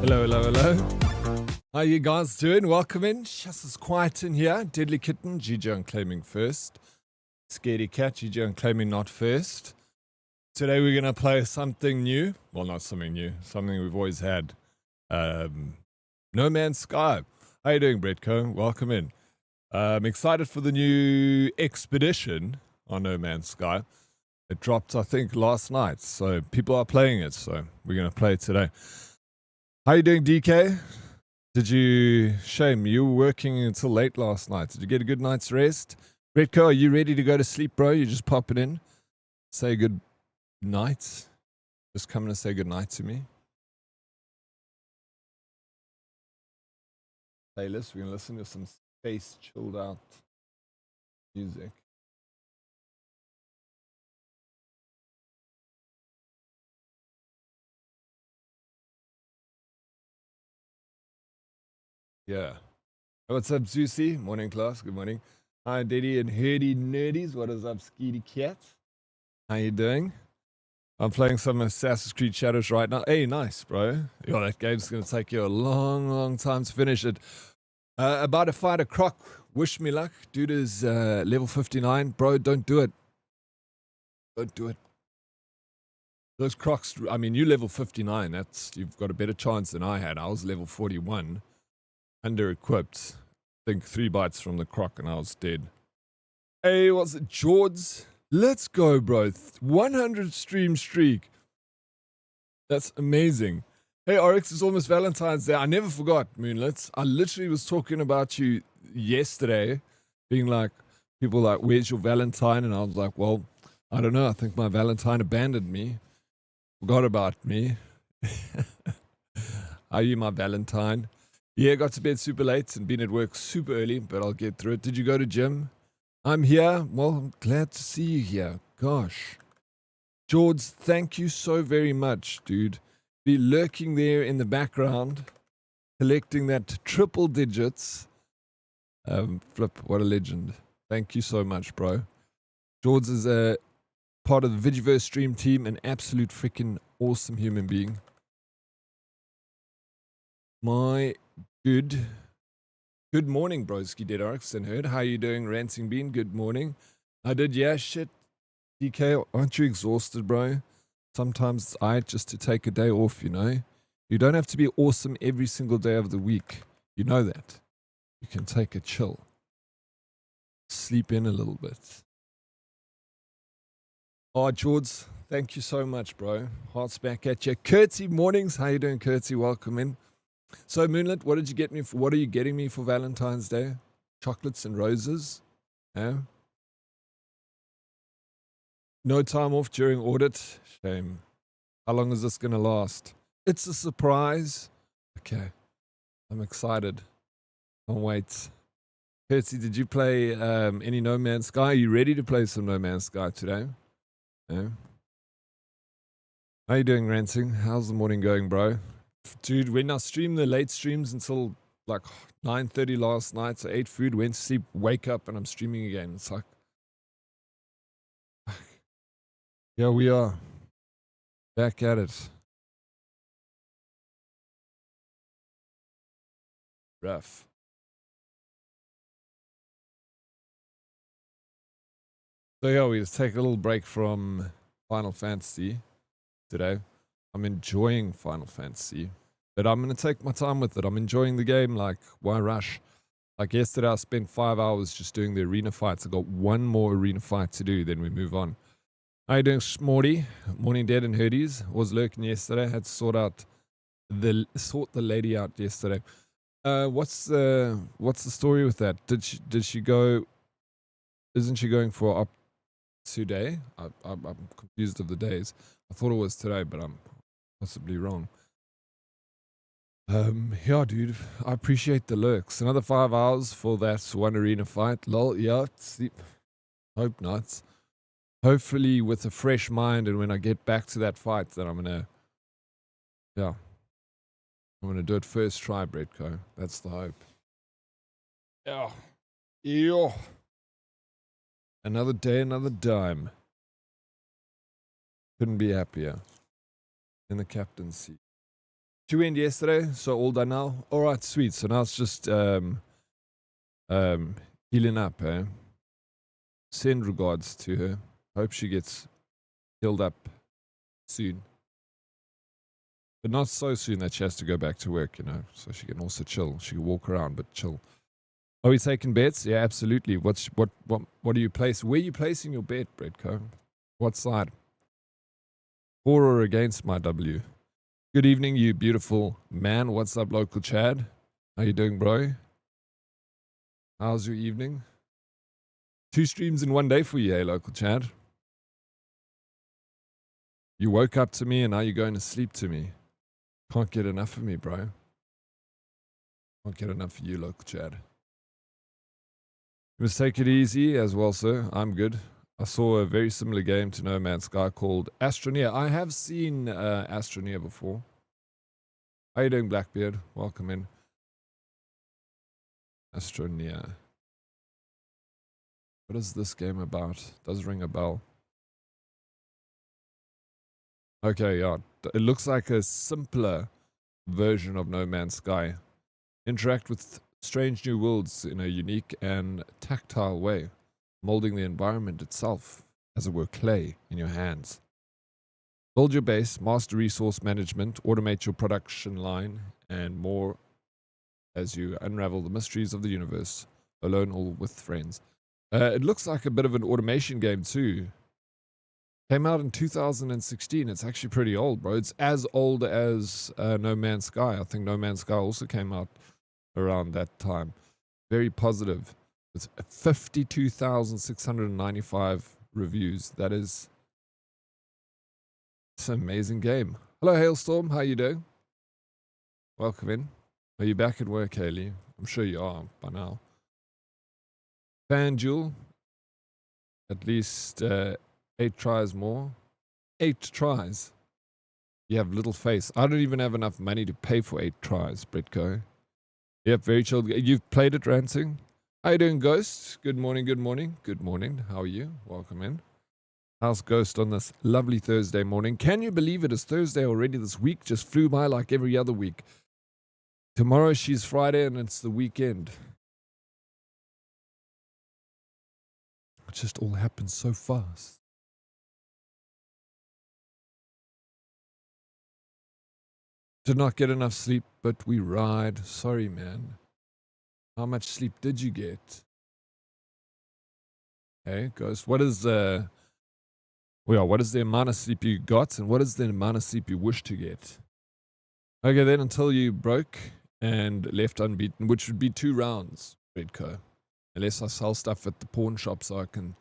Hello, hello, hello. How you guys doing? Welcome in. Just as quiet in here. Deadly Kitten, Gigi unclaiming first. Scaredy Cat, Gigi unclaiming not first. Today we're going to play something new. Well, not something new. Something we've always had. No Man's Sky. How you doing, Bretko? Welcome in. I'm excited for the new expedition on No Man's Sky. It dropped, I think, last night. So people are playing it. So we're going to play it today. How you doing, DK? Shame, you were working until late last night. Did you get a good night's rest? Redco, are you ready to go to sleep, bro? You're just popping in. Say good night. Just coming to say good night to me. Playlist, we're going to listen to some space chilled out music. Yeah. What's up, Zusi? Morning, class. Good morning. Hi, Diddy and Herdy Nerdies. What is up, Skeety Cat? How you doing? I'm playing some Assassin's Creed Shadows right now. Hey, nice, bro. Yo, that game's going to take you a long, long time to finish it. About to fight a croc. Wish me luck. Dude is level 59. Bro, don't do it. Don't do it. Those crocs, I mean, you level 59. You've got a better chance than I had. I was level 41. Under-equipped. I think 3 bites from the croc and I was dead. Hey, what's it? George? Let's go, bro. 100 stream streak. That's amazing. Hey, Oryx, it's almost Valentine's Day. I never forgot, Moonlit. I literally was talking about you yesterday, being like, people like, where's your Valentine? And I was like, well, I don't know. I think my Valentine abandoned me. Forgot about me. Are you my Valentine? Yeah, got to bed super late and been at work super early, but I'll get through it. Did you go to gym? I'm here. Well, I'm glad to see you here. Gosh. George, thank you so very much, dude. Be lurking there in the background, collecting that triple digits. Flip, what a legend. Thank you so much, bro. George is a part of the Vigi-Verse stream team, an absolute freaking awesome human being. My good morning, broski, Dead Oryx and Herd. How you doing, Ranting Bean? Good morning. I did, yeah, shit. DK, aren't you exhausted, bro? Sometimes it's alright just to take a day off, you know? You don't have to be awesome every single day of the week. You know that. You can take a chill. Sleep in a little bit. Oh, George, thank you so much, bro. Hearts back at you. Curtsy mornings. How you doing, Curtsy? Welcome in. So, Moonlit, what are you getting me for Valentine's Day? Chocolates and roses? Yeah? No time off during audit? Shame. How long is this going to last? It's a surprise. Okay. I'm excited. Can't wait. Curtsy, did you play any No Man's Sky? Are you ready to play some No Man's Sky today? Yeah. How you doing, Rancing? How's the morning going, bro? Dude, when I streamed the late streams until like 9:30 last night, so ate food, went to sleep, wake up, and I'm streaming again. It's like, yeah, we are back at it. Rough. So yeah, we just take a little break from Final Fantasy today. I'm enjoying Final Fantasy, but I'm going to take my time with it. I'm enjoying the game. Like, why rush? Like yesterday, I spent 5 hours just doing the arena fights. I got one more arena fight to do, then we move on. How you doing, Smorty? Morning, Dead and Herdies. Was lurking yesterday. Had to sort the lady out yesterday. What's the story with that? Did she go? Isn't she going for up today? I'm confused of the days. I thought it was today, but I'm possibly wrong. Yeah, dude. I appreciate the lurks. Another 5 hours for that one arena fight. Lol. Yeah. Sleep. Hope not. Hopefully with a fresh mind, and when I get back to that fight, then I'm gonna do it first try, Bretko. That's the hope. Yeah. Yeah. Another day, another dime. Couldn't be happier. In the captain's seat. She went yesterday, so all done now. All right, sweet. So now it's just healing up, eh? Send regards to her. Hope she gets healed up soon. But not so soon that she has to go back to work, you know, so she can also chill. She can walk around, but chill. Are we taking bets? Yeah, absolutely. What do you place? Where are you placing your bet, Bredco? What side? For or against my W? Good evening, you beautiful man. What's up, local Chad? How you doing, bro? How's your evening? 2 streams in one day for you, hey, local Chad. You woke up to me and now you're going to sleep to me. Can't get enough of me, bro. Can't get enough of you, local Chad. You must take it easy as well, sir. I'm good. I saw a very similar game to No Man's Sky called Astroneer. I have seen Astroneer before. How you doing, Blackbeard? Welcome in. Astroneer. What is this game about? Does ring a bell. Okay, yeah. It looks like a simpler version of No Man's Sky. Interact with strange new worlds in a unique and tactile way, molding the environment itself, as it were clay, in your hands. Build your base, master resource management, automate your production line, and more as you unravel the mysteries of the universe, alone or with friends. It looks like a bit of an automation game too. Came out in 2016. It's actually pretty old, bro. It's as old as No Man's Sky. I think No Man's Sky also came out around that time. Very positive. It's 52,695 reviews. That is... It's an amazing game. Hello, Hailstorm. How you doing? Welcome in. Are you back at work, Haley? I'm sure you are by now. FanDuel. At least 8 tries more. 8 tries. You have little face. I don't even have enough money to pay for 8 tries, Britco. Yep, very chilled. You've played it, Rancing? How you doing, Ghost? Good morning, good morning. Good morning. How are you? Welcome in. How's Ghost on this lovely Thursday morning? Can you believe it is Thursday already? This week just flew by like every other week. Tomorrow she's Friday and it's the weekend. It just all happens so fast. Did not get enough sleep, but we ride. Sorry, man. How much sleep did you get? Hey, Ghost. What is what is the amount of sleep you got, and what is the amount of sleep you wish to get? Okay, then until you broke and left unbeaten, which would be 2 rounds, Redco. Unless I sell stuff at the pawn shop so I can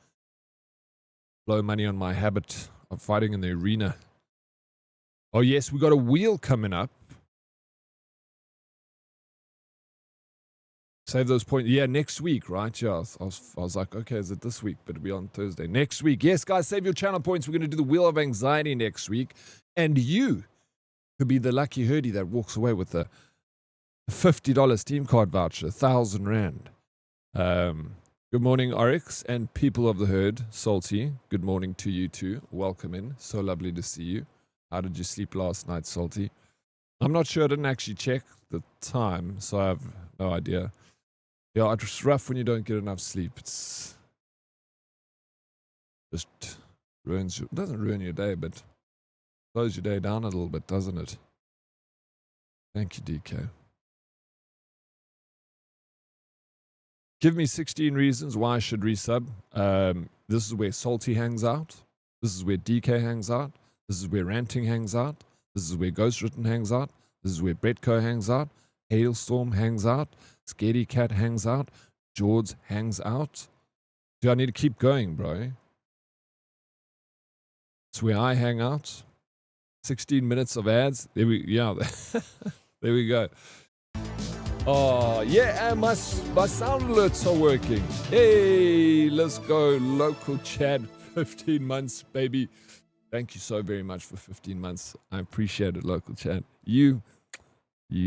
blow money on my habit of fighting in the arena. Oh yes, we got a wheel coming up. Save those points. Yeah, next week, right? Yeah, I was like, okay, is it this week? But it'll be on Thursday. Next week. Yes, guys, save your channel points. We're going to do the Wheel of Anxiety next week. And you could be the lucky herdie that walks away with a $50 Steam card voucher, 1,000 Rand. Good morning, Oryx and people of the herd. Salty, good morning to you too. Welcome in. So lovely to see you. How did you sleep last night, Salty? I'm not sure. I didn't actually check the time, so I have no idea. Yeah, it's rough when you don't get enough sleep. It's just ruins it doesn't ruin your day, but slows your day down a little bit, doesn't it? Thank you, DK. Give me 16 reasons why I should resub. This is where Salty hangs out. This is where DK hangs out. This is where Ranting hangs out. This is where Ghost Written hangs out. This is where Bretco hangs out. Hailstorm hangs out. Scaredy Cat hangs out. George hangs out. Do I need to keep going, bro? It's where I hang out. 16 minutes of ads. There we there we go. Oh, yeah, and my sound alerts are working. Hey, let's go. Local Chad, 15 months, baby. Thank you so very much for 15 months. I appreciate it, local Chad. You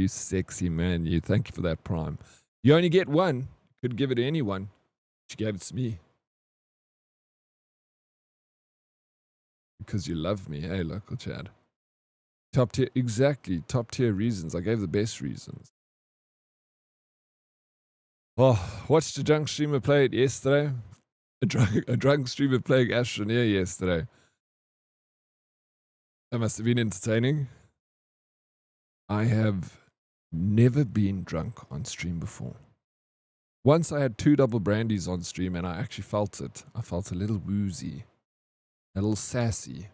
sexy man. You. Thank you for that prime. You only get one. Could give it to anyone. She gave it to me. Because you love me. Hey, local Chad. Top tier, exactly. Top tier reasons. I gave the best reasons. Oh, watched a drunk streamer play it yesterday. A drunk streamer playing Astroneer yesterday. That must have been entertaining. I have never been drunk on stream before. Once I had 2 double brandies on stream and I actually felt it. I felt a little woozy, a little sassy.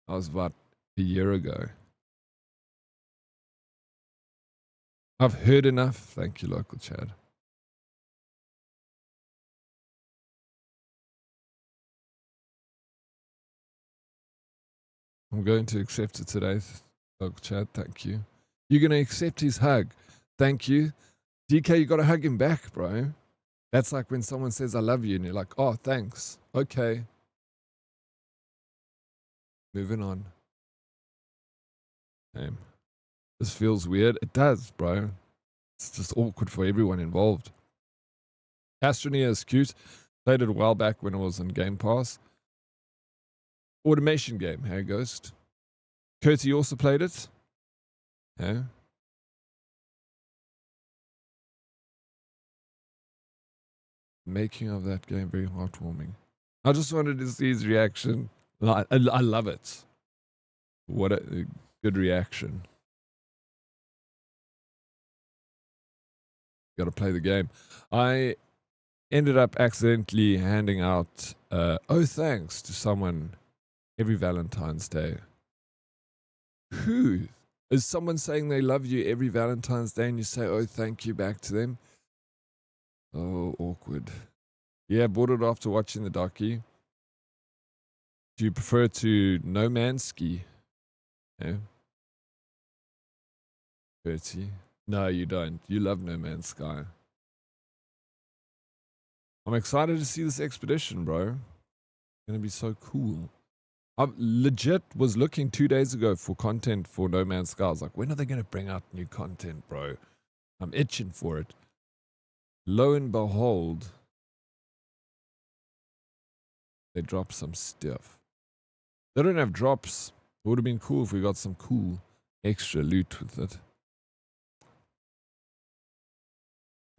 That was about a year ago. I've heard enough. Thank you, local Chad. I'm going to accept it today, local Chad. Thank you. You're going to accept his hug. Thank you. DK, you got to hug him back, bro. That's like when someone says, I love you, and you're like, oh, thanks. Okay. Moving on. Damn. This feels weird. It does, bro. It's just awkward for everyone involved. Astroneer is cute. Played it a while back when it was on Game Pass. Automation game, hey, Ghost. Curti also played it. Yeah. Making of that game very heartwarming. I just wanted to see his reaction. I love it. What a good reaction. Got to play the game. I ended up accidentally handing out oh thanks to someone every Valentine's Day. Who? Is someone saying they love you every Valentine's Day and you say oh thank you back to them? Oh, awkward. Yeah, bought it after watching the docu. Do you prefer to No Man's Ski? Yeah. Bertie. No, you don't. You love No Man's Sky. I'm excited to see this expedition, bro. It's gonna be so cool. I legit was looking 2 days ago for content for No Man's Sky. I was like, when are they gonna bring out new content, bro? I'm itching for it. Lo and behold, they dropped some stuff. They don't have drops. It would have been cool if we got some cool extra loot with it.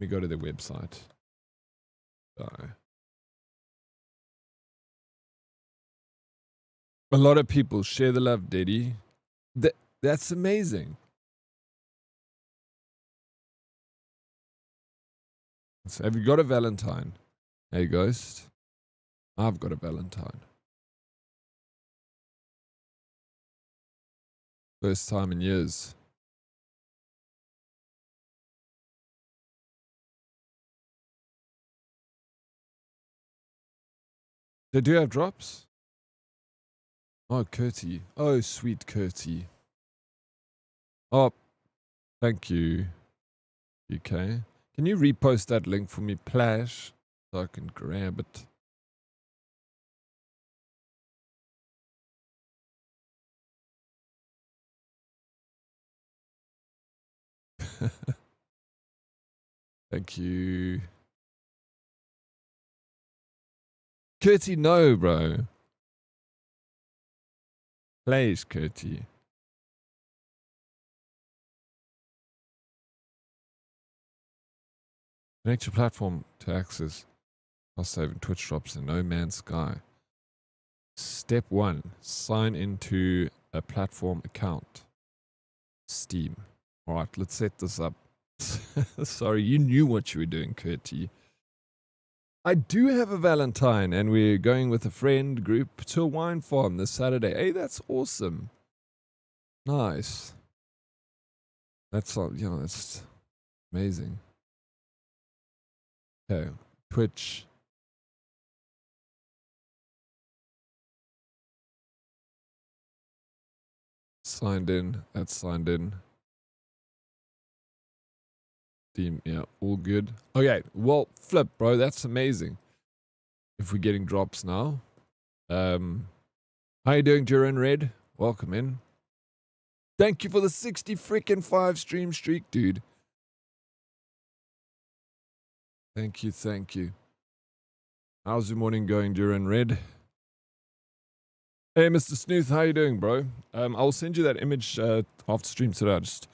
Let me go to their website. A lot of people share the love, Daddy. That's amazing. So have you got a Valentine? Hey, Ghost. I've got a Valentine. First time in years. They do have drops? Oh, Curti. Oh, sweet Curti. Oh, thank you, UK. Can you repost that link for me, Plash, so I can grab it? Thank you. Curti, no, bro. Please, Curti. Connect your platform to access cost-saving Twitch drops in No Man's Sky. Step 1. Sign into a platform account. Steam. Alright, let's set this up. Sorry, you knew what you were doing, Curti. I do have a Valentine, and we're going with a friend group to a wine farm this Saturday. Hey, that's awesome. Nice. That's that's amazing. Okay, Twitch. Signed in. That's signed in. Steam, yeah, all good. Okay, well, flip, bro. That's amazing. If we're getting drops now. How you doing, Duran Red? Welcome in. Thank you for the 60 freaking 5 stream streak, dude. Thank you, thank you. How's your morning going, Duran Red? Hey, Mr. Snooth, how you doing, bro? I'll send you that image after stream today. I just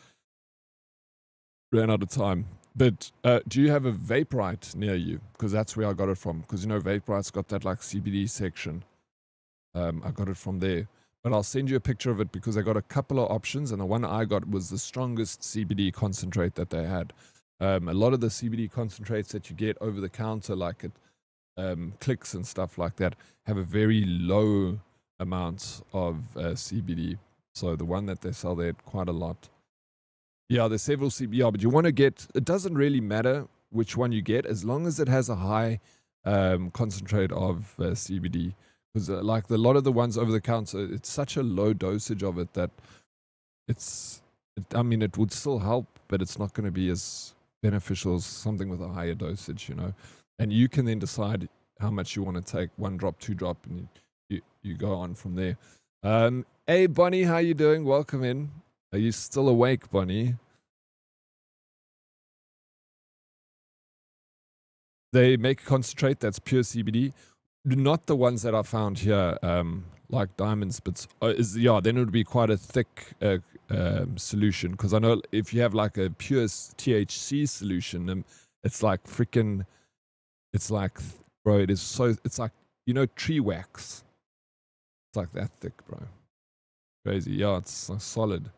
ran out of time. But do you have a Vaporite near you? Because that's where I got it from. Because, you know, Vaporite's got that, like, CBD section. I got it from there. But I'll send you a picture of it because I got a couple of options, and the one I got was the strongest CBD concentrate that they had. A lot of the CBD concentrates that you get over the counter, like at Clicks and stuff like that, have a very low amount of CBD. So the one that they sell there quite a lot. Yeah, there's several CBD, yeah, but you want to get, it doesn't really matter which one you get as long as it has a high concentrate of CBD. Because like a lot of the ones over the counter, it's such a low dosage of it that I mean, it would still help, but it's not going to be as beneficial as something with a higher dosage, you know. And you can then decide how much you want to take, 1 drop, 2 drop, and you go on from there. Hey, Bonnie, how you doing? Welcome in. Are you still awake, Bonnie? They make a concentrate that's pure CBD. Not the ones that I found here, like diamonds, but then it would be quite a thick solution. Because I know if you have like a pure THC solution, it's like freaking, it's like, bro, it's like, you know, tree wax. It's like that thick, bro. Crazy. Yeah, it's like solid.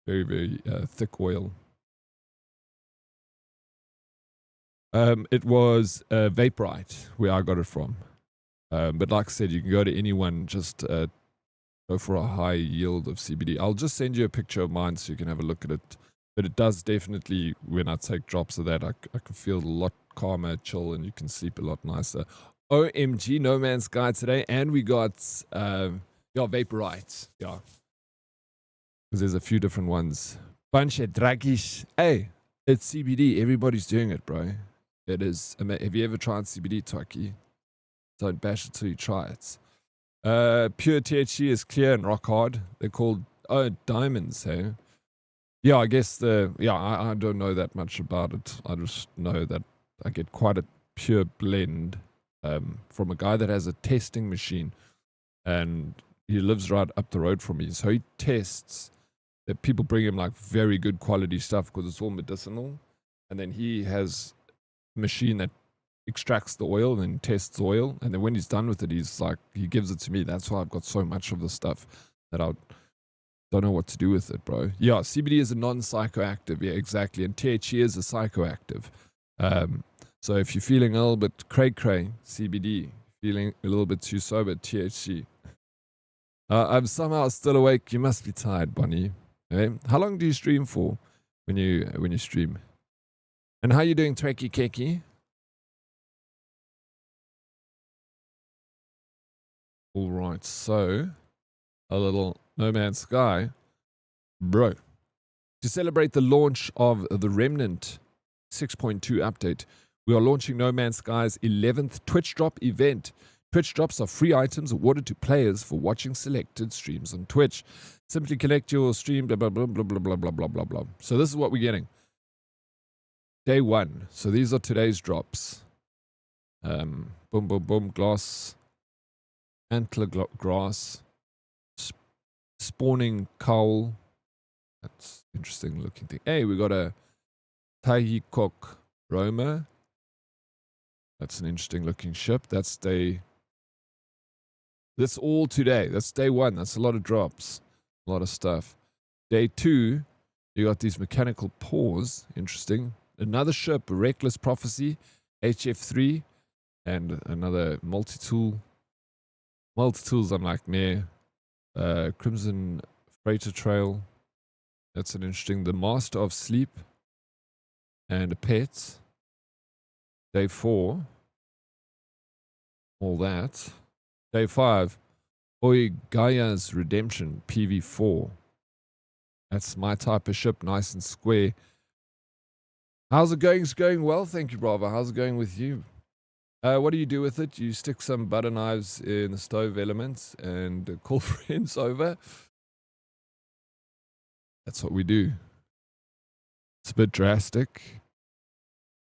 Very, very thick oil. It was Vaporite where I got it from. But like I said, you can go to anyone, just go for a high yield of CBD. I'll just send you a picture of mine so you can have a look at it. But it does definitely, when I take drops of that, I can feel a lot calmer, chill, and you can sleep a lot nicer. OMG, No Man's Sky today. And we got, Vaporite. Yeah. Because there's a few different ones. Bunch of draggies. Hey, it's CBD. Everybody's doing it, bro. It is. Have you ever tried CBD, Taki? Don't bash it till you try it. Pure THC is clear and rock hard. They're called diamonds, hey? Yeah, I guess I don't know that much about it. I just know that I get quite a pure blend from a guy that has a testing machine, and he lives right up the road from me. So he tests that people bring him like very good quality stuff because it's all medicinal, and then he has a machine that extracts the oil and tests oil, and then when he's done with it, he's like, he gives it to me. That's why I've got so much of the stuff that I don't know what to do with it, bro. Yeah, CBD is a non-psychoactive. Yeah, exactly. And THC is a psychoactive. So if you're feeling a little bit cray-cray, CBD. Feeling a little bit too sober, THC. I'm somehow still awake. You must be tired, Bonnie. Okay? How long do you stream for when you stream? And how you doing, Trekkie Keki? All right, so a little No Man's Sky, bro. To celebrate the launch of the Remnant 6.2 update, we are launching No Man's Sky's 11th Twitch Drop event. Twitch Drops are free items awarded to players for watching selected streams on Twitch. Simply collect your stream, blah, blah, blah, blah, blah, blah, blah, blah, blah, blah. So this is what we're getting. Day 1. So these are today's drops. Boom, boom, boom, glass, antler grass, spawning cowl. That's interesting looking thing. Hey, we got a Tahikok Roma. That's an interesting looking ship. That's all today. That's day 1. That's a lot of drops. A lot of stuff. Day 2, you got these mechanical paws. Interesting. Another ship, Reckless Prophecy, HF3, and another multi-tool. Multi-tools, I'm like, meh. Crimson Freighter Trail. That's an interesting. The Master of Sleep. And a pet. Day 4. All that. Day 5. Oi Gaia's Redemption, PV4. That's my type of ship, nice and square. How's it going? It's going well, thank you, brother. How's it going with you? What do you do with it? You stick some butter knives in the stove elements and call friends over. That's what we do. It's a bit drastic.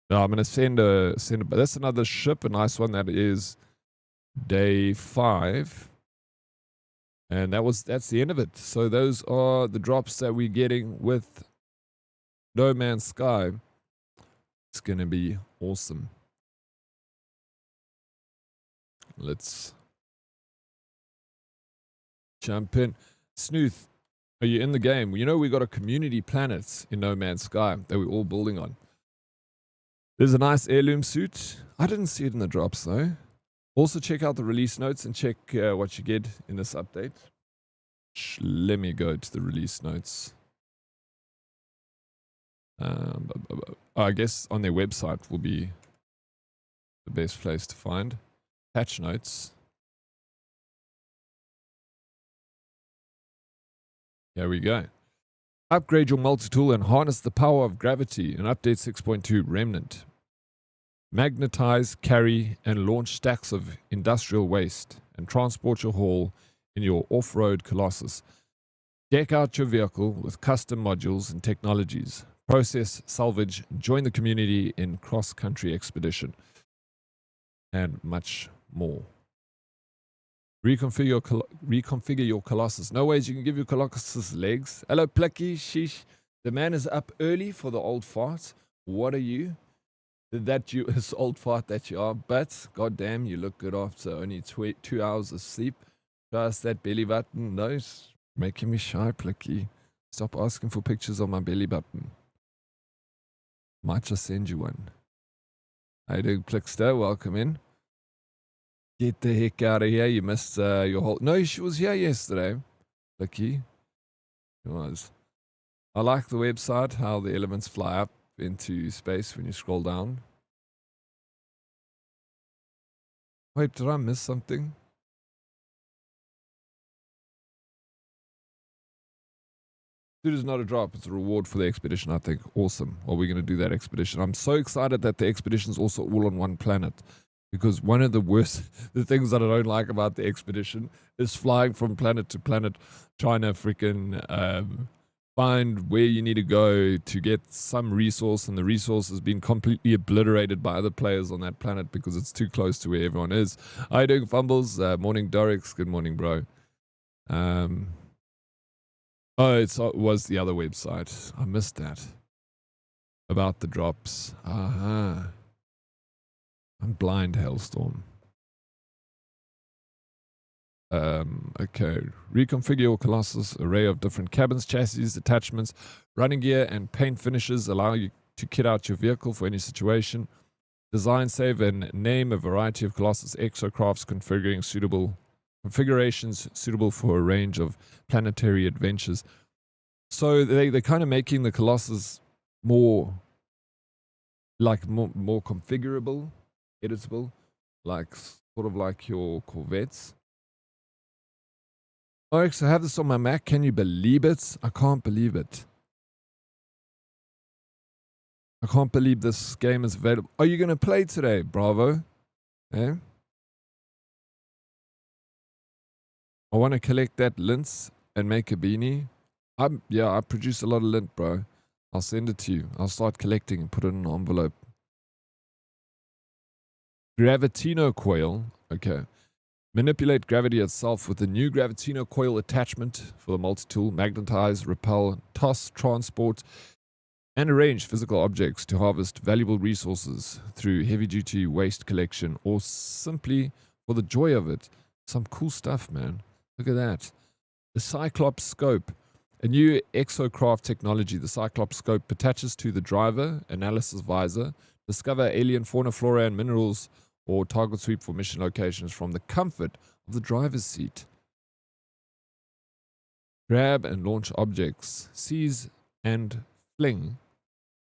No, I'm going to send a, but that's another ship, a nice one. That is day 5. And that's the end of it. So those are the drops that we're getting with No Man's Sky. It's going to be awesome. Let's jump in. Snooth, are you in the game? You know, we got a community planet in No Man's Sky that we're all building on. There's a nice heirloom suit. I didn't see it in the drops though. Also check out the release notes and check what you get in this update. Let me go to the release notes. I guess on their website will be the best place to find. Patch notes. Here we go. Upgrade your multi-tool and harness the power of gravity in Update 6.2 Remnant. Magnetize, carry, and launch stacks of industrial waste and transport your haul in your off-road Colossus. Deck out your vehicle with custom modules and technologies. Process, salvage, join the community in cross-country expedition, and much more. Reconfigure your Colossus. No ways you can give your Colossus legs. Hello, Plucky. Sheesh. The man is up early for the old fart. What are you? That you is old fart that you are. But, goddamn, you look good after only 2 hours of sleep. Just that belly button. No, it's making me shy, Plucky. Stop asking for pictures of my belly button. Might just send you one. How you doing, Plickster? Welcome in. Get the heck out of here. You missed your whole... No, she was here yesterday. Lucky. She was. I like the website, how the elements fly up into space when you scroll down. Wait, did I miss something? It is not a drop. It's a reward for the expedition, I think. Awesome. Well, we're going to do that expedition. I'm so excited that the expedition is also all on one planet. Because one of the things that I don't like about the expedition is flying from planet to planet, trying to freaking find where you need to go to get some resource, and the resource has been completely obliterated by other players on that planet because it's too close to where everyone is. How you doing, Fumbles? Morning, Dorix. Good morning, bro. Oh, it was the other website. I missed that. About the drops. Aha. I'm blind, Hellstorm. Okay. Reconfigure your Colossus. Array of different cabins, chassis, attachments, running gear, and paint finishes allow you to kit out your vehicle for any situation. Design, save, and name a variety of Colossus exocrafts configurations suitable for a range of planetary adventures. So they're kind of making the Colossus more configurable, editable, like sort of like your Corvettes. Oryx, I have this on my Mac. Can you believe it? I can't believe it. I can't believe this game is available. Are you going to play today? Bravo. Eh? I want to collect that lint and make a beanie. I produce a lot of lint, bro. I'll send it to you. I'll start collecting and put it in an envelope. Gravitino coil. Okay. Manipulate gravity itself with the new Gravitino coil attachment for the multi-tool. Magnetize, repel, toss, transport, and arrange physical objects to harvest valuable resources through heavy-duty waste collection, or simply for the joy of it. Some cool stuff, man. Look at that. The Cyclops scope. A new exocraft technology. The Cyclops scope attaches to the driver analysis visor. Discover alien fauna, flora, and minerals, or target sweep for mission locations from the comfort of the driver's seat. Grab and launch objects. Seize and fling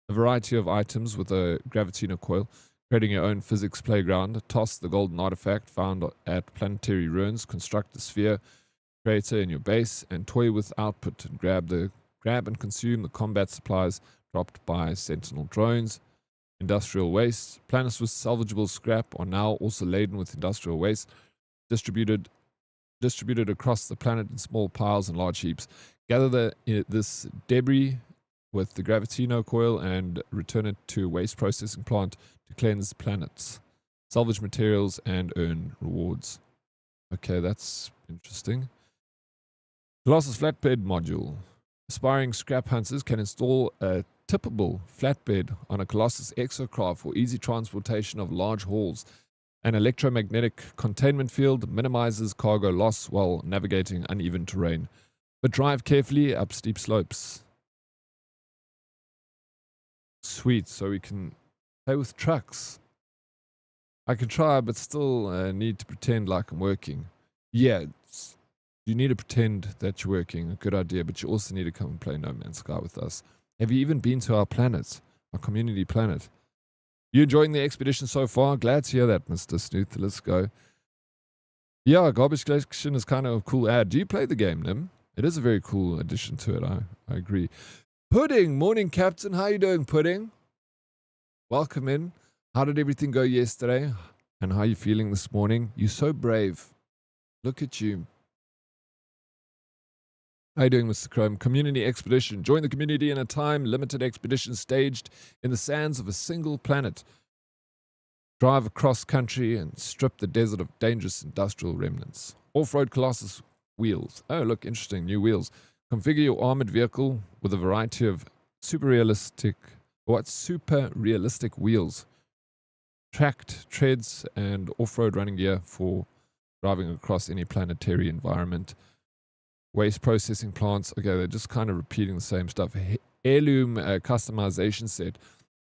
a variety of items with a Gravitino coil, creating your own physics playground. Toss the golden artifact found at planetary ruins. Construct a sphere creator in your base and toy with output, and grab and consume the combat supplies dropped by Sentinel drones. Industrial waste. Planets with salvageable scrap are now also laden with industrial waste, distributed across the planet in small piles and large heaps. Gather this debris with the Gravitino coil and return it to a waste processing plant to cleanse planets. Salvage materials and earn rewards. Okay, that's interesting. Colossus flatbed module. Aspiring scrap hunters can install a tippable flatbed on a Colossus exocraft for easy transportation of large hauls. An electromagnetic containment field minimizes cargo loss while navigating uneven terrain, but drive carefully up steep slopes. Sweet, so we can play with trucks. I can try, but still need to pretend like I'm working. Yeah, you need to pretend that you're working. A good idea, but you also need to come and play No Man's Sky with us. Have you even been to our planet, our community planet? You enjoying the expedition so far? Glad to hear that, Mr. Snooth. Let's go. Yeah, Garbage Collection is kind of a cool ad. Do you play the game, Nim? It is a very cool addition to it. I agree. Pudding, morning, Captain. How you doing, Pudding? Welcome in. How did everything go yesterday? And how are you feeling this morning? You're so brave. Look at you. How you doing, Mr. Chrome? Community expedition. Join the community in a time-limited expedition staged in the sands of a single planet. Drive across country and strip the desert of dangerous industrial remnants. Off-road Colossus wheels. Oh, look, interesting. New wheels. Configure your armored vehicle with a variety of super realistic wheels. Tracked treads and off-road running gear for driving across any planetary environment. Waste processing plants. Okay, they're just kind of repeating the same stuff. Heirloom customization set.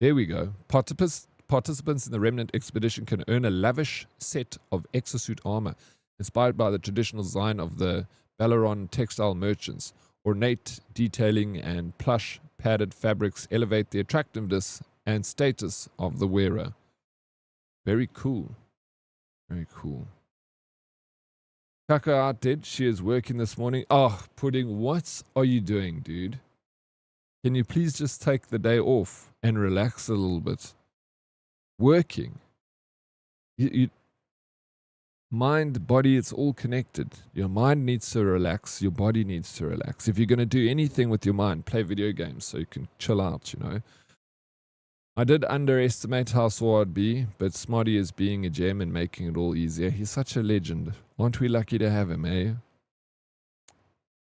There we go. Participants in the Remnant expedition can earn a lavish set of exosuit armor inspired by the traditional design of the Balaron textile merchants. Ornate detailing and plush padded fabrics elevate the attractiveness and status of the wearer. Very cool. Very cool. Kaka out dead. She is working this morning. Oh, Pudding, what are you doing, dude? Can you please just take the day off and relax a little bit? Working. Mind, body, it's all connected. Your mind needs to relax. Your body needs to relax. If you're going to do anything with your mind, play video games so you can chill out, you know. I did underestimate how sore I'd be, but Smarty is being a gem and making it all easier. He's such a legend. Aren't we lucky to have him, eh?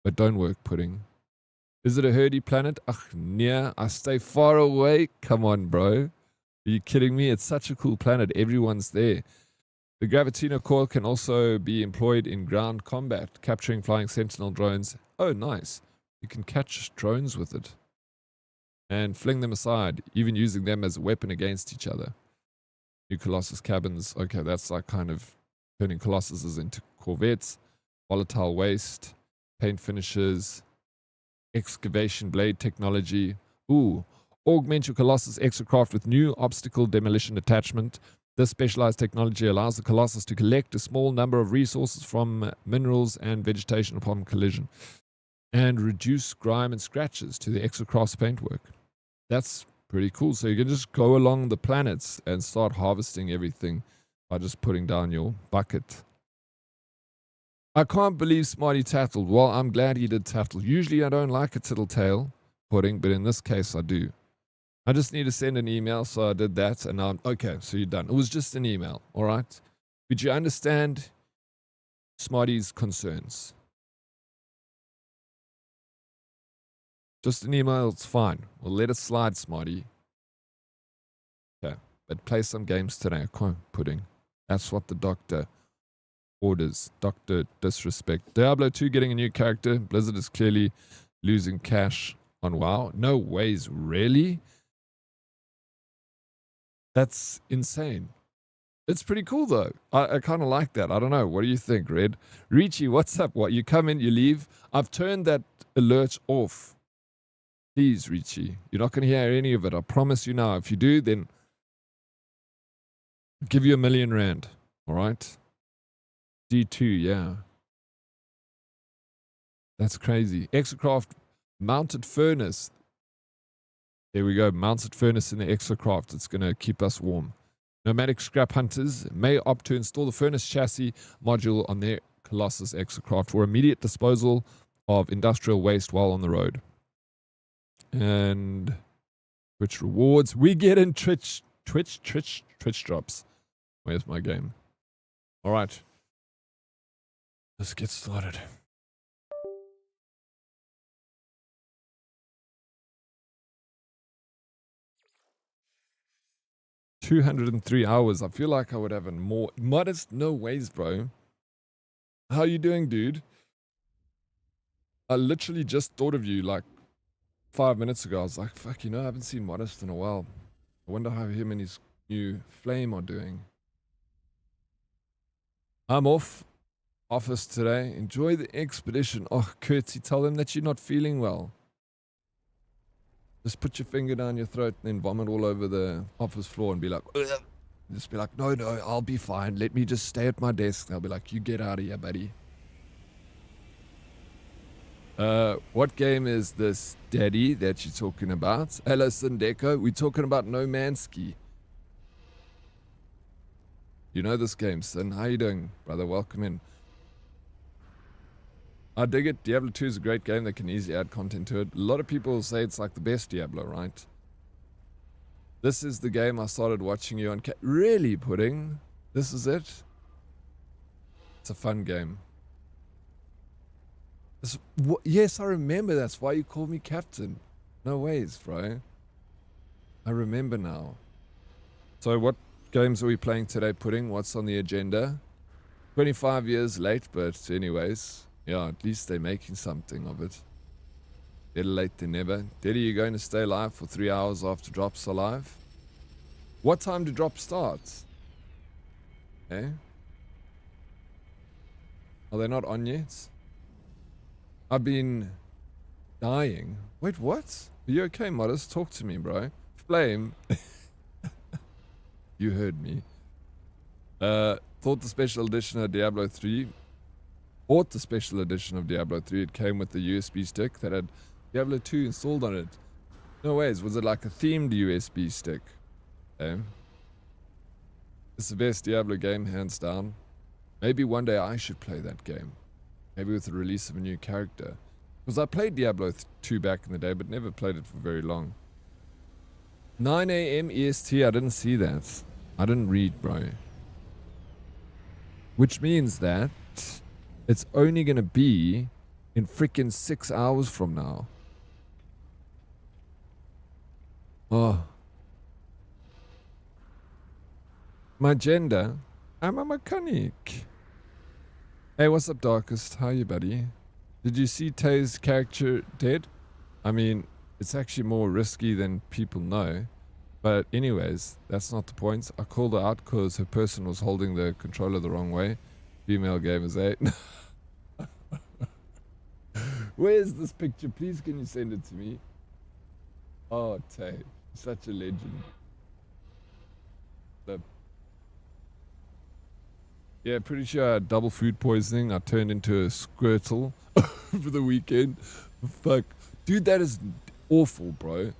But don't work, Pudding. Is it a herdy planet? Ugh, yeah, I stay far away. Come on, bro. Are you kidding me? It's such a cool planet. Everyone's there. The Gravitino coil can also be employed in ground combat, capturing flying sentinel drones. Oh, nice. You can catch drones with it and fling them aside, even using them as a weapon against each other. New Colossus cabins. Okay, that's like kind of turning Colossuses into corvettes. Volatile waste, paint finishes, excavation blade technology. Ooh, augment your Colossus exocraft with new obstacle demolition attachment. This specialized technology allows the Colossus to collect a small number of resources from minerals and vegetation upon collision, and reduce grime and scratches to the exocraft's paintwork. That's pretty cool. So you can just go along the planets and start harvesting everything by just putting down your bucket. I can't believe Smarty tattled. Well, I'm glad he did tattle. Usually I don't like a tattletale Pudding, but in this case I do. I just need to send an email, so I did that, and now I'm okay, so you're done. It was just an email, all right? Did you understand Smarty's concerns? Just an email, it's fine. We'll let it slide, Smarty. Okay, but play some games today, okay, Pudding. That's what the doctor orders. Doctor disrespect. Diablo 2 getting a new character. Blizzard is clearly losing cash on WoW. No ways, really? That's insane. It's pretty cool, though. I kind of like that. I don't know. What do you think, Red? Richie, what's up? What? You come in, you leave? I've turned that alert off. Please, Richie. You're not going to hear any of it. I promise you now. If you do, then I'll give you R1,000,000. All right? D2, yeah. That's crazy. Exocraft mounted furnace. There we go. Mounted furnace in the exocraft. It's going to keep us warm. Nomadic scrap hunters may opt to install the furnace chassis module on their Colossus exocraft for immediate disposal of industrial waste while on the road. And Twitch rewards. We get in Twitch drops. Where's my game? All right. Let's get started. 203 hours. I feel like I would have a more modest. No ways, bro. How you doing, dude? I literally just thought of you like 5 minutes ago. I was like, fuck, I haven't seen Modest in a while. I wonder how him and his new flame are doing. I'm off office today. Enjoy the expedition. Oh, Curtsy, tell them that you're not feeling well. Just put your finger down your throat and then vomit all over the office floor and be like, ugh. Just be like, no, I'll be fine. Let me just stay at my desk. They'll be like, you get out of here, buddy. What game is this, Daddy, that you're talking about? Hello, Sindeko. We're talking about No Man's Ski. You know this game, Sin. How you doing, brother? Welcome in. I dig it. Diablo 2 is a great game that can easily add content to it. A lot of people say it's like the best Diablo, right? This is the game I started watching you on. Really, Pudding? This is it? It's a fun game. Yes, I remember. That's why you called me Captain. No ways, bro. I remember now. So what games are we playing today, Pudding? What's on the agenda? 25 years late, but anyways. Yeah, at least they're making something of it. Better late than never. Daddy, you going to stay live for 3 hours after drops are live? What time do drops start? Okay. Are they not on yet? I've been dying. Wait, what? Are you okay, Modest? Talk to me, bro. Flame. You heard me. Thought the special edition of Diablo 3. Bought the special edition of Diablo 3. It came with the USB stick that had Diablo 2 installed on it. No ways. Was it like a themed USB stick? Okay. It's the best Diablo game, hands down. Maybe one day I should play that game. Maybe with the release of a new character. Because I played Diablo 2 back in the day, but never played it for very long. 9 a.m. EST, I didn't see that. I didn't read, bro. Which means that it's only going to be in freaking 6 hours from now. Oh. My gender? I'm a mechanic. Hey, what's up, Darkest? How are you, buddy? Did you see Tay's character dead? I mean, it's actually more risky than people know. But anyways, that's not the point. I called her out because her person was holding the controller the wrong way. Female gamers, eh? Where's this picture? Please, can you send it to me? Oh, Tay. Such a legend. Yeah, pretty sure I had double food poisoning. I turned into a Squirtle over the weekend. Fuck. Dude, that is awful, bro.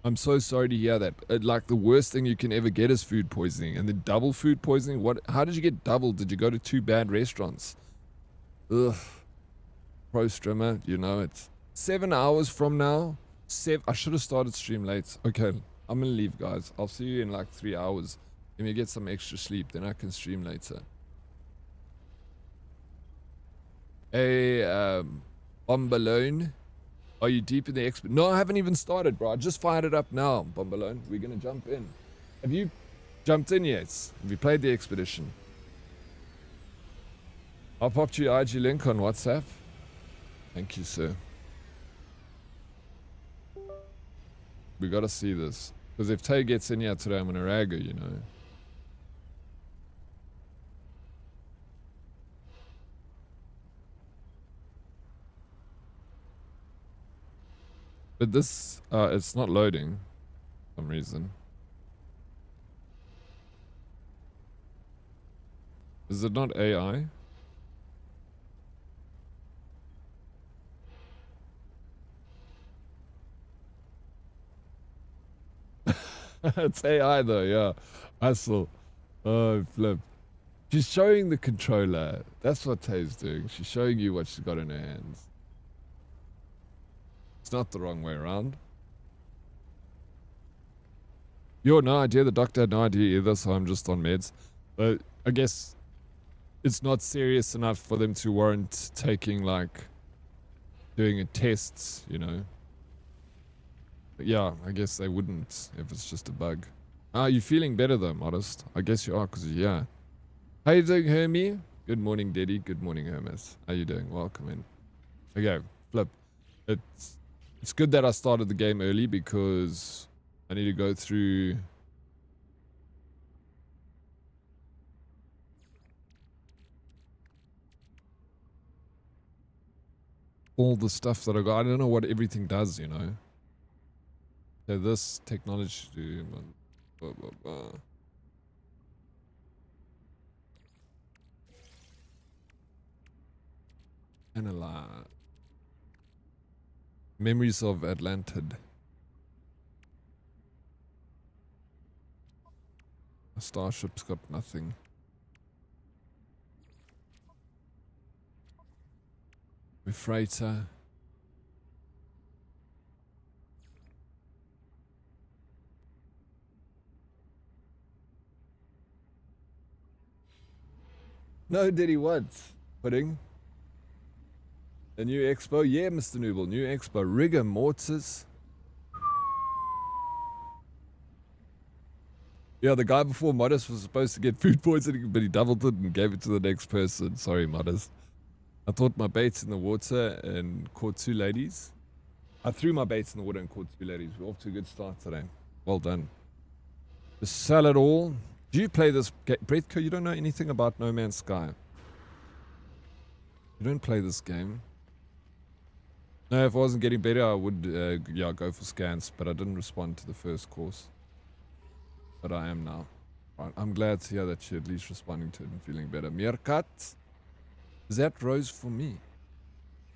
I'm so sorry to hear that. Like, the worst thing you can ever get is food poisoning. And the double food poisoning? What? How did you get double? Did you go to 2 bad restaurants? Ugh. Pro streamer, you know it. 7 hours from now. I should have started stream late. Okay, I'm gonna leave, guys. I'll see you in like 3 hours. Let me get some extra sleep, then I can stream later. Hey, Bombalone. Are you deep in the No, I haven't even started, bro. I just fired it up now, Bombalone. We're gonna jump in. Have you jumped in yet? Have you played the expedition? I'll pop you IG link on WhatsApp. Thank you, sir. We gotta see this. Because if Tay gets in here today, I'm gonna rag her, you know. But this, it's not loading for some reason. Is it not AI? It's AI though, yeah. I saw. Oh, flip. She's showing the controller. That's what Tay's doing. She's showing you what she's got in her hands. It's not the wrong way around. You had no idea. The doctor had no idea either, so I'm just on meds. But I guess it's not serious enough for them to warrant taking, like, doing a test, you know. But yeah, I guess they wouldn't if it's just a bug. Are you feeling better though, Modest? I guess you are, because you're here. How you doing, Hermie? Good morning, Daddy. Good morning, Hermes. How you doing? Welcome in. Okay, Flip. It's good that I started the game early because I need to go through all the stuff that I got. I don't know what everything does, you know. So this technology, blah, blah, blah. Analyze. Memories of Atlantid. A Starship's got nothing. A freighter. No, did he what? Pudding? A new expo? Yeah, Mr. Nooble. New expo. Rigor mortis. Yeah, the guy before Modest was supposed to get food poisoning, but he doubled it and gave it to the next person. Sorry, Modest. I thought my bait's in the water and caught 2 ladies. I threw my baits in the water and caught 2 ladies. We're off to a good start today. Well done. Just sell it all. Do you play this game? Breathco, you don't know anything about No Man's Sky. You don't play this game. No, if I wasn't getting better, I would yeah, go for scans, but I didn't respond to the first course. But I am now. Right, I'm glad to hear that you're at least responding to it and feeling better. Mirkat, is that rose for me?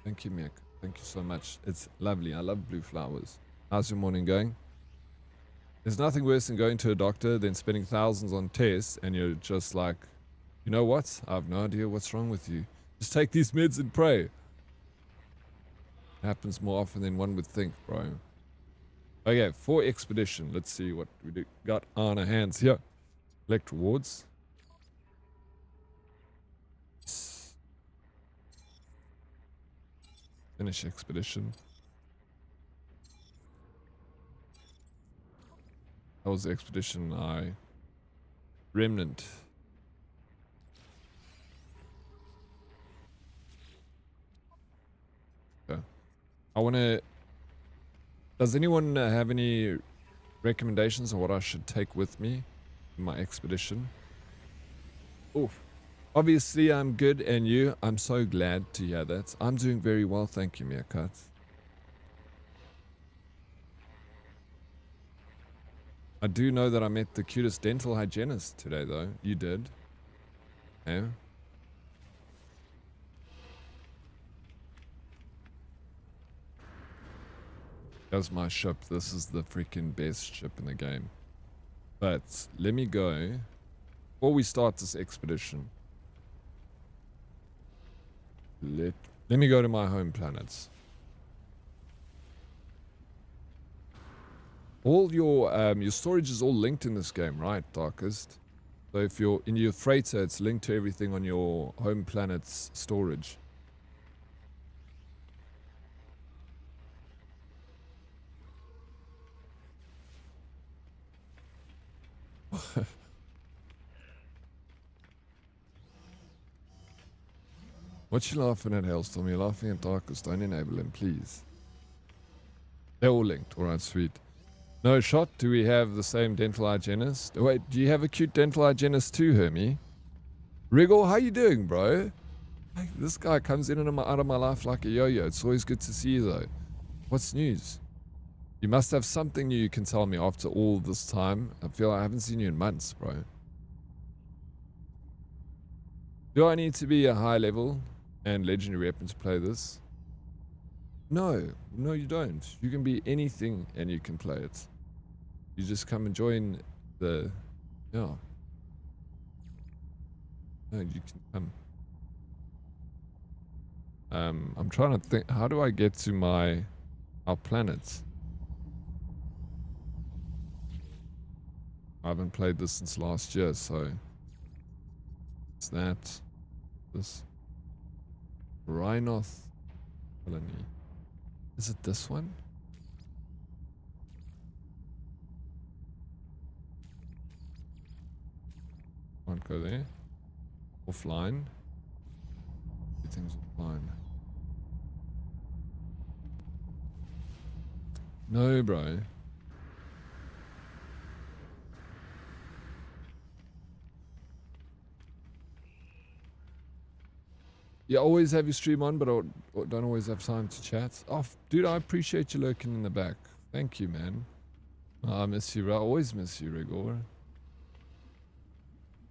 Thank you, Mirk. Thank you so much. It's lovely. I love blue flowers. How's your morning going? There's nothing worse than going to a doctor, then spending thousands on tests, and you're just like, you know what? I have no idea what's wrong with you. Just take these meds and pray. It happens more often than one would think, bro. Okay, for expedition. Let's see what we got on our hands here. Collect rewards. Finish expedition. That was the expedition I... Remnant. Okay. I want to... Does anyone have any recommendations on what I should take with me in my expedition? Oof. Obviously, I'm good, and you? I'm so glad to hear that. I'm doing very well, thank you, Meerkat. I do know that I met the cutest dental hygienist today, though. You did. Yeah. That's my ship. This is the freaking best ship in the game. But let me go. Before we start this expedition, let me go to my home planets. All your storage is all linked in this game, right, Darkest? So if you're in your freighter, it's linked to everything on your home planet's storage. What you laughing at, Hailstorm? You're laughing at Darkest. Don't enable him, please. They're all linked. Alright, sweet. No shot. Do we have the same dental hygienist? Wait, do you have a cute dental hygienist too, Hermie? Wriggle, how you doing, bro? Hey, this guy comes in and out of my life like a yo-yo. It's always good to see you, though. What's news? You must have something new you can tell me after all this time. I feel I haven't seen you in months, bro. Do I need to be a high level and legendary weapon to play this? No, you don't. You can be anything and you can play it. You just come and join the... Yeah. No, you can come. I'm trying to think, how do I get to our planets? I haven't played this since last year, so... It's that. This. Rhinoth colony. Is it this one? Can't go there. Offline. Everything's offline. No, bro. You always have your stream on, but I don't always have time to chat. Oh, dude, I appreciate you lurking in the back. Thank you, man. I miss you, bro. I always miss you, Rigor.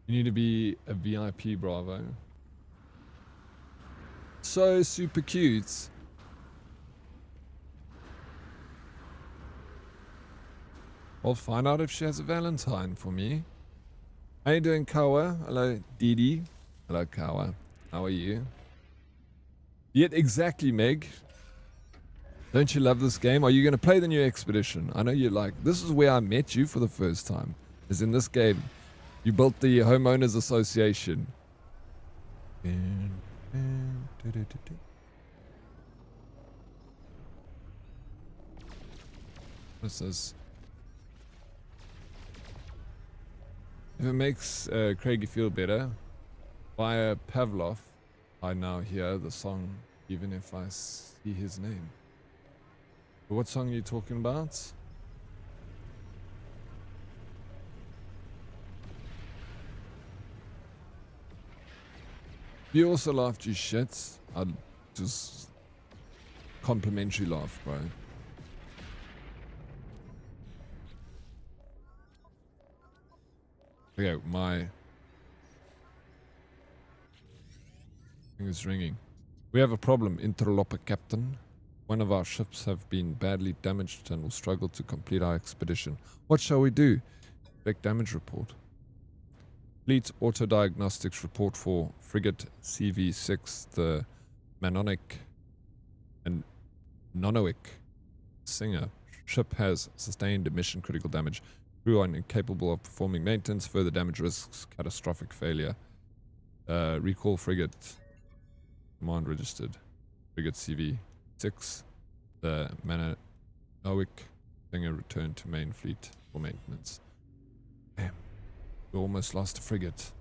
You need to be a VIP, bravo. So super cute. I'll find out if she has a Valentine for me. How you doing, Kawa? Hello, Didi. Hello, Kawa. How are you? Yet exactly, Meg. Don't you love this game? Are you going to play the new Expedition? I know you're like, this is where I met you for the first time. Is in this game. You built the Homeowners Association. What's this? If it makes Craigie feel better, via Pavlov, I now hear the song even if I see his name. What song are you talking about? You also laughed, you shit. I just complimentary laugh, bro. Okay, my thing is ringing. We have a problem, Interloper Captain. One of our ships have been badly damaged and will struggle to complete our expedition. What shall we do? Expect damage report. Fleet auto diagnostics report for frigate CV6, the Manonic and Nonoic Singer. Ship has sustained mission critical damage. Crew are incapable of performing maintenance. Further damage risks catastrophic failure. Recall frigate. Command registered. Frigate CV6. The Mananoic Singer returned to main fleet for maintenance. Damn. We almost lost a frigate.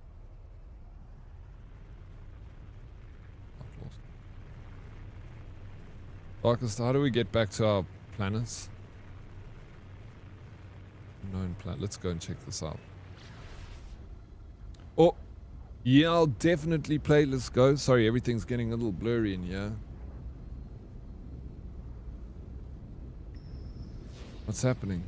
Darkest, how do we get back to our planets? Known planet. Let's go and check this out. Oh, yeah, I'll definitely play. Let's go. Sorry, everything's getting a little blurry in here. What's happening?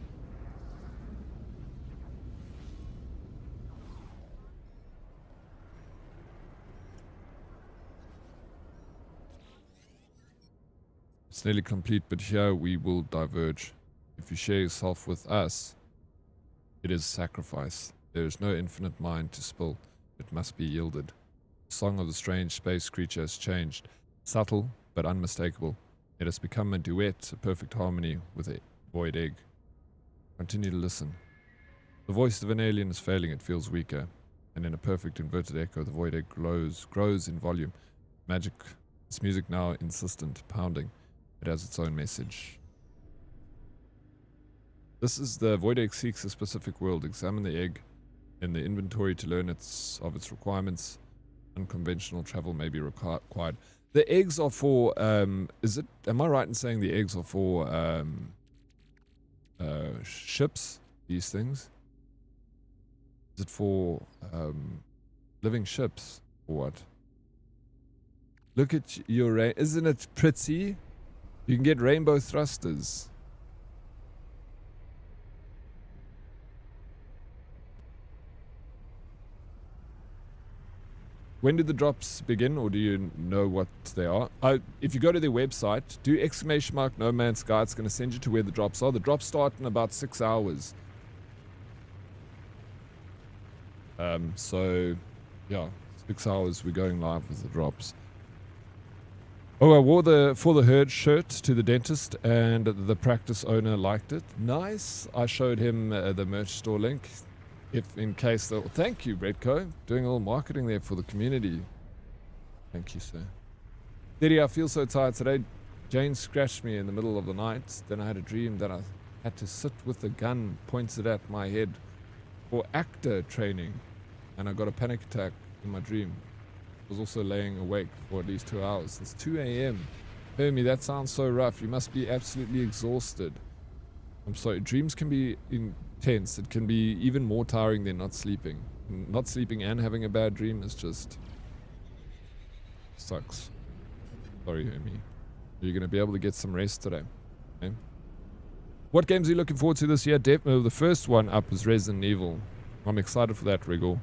It's nearly complete, but here we will diverge. If you share yourself with us, it is sacrifice. There is no infinite mind to spill. It must be yielded. The song of the strange space creature has changed. Subtle, but unmistakable. It has become a duet, a perfect harmony with a void egg. Continue to listen. The voice of an alien is failing. It feels weaker. And in a perfect inverted echo, the void egg grows in volume. Magic. Its music now insistent, pounding. It has its own message. This is the void egg seeks a specific world. Examine the egg in the inventory to learn of its requirements. Unconventional travel may be required. The eggs are for am I right in saying the eggs are for ships, these things? Is it for living ships or what? Look at your isn't it pretty? You can get rainbow thrusters. When did the drops begin, or do you know what they are? If you go to their website, do !! No Man's Sky. It's going to send you to where the drops are. The drops start in about 6 hours. So, yeah, 6 hours we're going live with the drops. Oh, I wore the For the Herd shirt to the dentist, and the practice owner liked it. Nice. I showed him the merch store link. If in case they'll... Thank you, Redco. Doing a little marketing there for the community. Thank you, sir. Diddy, I feel so tired today. Jane scratched me in the middle of the night. Then I had a dream that I had to sit with a gun pointed at my head for actor training. and I got a panic attack in my dream. I was also laying awake for at least 2 hours. It's 2 a.m. Hermie, that sounds so rough. You must be absolutely exhausted. I'm sorry. Dreams can be intense. It can be even more tiring than not sleeping. Not sleeping and having a bad dream is just sucks. Sorry, Hermie. You're going to be able to get some rest today. Okay? What games are you looking forward to this year? The first one up is Resident Evil. I'm excited for that, Wriggle.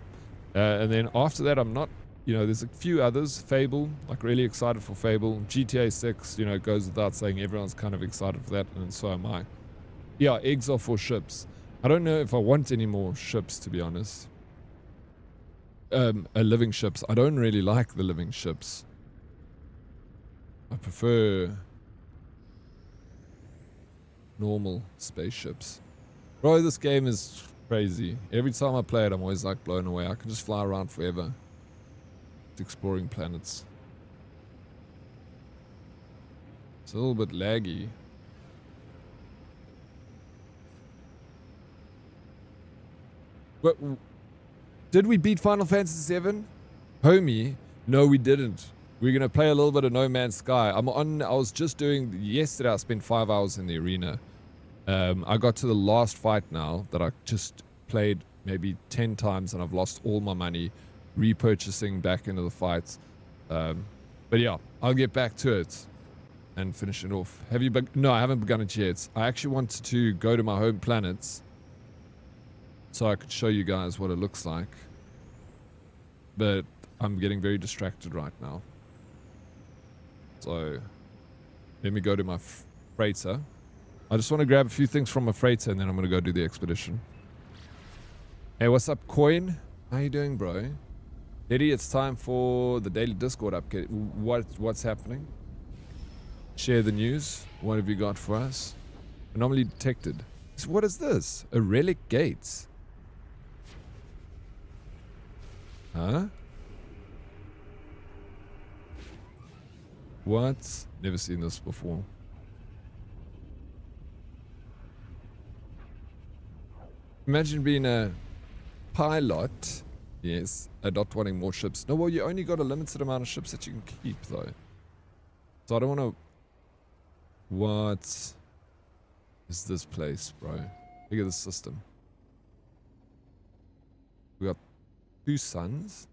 And then after that, I'm not, there's a few others. Fable, like really excited for Fable. GTA 6, goes without saying, everyone's kind of excited for that, and so am I. Yeah, eggs are for ships. I don't know if I want any more ships, to be honest. Living ships. I don't really like the living ships. I prefer normal spaceships. Bro, this game is crazy. Every time I play it, I'm always like blown away. I can just fly around forever. It's exploring planets. It's a little bit laggy. What? Did we beat Final Fantasy VII? Homie, no we didn't. We're going to play a little bit of No Man's Sky. I was just doing, yesterday I spent 5 hours in the arena. I got to the last fight now that I just played maybe 10 times and I've lost all my money repurchasing back into the fights. But yeah, I'll get back to it and finish it off. Have you no, I haven't begun it yet. I actually wanted to go to my home planets so I could show you guys what it looks like. But I'm getting very distracted right now. So let me go to my freighter. I just want to grab a few things from my freighter and then I'm going to go do the expedition. Hey, what's up, Coin? How you doing, bro? Eddie, it's time for the daily Discord update. What's happening? Share the news. What have you got for us? Anomaly detected. So what is this? A relic gate. Huh? What? Never seen this before. Imagine being a pilot. Yes. Not wanting more ships. No, well, you only got a limited amount of ships that you can keep, though. So I don't want to... What is this place, bro? Look at this system. We got 2 suns.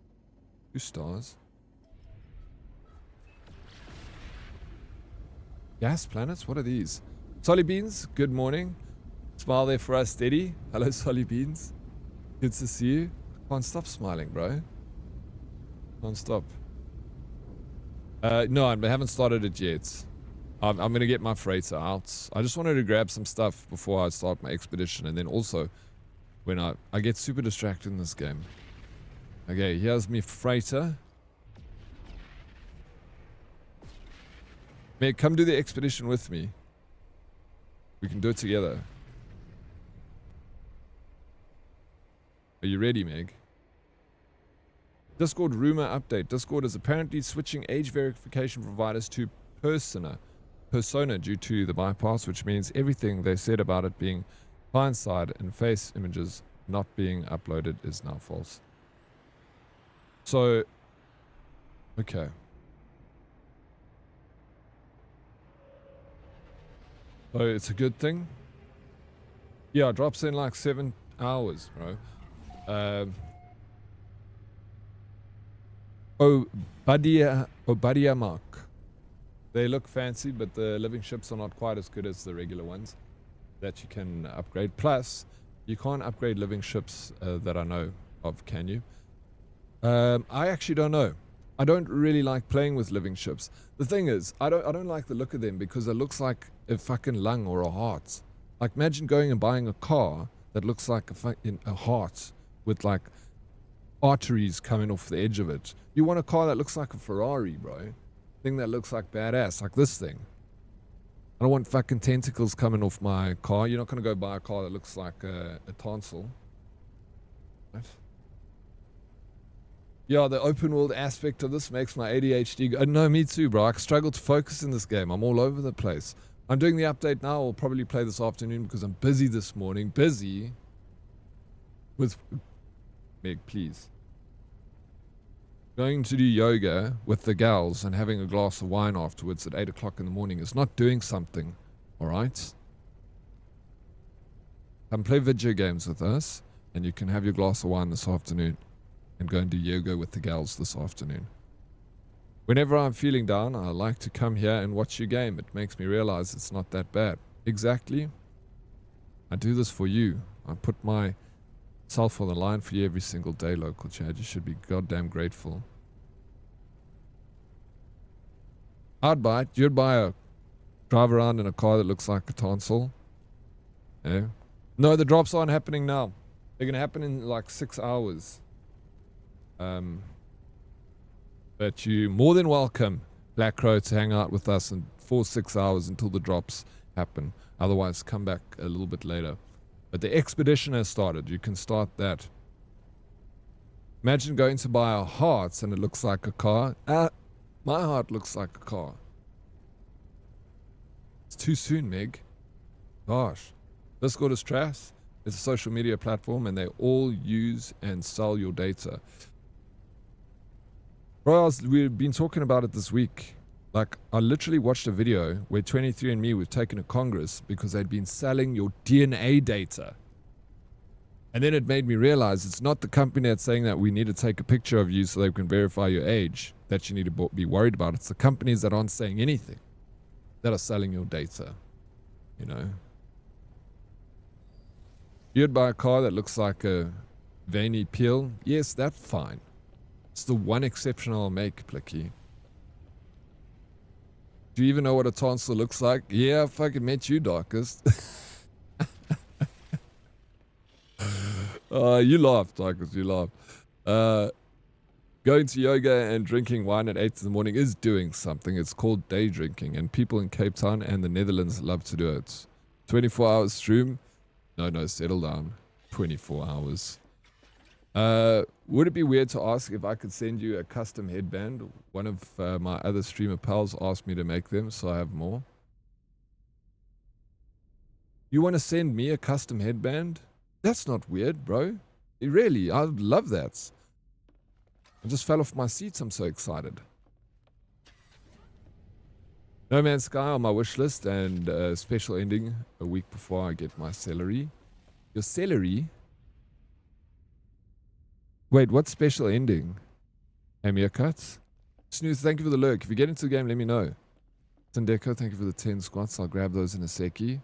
2 stars. Gas planets? What are these? Solly Beans, good morning. Smile there for us, Steady. Hello, Solly Beans. Good to see you. Can't stop smiling, bro. Can't stop. No, I haven't started it yet. I'm going to get my freighter out. I just wanted to grab some stuff before I start my expedition. And then also, when I get super distracted in this game. Okay, here's me freighter. Meg, come do the expedition with me. We can do it together. Are you ready, Meg? Discord rumor update. Discord is apparently switching age verification providers to Persona due to the bypass, which means everything they said about it being client-side and face images not being uploaded is now false. So, okay. So it's a good thing. Yeah, it drops in like 7 hours, bro. Obadia Mark. They look fancy, but the living ships are not quite as good as the regular ones that you can upgrade. Plus, you can't upgrade living ships that I know of, can you? I actually don't know. I don't really like playing with living ships. The thing is, I don't like the look of them because it looks like a fucking lung or a heart. Like, imagine going and buying a car that looks like a heart with like arteries coming off the edge of it. You want a car that looks like a Ferrari, bro. Thing that looks like badass, like this thing. I don't want fucking tentacles coming off my car. You're not going to go buy a car that looks like a tonsil. Right? Yeah, the open world aspect of this makes my ADHD go. No, me too, bro. I struggle to focus in this game. I'm all over the place. I'm doing the update now. I'll probably play this afternoon because I'm busy this morning. Busy with... Meg, please. Going to do yoga with the gals and having a glass of wine afterwards at 8 o'clock in the morning is not doing something, all right? Come play video games with us, and you can have your glass of wine this afternoon and go and do yoga with the gals this afternoon. Whenever I'm feeling down, I like to come here and watch your game. It makes me realize it's not that bad. Exactly. I do this for you. I put myself on the line for you every single day, local Chad. You should be goddamn grateful. I'd buy it. You'd drive around in a car that looks like a tonsil. Yeah. No, the drops aren't happening now. They're going to happen in like 6 hours. But you're more than welcome, Black Crow, to hang out with us for 6 hours until the drops happen. Otherwise, come back a little bit later. But the expedition has started. You can start that. Imagine going to buy a heart and it looks like a car. My heart looks like a car. It's too soon, Meg. Gosh. Discord is trash. It's a social media platform and they all use and sell your data. Bro, we've been talking about it this week. Like, I literally watched a video where 23andMe was taken to Congress because they'd been selling your DNA data. And then it made me realize it's not the company that's saying that we need to take a picture of you so they can verify your age that you need to be worried about. It's the companies that aren't saying anything that are selling your data. You know? You'd buy a car that looks like a veiny peel. Yes, that's fine. It's the one exception I'll make, Blicky. Do you even know what a tonsil looks like? Yeah, I fucking met you, Darkest. You laughed, Darkest, you laughed. Going to yoga and drinking wine at 8 in the morning is doing something. It's called day drinking, and people in Cape Town and the Netherlands love to do it. 24 hours stream. No, settle down. 24 hours. Would it be weird to ask if I could send you a custom headband? One of my other streamer pals asked me to make them, so I have more. You want to send me a custom headband? That's not weird, bro. Really, I would love that. I just fell off my seat. I'm so excited. No Man's Sky on my wish list and a special ending a week before I get my salary. Your salary? Wait, what special ending? Amir Cuts? Snooze, thank you for the lurk. If you get into the game, let me know. Tendeko, thank you for the 10 squats. I'll grab those in a secchi.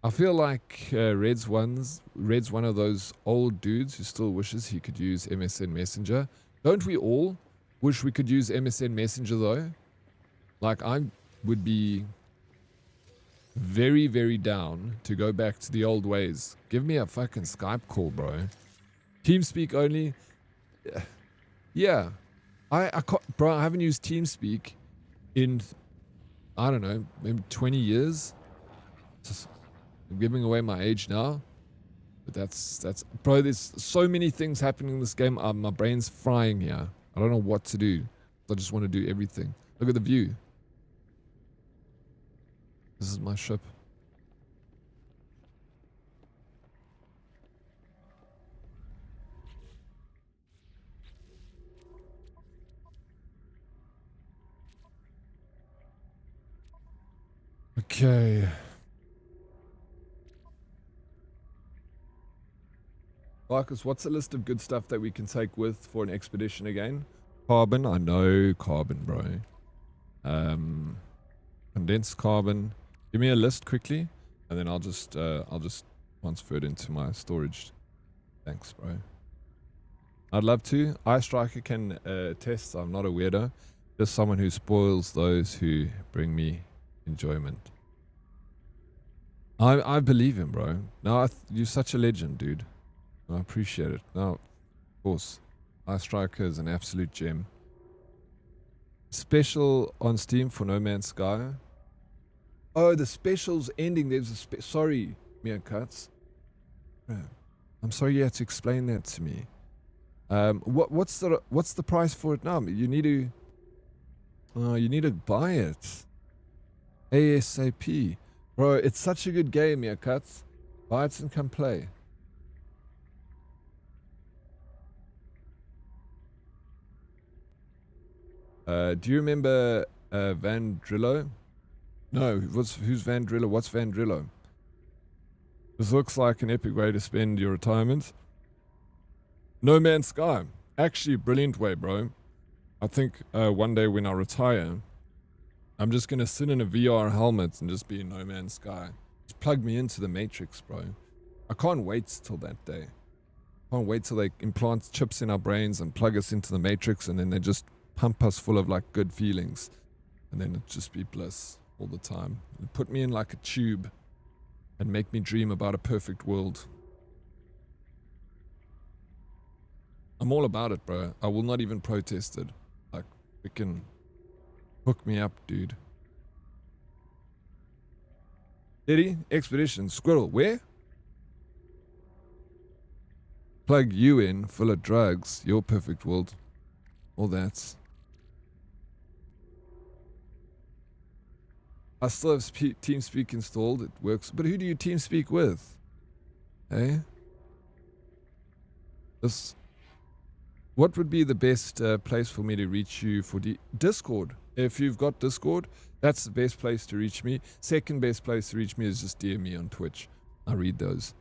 I feel like Red's one of those old dudes who still wishes he could use MSN Messenger. Don't we all wish we could use MSN Messenger though? Like, I would be very, very down to go back to the old ways. Give me a fucking Skype call, bro. TeamSpeak only. Yeah. I can't, bro, I haven't used TeamSpeak in, I don't know, maybe 20 years. I'm giving away my age now. But that's, bro, there's so many things happening in this game. My brain's frying here. I don't know what to do. I just want to do everything. Look at the view. This is my ship. Okay. Marcus, what's a list of good stuff that we can take with for an expedition again? Carbon, I know carbon, bro. Condensed carbon. Give me a list quickly, and then I'll just transfer it into my storage. Thanks, bro. I'd love to. Ice Striker can attest I'm not a weirdo. Just someone who spoils those who bring me enjoyment. I believe him, bro. No, you're such a legend, dude. I appreciate it. No, of course. Ice Striker is an absolute gem. Special on Steam for No Man's Sky. Oh, the special's ending. There's a sorry, Mia Cuts. I'm sorry you had to explain that to me. What's the price for it now? You need to buy it ASAP, bro. It's such a good game, Mia Cuts. Buy it and come play. Do you remember Van Drillo? No, who's Van Drillo? What's Van Drillo? This looks like an epic way to spend your retirement. No Man's Sky. Actually, a brilliant way, bro. I think one day when I retire, I'm just going to sit in a VR helmet and just be in No Man's Sky. Just plug me into the Matrix, bro. I can't wait till that day. I can't wait till they implant chips in our brains and plug us into the Matrix, and then they just pump us full of like good feelings. And then it just be bliss all the time. And put me in like a tube and make me dream about a perfect world. I'm all about it, bro. I will not even protest it. Like, freaking hook me up, dude. Diddy, Expedition, Squirrel, where? Plug you in, full of drugs, your perfect world. All that. I still have TeamSpeak installed. It works. But who do you TeamSpeak with? Hey? What would be the best place for me to reach you for Discord? If you've got Discord, that's the best place to reach me. Second best place to reach me is just DM me on Twitch. I read those.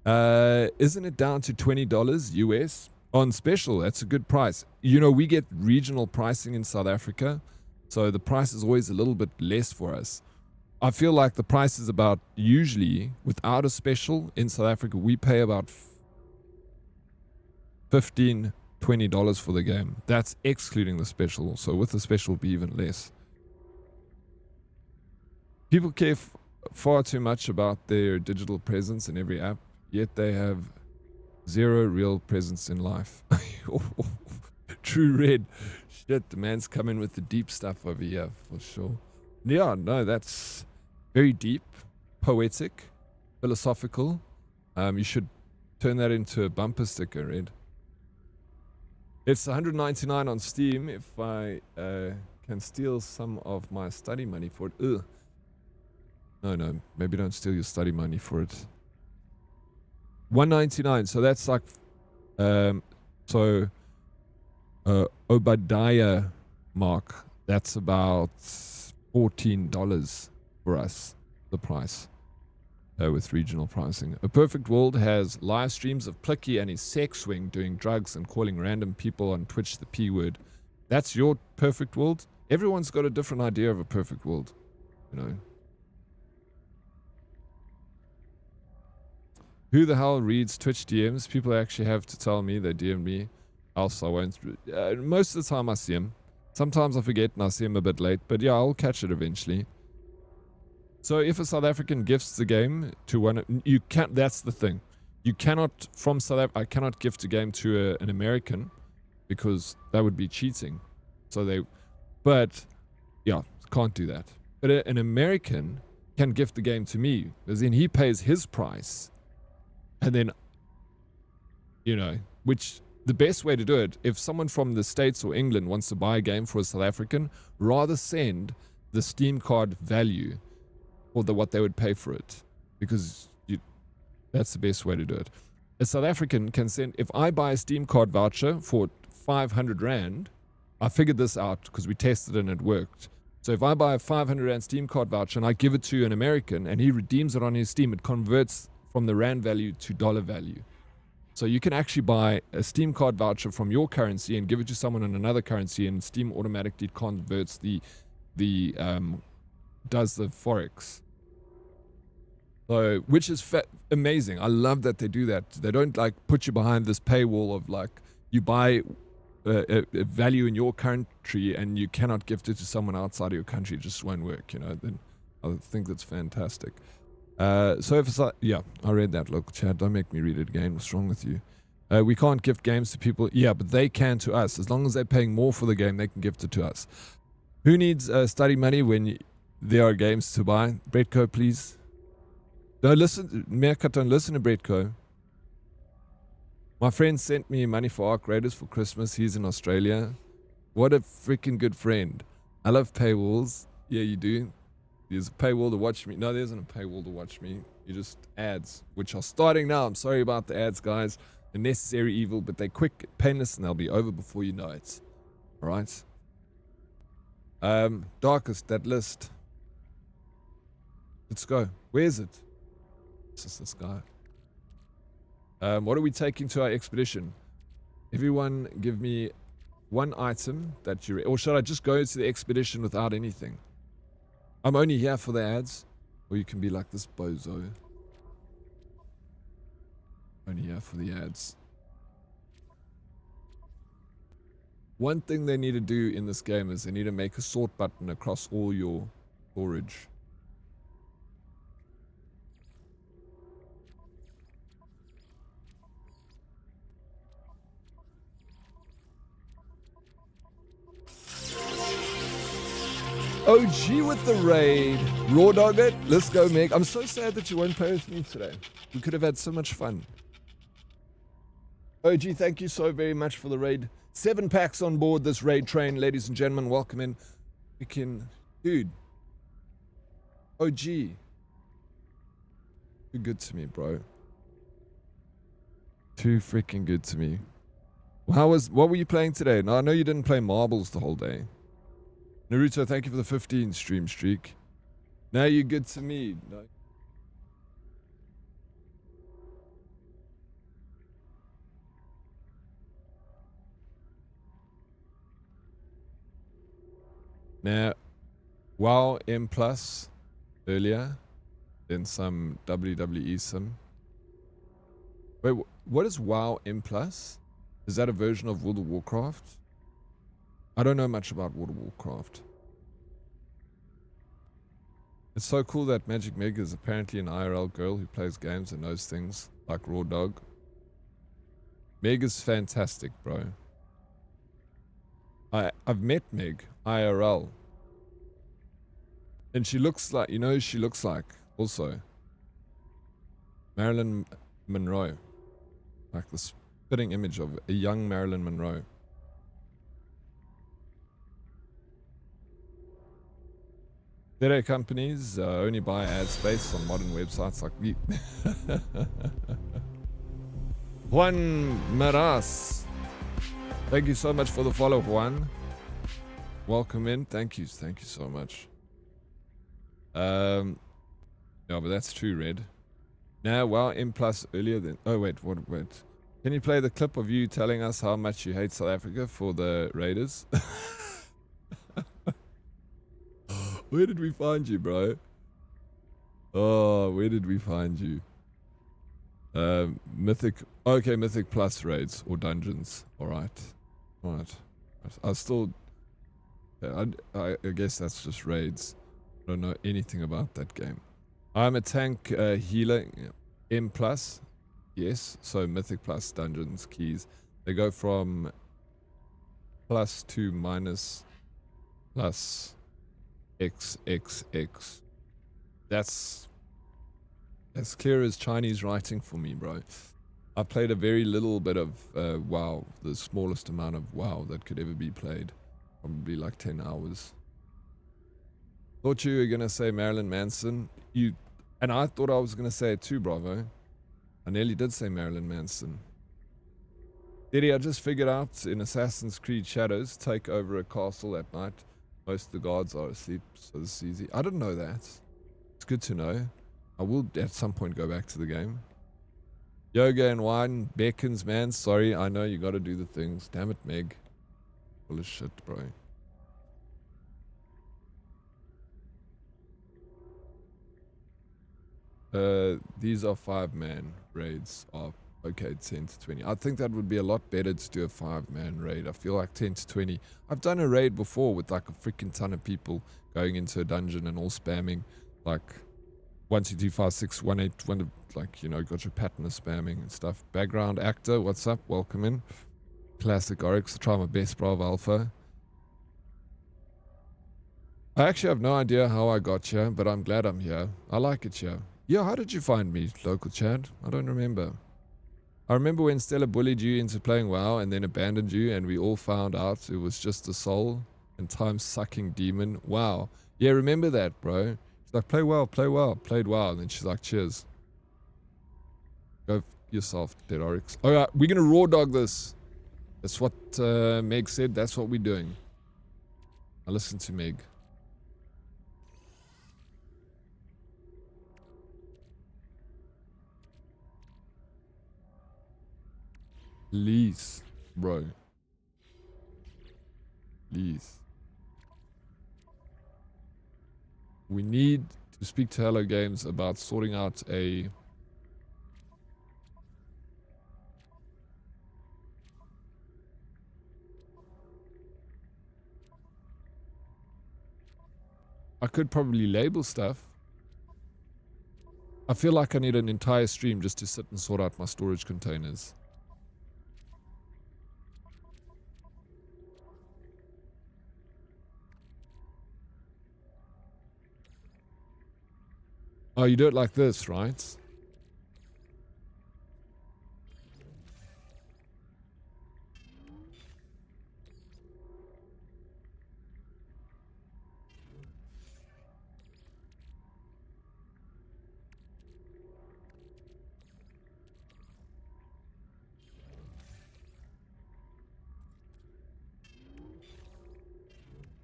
Isn't it down to $20 US on special? That's a good price. You know, we get regional pricing in South Africa, so the price is always a little bit less for us. I feel like the price is about, usually without a special in South Africa, we pay about $15-20 for the game. That's excluding the special, so with the special it'll be even less. People care far too much about their digital presence in every app, yet they have zero real presence in life. True red. Shit, the man's coming with the deep stuff over here, for sure. Yeah, no, that's very deep, poetic, philosophical. You should turn that into a bumper sticker, Red. It's $199 on Steam if I can steal some of my study money for it. Ugh. No, maybe don't steal your study money for it. $199, so that's like, Obadiah mark, that's about $14 for us, the price, with regional pricing. A Perfect World has live streams of Plicky and his sex swing doing drugs and calling random people on Twitch the P word. That's your perfect world? Everyone's got a different idea of a perfect world, you know. Who the hell reads Twitch DMs? People actually have to tell me they DM me, else I won't. Most of the time I see them. Sometimes I forget and I see them a bit late, but yeah, I'll catch it eventually. So if a South African gifts the game to one, you can't. That's the thing. You cannot, from South Africa, I cannot gift a game to an American because that would be cheating. So but yeah, can't do that. But an American can gift the game to me, because then he pays his price. And then, you know, which the best way to do it, if someone from the States or England wants to buy a game for a South African, rather send the Steam card value or what they would pay for it, because that's the best way to do it. A South African can send, if I buy a Steam card voucher for 500 Rand, I figured this out because we tested it and it worked. So if I buy a 500 Rand Steam card voucher and I give it to an American and he redeems it on his Steam, it converts from the Rand value to dollar value. So you can actually buy a Steam card voucher from your currency and give it to someone in another currency, and Steam automatically converts does the forex. So, which is amazing. I love that they do that. They don't like put you behind this paywall of like, you buy a value in your country and you cannot gift it to someone outside of your country. It just won't work, you know. Then I think that's fantastic. So if it's like, yeah, I read that. Look, Chad, don't make me read it again. What's wrong with you? We can't gift games to people. Yeah, but they can to us. As long as they're paying more for the game, they can gift it to us. Who needs study money when there are games to buy? Bretko, please. Don't listen. Meerkat, don't listen to Bretko. My friend sent me money for Arc Raiders for Christmas. He's in Australia. What a freaking good friend. I love paywalls. Yeah, you do. There's a paywall to watch me. No, there isn't a paywall to watch me. You just ads, which are starting now. I'm sorry about the ads, guys. A necessary evil, but they're quick, painless, and they'll be over before you know it. All right? Darkest, that list. Let's go. Where is it? This is this guy. What are we taking to our expedition? Everyone give me one item that you... Or should I just go to the expedition without anything? I'm only here for the ads. Or you can be like this bozo. Only here for the ads. One thing they need to do in this game is they need to make a sort button across all your storage. OG with the raid. Raw dog it. Let's go, Meg. I'm so sad that you won't play with me today. We could have had so much fun. OG, thank you so very much for the raid. 7 packs on board this raid train, ladies and gentlemen. Welcome in. Freaking dude. OG. Too good to me, bro. Too freaking good to me. What were you playing today? No, I know you didn't play marbles the whole day. Naruto, thank you for the 15 stream streak. Now you're good to me. No. Now, WoW M Plus earlier, then some WWE sim. Wait, what is WoW M Plus? Is that a version of World of Warcraft? I don't know much about World of Warcraft. It's so cool that Magic Meg is apparently an IRL girl who plays games and knows things like Raw Dog. Meg is fantastic, bro. I've met Meg IRL. And she looks like, you know who she looks like also? Marilyn Monroe. Like this spitting image of a young Marilyn Monroe. Data companies only buy ad space on modern websites like me. Juan Maras. Thank you so much for the follow, Juan. Welcome in. Thank you so much. Yeah, but that's true, Red. Now, wow, M Plus earlier than... Oh, wait. Can you play the clip of you telling us how much you hate South Africa for the Raiders? Where did we find you, bro? Oh, where did we find you? Mythic... Okay, Mythic Plus raids or dungeons. Alright. I still... I guess that's just raids. I don't know anything about that game. I'm a tank healer. M plus. Yes. So Mythic Plus dungeons keys. They go from plus to minus plus XXX. That's as clear as Chinese writing for me, bro. I played a very little bit of WoW. The smallest amount of WoW that could ever be played. Probably like 10 hours. Thought you were going to say Marilyn Manson. And I thought I was going to say it too, bravo. I nearly did say Marilyn Manson. Diddy, I just figured out in Assassin's Creed Shadows, take over a castle at night. Most of the guards are asleep, so this is easy. I didn't know that. It's good to know. I will at some point go back to the game. Yoga and wine beckons, man. Sorry, I know you got to do the things. Damn it, Meg. Full of shit, bro. These are 5-man raids. Oh, okay, 10 to 20. I think that would be a lot better to do a 5-man raid. I feel like 10 to 20. I've done a raid before with like a freaking ton of people going into a dungeon and all spamming like 1, 2, 3, 5, 6, 1, 8, 1, like, you know, got your pattern of spamming and stuff. Background actor, what's up? Welcome in. Classic Oryx. Try my best, Bravo Alpha. I actually have no idea how I got here, but I'm glad I'm here. I like it here. Yeah, how did you find me, local Chad? I don't remember. I remember when Stella bullied you into playing WoW and then abandoned you, and we all found out it was just a soul and time-sucking demon. Wow. Yeah, remember that, bro. She's like, play well, play well. Played WoW, and then she's like, cheers. Go f yourself, Dead Oryx. All right, we're going to raw dog this. That's what Meg said. That's what we're doing. I listen to Meg. Please, bro. Please. We need to speak to Hello Games about sorting out a... I could probably label stuff. I feel like I need an entire stream just to sit and sort out my storage containers. Oh, you do it like this, right?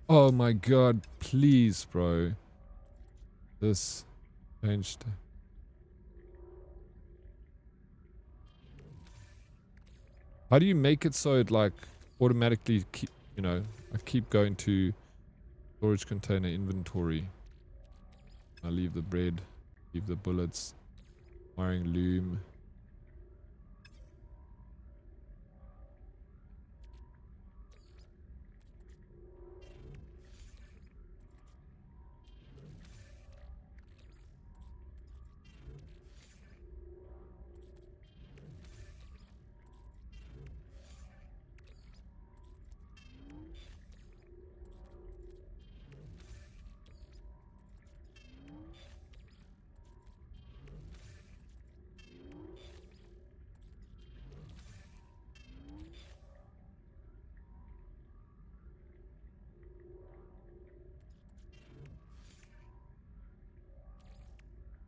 Oh my god, please, bro. This changed. How do you make it so it like automatically keep, you know, I keep going to storage container inventory. I leave the bread, leave the bullets, wiring loom.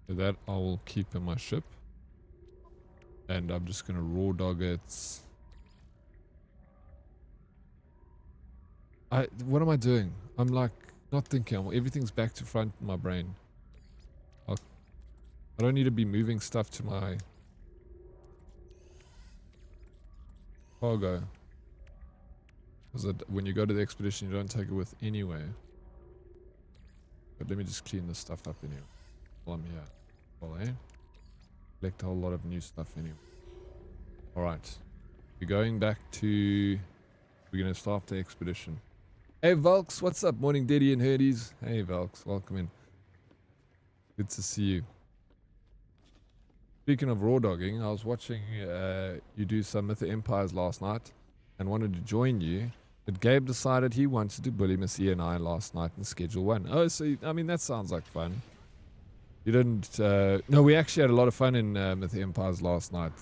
That I will keep in my ship. And I'm just gonna raw dog it. What am I doing? I'm like not thinking. Everything's back to front in my brain. I don't need to be moving stuff to my cargo. Because when you go to the expedition, you don't take it with anywhere. But let me just clean this stuff up anyway while I'm here. Well, collect a whole lot of new stuff anyway. Alright. We're going back to... We're going to start the expedition. Hey Valks, what's up? Morning Diddy and Herdies. Hey Valks, welcome in. Good to see you. Speaking of raw dogging, I was watching you do some Myth of Empires last night and wanted to join you. But Gabe decided he wanted to bully Miss E and I last night in Schedule 1. Oh, so, I mean, that sounds like fun. You didn't... no, we actually had a lot of fun in Myth of Empires last night.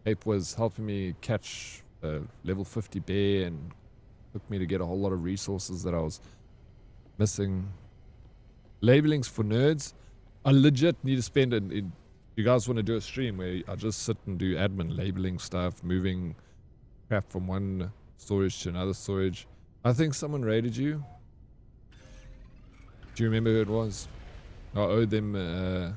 Ape was helping me catch a level 50 bear and took me to get a whole lot of resources that I was missing. Labelings for nerds. I legit need to spend it. You guys want to do a stream where I just sit and do admin, labeling stuff, moving crap from one storage to another storage. I think someone raided you. Do you remember who it was? I owed them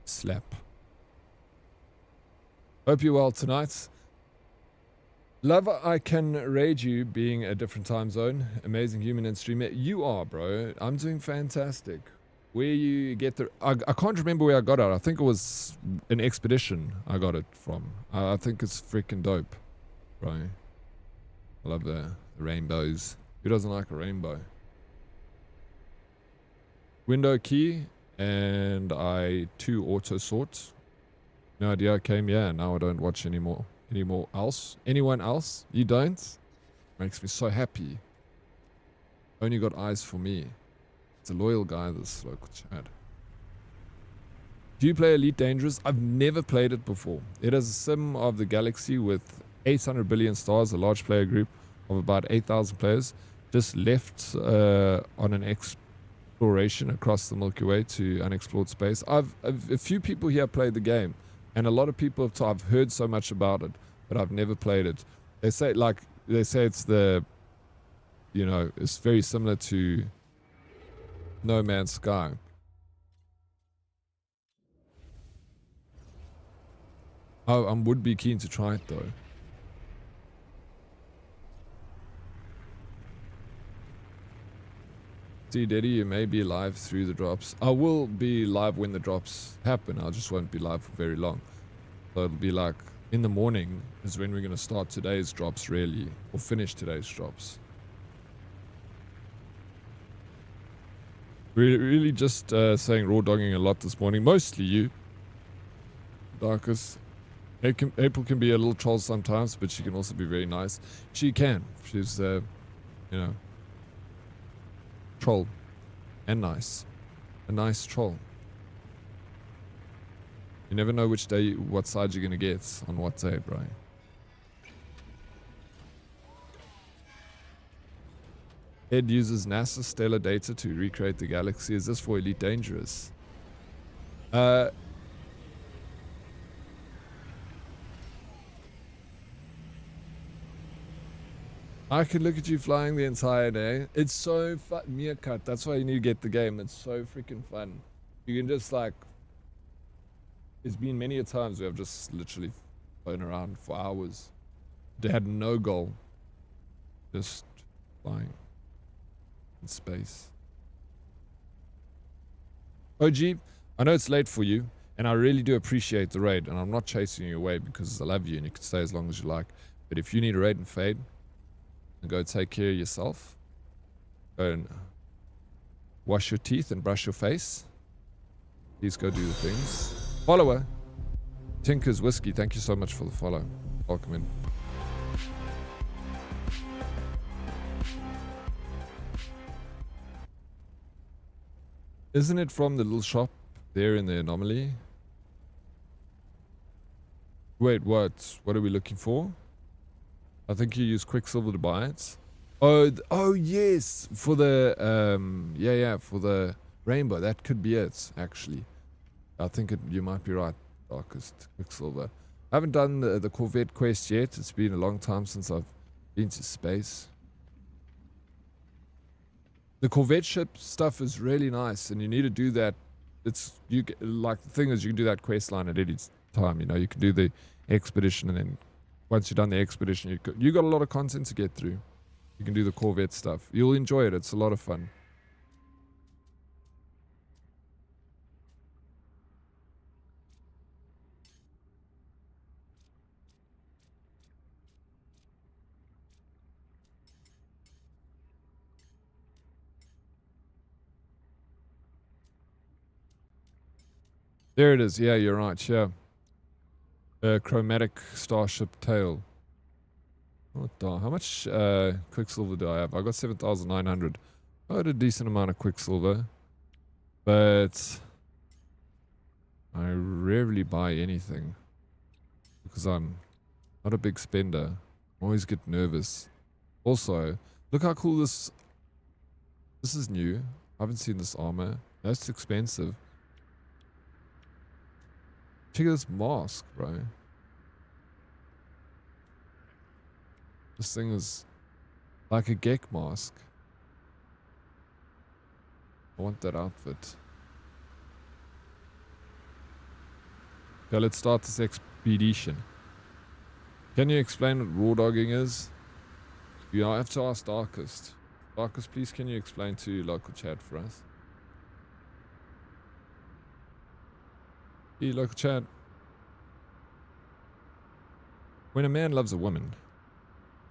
slap. Hope you're well tonight. Love, I can raid you being a different time zone. Amazing human and streamer. You are, bro. I'm doing fantastic. Where you get the... I can't remember where I got it. I think it was an expedition I got it from. I think it's freaking dope, bro. I love the rainbows. Who doesn't like a rainbow? Window key and I 2 auto sort. No idea I came here. Now I don't watch anymore. Anyone else? You don't? Makes me so happy. Only got eyes for me. It's a loyal guy, this local Chad. Do you play Elite Dangerous? I've never played it before. It is a sim of the galaxy with 800 billion stars, a large player group of about 8,000 players. Just left on an exploration across the Milky Way to unexplored space. I've a few people here played the game, and a lot of people I've heard so much about it, but I've never played it. They say it's the, you know, it's very similar to No Man's Sky. I would be keen to try it though. See, Daddy, you may be live through the drops. I will be live when the drops happen. I just won't be live for very long. So it'll be like in the morning is when we're going to start today's drops, really, or finish today's drops. Really just saying raw dogging a lot this morning. Mostly you, Darkus. April can be a little troll sometimes, but she can also be very nice. She can. She's, you know, troll and nice. A nice troll. You never know which day, what side you're going to get on what day, bro. Ed uses NASA stellar data to recreate the galaxy. Is this for Elite Dangerous? I could look at you flying the entire day. It's so fun. Meerkat, that's why you need to get the game. It's so freaking fun. You can just like... It's been many a times where I've just literally flown around for hours. They had no goal. Just flying in space. OG, I know it's late for you, and I really do appreciate the raid, and I'm not chasing you away because I love you and you can stay as long as you like. But if you need a raid and fade, and go take care of yourself, go and wash your teeth and brush your face, please go do the things. Follower, Tinker's Whiskey, thank you so much for the follow. Welcome in. Isn't it from the little shop there in the anomaly? Wait, what? What are we looking for? I think you use Quicksilver to buy it. Oh yes, for the for the rainbow. That could be it, actually. I think you might be right, Darkest. Quicksilver. I haven't done the Corvette quest yet. It's been a long time since I've been to space. The Corvette ship stuff is really nice, and you need to do that. Like the thing is, you can do that quest line at any time. You know, you can do the expedition, and then once you've done the expedition, you got a lot of content to get through. You can do the Corvette stuff. You'll enjoy it. It's a lot of fun. There it is. Yeah, you're right. Yeah. Chromatic Starship tail. What the? How much Quicksilver do I have? I got 7,900. I had a decent amount of Quicksilver, but I rarely buy anything because I'm not a big spender. I always get nervous. Also, look how cool this is new. I haven't seen this armor. That's expensive. Check out this mask, bro. This thing is like a Gek mask. I want that outfit. Okay, let's start this expedition. Can you explain what raw dogging is? You have to ask Darkest. Darkest, please can you explain to local chat for us? Hey, local chat. When a man loves a woman,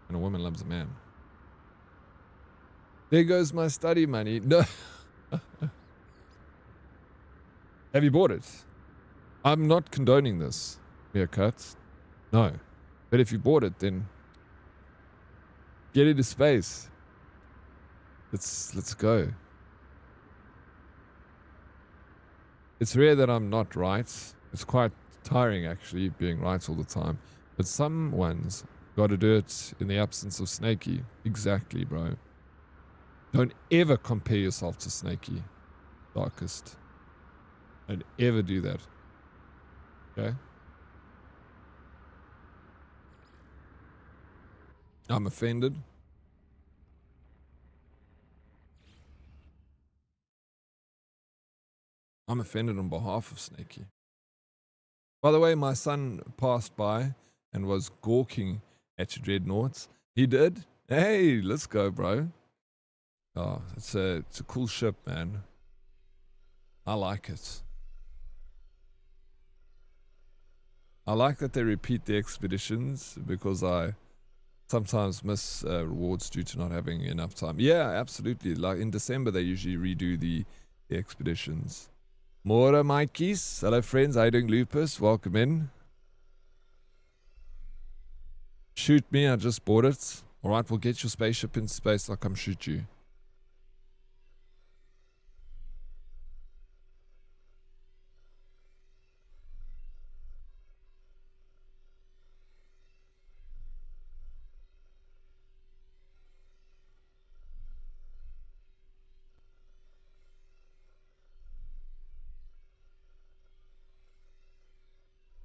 and a woman loves a man. There goes my study money. No. Have you bought it? I'm not condoning this, Meerkat. No. But if you bought it, then get into space. Let's go. It's rare that I'm not right. It's quite tiring, actually, being right all the time. But some ones got to do it in the absence of Snakey. Exactly, bro. Don't ever compare yourself to Snakey. Darkest. Don't ever do that. Okay? I'm offended. I'm offended on behalf of Snakey. By the way, my son passed by and was gawking at your dreadnoughts. He did? Hey, let's go, bro. Oh, it's a cool ship, man. I like it. I like that they repeat the expeditions because I sometimes miss rewards due to not having enough time. Yeah, absolutely. Like in December, they usually redo the expeditions. Mora Mikeys. Hello, friends. How you doing, Lupus? Welcome in. Shoot me. I just bought it. All right, we'll get your spaceship in space. I'll come shoot you.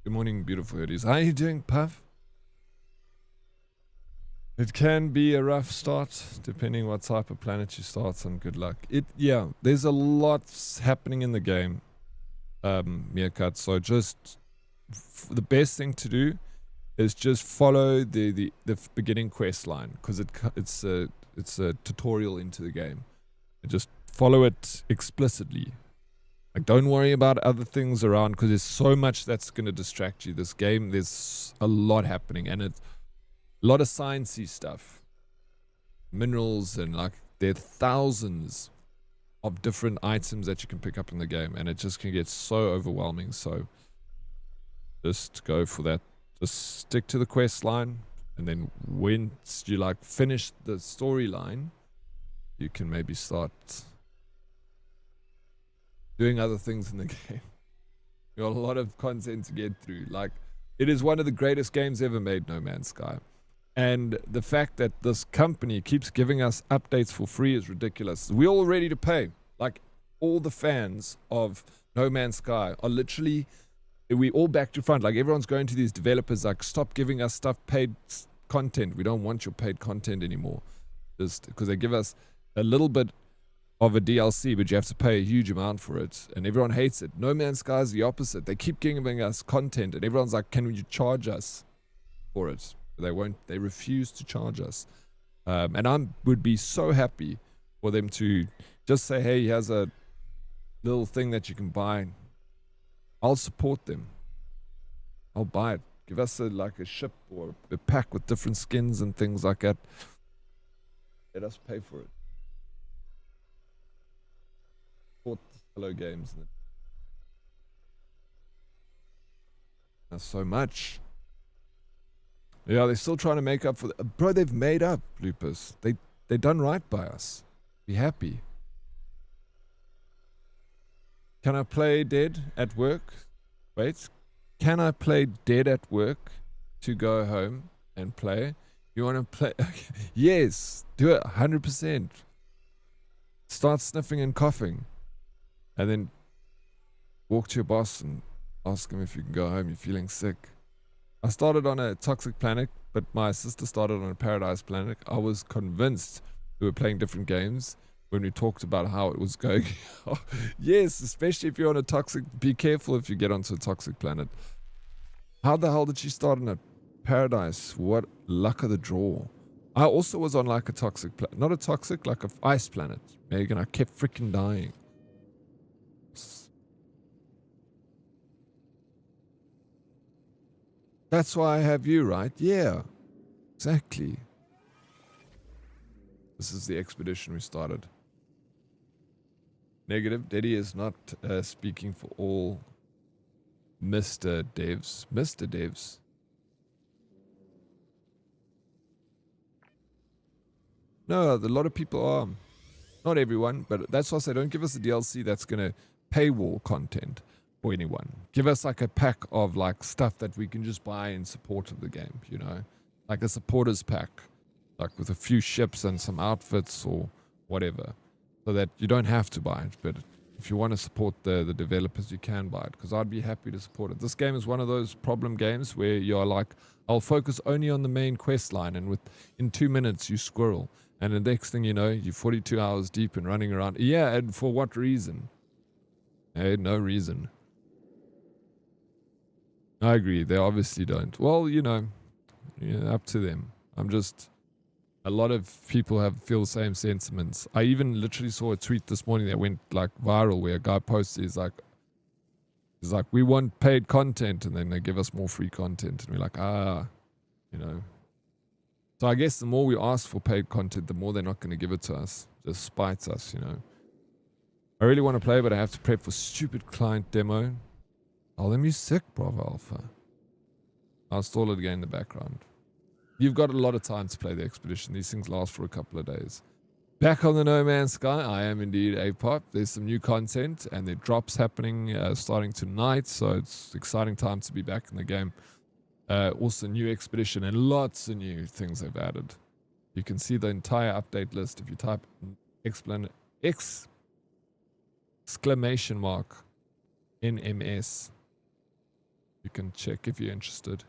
Good morning, beautiful hoodies. How are you doing, Puff? It can be a rough start, depending what type of planet you start on. Good luck. Yeah, there's a lot happening in the game, Meerkat. So just the best thing to do is just follow the beginning quest line because it's a tutorial into the game. Just follow it explicitly. Like, don't worry about other things around because there's so much that's going to distract you. This game, there's a lot happening, and it's a lot of sciencey stuff, minerals, and like there are thousands of different items that you can pick up in the game, and it just can get so overwhelming. So just go for that. Just stick to the quest line, and then once you like finish the storyline, you can maybe start doing other things in the game. You got a lot of content to get through. Like, it is one of the greatest games ever made, No Man's Sky. And the fact that this company keeps giving us updates for free is ridiculous. We're all ready to pay. Like, all the fans of No Man's Sky are literally, we all back to front. Like, everyone's going to these developers like, stop giving us stuff, paid content. We don't want your paid content anymore. Just because they give us a little bit of a DLC, but you have to pay a huge amount for it, and everyone hates it. No Man's Sky is the opposite. They keep giving us content, and everyone's like, can you charge us for it? They won't. They refuse to charge us. And I would be so happy for them to just say, hey, here's a little thing that you can buy. I'll support them. I'll buy it. Give us like a ship or a pack with different skins and things like that. Let us pay for it. Support Hello Games. That's so much. Yeah, they're still trying to make up for bro, they've made up, Lupus. They done right by us. Be happy. Can I play Dead at work? Wait. Can I play Dead at work to go home and play? You want to play? Yes. Do it 100%. Start sniffing and coughing. And then walk to your boss and ask him if you can go home. You're feeling sick. I started on a toxic planet, but my sister started on a paradise planet. I was convinced we were playing different games when we talked about how it was going. Yes, especially if you're on a toxic. Be careful if you get onto a toxic planet. How the hell did she start on a paradise? What luck of the draw. I also was on like a toxic planet. Not a toxic, like a ice planet. Megan, I kept freaking dying. That's why I have you, right? Yeah, exactly. This is the expedition we started. Negative. Daddy is not speaking for all Mr. Devs. Mr. Devs. No, a lot of people are. Not everyone, but that's why I say don't give us a DLC that's going to paywall content for anyone. Give us like a pack of like stuff that we can just buy in support of the game, you know? Like a supporters pack, like with a few ships and some outfits or whatever, so that you don't have to buy it, but if you want to support the developers, you can buy it, because I'd be happy to support it. This game is one of those problem games where you're like, I'll focus only on the main quest line, and in 2 minutes you squirrel, and the next thing you know, you're 42 hours deep and running around. Yeah, and for what reason? Hey, no reason. I agree, they obviously don't. Well, yeah, up to them. A lot of people feel the same sentiments. I even literally saw a tweet this morning that went like viral, where a guy posted, he's like, we want paid content, and then they give us more free content, and we're like, So I guess the more we ask for paid content, the more they're not going to give it to us. Just spites us, I really want to play, but I have to prep for stupid client demo. Oh, let me sick, Bravo Alpha. I'll install it again in the background. You've got a lot of time to play the expedition. These things last for a couple of days. Back on the No Man's Sky, I am indeed A-Pop. There's some new content, and there are drops happening starting tonight, so it's exciting time to be back in the game. Also, new expedition and lots of new things they've added. You can see the entire update list if you type exclamation mark NMS. You can check if you're interested.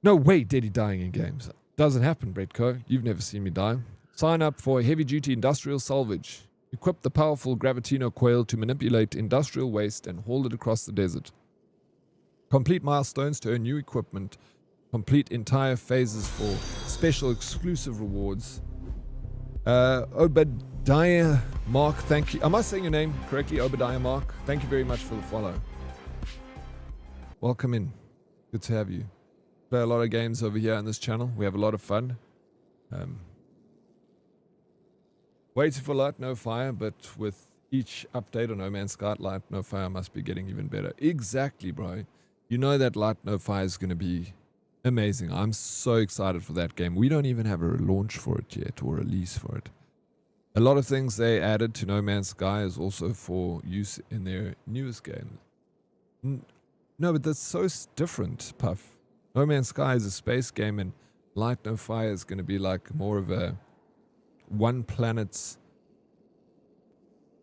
No way, Daddy dying in games. Doesn't happen, Bretco. You've never seen me die. Sign up for heavy-duty industrial salvage. Equip the powerful Gravitino coil to manipulate industrial waste and haul it across the desert. Complete milestones to earn new equipment. Complete entire phases for special exclusive rewards. Obadiah Mark, thank you. Am I saying your name correctly? Obadiah Mark. Thank you very much for the follow. Welcome in. Good to have you. Play a lot of games over here on this channel. We have a lot of fun. Waiting for Light No Fire, but with each update on No Man's Sky, Light No Fire must be getting even better. Exactly, bro. You know that Light No Fire is going to be amazing. I'm so excited for that game. We don't even have a launch for it yet, or release for it. A lot of things they added to No Man's Sky is also for use in their newest game. No, but that's so different, Puff. No Man's Sky is a space game, and Light No Fire is going to be like more of a one planet's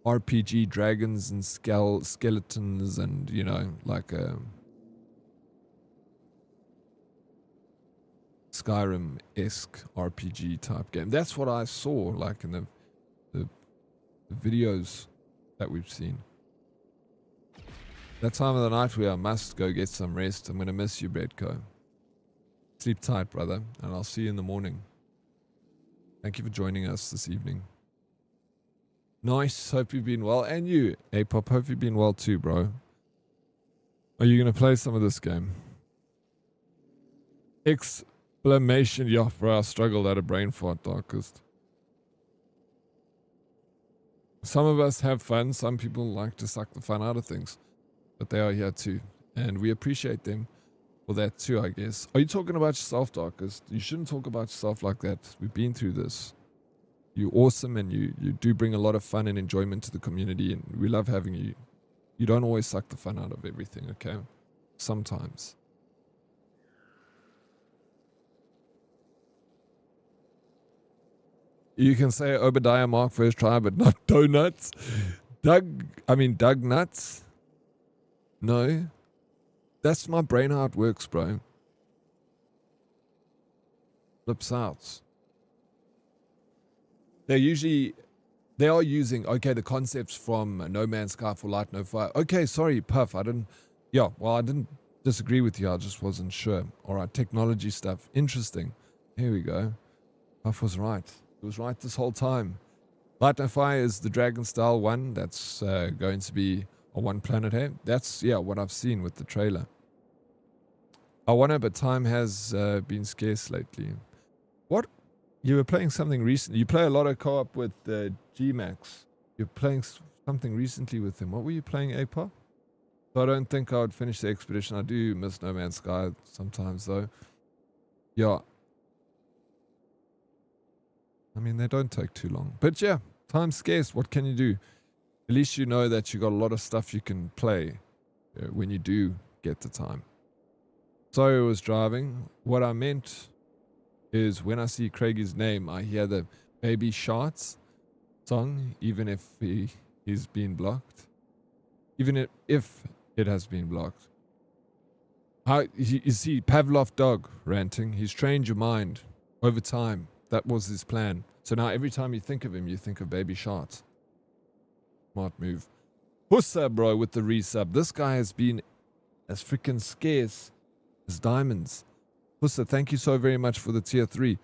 RPG, dragons and skeletons, and like a Skyrim-esque RPG type game. That's what I saw like in the videos that we've seen. That time of the night where I must go get some rest. I'm going to miss you, Bredco. Sleep tight, brother, and I'll see you in the morning. Thank you for joining us this evening. Nice, hope you've been well. And you, A-Pop, hope you've been well too, bro. Are you going to play some of this game? Exclamation, yeah, bro, I struggled at a brain fart, Darkest. Some of us have fun, some people like to suck the fun out of things. But they are here too, and we appreciate them for that too, I guess. Are you talking about yourself, Darkest? You shouldn't talk about yourself like that. We've been through this. You're awesome, and you do bring a lot of fun and enjoyment to the community, and we love having you. You don't always suck the fun out of everything, okay? Sometimes. You can say Obadiah Mark first try, but not donuts. Doug Nuts? No. That's my brain how it works, bro. Flips out. They are using, okay, the concepts from No Man's Sky for Light No Fire. Okay, sorry, Puff, I didn't disagree with you, I just wasn't sure. Alright, technology stuff, interesting. Here we go. Puff was right. It was right this whole time. Light No Fire is the Dragon Style one, that's going to be a one planet here. That's, yeah, what I've seen with the trailer. I wonder, but time has been scarce lately. What? You were playing something recently. You play a lot of co-op with G-Max. You're playing something recently with him. What were you playing, A-Pop? So I don't think I would finish the expedition. I do miss No Man's Sky sometimes, though. Yeah. I mean, they don't take too long. But yeah, time's scarce. What can you do? At least you know that you got a lot of stuff you can play when you do get the time. Sorry I was driving. What I meant is when I see Craigie's name, I hear the baby shots. song, even if he's been blocked. Even if it has been blocked. How you see Pavlov dog ranting. He's trained your mind over time. That was his plan. So now every time you think of him, you think of Baby Shark. Smart move. Hussa, bro, with the resub. This guy has been as freaking scarce as diamonds. Hussa, thank you so very much for the tier 3.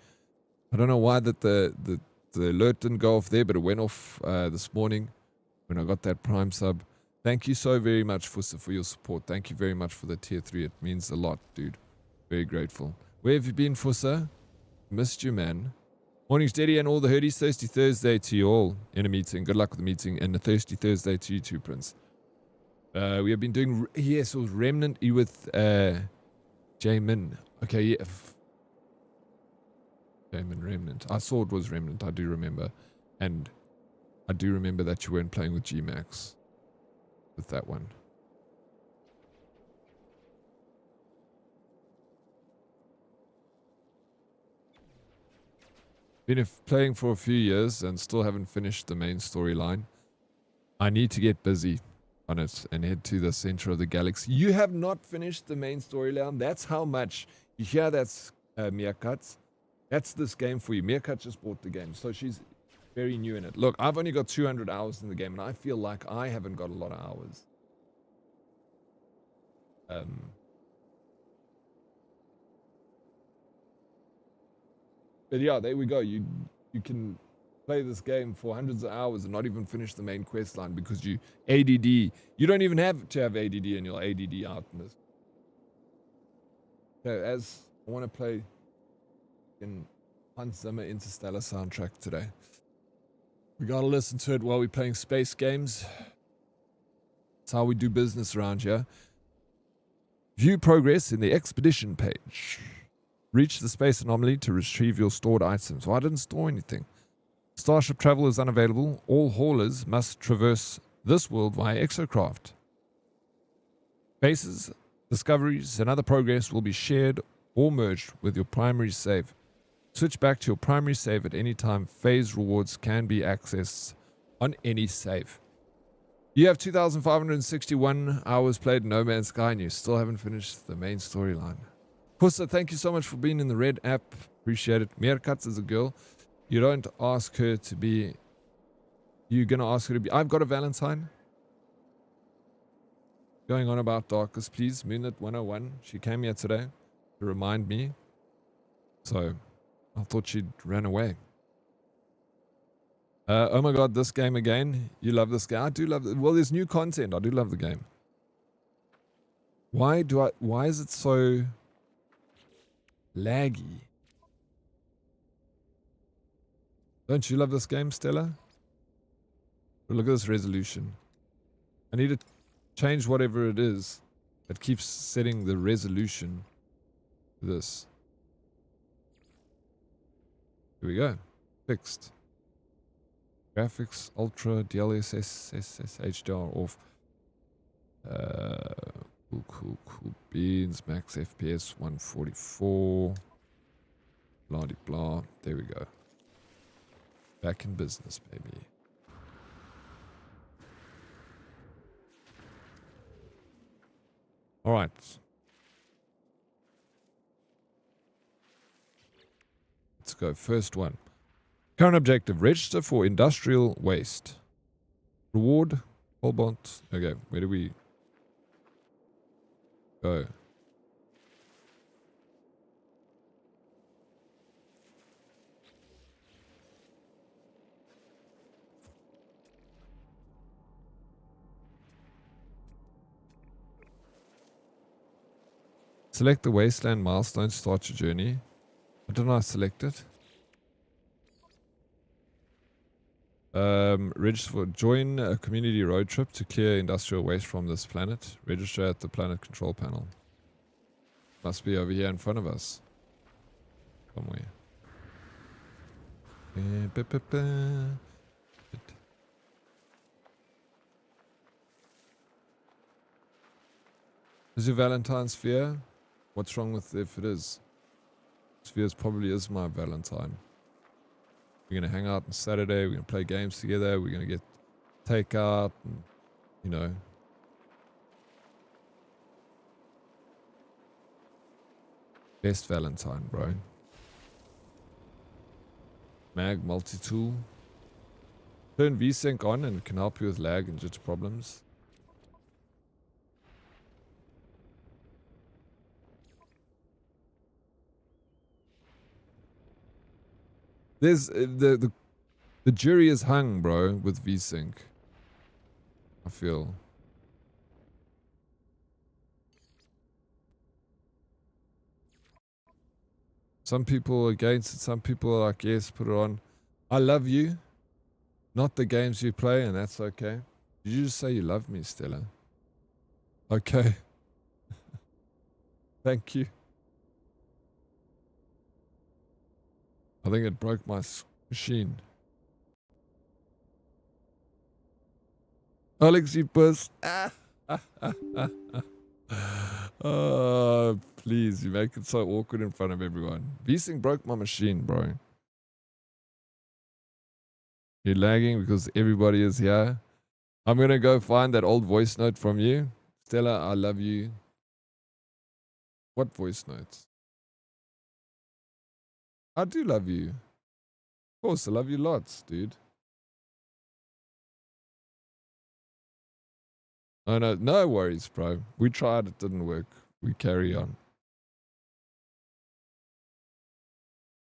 I don't know why that the alert didn't go off there, but it went off this morning when I got that prime sub. Thank you so very much, Fussa, for your support. Thank you very much for the tier 3. It means a lot, dude. Very grateful. Where have you been, Fussa? Missed you, man. Mornings, Daddy, and all the herdies. Thirsty Thursday to you all in a meeting. Good luck with the meeting. And a Thirsty Thursday to you too, Prince. We have been doing... Yes, it was Remnant with Jamin. Okay, yeah. Jamin Remnant. I saw it was Remnant. I do remember. And I do remember that you weren't playing with G-Max. With that one. Been playing for a few years and still haven't finished the main storyline. I need to get busy on it and head to the center of the galaxy. You have not finished the main storyline. That's how much. You hear that's Meerkat. That's this game for you. Meerkat just bought the game, so she's very new in it. Look, I've only got 200 hours in the game, and I feel like I haven't got a lot of hours. But yeah, there we go. You can play this game for hundreds of hours and not even finish the main quest line because you ADD. You don't even have to have ADD and you'll ADD out in this. So as I want to play in Hans Zimmer Interstellar soundtrack today. We gotta listen to it while we're playing space games. That's how we do business around here. View progress in the expedition page. Reach the space anomaly to retrieve your stored items. Well, I didn't store anything. Starship travel is unavailable. All haulers must traverse this world via exocraft. Bases, discoveries, and other progress will be shared or merged with your primary save. Switch back to your primary save at any time. Phase rewards can be accessed on any save. You have 2,561 hours played in No Man's Sky and you still haven't finished the main storyline. Pussa, thank you so much for being in the red app. Appreciate it. Meerkat is a girl. You don't ask her to be... You're going to ask her to be... I've got a Valentine. Going on about Darkest, please. Moonlit 101. She came here today to remind me. So, I thought she'd ran away. Oh my god, this game again. You love this game? I do love it. Well, there's new content. I do love the game. Why is it so laggy? Don't you love this game, Stella? But look at this resolution. I need to change whatever it is that keeps setting the resolution to this. Here we go. Fixed. Graphics, Ultra, DLSS, HDR off. Cool. Beans, max FPS 144. Blah de blah. There we go. Back in business, baby. All right. Let's go. First one. Current objective, register for industrial waste. Reward, Cobalt. Okay, where do we go? Select the wasteland milestone, start your journey. Why didn't I select it? Register for join a community road trip to clear industrial waste from this planet. Register at the planet control panel. Must be over here in front of us. Somewhere. Is your Valentine sphere? What's wrong with if it is? Spheres probably is my Valentine. We're going to hang out on Saturday. We're going to play games together. We're going to get takeout and, you know. Best Valentine, bro. Mag multi-tool. Turn VSync on and it can help you with lag and jitter problems. There's the jury is hung, bro, with VSync. I feel. Some people are against it. Some people are like, yes, put it on. I love you. Not the games you play, and that's okay. Did you just say you love me, Stella? Okay. Thank you. I think it broke my machine. Alex, you puss. Oh, please. You make it so awkward in front of everyone. VSync broke my machine, bro. You're lagging because everybody is here. I'm going to go find that old voice note from you. Stella, I love you. What voice notes? I do love you. Of course, I love you lots, dude. Oh, no, no worries, bro. We tried, it didn't work. We carry on.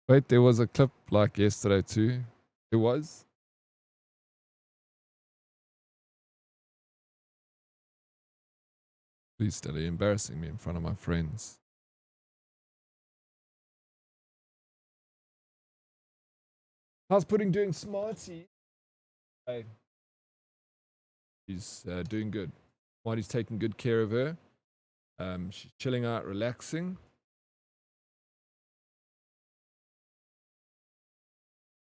Wait, there was a clip like yesterday too. It was? Please, Stella, you're embarrassing me in front of my friends. How's Pudding doing, Smarty? Hey. She's doing good. Smarty's taking good care of her. She's chilling out, relaxing.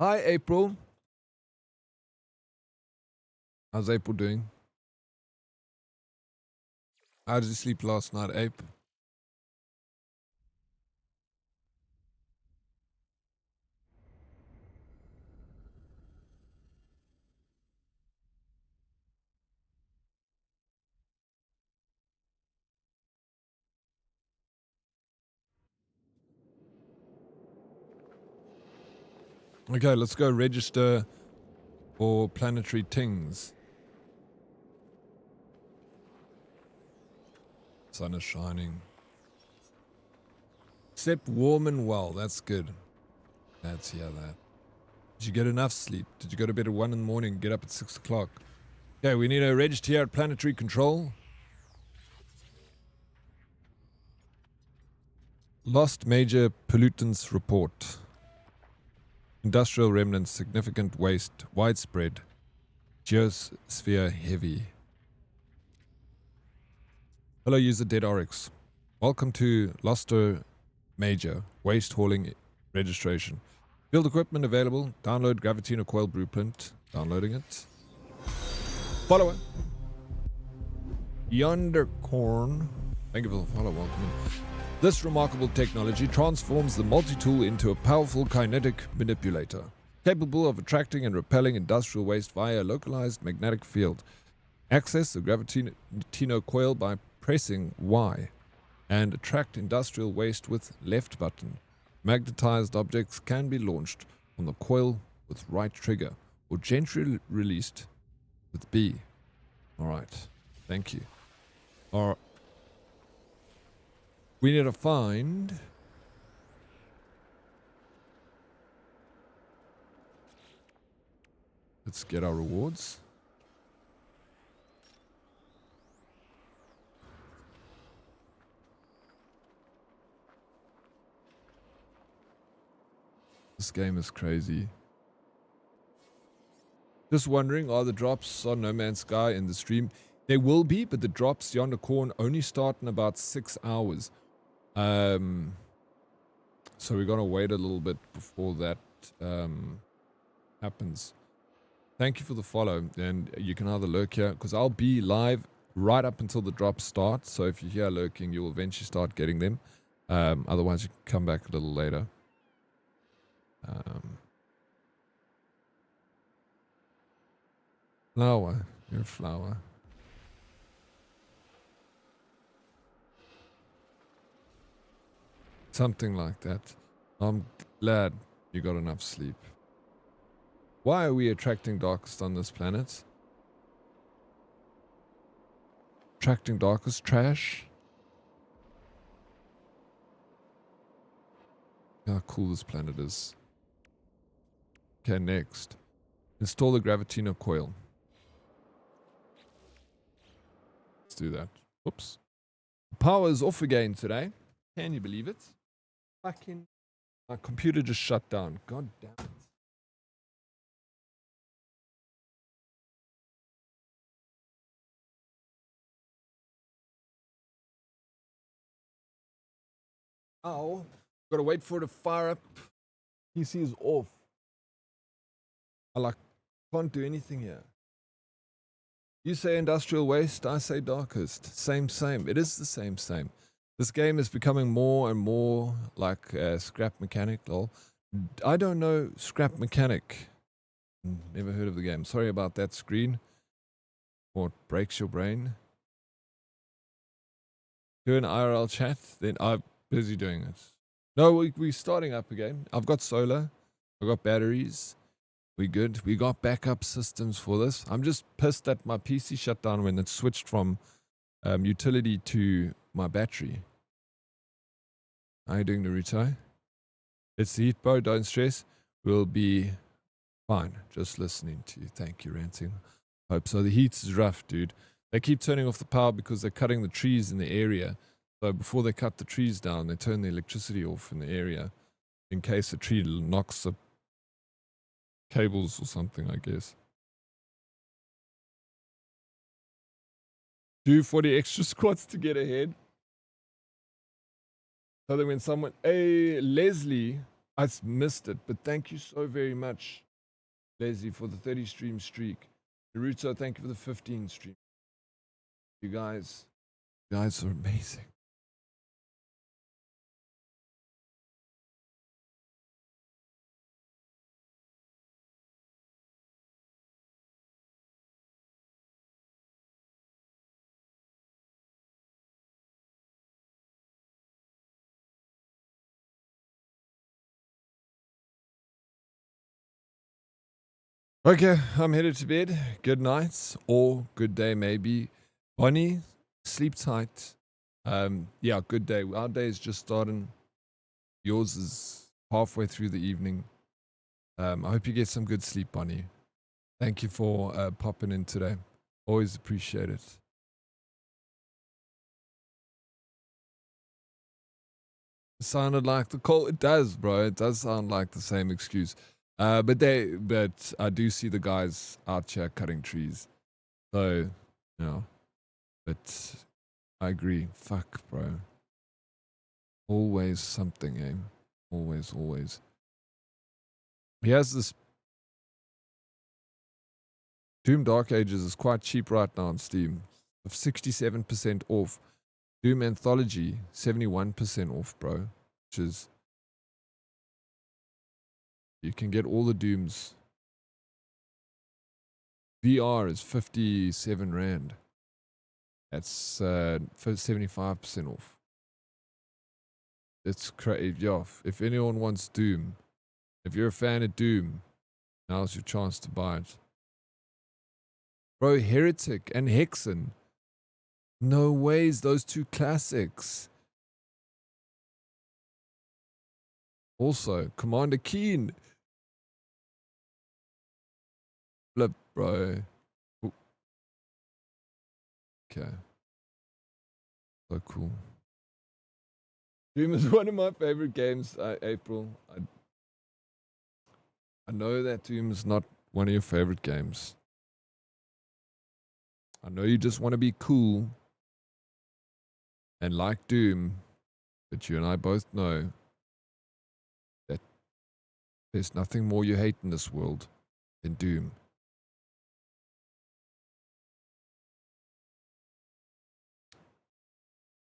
Hi, April. How's April doing? How did you sleep last night, Ape? Okay, let's go register for planetary tings. Sun is shining. Slept warm and well. That's good. Let's hear that. Did you get enough sleep? Did you go to bed at 1 in the morning, get up at 6 o'clock? Okay, we need a register here at Planetary Control. Lost major pollutants report. Industrial remnants, significant waste, widespread. Geosphere heavy. Hello, user Dead Oryx. Welcome to Losto Major Waste Hauling Registration. Field equipment available. Download Gravitino Coil Blueprint. Downloading it. Follow it. Yondercorn. Thank you for the follow. Welcome in. This remarkable technology transforms the multi-tool into a powerful kinetic manipulator, capable of attracting and repelling industrial waste via a localized magnetic field. Access the Gravitino coil by pressing Y, and attract industrial waste with left button. Magnetized objects can be launched on the coil with right trigger, or gently released with B. Alright, thank you. Alright. We need to find... Let's get our rewards. This game is crazy. Just wondering, are the drops on No Man's Sky in the stream? They will be, but the drops Yonder Corn only start in about 6 hours. So we're going to wait a little bit before that happens. Thank you for the follow, and you can either lurk here, because I'll be live right up until the drops start. So if you're here lurking, you'll eventually start getting them. Otherwise, you can come back a little later. Flower. You're a flower. Something like that. I'm glad you got enough sleep. Why are we attracting darkest on this planet? Attracting darkest trash? How cool this planet is. Okay, next. Install the Gravitino coil. Let's do that. Oops. Power is off again today. Can you believe it? Fucking... My computer just shut down. God damn it. Oh, gotta wait for it to fire up. PC is off. I can't do anything here. You say industrial waste, I say darkest. Same. It is the same. This game is becoming more and more like Scrap Mechanic, lol. I don't know Scrap Mechanic. Never heard of the game. Sorry about that screen. What breaks your brain? Do an IRL chat, then I'm busy doing it. No, we're starting up again. I've got solar. I've got batteries. We good. We got backup systems for this. I'm just pissed that my PC shut down when it switched from utility to my battery. How are you doing, Naruto? It's the heat, bro. Don't stress. We'll be fine. Just listening to you. Thank you, Ranting. Hope so. The heat is rough, dude. They keep turning off the power because they're cutting the trees in the area. So before they cut the trees down, they turn the electricity off in the area in case a tree knocks the cables or something, I guess. Do 40 extra squats to get ahead. So that when someone... Hey, Leslie, I missed it, but thank you so very much, Leslie, for the 30 stream streak. Naruto, thank you for the 15 stream. You guys are amazing. Okay, I'm headed to bed. Good night or good day maybe. Bonnie, sleep tight. Yeah, good day. Our day is just starting. Yours is halfway through the evening. I hope you get some good sleep, Bonnie. Thank you for popping in today. Always appreciate it. It sounded like the call. It does, bro. It does sound like the same excuse. But I do see the guys out here cutting trees. So, you know, but I agree. Fuck, bro. Always something, eh? Always. He has this. Doom Dark Ages is quite cheap right now on Steam. Of 67% off. Doom Anthology, 71% off, bro. Which is... You can get all the Dooms. VR is 57 Rand. That's 75% off. It's crazy. Yeah, if anyone wants Doom, if you're a fan of Doom, now's your chance to buy it. Bro, Heretic and Hexen. No ways, those two classics. Also, Commander Keen. Flip, bro. Ooh. Okay. So cool. Doom is one of my favorite games, April. I know that Doom is not one of your favorite games. I know you just want to be cool and like Doom, but you and I both know that there's nothing more you hate in this world than Doom.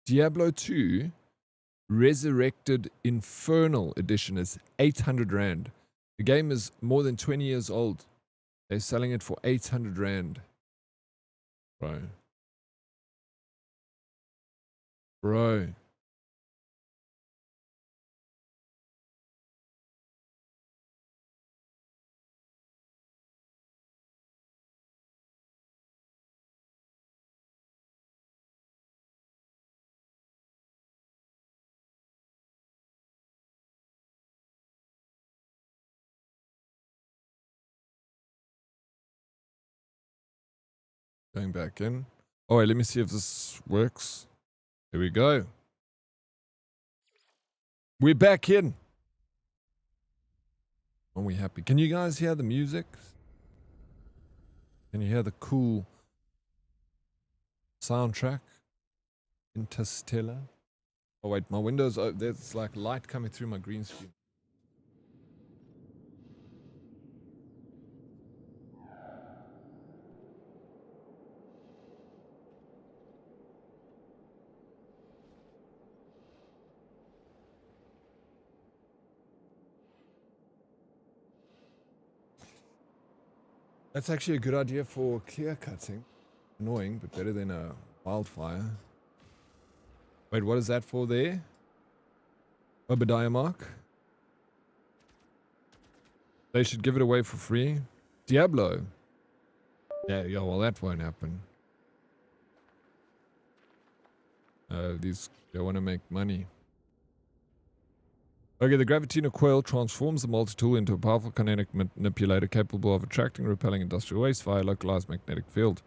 Diablo 2 Resurrected Infernal Edition is 800 Rand. The game is more than 20 years old. They're selling it for 800 Rand. Bro. Going back in. Oh, wait, let me see if this works. Here we go. We're back in. Are we happy? Can you guys hear the music? Can you hear the cool soundtrack? Interstellar. Oh wait, my windows. There's like light coming through my green screen. That's actually a good idea for clear cutting. Annoying, but better than a wildfire. Wait, what is that for there? Obadiah Mark? They should give it away for free. Diablo. Yeah, well that won't happen. They want to make money. Okay, the Gravitino coil transforms the multi-tool into a powerful kinetic manipulator capable of attracting and repelling industrial waste via a localized magnetic field.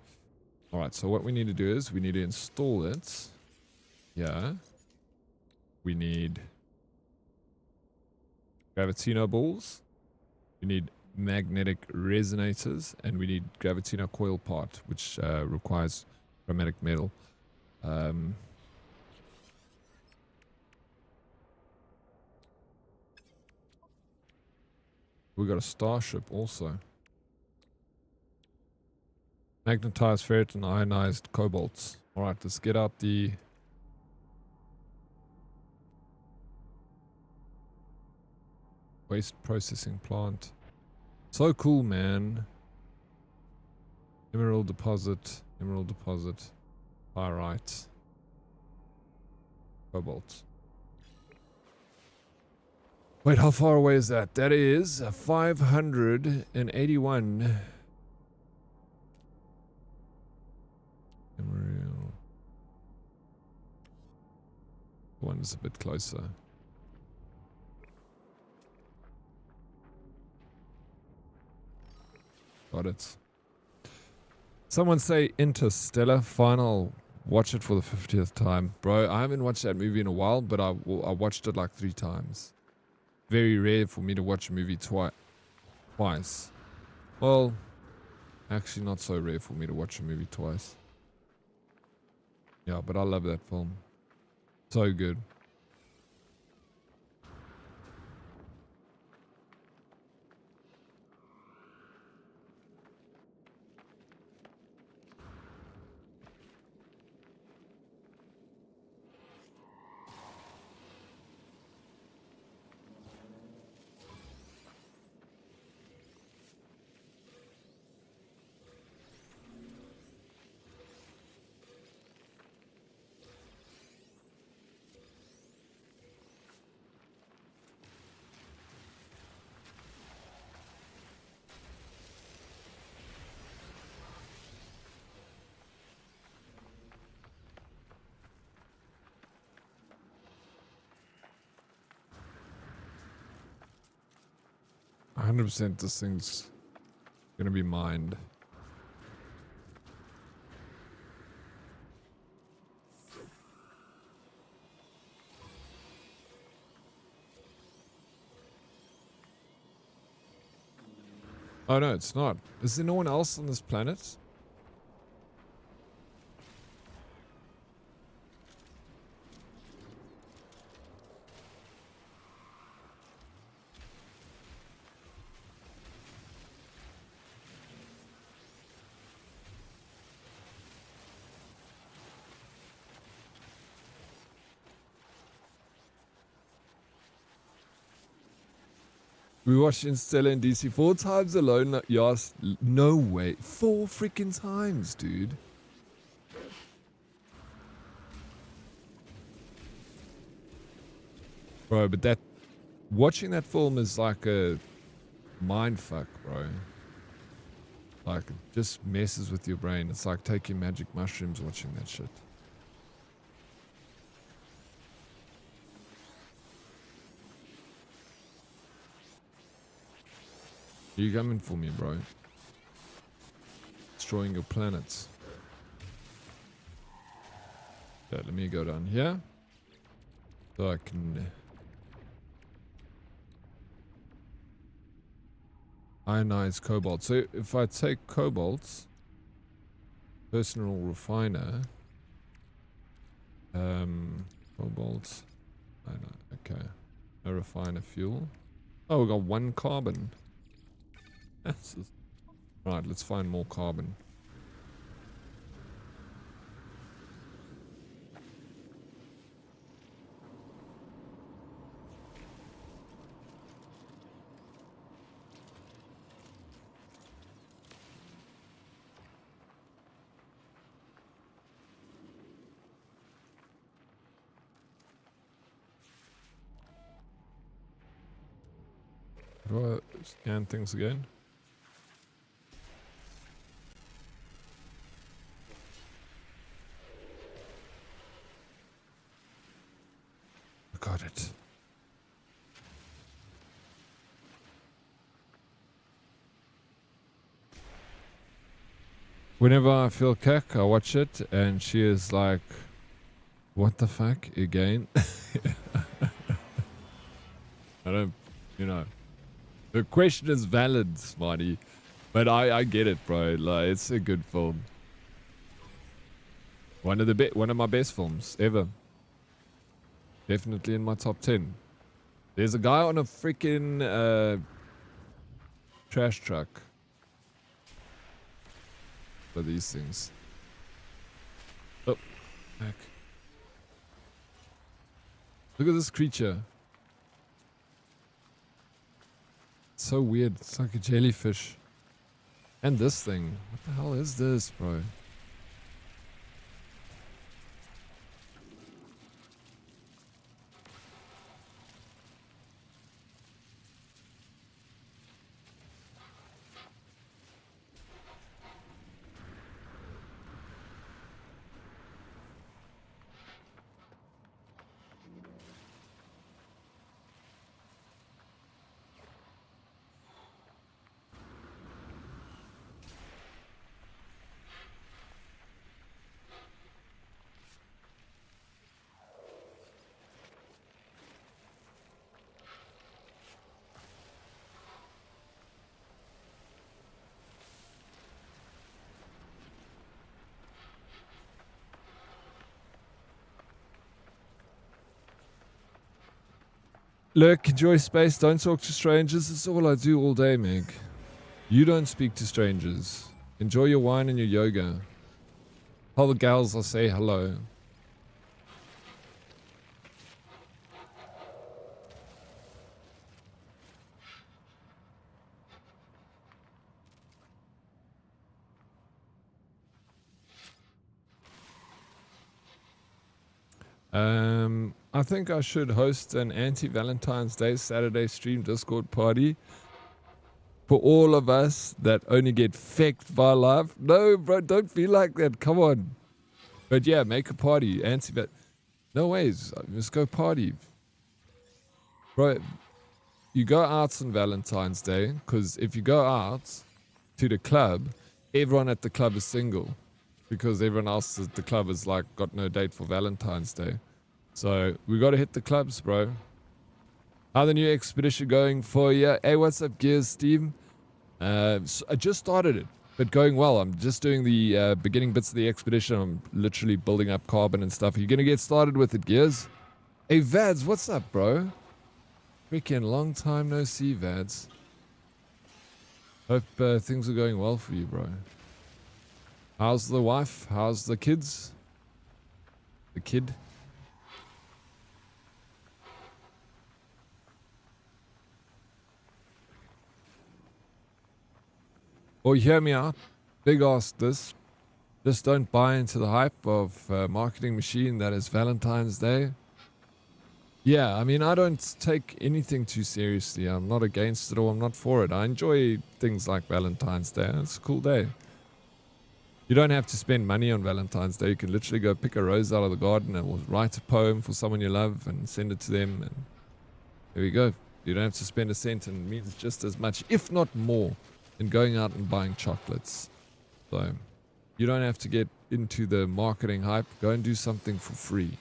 Alright, so what we need to do is we need to install it. Yeah. We need Gravitino balls. We need magnetic resonators. And we need Gravitino coil part, which requires chromatic metal. We got a Starship also. Magnetized ferrite and ionized cobalts. Alright, let's get out the waste processing plant. So cool, man. Emerald deposit, pyrite, cobalt. Wait, how far away is that? That is 581. Emerald. One's a bit closer. Got it. Someone say Interstellar. Fine, I'll watch it for the 50th time. Bro, I haven't watched that movie in a while, but I watched it like 3 times. Very rare for me to watch a movie twice. Well, actually not so rare for me to watch a movie twice. Yeah, but I love that film. So good. %, this thing's gonna be mined. Oh no, it's not. Is there no one else on this planet? We watched Interstellar in DC 4 times alone. Like, yes, no way. 4 freaking times, dude. Bro, but that watching that film is like a mind fuck, bro. Like, it just messes with your brain. It's like taking magic mushrooms watching that shit. You coming for me, bro? Destroying your planets. Yeah, let me go down here. So I can... ionize cobalt. So if I take cobalt, personal refiner, cobalt, okay, no refiner fuel. Oh, we got 1 carbon. Right, let's find more carbon. Do I scan things again? I got it. Whenever I feel cack, I watch it, and she is like, what the fuck, again? I don't, you know. The question is valid, Smarty. But I get it, bro. Like, it's a good film. One of my best films ever. Definitely in my top 10. There's a guy on a freaking trash truck for these things. Oh, heck. Look at this creature. It's so weird. It's like a jellyfish. And this thing. What the hell is this, bro? Look, enjoy space, don't talk to strangers. That's all I do all day, Meg. You don't speak to strangers. Enjoy your wine and your yoga. Tell the gals I say hello. I think I should host an anti-Valentine's Day Saturday stream Discord party for all of us that only get fecked by life. No, bro, don't feel like that. Come on. But yeah, make a party. No ways. Let's go party. Bro, you go out on Valentine's Day, because if you go out to the club, everyone at the club is single. Because everyone else at the club has like got no date for Valentine's Day. So we got to hit the clubs, bro. How the new expedition going for you? Hey, what's up, Gears, Steve? So I just started it, but going well. I'm just doing the beginning bits of the expedition. I'm literally building up carbon and stuff. Are you going to get started with it, Gears? Hey, Vads, what's up, bro? Freaking long time no see, Vads. Hope things are going well for you, bro. How's the wife? How's the kids? The kid? Or hear me out. Big ask this. Just don't buy into the hype of marketing machine that is Valentine's Day. Yeah, I mean, I don't take anything too seriously. I'm not against it or I'm not for it. I enjoy things like Valentine's Day. It's a cool day. You don't have to spend money on Valentine's Day. You can literally go pick a rose out of the garden and write a poem for someone you love and send it to them. And there we go. You don't have to spend a cent, and it means just as much, if not more, than going out and buying chocolates. So you don't have to get into the marketing hype. Go and do something for free.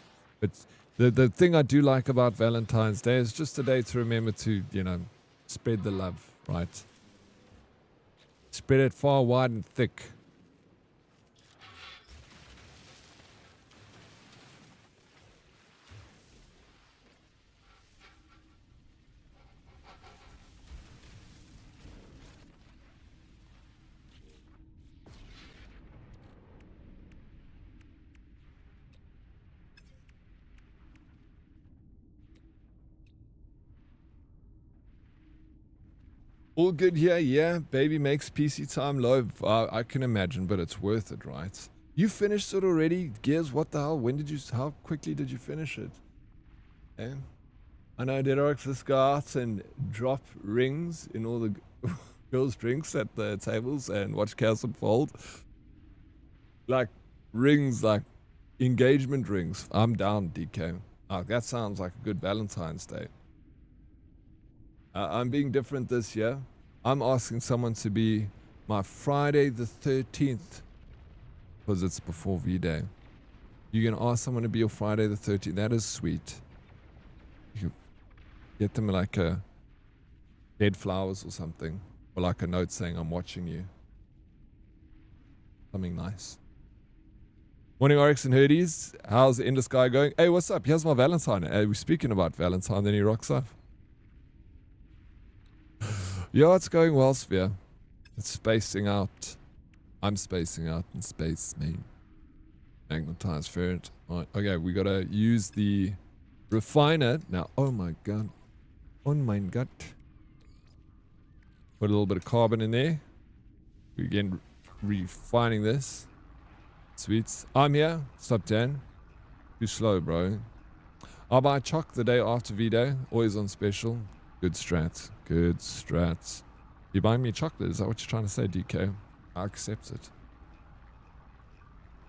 But the thing I do like about Valentine's Day is just a day to remember to, you know, spread the love, right? Spread it far, wide, and thick. All good here, yeah. Baby makes PC time low. I can imagine, but it's worth it, right? You finished it already? Gears, what the hell? How quickly did you finish it? Okay. I know Dead Oryx, let's go out and drop rings in all the girls' drinks at the tables and watch chaos unfold. Like rings, like engagement rings. I'm down, DK. That sounds like a good Valentine's Day. I'm being different this year. I'm asking someone to be my Friday the 13th because it's before V-Day. You're going to ask someone to be your Friday the 13th. That is sweet. You get them like a dead flowers or something, or like a note saying, I'm watching you. Something nice. Morning, Oryx and Herdies. How's the endless guy going? Hey, what's up? Here's my Valentine. We're speaking about Valentine, then he rocks up. Yeah, it's going well, Sphere. It's spacing out. I'm spacing out in space, me. Magnetized ferret. Right, okay, we gotta use the refiner. Now, oh my god. Oh my god. Put a little bit of carbon in there. We're again refining this. Sweets. I'm here. Sup, Dan? Too slow, bro. I'll buy choc the day after V-Day. Always on special. Good strats. Good strats. You buying me chocolate? Is that what you're trying to say, DK? I accept it.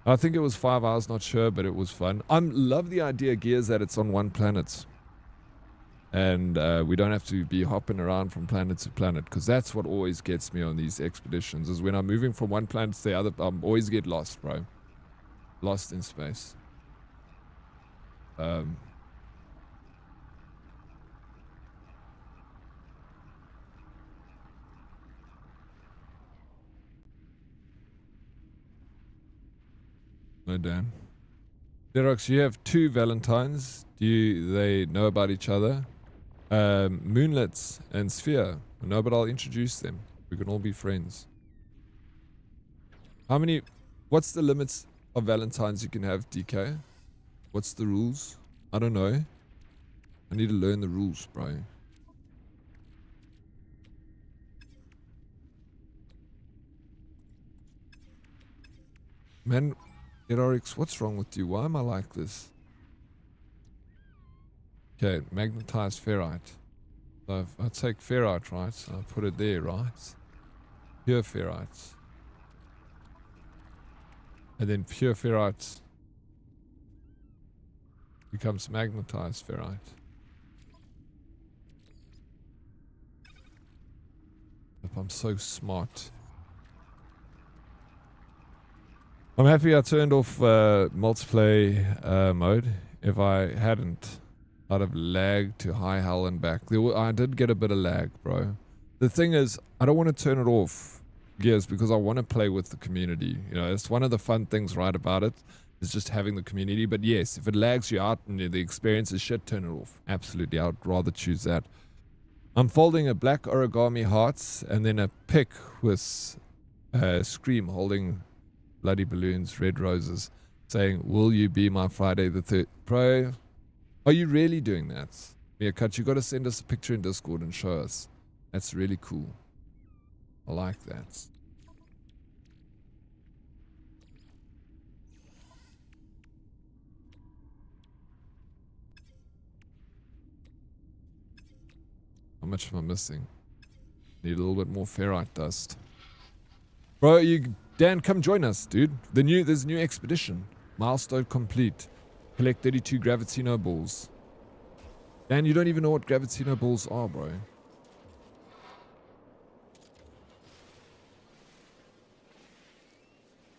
I think it was 5 hours, not sure, but it was fun. I love the idea, Gears, that it's on one planet. And we don't have to be hopping around from planet to planet, because that's what always gets me on these expeditions, is when I'm moving from one planet to the other, I always get lost, bro. Lost in space. No, Dan. Derox, you have 2 Valentines. Do they know about each other? Moonlets and Sphere. No, but I'll introduce them. We can all be friends. How many... What's the limits of Valentines you can have, DK? What's the rules? I don't know. I need to learn the rules, bro. Man... Dead Oryx, what's wrong with you? Why am I like this? Okay, magnetized ferrite. So if I take ferrite, right? So I put it there, right? Pure ferrite. And then pure ferrite becomes magnetized ferrite. I'm so smart. I'm happy I turned off multiplayer mode. If I hadn't, I'd have lagged to high hell and back. I did get a bit of lag, bro. The thing is, I don't want to turn it off, Gears, because I want to play with the community. You know, it's one of the fun things right about it, is just having the community. But yes, if it lags you out and the experience is shit, turn it off. Absolutely, I'd rather choose that. I'm folding a black origami hearts and then a pick with Scream holding bloody balloons, red roses, saying, will you be my Friday the 3rd? Bro, are you really doing that? Yeah, Cut, you got to send us a picture in Discord and show us. That's really cool. I like that. How much am I missing? Need a little bit more ferrite dust. Bro, Dan, come join us, dude. There's a new expedition. Milestone complete. Collect 32 Gravitino balls. Dan, you don't even know what Gravitino balls are, bro.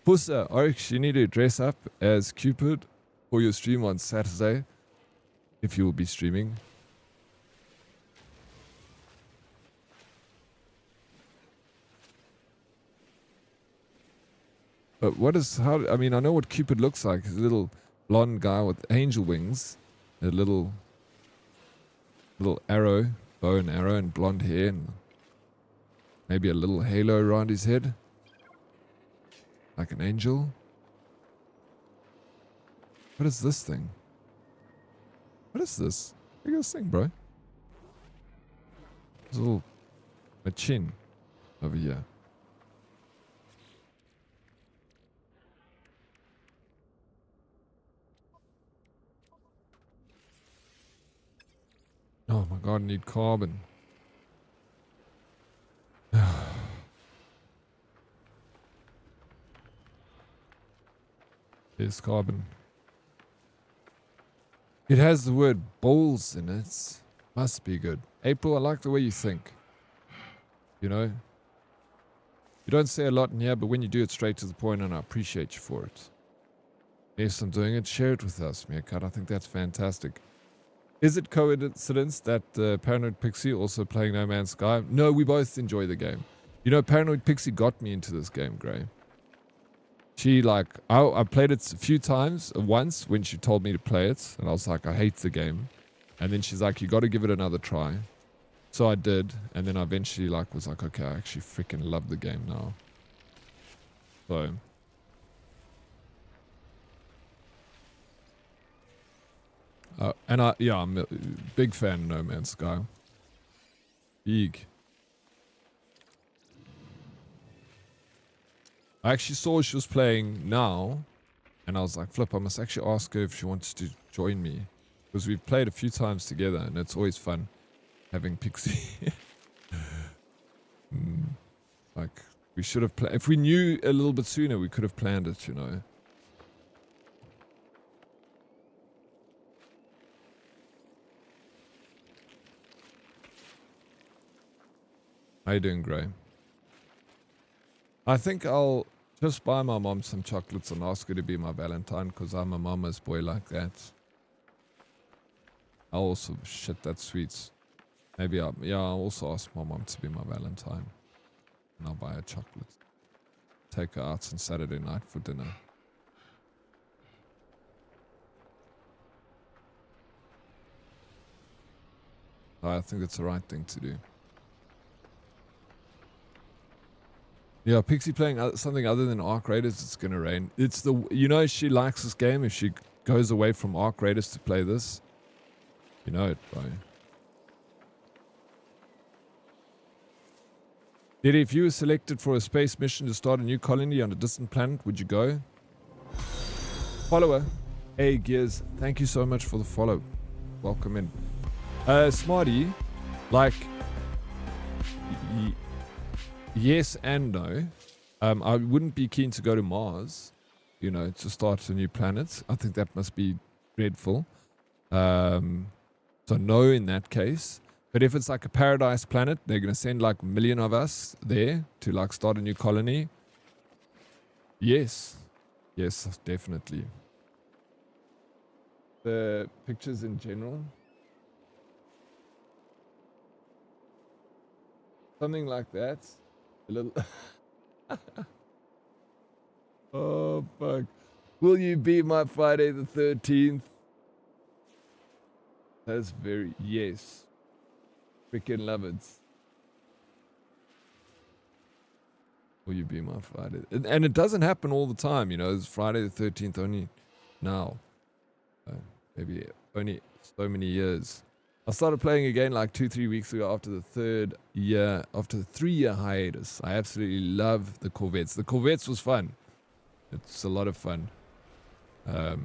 Pussa, Oryx, you need to dress up as Cupid for your stream on Saturday, if you will be streaming. But I mean, I know what Cupid looks like. He's a little blonde guy with angel wings, a little arrow, bow and arrow, and blonde hair, and maybe a little halo around his head, like an angel. What is this thing? What is this? Look at this thing, bro. There's a little chin over here. Oh my god, I need carbon. There's carbon. It has the word balls in it. Must be good. April, I like the way you think. You know? You don't say a lot in here, but when you do it straight to the point, and I appreciate you for it. Yes, I'm doing it. Share it with us, Meerkat. I think that's fantastic. Is it coincidence that Paranoid Pixie also playing No Man's Sky? No, we both enjoy the game. You know, Paranoid Pixie got me into this game, Gray. She I played it a few times, once when she told me to play it, and I was like, I hate the game. And then she's like, you got to give it another try. So I did, and then I eventually was like, okay, I actually freaking love the game now. So... I'm a big fan of No Man's Sky. Big. I actually saw she was playing now, and I was like, flip, I must actually ask her if she wants to join me. Because we've played a few times together, and it's always fun having Pixie. Like, we should have if we knew a little bit sooner, we could have planned it, you know. How you doing, Gray? I think I'll just buy my mom some chocolates and ask her to be my Valentine, because I'm a mama's boy like that. I'll also, shit, that's sweets. Maybe I'll also ask my mom to be my Valentine. And I'll buy her chocolate. Take her out on Saturday night for dinner. I think it's the right thing to do. Yeah, Pixie playing something other than Arc Raiders, it's gonna rain. It's she likes this game. If she goes away from Arc Raiders to play this, you know it, bro. Diddy, if you were selected for a space mission to start a new colony on a distant planet, would you go? Follower, hey Gears, thank you so much for the follow. Welcome in. Smarty, yes and no. I wouldn't be keen to go to Mars, you know, to start a new planet. I think that must be dreadful. So no in that case. But if it's like a paradise planet, they're going to send like 1 million of us there to like start a new colony. Yes. Yes, definitely. The pictures in general. Something like that. A little... Oh, fuck. Will you be my Friday the 13th? That's very... Yes. Freaking love it. Will you be my Friday? And it doesn't happen all the time, you know. It's Friday the 13th only now. Maybe only so many years. I started playing again like 2-3 weeks ago after the 3-year hiatus. I absolutely love the Corvettes. The Corvettes was fun. It's a lot of fun. I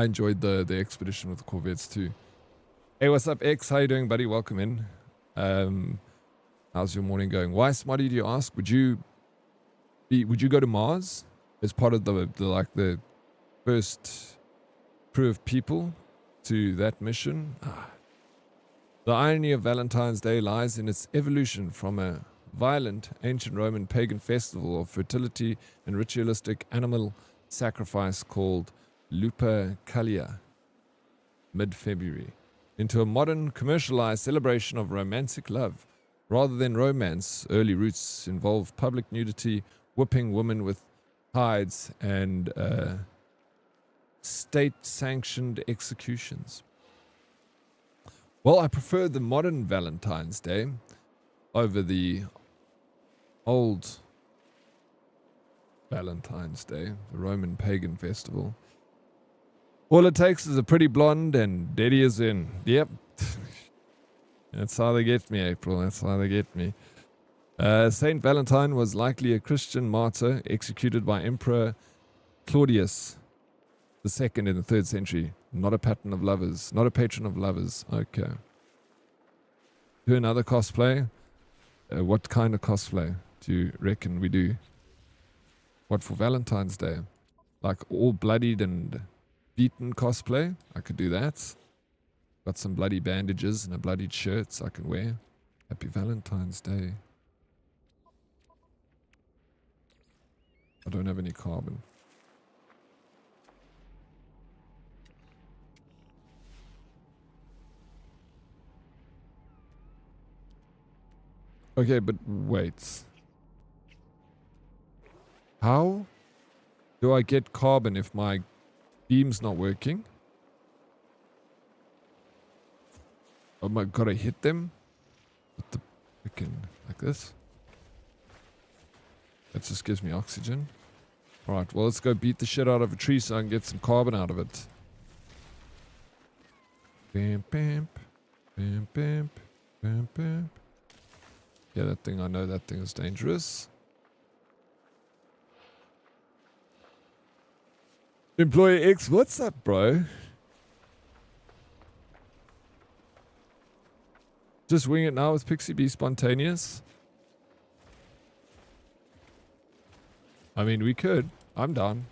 enjoyed the expedition with the Corvettes too. Hey, what's up, X? How you doing, buddy? Welcome in. How's your morning going? Why, Smarty, do you ask? Would you go to Mars as part of the first crew of people to that mission? The irony of Valentine's Day lies in its evolution from a violent ancient Roman pagan festival of fertility and ritualistic animal sacrifice called Lupercalia, mid-February, into a modern commercialized celebration of romantic love. Rather than romance, early roots involve public nudity, whipping women with hides, and state-sanctioned executions. Well, I prefer the modern Valentine's Day over the old Valentine's Day, the Roman pagan festival. All it takes is a pretty blonde and Daddy is in. Yep. That's how they get me, April. That's how they get me. Saint Valentine was likely a Christian martyr executed by Emperor Claudius II in the 3rd century. Not a patron of lovers. Not a patron of lovers. Okay. Do another cosplay? What kind of cosplay do you reckon we do? What for Valentine's Day? Like all bloodied and beaten cosplay? I could do that. Got some bloody bandages and a bloodied shirt I can wear. Happy Valentine's Day. I don't have any carbon. Okay, but wait. How do I get carbon if my beam's not working? Oh my god, I hit them? With the freaking, like this? That just gives me oxygen. Alright, well let's go beat the shit out of a tree so I can get some carbon out of it. Bam, bam, bam, bam, bam, bam. Yeah, that thing, I know that thing is dangerous. Employee X, what's up, bro? Just wing it now with Pixie, be spontaneous. I mean, we could. I'm down.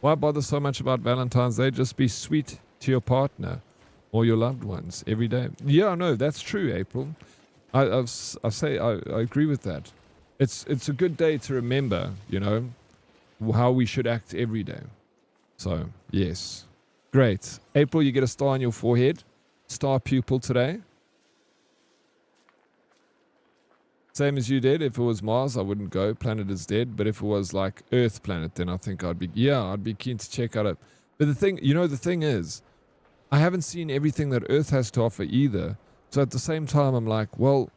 Why bother so much about Valentine's Day? Just be sweet to your partner or your loved ones every day. Yeah, no, that's true, April. I agree with that. It's a good day to remember, you know, how we should act every day. So, yes. Great. April, you get a star on your forehead. Star pupil today. Same as you did. If it was Mars, I wouldn't go. Planet is dead. But if it was like Earth planet, then I think I'd be keen to check out it. But the thing is, I haven't seen everything that Earth has to offer either. So at the same time, I'm like, well,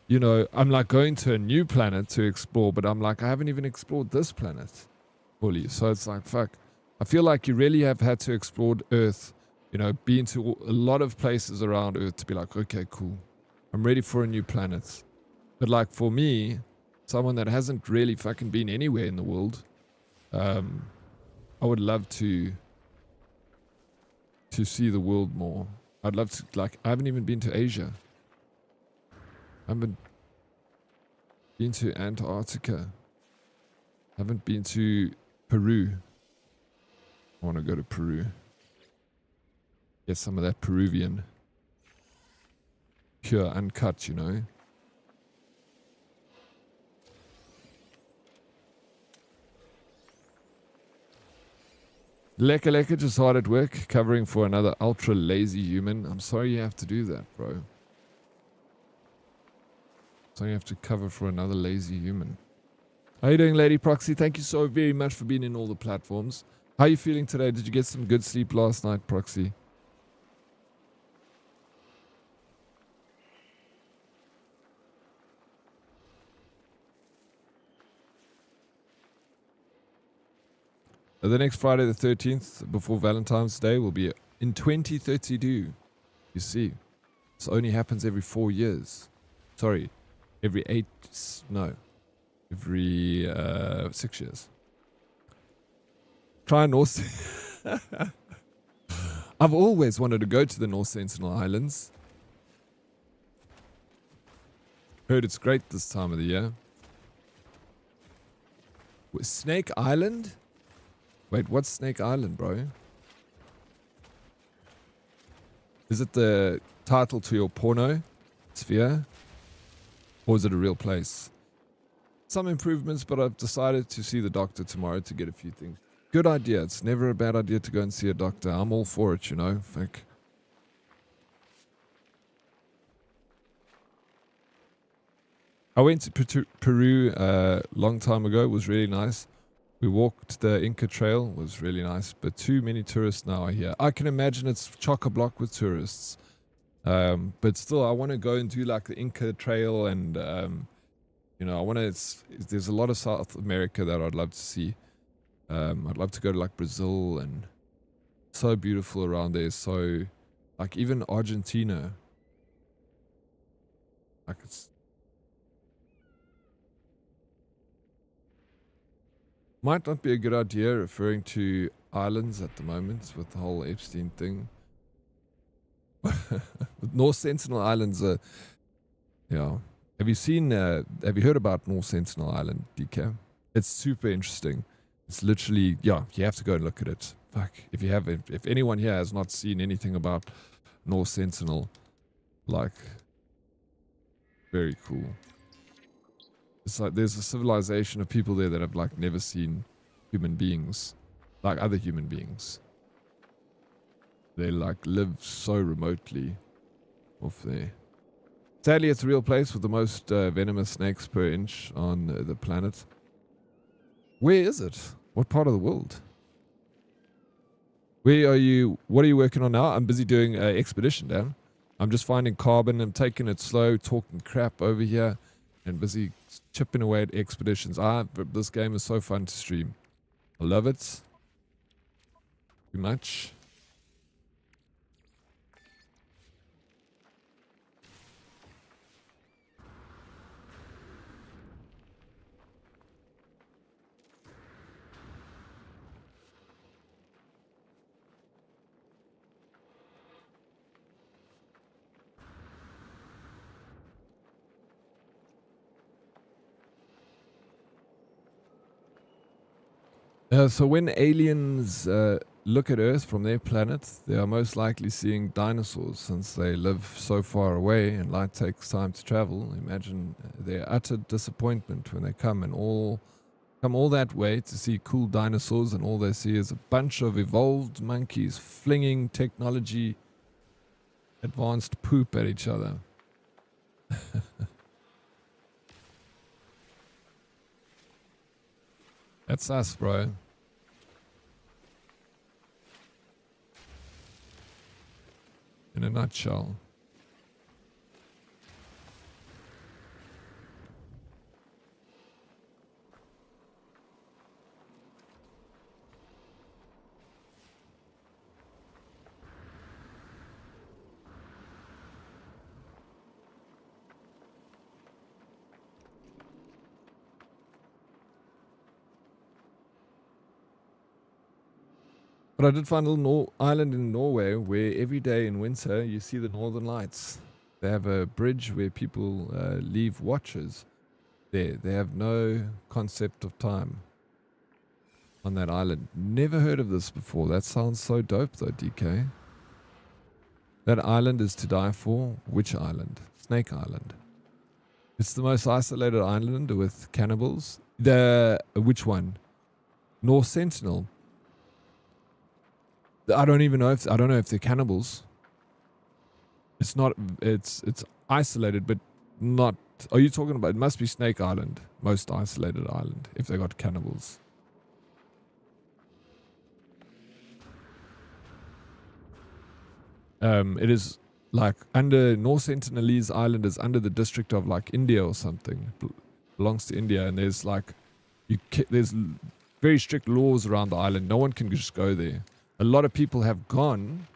you know, I'm like going to a new planet to explore, but I'm like, I haven't even explored this planet fully. So it's like, fuck. I feel like you really have had to explore Earth, you know, been to a lot of places around Earth to be like, okay, cool. I'm ready for a new planet. But like for me, someone that hasn't really fucking been anywhere in the world, I would love to see the world more. I'd love to, like, I haven't even been to Asia. I haven't been to Antarctica. I haven't been to Peru. I want to go to Peru. Get some of that Peruvian. Pure, uncut, you know. Leka just hard at work, covering for another ultra lazy human. I'm sorry you have to do that, bro. So you have to cover for another lazy human. How you doing, Lady Proxy? Thank you so very much for being in all the platforms. How are you feeling today? Did you get some good sleep last night, Proxy? The next Friday the 13th, before Valentine's Day, will be in 2032. You see, this only happens every 4 years. Sorry, every 6 years. Try North. I've always wanted to go to the North Sentinel Islands. Heard it's great this time of the year. Snake Island? Wait, what's Snake Island, bro? Is it the title to your porno sphere? Or is it a real place? Some improvements, but I've decided to see the doctor tomorrow to get a few things. Good idea. It's never a bad idea to go and see a doctor. I'm all for it, you know. Like, I went to Peru a long time ago. It was really nice. We walked the Inca Trail. It was really nice. But too many tourists now are here. I can imagine it's chock-a-block with tourists. But still, I want to go and do like the Inca Trail and, you know, I want to, there's a lot of South America that I'd love to see. I'd love to go to like Brazil and so beautiful around there. So like even Argentina, like it's, might not be a good idea referring to islands at the moment with the whole Epstein thing. North Sentinel Islands are, yeah. Have you heard about North Sentinel Island, DK? It's super interesting. It's literally, yeah, you have to go and look at it. Fuck, if you haven't, if anyone here has not seen anything about North Sentinel, like, very cool. It's like there's a civilization of people there that have like never seen human beings, like other human beings. They like live so remotely off there. Sadly, it's a real place with the most venomous snakes per inch on the planet. Where is it? What part of the world? Where are you? What are you working on now? I'm busy doing an expedition, Dan. I'm just finding carbon. I'm taking it slow, talking crap over here, and busy chipping away at expeditions. This game is so fun to stream. I love it. Too much. So when aliens look at Earth from their planet, they are most likely seeing dinosaurs since they live so far away and light takes time to travel. Imagine their utter disappointment when they come all that way to see cool dinosaurs and all they see is a bunch of evolved monkeys flinging technology advanced poop at each other. That's us, bro. In a nutshell. But I did find a little island in Norway where every day in winter you see the northern lights. They have a bridge where people leave watches there. They have no concept of time on that island. Never heard of this before. That sounds so dope though, DK. That island is to die for. Which island? Snake Island. It's the most isolated island with cannibals. Which one? North Sentinel. I don't even know if they're cannibals. It's not. It's isolated, but not. Are you talking about? It must be Snake Island, most isolated island. If they got cannibals. It is like under North Sentinelese Island is under the district of like India or something. Belongs to India, and there's like there's very strict laws around the island. No one can just go there. A lot of people have gone.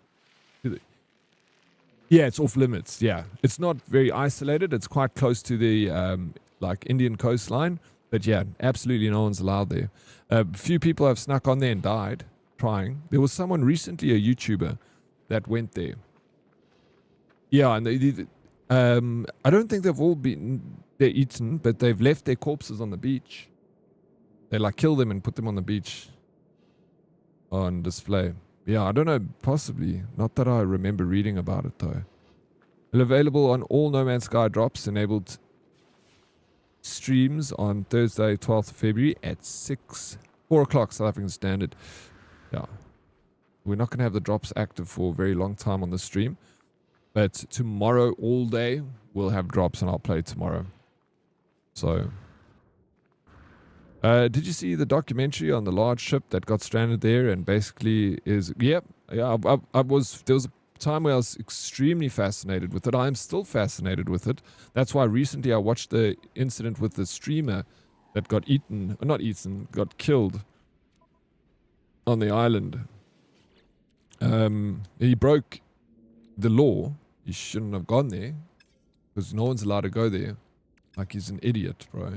Yeah, it's off limits. Yeah, it's not very isolated. It's quite close to the like Indian coastline. But yeah, absolutely no one's allowed there. A few people have snuck on there and died trying. There was someone recently, a YouTuber, that went there. Yeah, and I don't think they've all they're eaten, but they've left their corpses on the beach. They like kill them and put them on the beach on display. Yeah, I don't know, possibly. Not that I remember reading about it though. Available on all No Man's Sky drops, enabled streams on Thursday, 12th of February at 4 o'clock South African Standard. Yeah. We're not going to have the drops active for a very long time on the stream. But tomorrow, all day, we'll have drops and I'll play tomorrow. So, did you see the documentary on the large ship that got stranded there and basically is, yeah, there was a time where I was extremely fascinated with it. I am still fascinated with it. That's why recently I watched the incident with the streamer that got got killed on the island. He broke the law. He shouldn't have gone there because no one's allowed to go there. Like, he's an idiot, bro.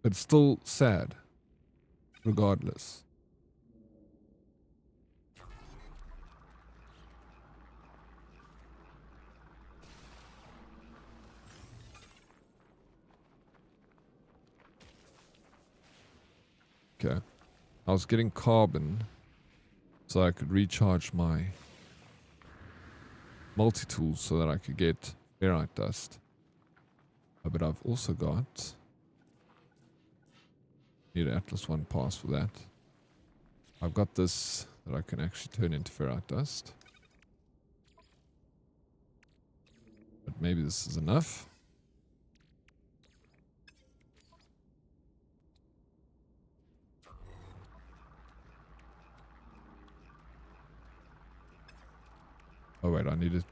But still sad regardless. Okay, I was getting carbon so I could recharge my multi-tools so that I could get ferrite dust. But I've also got, need an Atlas 1 pass for that. I've got this that I can actually turn into ferrite dust. But maybe this is enough. Oh wait, I need to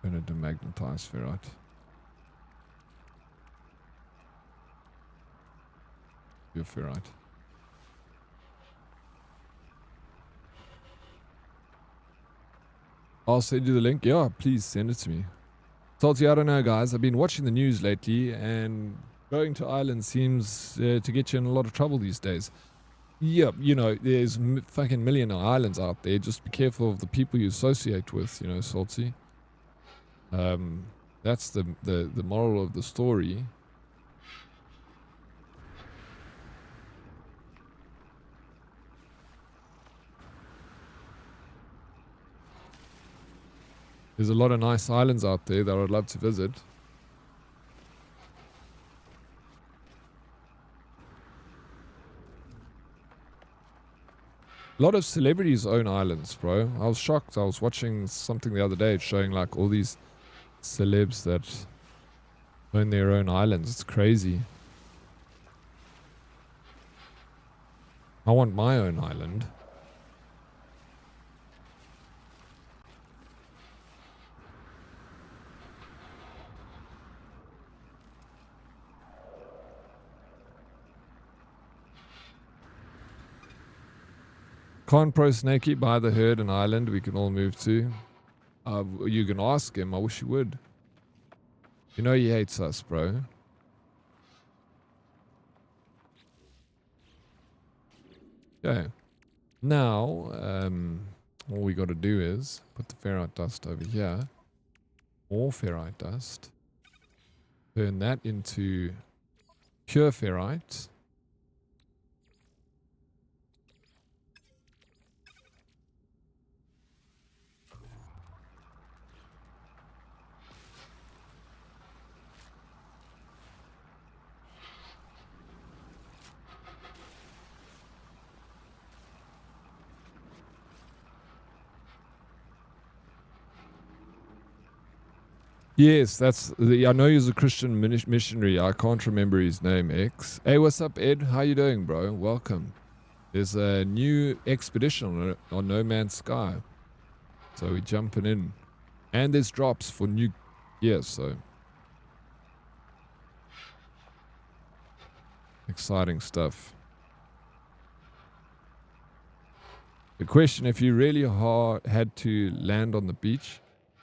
turn it to magnetized ferrite. Your ferrite. I'll send you the link. Yeah, please send it to me. Salty, I don't know, guys. I've been watching the news lately, and going to islands seems to get you in a lot of trouble these days. Yeah, you know, there's fucking million islands out there. Just be careful of the people you associate with, you know, Salty. That's the moral of the story. There's a lot of nice islands out there that I'd love to visit. A lot of celebrities own islands, bro. I was shocked. I was watching something the other day showing like all these celebs that own their own islands. It's crazy. I want my own island. Can't Pro Snakey buy the herd an island we can all move to? You can ask him. I wish you would. You know he hates us, bro. Okay. Now, all we got to do is put the ferrite dust over here. More ferrite dust. Turn that into pure ferrite. Yes, I know he's a Christian missionary. I can't remember his name, X. Hey, what's up, Ed? How you doing, bro? Welcome. There's a new expedition on No Man's Sky. So we're jumping in. And there's drops for new gear, so. Exciting stuff. The question, if you really had to land on the beach,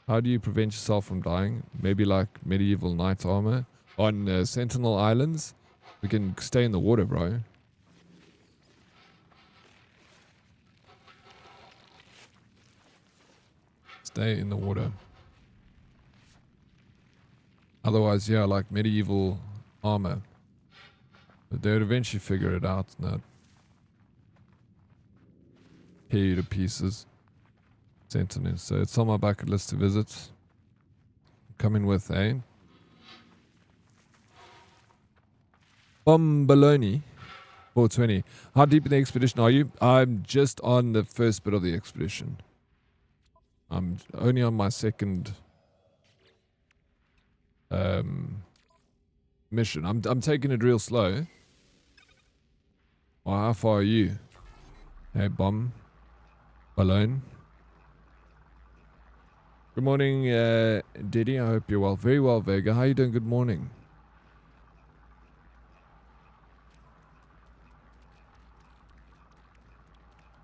how do you prevent yourself from dying? Maybe like medieval knight armor. On Sentinel Islands, we can stay in the water, bro. Stay in the water. Otherwise, yeah, like medieval armor. But they would eventually figure it out and not tear you to pieces. Sentinels. So it's on my bucket list to visit. Coming with, eh? Bombaloni. 420. How deep in the expedition are you? I'm just on the first bit of the expedition. I'm only on my second mission. I'm taking it real slow. Well, how far are you? Hey, bomb. Balloon. Good morning, Diddy. I hope you're well. Very well, Vega. How you doing? Good morning.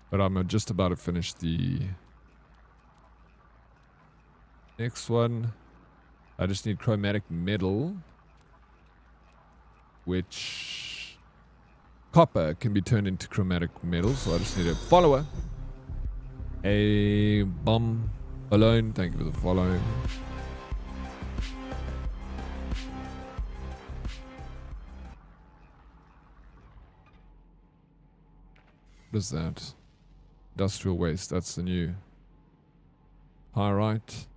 But I'm just about to finish the next one. I just need chromatic metal, which copper can be turned into chromatic metal. So I just need a follower. A bomb balloon. Thank you for the follow. What is that? Industrial waste. That's the new pyrite.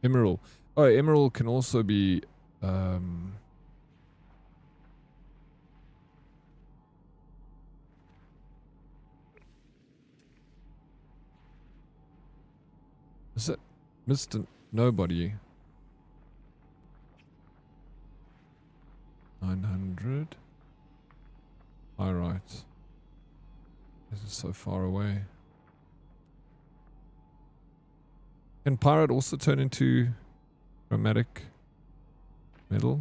Emerald. Oh, emerald can also be is it Mr. Nobody? 900. Pyrite. This is so far away. Can pyrite also turn into chromatic metal?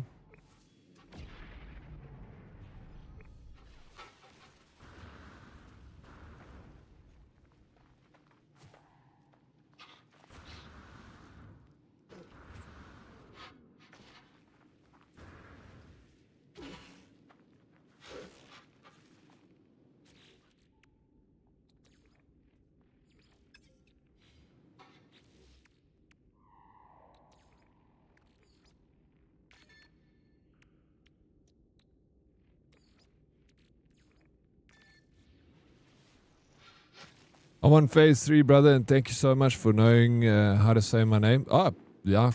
I'm on phase 3, brother, and thank you so much for knowing how to say my name. Oh, yeah,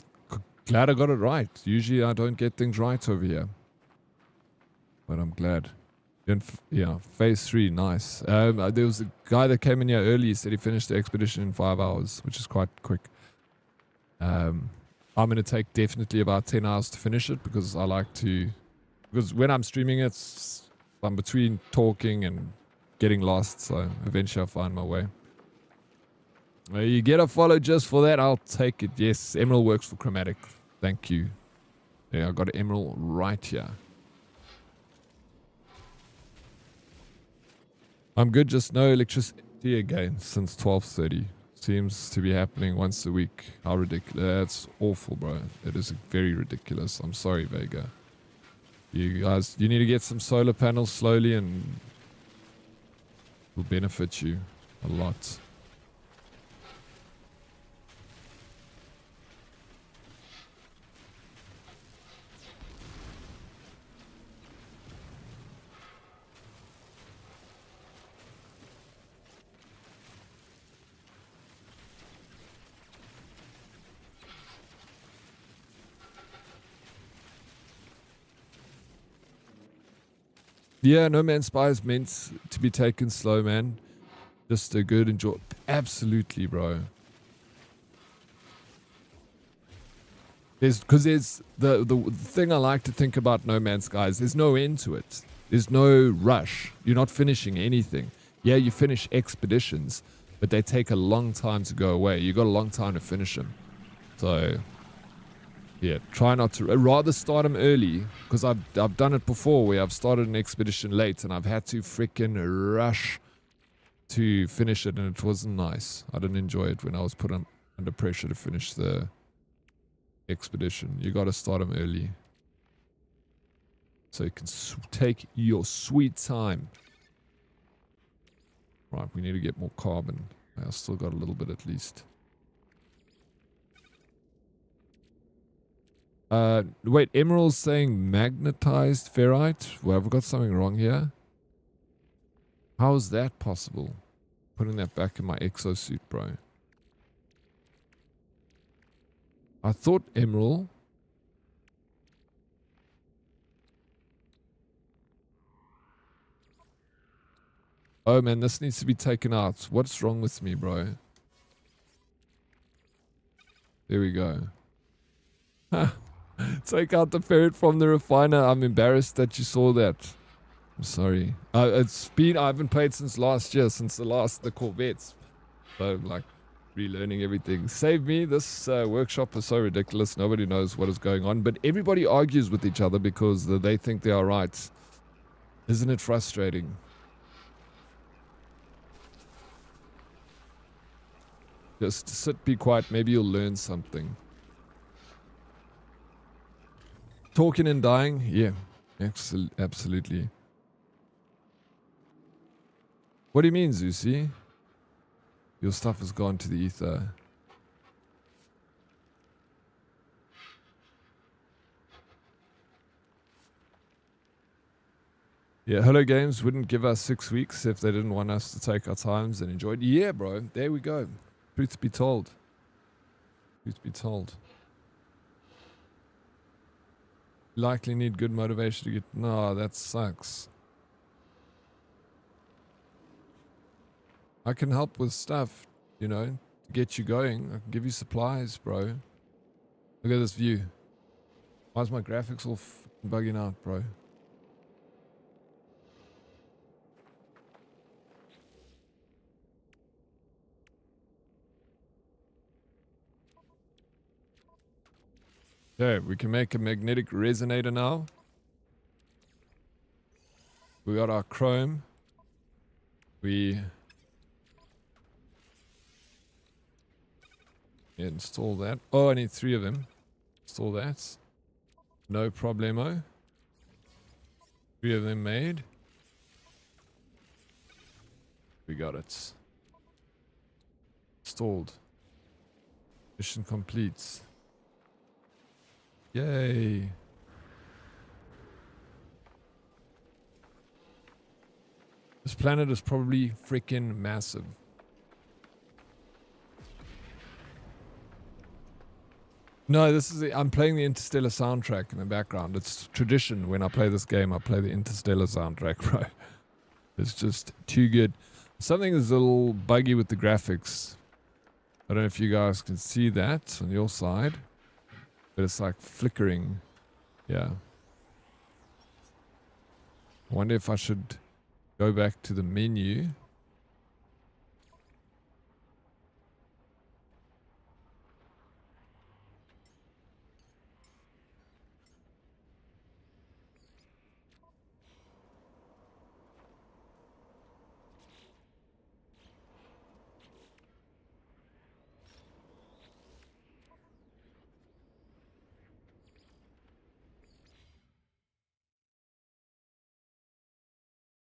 glad I got it right. Usually I don't get things right over here. But I'm glad. Yeah, phase 3, nice. There was a guy that came in here early. He said he finished the expedition in 5 hours, which is quite quick. I'm going to take definitely about 10 hours to finish it because I like to... Because when I'm streaming it, I'm between talking and getting lost, so eventually I'll find my way. You get a follow just for that, I'll take it. Yes, emerald works for chromatic. Thank you. Yeah, I got an emerald right here. I'm good, just no electricity again since 12:30. Seems to be happening once a week. How ridiculous. That's awful, bro. It is very ridiculous. I'm sorry, Vega. You guys, you need to get some solar panels slowly and it will benefit you a lot. Yeah, No Man's Sky is meant to be taken slow, man. Just a good enjoy. Absolutely, bro. Because there's the thing I like to think about No Man's Sky is there's no end to it. There's no rush. You're not finishing anything. Yeah, you finish expeditions, but they take a long time to go away. You got a long time to finish them. So yeah, try not to. Rather start them early, because I've done it before where I've started an expedition late and I've had to freaking rush to finish it, and it wasn't nice. I didn't enjoy it when I was put under pressure to finish the expedition. You got to start them early, so you can take your sweet time. Right, we need to get more carbon. I still got a little bit at least. Wait, Emerald's saying magnetized ferrite? Well, have we got something wrong here? How is that possible? Putting that back in my exosuit, bro. I thought Emerald. Oh man, this needs to be taken out. What's wrong with me, bro? There we go. Take out the ferret from the refiner. I'm embarrassed that you saw that. I'm sorry. I haven't played since last year, since the Corvettes. So like relearning everything. Save me. This workshop is so ridiculous. Nobody knows what is going on, but everybody argues with each other because they think they are right. Isn't it frustrating? Just sit, be quiet. Maybe you'll learn something. Talking and dying? Yeah, absolutely. What do you mean, Zeusy? Your stuff has gone to the ether. Yeah, Hello Games wouldn't give us 6 weeks if they didn't want us to take our times and enjoy it. Yeah, bro. There we go. Truth be told. Truth be told. Likely need good motivation to get... No, that sucks. I can help with stuff, you know, to get you going. I can give you supplies, bro. Look at this view. Why is my graphics all bugging out, bro? Okay, we can make a magnetic resonator now. We got our chrome. We install that. Oh, I need 3 of them. Install that. No problemo. 3 of them made. We got it. Installed. Mission complete. Yay. This planet is probably freaking massive. No, I'm playing the Interstellar soundtrack in the background. It's tradition when I play this game. I play the Interstellar soundtrack, bro. It's just too good. Something is a little buggy with the graphics. I don't know if you guys can see that on your side, but it's like flickering. Yeah. I wonder if I should go back to the menu.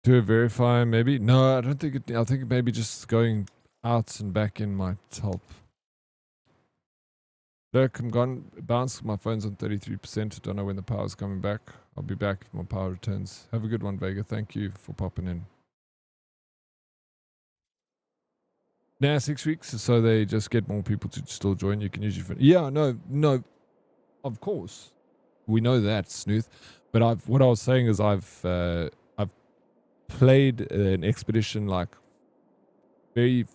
Do a verify, maybe? No, I don't think it... I think maybe just going out and back in might help. Look, I'm gone. Bounce. My phone's on 33%. Don't know when the power's coming back. I'll be back if my power returns. Have a good one, Vega. Thank you for popping in. Now 6 weeks, so they just get more people to still join. You can use your phone. Yeah, no, of course. We know that, Snooth. But what I was saying is I've played an expedition like very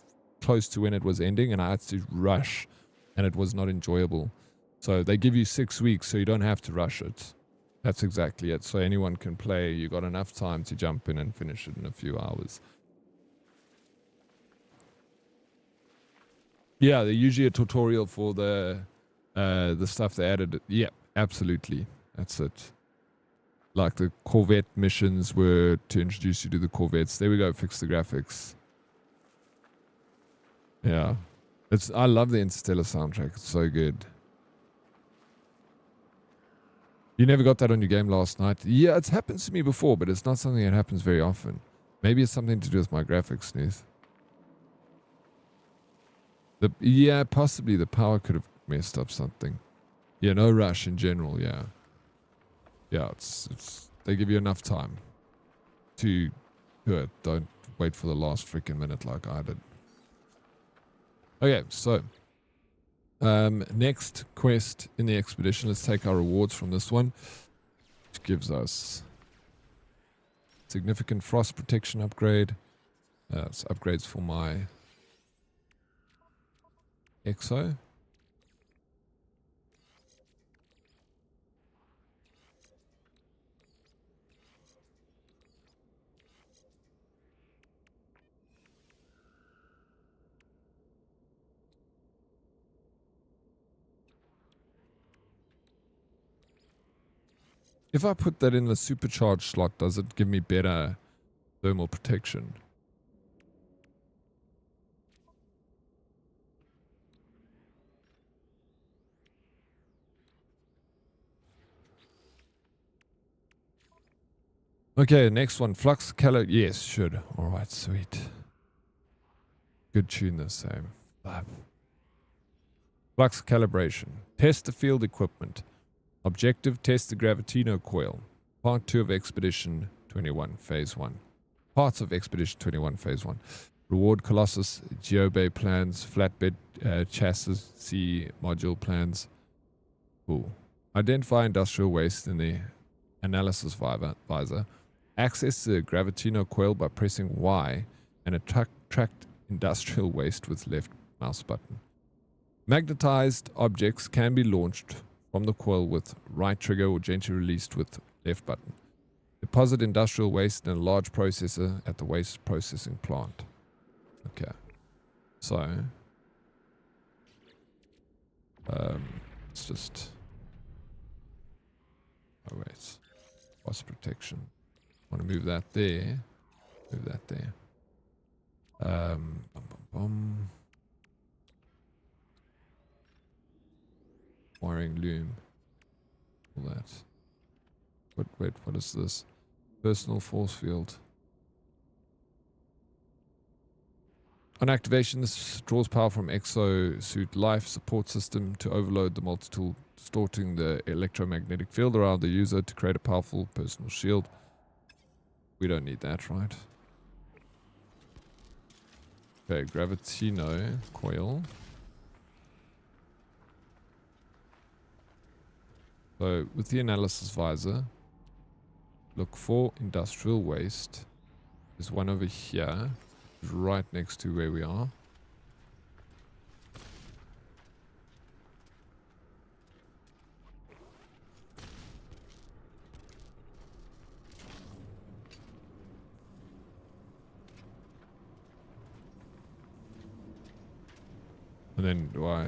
close to when it was ending, and I had to rush, and it was not enjoyable. So they give you 6 weeks, so you don't have to rush it. That's exactly it. So anyone can play. You got enough time to jump in and finish it in a few hours. Yeah, they're usually a tutorial for the stuff they added. Yeah, absolutely. That's it. Like the Corvette missions were to introduce you to the Corvettes. There we go. Fix the graphics. Yeah. I love the Interstellar soundtrack. It's so good. You never got that on your game last night? Yeah, it's happened to me before, but it's not something that happens very often. Maybe it's something to do with my graphics, Snooth. Yeah, possibly the power could have messed up something. Yeah, no rush in general, yeah. Yeah, it's they give you enough time to do it. Don't wait for the last freaking minute like I did. Okay, so next quest in the expedition, let's take our rewards from this one, which gives us significant frost protection upgrade. It's upgrades for my exo. If I put that in the supercharged slot, does it give me better thermal protection? Okay, next one. Flux calo. Yes, should. Alright, sweet. Good tune the same. Flux calibration. Test the field equipment. Objective, test the Gravitino coil. Part 2 of Expedition 21, Phase 1. Parts of Expedition 21, Phase 1. Reward Colossus, Geobay plans, flatbed chassis module plans. Cool. Identify industrial waste in the analysis visor. Access the Gravitino coil by pressing Y and attract industrial waste with left mouse button. Magnetized objects can be launched from the coil with right trigger or gently released with left button. Deposit industrial waste in a large processor at the waste processing plant. Okay. So, it's just... Oh wait. Boss protection. Want to move that there. Move that there. Wiring loom. All that. Wait, what is this? Personal force field. On activation, this draws power from exosuit life support system to overload the multi-tool, distorting the electromagnetic field around the user to create a powerful personal shield. We don't need that, right? Okay, Gravitino coil. So, with the analysis visor, look for industrial waste. There's one over here, right next to where we are. And then do I...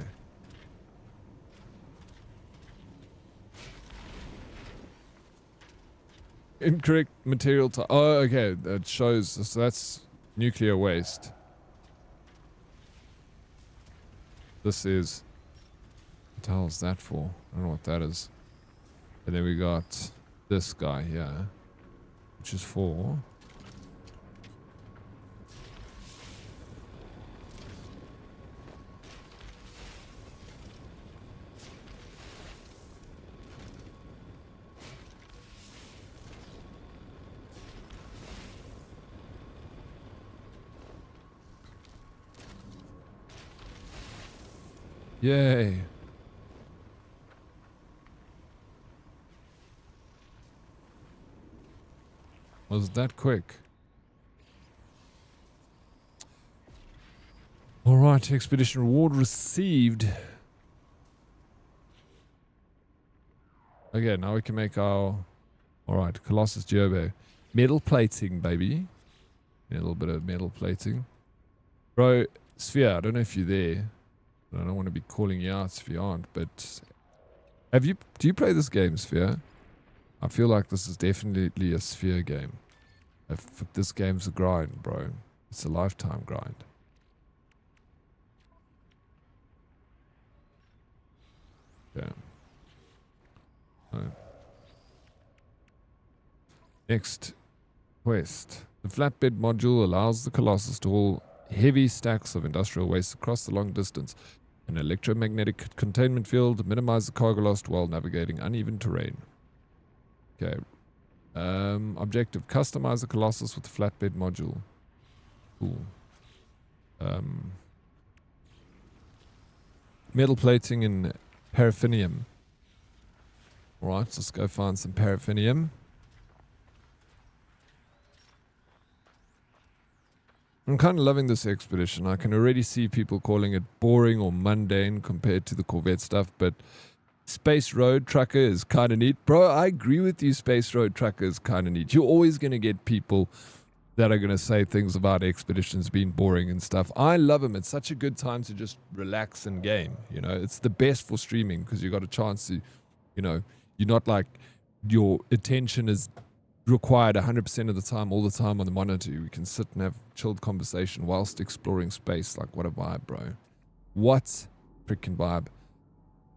Incorrect material type. Oh, okay. That shows. So that's nuclear waste. This is... What the hell is that for? I don't know what that is. And then we got this guy here, which is for... Yay. Was that quick? Alright, expedition reward received. Okay, now we can make our... Alright, Colossus Geobe. Metal plating, baby. A little bit of metal plating. Bro, Sphere, I don't know if you're there. I don't want to be calling you out if you aren't, but... Do you play this game, Sphere? I feel like this is definitely a Sphere game. If this game's a grind, bro. It's a lifetime grind. Yeah. Right. Next quest. The flatbed module allows the Colossus to haul heavy stacks of industrial waste across the long distance. An electromagnetic containment field. Minimize the cargo loss while navigating uneven terrain. Okay. Objective. Customize the Colossus with the flatbed module. Cool. Metal plating in paraffinium. Alright, let's go find some paraffinium. I'm kind of loving this expedition. I can already see people calling it boring or mundane compared to the Corvette stuff, but Space Road Trucker is kind of neat. Bro, I agree with you, Space Road Trucker is kind of neat. You're always going to get people that are going to say things about expeditions being boring and stuff. I love them. It's such a good time to just relax and game. You know, it's the best for streaming because you got a chance to, you know, you're not like your attention is required 100% of the time, all the time on the monitor. We can sit and have chilled conversation whilst exploring space. Like, what a vibe, bro. What freaking vibe.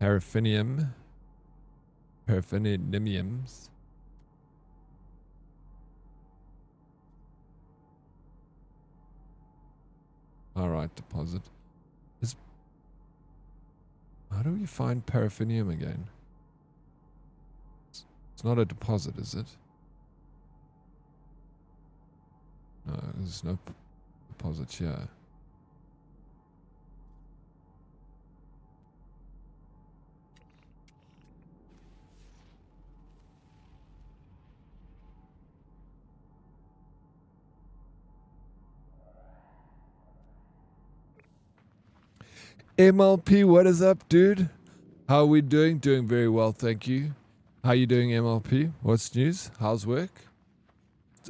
Paraffinimiums. Alright, deposit. How do we find paraffinium again? It's not a deposit, is it? No, there's no deposit here. MLP, what is up, dude? How are we doing? Doing very well, thank you. How you doing, MLP? What's news? How's work?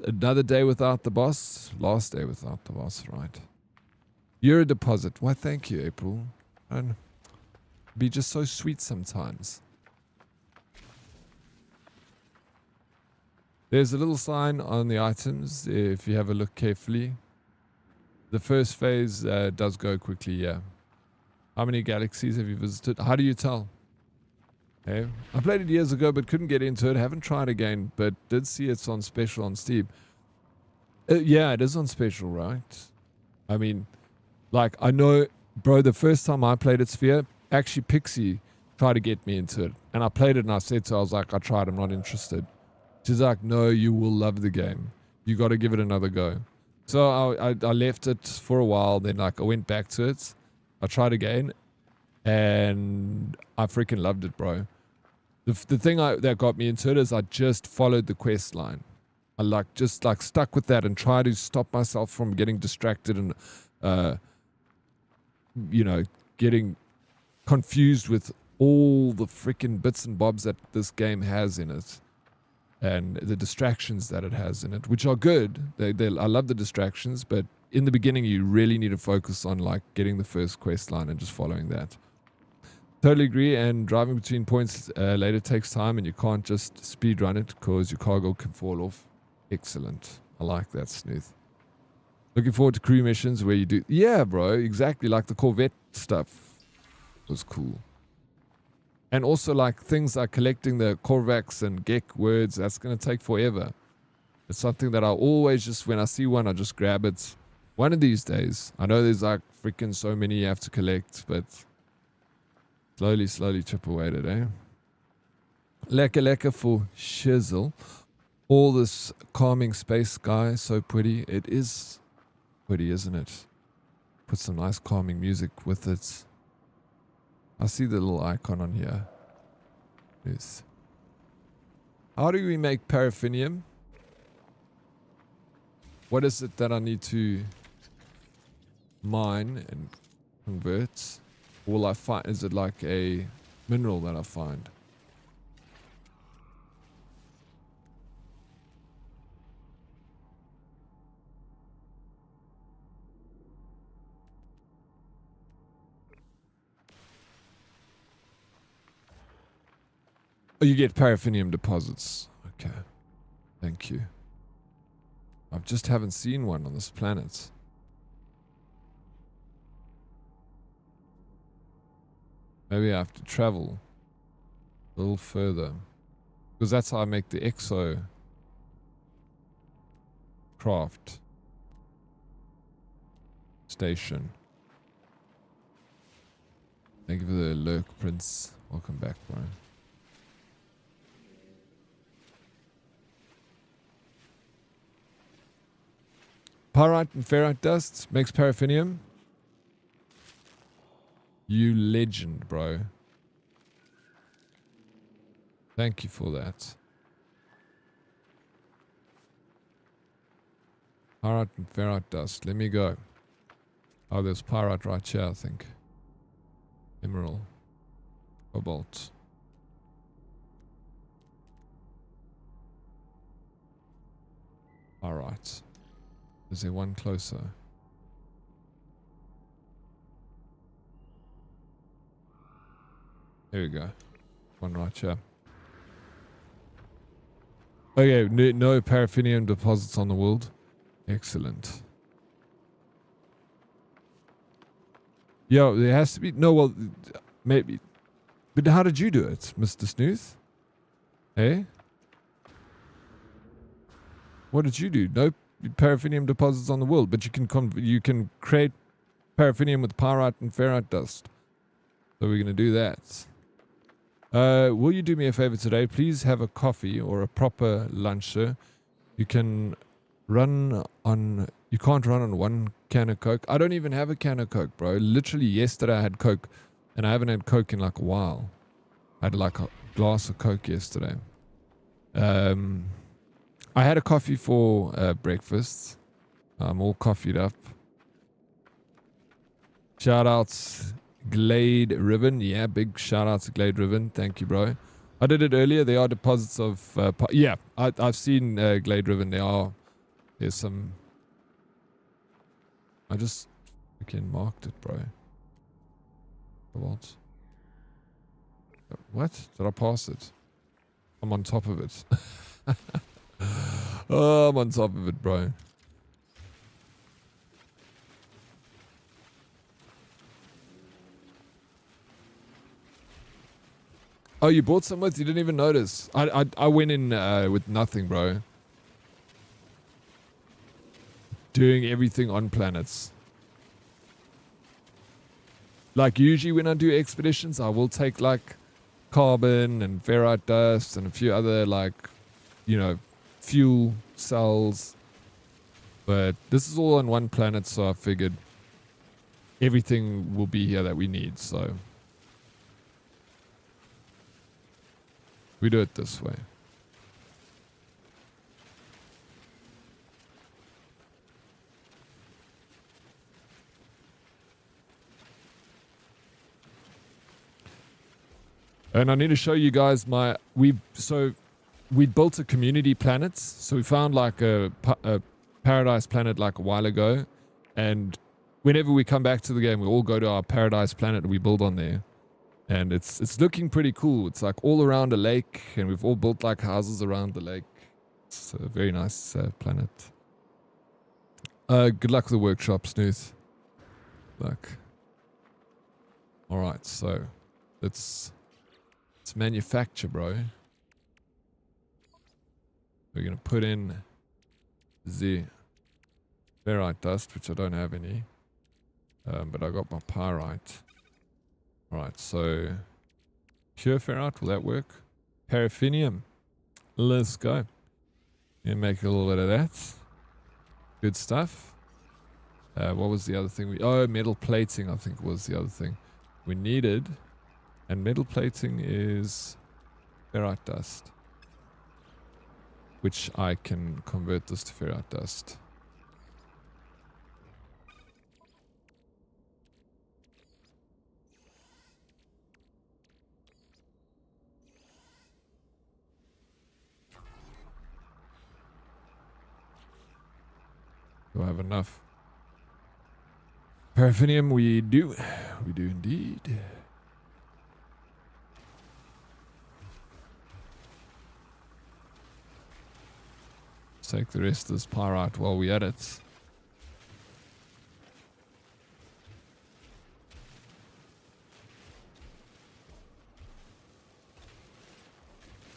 Another day without the boss. Last day without the boss, right? You're a deposit. Why, thank you, April. And be just so sweet sometimes. There's a little sign on the items if you have a look carefully. The first phase does go quickly, yeah. How many galaxies have you visited? How do you tell? Hey, I played it years ago but couldn't get into it. Haven't tried again, but did see it's on special on Steam. Yeah, it is on special, right? I mean, like, I know, bro, the first time I played it, Sphere, actually Pixie tried to get me into it. And I played it and I said to her, I was like, I tried, I'm not interested. She's like, no, you will love the game. You got to give it another go. So I left it for a while. Then like I went back to it. I tried again. And I freaking loved it, bro. The thing that got me into it is I just followed the quest line. I just stuck with that and tried to stop myself from getting distracted and, you know, getting confused with all the freaking bits and bobs that this game has in it. And the distractions that it has in it, which are good. I love the distractions, but in the beginning, you really need to focus on like getting the first quest line and just following that. Totally agree. And driving between points later takes time, and you can't just speed run it because your cargo can fall off. Excellent. I like that, Snooth. Looking forward to crew missions where you do. Yeah, bro. Exactly. Like the Corvette stuff was cool. And also like things like collecting the Korvax and Gek words, that's going to take forever. It's something that I always just, when I see one, I just grab it. One of these days. I know there's like freaking so many you have to collect, but slowly chip away at it, eh? Lekker for shizzle. All this calming space sky, so pretty. It is pretty, isn't it? Put some nice calming music with it. I see the little icon on here. Yes. How do we make paraffinium? What is it that I need to mine and convert? Will I find? Is it like a mineral that I find? Oh, you get paraffinium deposits. Okay. Thank you. I just haven't seen one on this planet. Maybe I have to travel a little further. Because that's how I make the exo craft station. Thank you for the lurk, Prince. Welcome back, bro. Pyrite and ferrite dust makes paraffinium. You legend, bro. Thank you for that. Pyrite and ferrite dust. Let me go. Oh, there's pyrite right here, I think. Emerald. Cobalt. Pyrite. Is there one closer? Here we go. One right here. Okay, no paraffinium deposits on the world. Excellent. Yo, there has to be... No, well, maybe. But how did you do it, Mr. Snooth? Hey? What did you do? No paraffinium deposits on the world, but you can create paraffinium with pyrite and ferrite dust. So we're going to do that. Will you do me a favor today? Please have a coffee or a proper lunch, sir. You can run on... You can't run on one can of Coke. I don't even have a can of Coke, bro. Literally yesterday I had Coke, and I haven't had Coke in like a while. I had like a glass of Coke yesterday. I had a coffee for breakfast. I'm all coffeeed up. Shout outs Glade Ribbon. Yeah, big shout out to Glade Ribbon. Thank you, bro. I did it earlier. There are deposits of... yeah, I've seen Glade Ribbon. There's some... I just freaking marked it, bro. What? What? Did I pass it? I'm on top of it. Oh, I'm on top of it, bro. Oh, you bought some with? You didn't even notice. I went in with nothing, bro. Doing everything on planets. Like usually when I do expeditions, I will take like carbon and ferrite dust and a few other like, you know, fuel cells. But this is all on one planet, so I figured everything will be here that we need, so we do it this way. And I need to show you guys we built a community planet. So we found like a paradise planet like a while ago. And whenever we come back to the game, we all go to our paradise planet and we build on there. And it's looking pretty cool. It's like all around a lake, and we've all built like houses around the lake. It's a very nice planet. Good luck with the workshop, Snooth. Luck. Alright, so let's manufacture, bro. We're gonna put in the ferrite dust, which I don't have any, but I got my pyrite. Alright, so pure ferrite, will that work? Paraffinium, let's go. And make a little bit of that. Good stuff. What was the other thing? Metal plating, I think was the other thing we needed. And metal plating is ferrite dust, which I can convert this to ferrite dust. Do I have enough? Paraffinium, we do. We do indeed. Take the rest of this pyrite while we at it.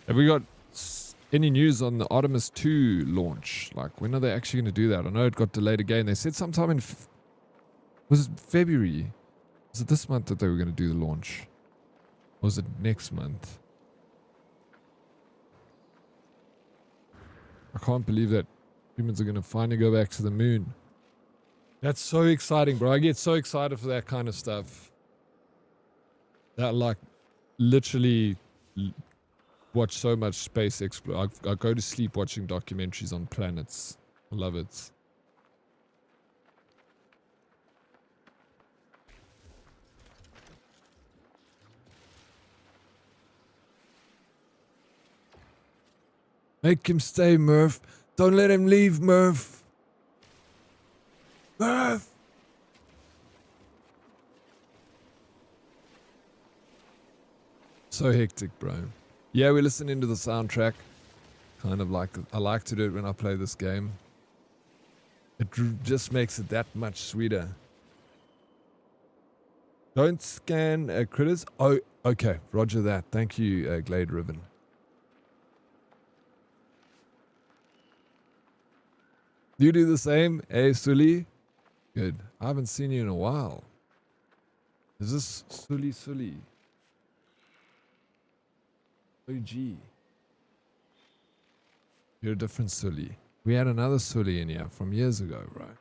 Have we got any news on the Artemis 2 launch? Like, when are they actually going to do that? I know it got delayed again. They said sometime in... was it February? Was it this month that they were going to do the launch? Or was it next month? I can't believe that humans are going to finally go back to the moon. That's so exciting, bro. I get so excited for that kind of stuff. That, like, literally watch so much space explore. I go to sleep watching documentaries on planets. I love it. Make him stay, Murph. Don't let him leave, Murph. Murph! So hectic, bro. Yeah, we're listening to the soundtrack. Kind of like, I like to do it when I play this game. It just makes it that much sweeter. Don't scan critters. Oh, okay. Roger that. Thank you, Glade Ribbon. You do the same, eh, Sully? Good. I haven't seen you in a while. Is this Sully? OG. You're a different Sully. We had another Sully in here from years ago, right?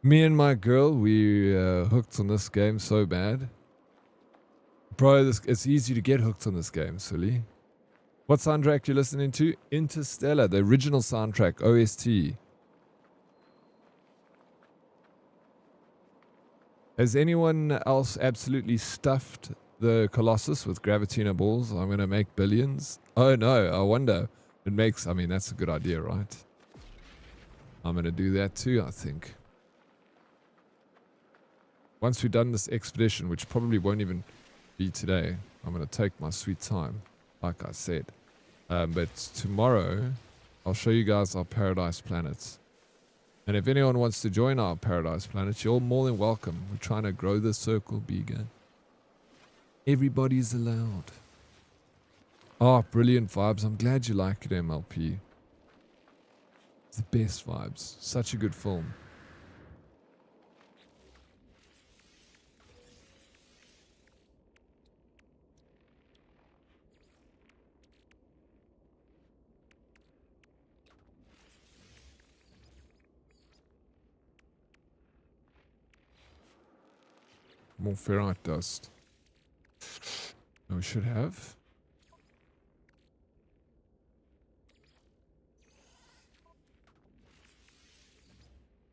Me and my girl, we hooked on this game so bad. Bro, it's easy to get hooked on this game, Sully. What soundtrack you listening to? Interstellar, the original soundtrack, OST. Has anyone else absolutely stuffed the Colossus with Gravitino balls? I'm going to make billions. Oh no, I wonder. It makes, I mean, that's a good idea, right? I'm going to do that too, I think. Once we've done this expedition, which probably won't even be today, I'm going to take my sweet time, like I said. But tomorrow, I'll show you guys our paradise planets. And if anyone wants to join our paradise planets, you're more than welcome. We're trying to grow the circle bigger. Everybody's allowed. Oh, brilliant vibes. I'm glad you like it, MLP. It's the best vibes. Such a good film. More ferrite dust. No, we should have.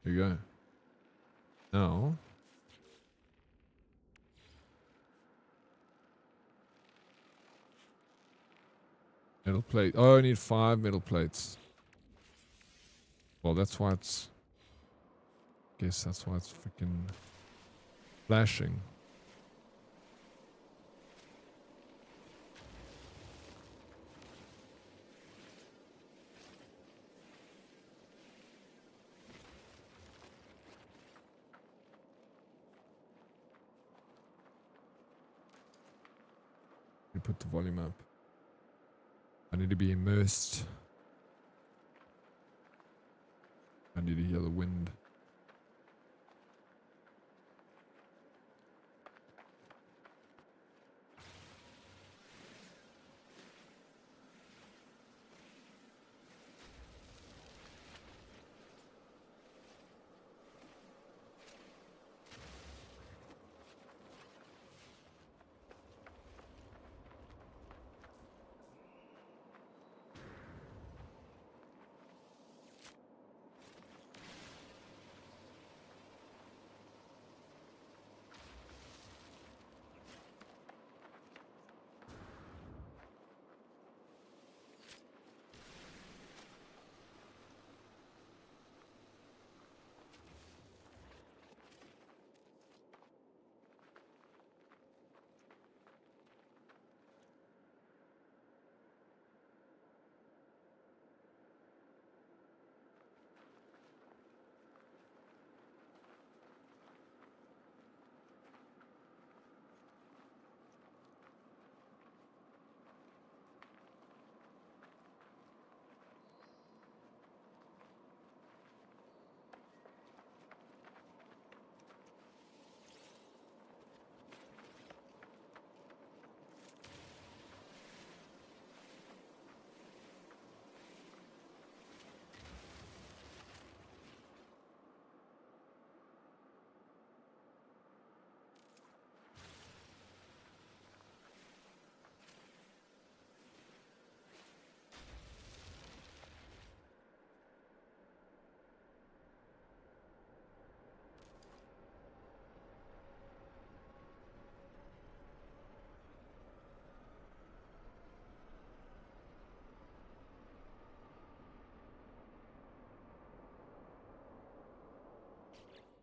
There you go. Now. Metal plate. Oh, I need 5 metal plates. Well, that's why it's... Guess that's why it's freaking flashing. You put the volume up. I need to be immersed. I need to hear the wind.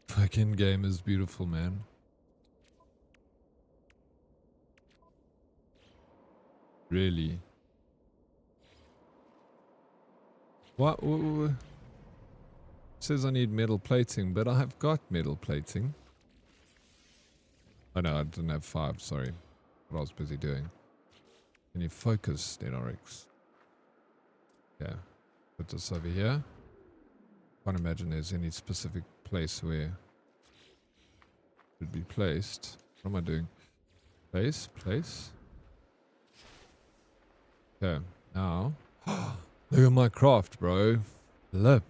Fucking game is beautiful, man. Really. What? It says I need metal plating, but I have got metal plating. Oh no, I didn't have 5, sorry. What I was busy doing. Can you focus, Dead Oryx? Yeah. Put this over here. Can't imagine there's any specific place where it would be placed. What am I doing? Place. Okay, now. Look at my craft, bro. Flip.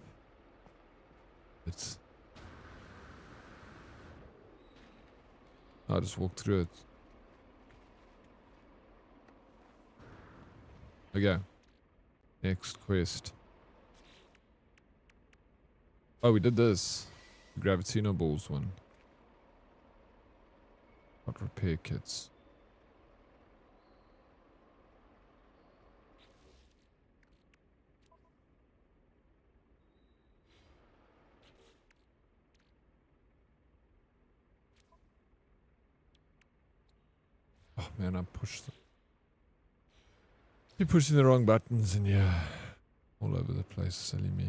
I'll just walk through it. Okay. Next quest. Oh, we did this. The Gravitino Balls one. Got repair kits. Oh man, I pushed them. You're pushing the wrong buttons and yeah, all over the place, silly me.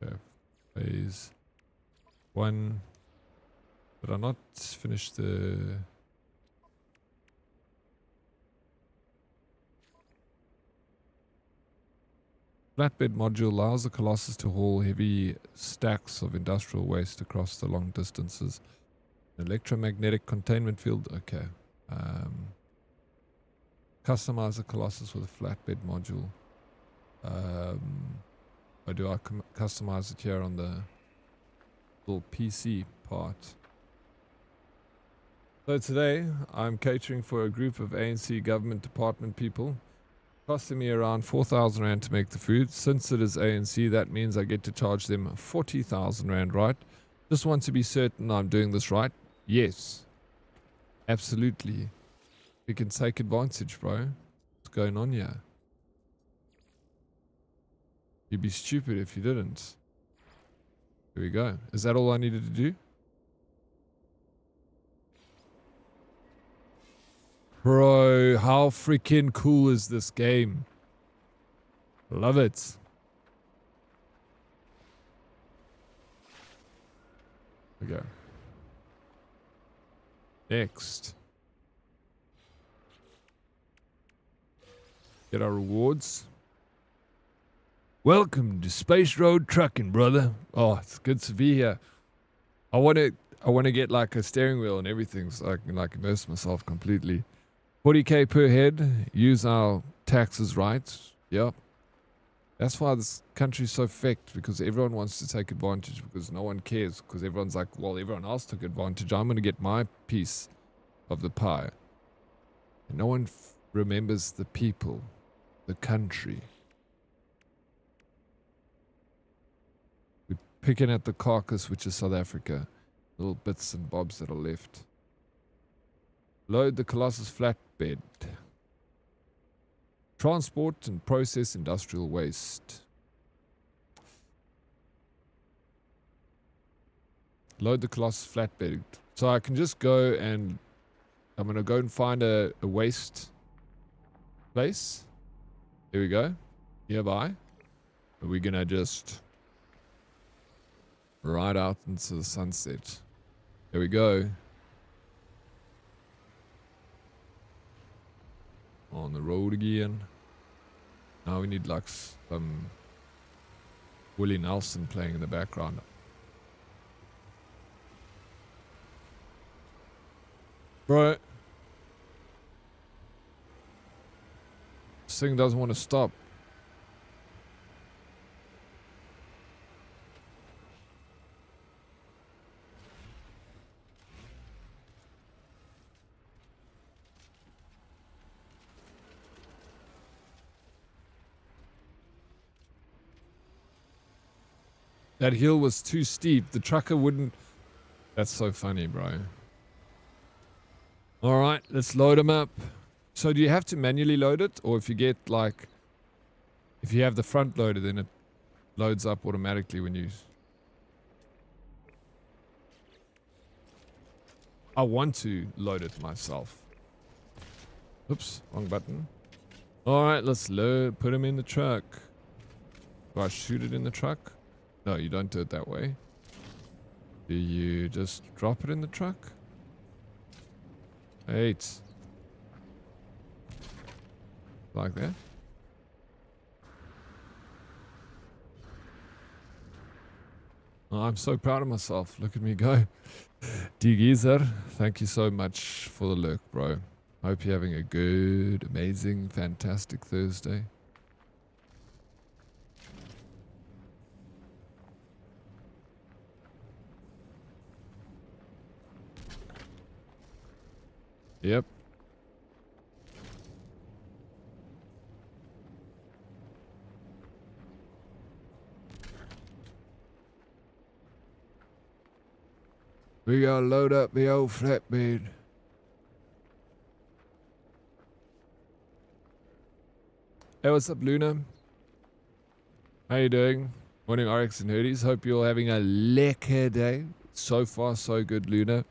Okay, phase 1. Did I not finish the... Flatbed module allows the Colossus to haul heavy stacks of industrial waste across the long distances. Electromagnetic containment field, okay. Customize the Colossus with a flatbed module. Or do I customize it here on the little PC part? So today I'm catering for a group of ANC government department people, costing me around 4,000 Rand to make the food. Since it is ANC, that means I get to charge them 40,000 Rand, right? Just want to be certain I'm doing this right. Yes, absolutely. We can take advantage, bro. What's going on here? You'd be stupid if you didn't. Here we go. Is that all I needed to do? Bro, how freaking cool is this game? Love it. Okay. Next. Get our rewards. Welcome to Space Road Trucking, brother. Oh, it's good to be here. I want to get like a steering wheel and everything so I can like immerse myself completely. 40k per head. Use our taxes right. Yep. That's why this country's so fecked, because everyone wants to take advantage, because no one cares, because everyone's like, well, everyone else took advantage. I'm going to get my piece of the pie. And no one remembers the people, the country. We're picking at the carcass, which is South Africa. Little bits and bobs that are left. Load the Colossus flatbed. Transport and process industrial waste. Load the Colossus flatbed. So I can just go and I'm going to go and find a waste place. Here we go. Nearby. And we're going to just ride out into the sunset. There we go. On the road again. Now we need like some Willie Nelson playing in the background. Bro. This thing doesn't want to stop. That hill was too steep. The trucker wouldn't... That's so funny, bro. Alright, let's load them up. So do you have to manually load it? Or if you get like... If you have the front loader, then it loads up automatically when you... I want to load it myself. Oops, wrong button. All right, let's load. Put him in the truck. Do I shoot it in the truck? No, you don't do it that way. Do you just drop it in the truck? Wait. Like that? Oh, I'm so proud of myself. Look at me go. D-Geezer, thank you so much for the lurk, bro. Hope you're having a good, amazing, fantastic Thursday. Yep. We gotta load up the old flatbed. Hey, what's up, Luna? How you doing? Morning, Oryx and Hoodies. Hope you're all having a lekker day. So far, so good, Luna.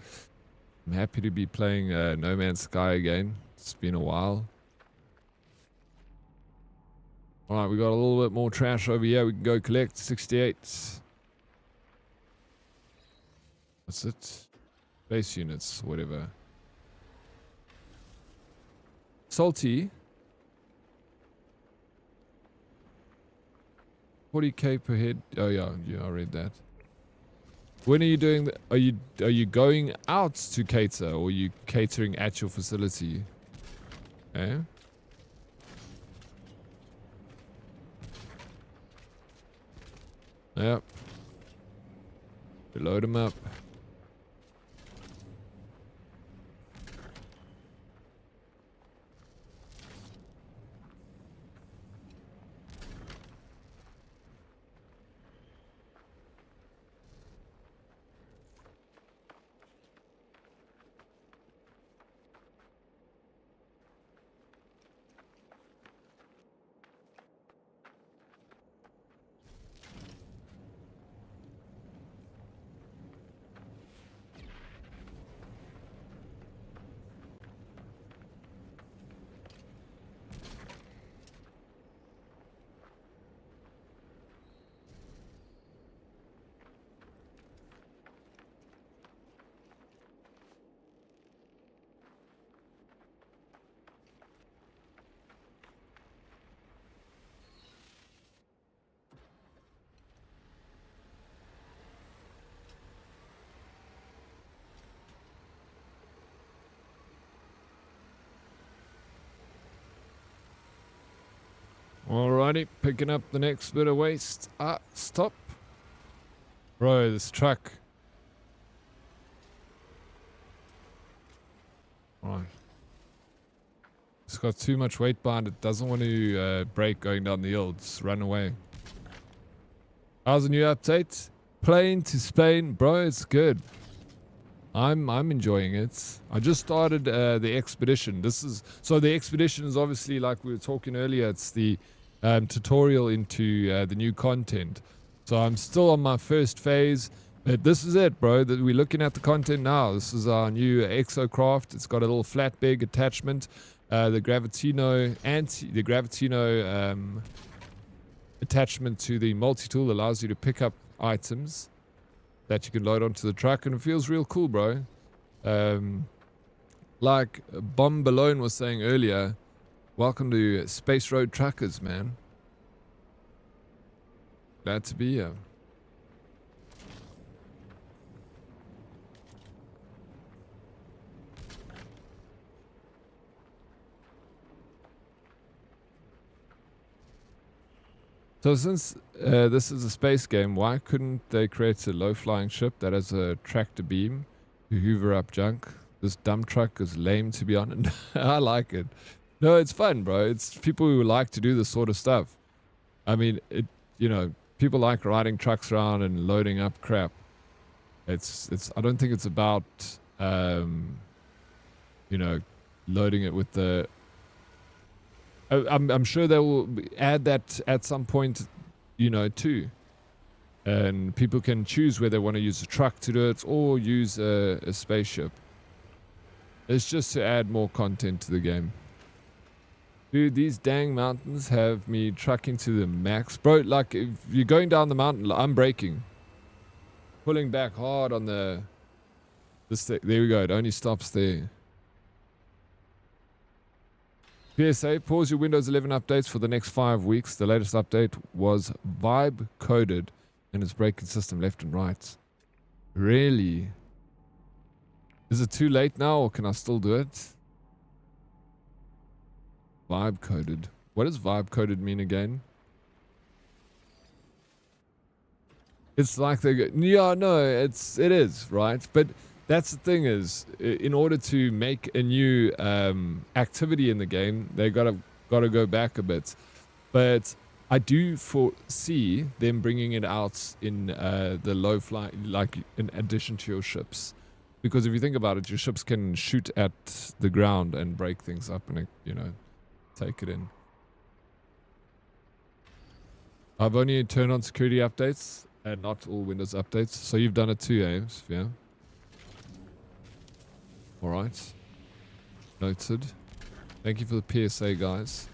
I'm happy to be playing No Man's Sky again. It's been a while. Alright, we got a little bit more trash over here. We can go collect 68. What's it? Base units, whatever. Salty. 40k per head. Oh yeah, I read that. When are you doing the, are you going out to cater, or are you catering at your facility? Eh? Yep. Load them up. Alrighty, picking up the next bit of waste. Ah, stop. Bro, this truck. Right. It's got too much weight behind it. Doesn't want to brake going down the hill. Just run away. How's the new update? Plane to Spain. Bro, it's good. I'm enjoying it. I just started the expedition. So the expedition is obviously, like we were talking earlier, it's the tutorial into the new content. So I'm still on my first phase, but this is it, bro. That we're looking at the content now. This is our new exocraft. It's got a little flat bag attachment, the Gravitino attachment to the multi-tool allows you to pick up items that you can load onto the truck, and it feels real cool, bro. Like Bomb Balone was saying earlier, welcome to Space Road Truckers, man. Glad to be here. So since this is a space game, why couldn't they create a low-flying ship that has a tractor beam to hoover up junk? This dump truck is lame, to be honest. I like it. No, it's fun, bro. It's people who like to do this sort of stuff. I mean, people like riding trucks around and loading up crap. It's. I don't think it's about, loading it with the. I'm sure they will add that at some point, too. And people can choose whether they want to use a truck to do it or use a spaceship. It's just to add more content to the game. Dude, these dang mountains have me trucking to the max. Bro, like, if you're going down the mountain, I'm braking. Pulling back hard on the... There we go. It only stops there. PSA, pause your Windows 11 updates for the next 5 weeks. The latest update was vibe coded and it's breaking system left and right. Really? Is it too late now or can I still do it? Vibe coded. What does vibe coded mean again? It's like they go, yeah, no, it is, right? But that's the thing is, in order to make a new activity in the game, they gotta go back a bit. But I do foresee them bringing it out in the low flight, like in addition to your ships. Because if you think about it, your ships can shoot at the ground and break things up and, you know, take it in. I've only turned on security updates and not all Windows updates. So you've done it too, Ames, yeah? Alright. Noted. Thank you for the PSA, guys.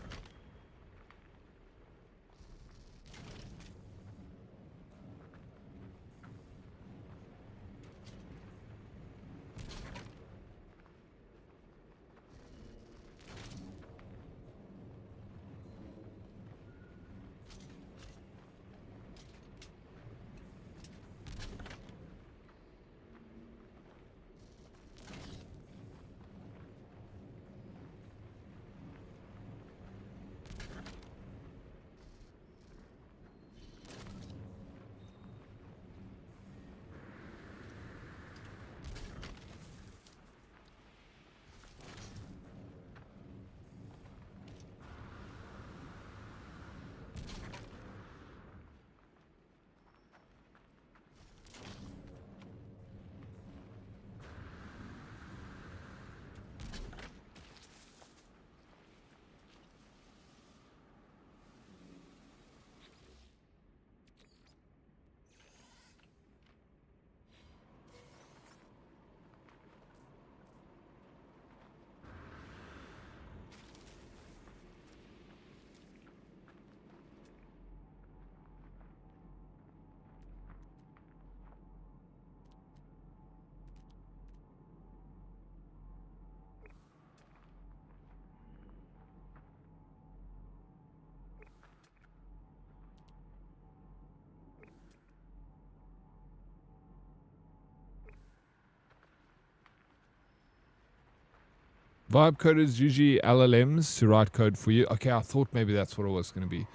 Vibe code is usually LLMs to write code for you. Okay, I thought maybe that's what it was going to be.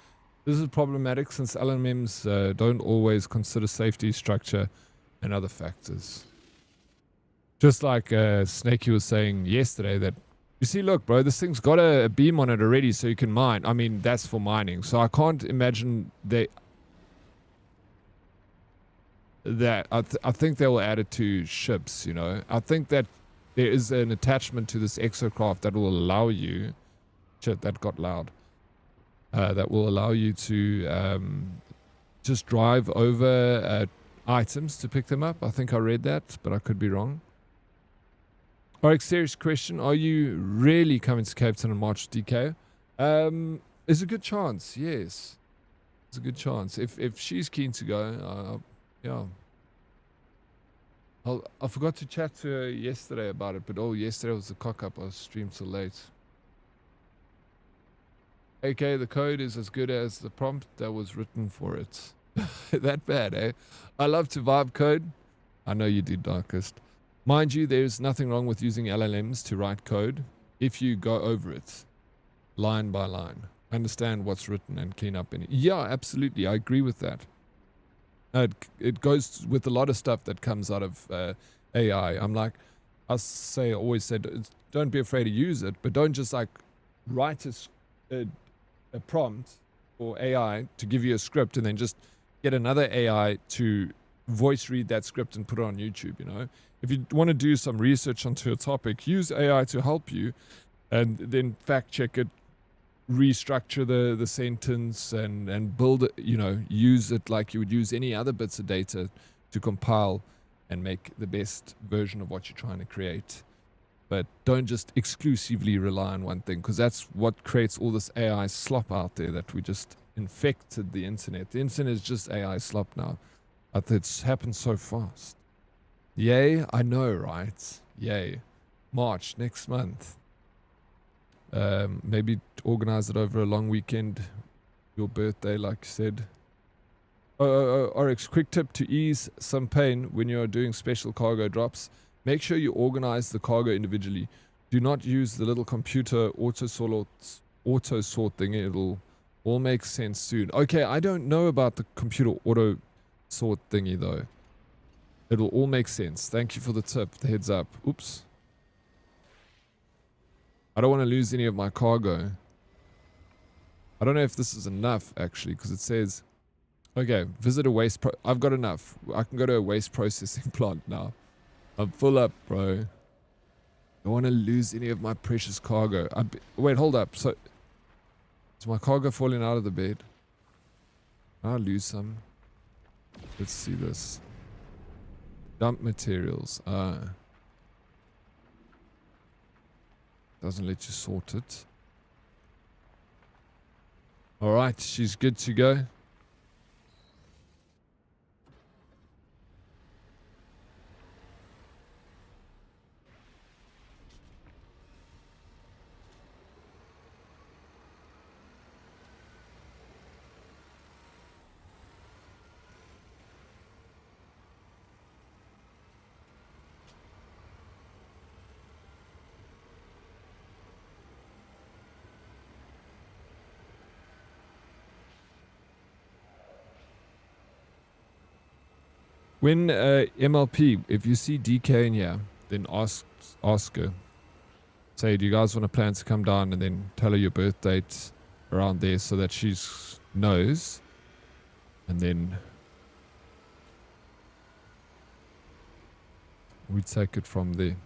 This is problematic since LLMs don't always consider safety, structure, and other factors. Just like Snakey was saying yesterday that, you see, look, bro, this thing's got a beam on it already so you can mine. I mean, that's for mining. So I can't imagine I think they will add it to ships, you know. I think that there is an attachment to this exocraft that will allow you... Shit, that got loud. That will allow you to just drive over items to pick them up. I think I read that, but I could be wrong. Oryx, serious question. Are you really coming to Cape Town in March, DK? There's a good chance, yes. There's a good chance. If she's keen to go, yeah. I forgot to chat to her yesterday about it, but yesterday was the cock-up. I streamed till late. Okay, the code is as good as the prompt that was written for it. That bad, eh? I love to vibe code. I know you do, Darkest. Mind you, there's nothing wrong with using LLMs to write code if you go over it line by line. Understand what's written and clean up any... Yeah, absolutely. I agree with that. It goes with a lot of stuff that comes out of AI. I'm like, always said, don't be afraid to use it, but don't just like write a prompt for AI to give you a script and then just get another AI to voice read that script and put it on YouTube, you know. If you want to do some research onto a topic, use AI to help you and then fact check it, restructure the sentence and build it, you know, use it like you would use any other bits of data to compile and make the best version of what you're trying to create. But don't just exclusively rely on one thing, because that's what creates all this AI slop out there that we just infected the internet. The internet is just AI slop now. But it's happened so fast. Yay, I know, right? Yay. March, next month. Maybe organize it over a long weekend. Your birthday, like you said. Oryx, quick tip to ease some pain when you're doing special cargo drops. Make sure you organize the cargo individually. Do not use the little computer auto sort thing. It'll all make sense soon. Okay, I don't know about the computer auto sort thingy though. It'll all make sense. Thank you for the tip, the heads up. Oops. I don't want to lose any of my cargo. I don't know if this is enough actually, because it says, okay, visit a waste I've got enough. I can go to a waste processing plant now. I'm full up, bro. I don't want to lose any of my precious cargo. Wait, hold up. So, is my cargo falling out of the bed? I'll lose some. Let's see this. Dump materials. Doesn't let you sort it. Alright, she's good to go. When MLP, if you see DK in here, then ask her. Say, do you guys want to plan to come down, and then tell her your birth date around there so that she knows. And then we take it from there.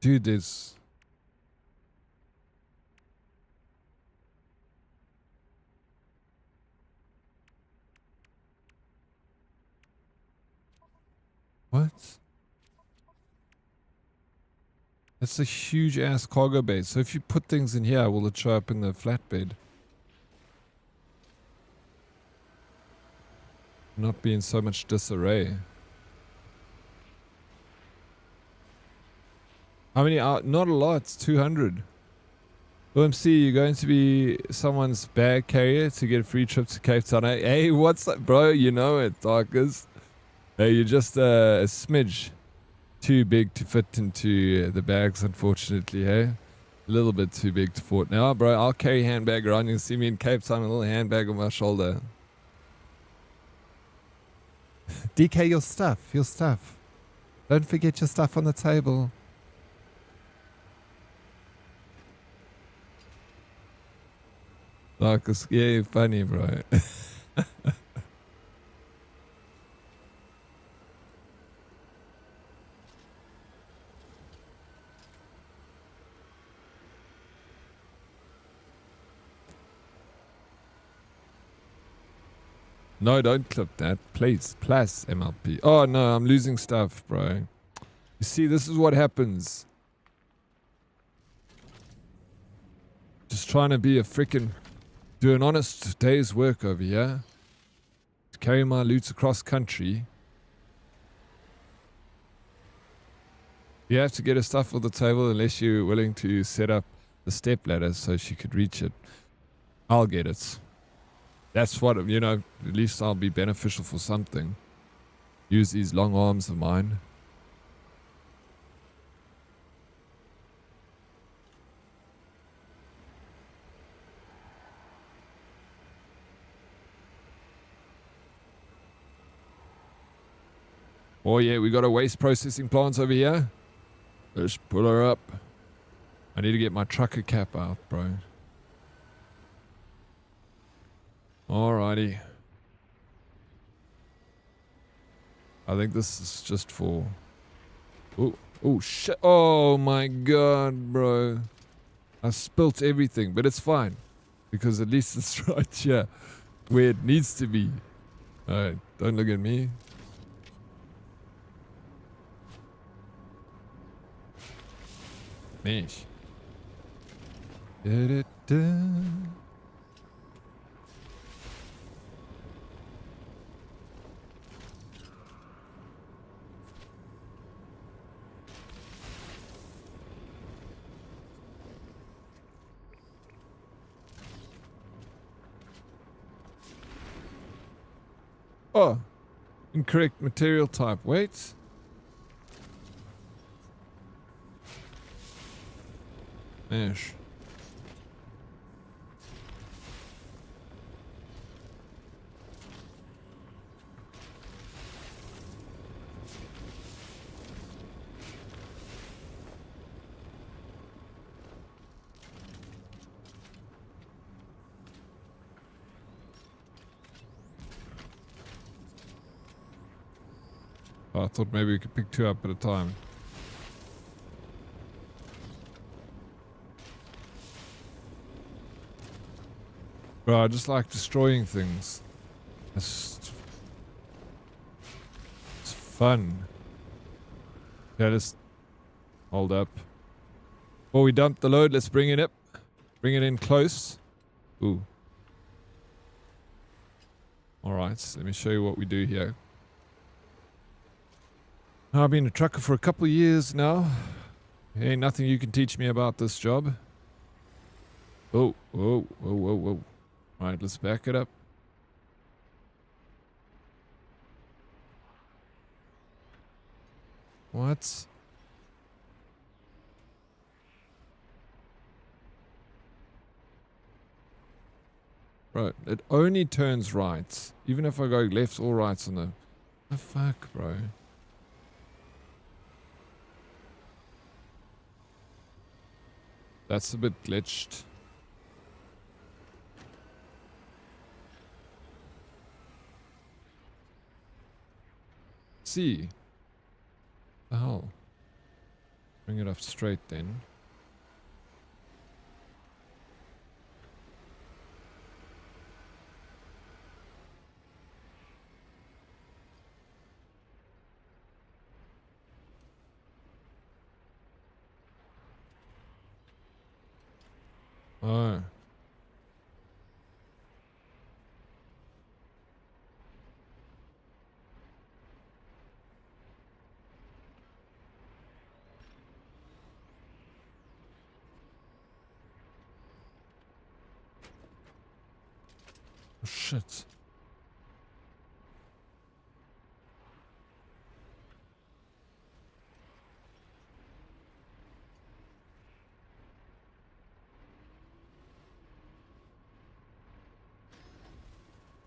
Dude, there's... What? That's a huge ass cargo bay. So if you put things in here, will it show up in the flatbed? Not be in so much disarray. How many out? Not a lot. It's 200. OMC, you're going to be someone's bag carrier to get a free trip to Cape Town. Hey, what's that, bro? You know it, Darkers. Hey, you're just a smidge too big to fit into the bags, unfortunately, hey? A little bit too big to fort. Now, bro, I'll carry handbag around. You can see me in Cape Town, a little handbag on my shoulder. DK, your stuff, your stuff. Don't forget your stuff on the table. Like, yeah, funny, bro. No, don't clip that. Please, plus MLP. Oh, no, I'm losing stuff, bro. You see, this is what happens. Just trying to be a freaking... do an honest day's work over here. To carry my loot across country. You have to get her stuff on the table unless you're willing to set up the step ladder so she could reach it. I'll get it. That's what, you know, at least I'll be beneficial for something. Use these long arms of mine. Oh yeah, we got a waste processing plant over here. Let's pull her up. I need to get my trucker cap out, bro. Alrighty. I think this is just for... Oh shit. Oh my god, bro. I spilt everything, but it's fine. Because at least it's right here. Where it needs to be. Alright, don't look at me. Nice. Oh, incorrect material type. Wait. Ash. Oh, I thought maybe we could pick 2 up at a time. Bro, I just like destroying things. It's fun. Yeah, just hold up. Before we dump the load, let's bring it up. Bring it in close. Ooh. Alright, let me show you what we do here. I've been a trucker for a couple of years now. Ain't nothing you can teach me about this job. Oh, whoa, whoa, whoa, whoa. Alright, let's back it up. What? Bro, it only turns right. Even if I go left or right on the fuck, bro. That's a bit glitched. See. The hell? Bring it up straight then. Oh. Oh shit.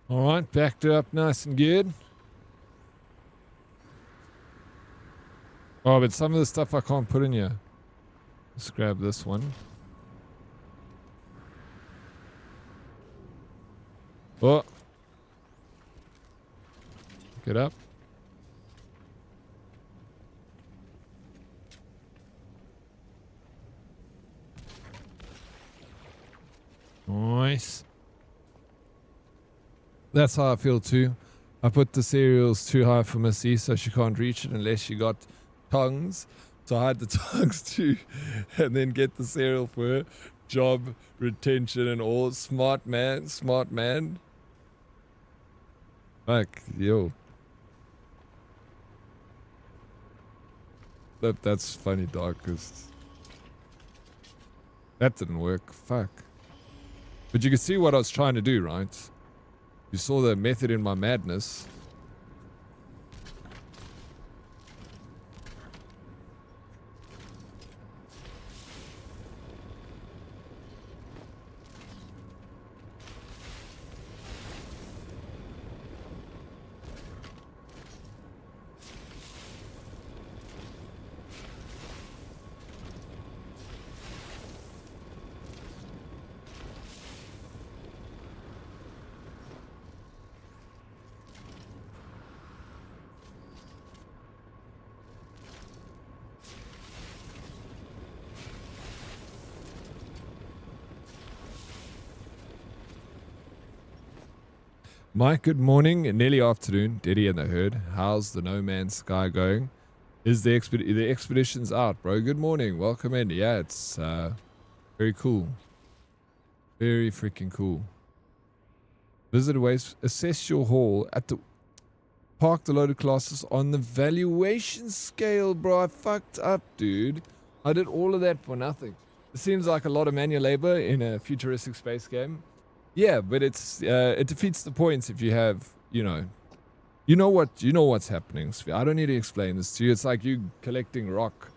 Alright, backed it up nice and good. Oh, but some of the stuff I can't put in here. Let's grab this one. Oh. Get up. Nice. That's how I feel too. I put the cereals too high for Missy so she can't reach it unless she got tongues. So I had the tongues too. And then get the cereal for her. Job, retention and all. Smart man, smart man. Fuck, yo. That's funny, dog, because that didn't work. Fuck. But you can see what I was trying to do, right? You saw the method in my madness. Mike, good morning. Nearly afternoon. Diddy and the herd. How's the No Man's Sky going? Is the expedition's out, bro? Good morning. Welcome in. Yeah, it's very cool. Very freaking cool. Visit ways. Assess your haul at the park. The loaded classes on the valuation scale, bro. I fucked up, dude. I did all of that for nothing. It seems like a lot of manual labor in a futuristic space game. Yeah, but it's it defeats the points if you have, you know what's happening. I don't need to explain this to you. It's like you collecting rock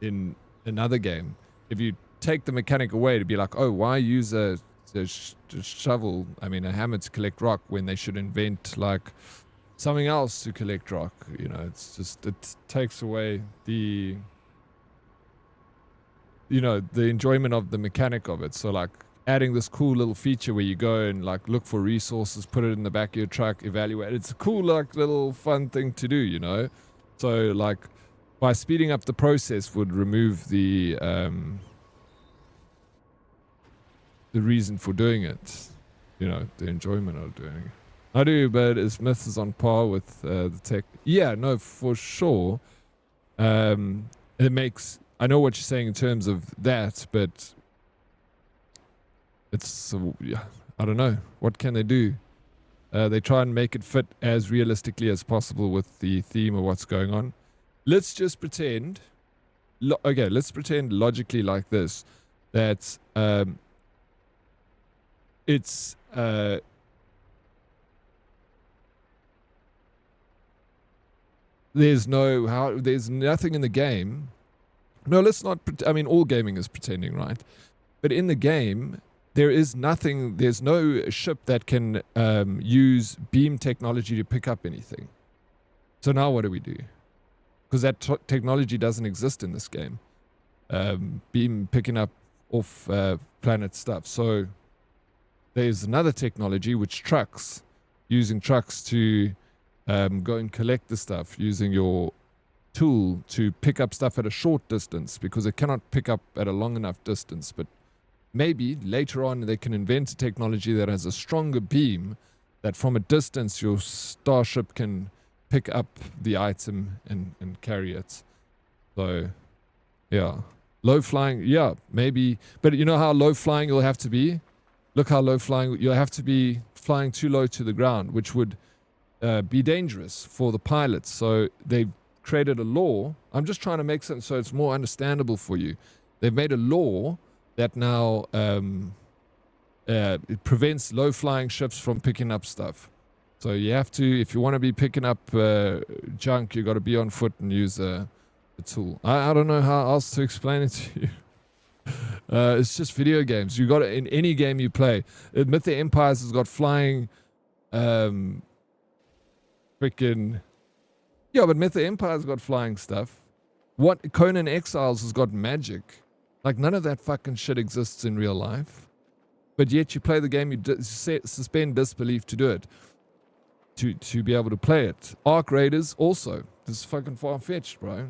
in another game. If you take the mechanic away, to be like, oh, why use a shovel? I mean, a hammer to collect rock when they should invent like something else to collect rock. You know, it's just it takes away the the enjoyment of the mechanic of it. So like adding this cool little feature where you go and like look for resources, put it in the back of your truck, evaluate. It's a cool like little fun thing to do, you know. So like by speeding up the process would remove the reason for doing it, you know, the enjoyment of doing it. I do, but his myth is on par with the tech. Yeah, no, for sure. It makes, I know what you're saying in terms of that, but it's, yeah, I don't know. What can they do? They try and make it fit as realistically as possible with the theme of what's going on. Let's just pretend, okay, let's pretend logically like this, that it's, there's nothing in the game. No, let's not, I mean, all gaming is pretending, right? But in the game, there is nothing, there's no ship that can use beam technology to pick up anything. So now what do we do? Because that technology doesn't exist in this game. Beam picking up off planet stuff. So there's another technology, which trucks, using trucks to go and collect the stuff, using your tool to pick up stuff at a short distance, because it cannot pick up at a long enough distance. But maybe later on they can invent a technology that has a stronger beam that from a distance your starship can pick up the item and carry it. So, yeah. Low flying, yeah, maybe. But you know how low flying you'll have to be? Look how low flying, you'll have to be flying too low to the ground, which would be dangerous for the pilots. So they've created a law. I'm just trying to make sense so it's more understandable for you. They've made a law that now it prevents low-flying ships from picking up stuff. So you have to, if you want to be picking up junk, you got to be on foot and use a tool. I don't know how else to explain it to you. It's just video games. You got it in any game you play. Myth the Empires has got flying, freaking. Yeah, but Myth the Empire's got flying stuff. What Conan Exiles has got magic. Like, none of that fucking shit exists in real life. But yet you play the game, you suspend disbelief to do it. To be able to play it. Arc Raiders also. This is fucking far-fetched, bro.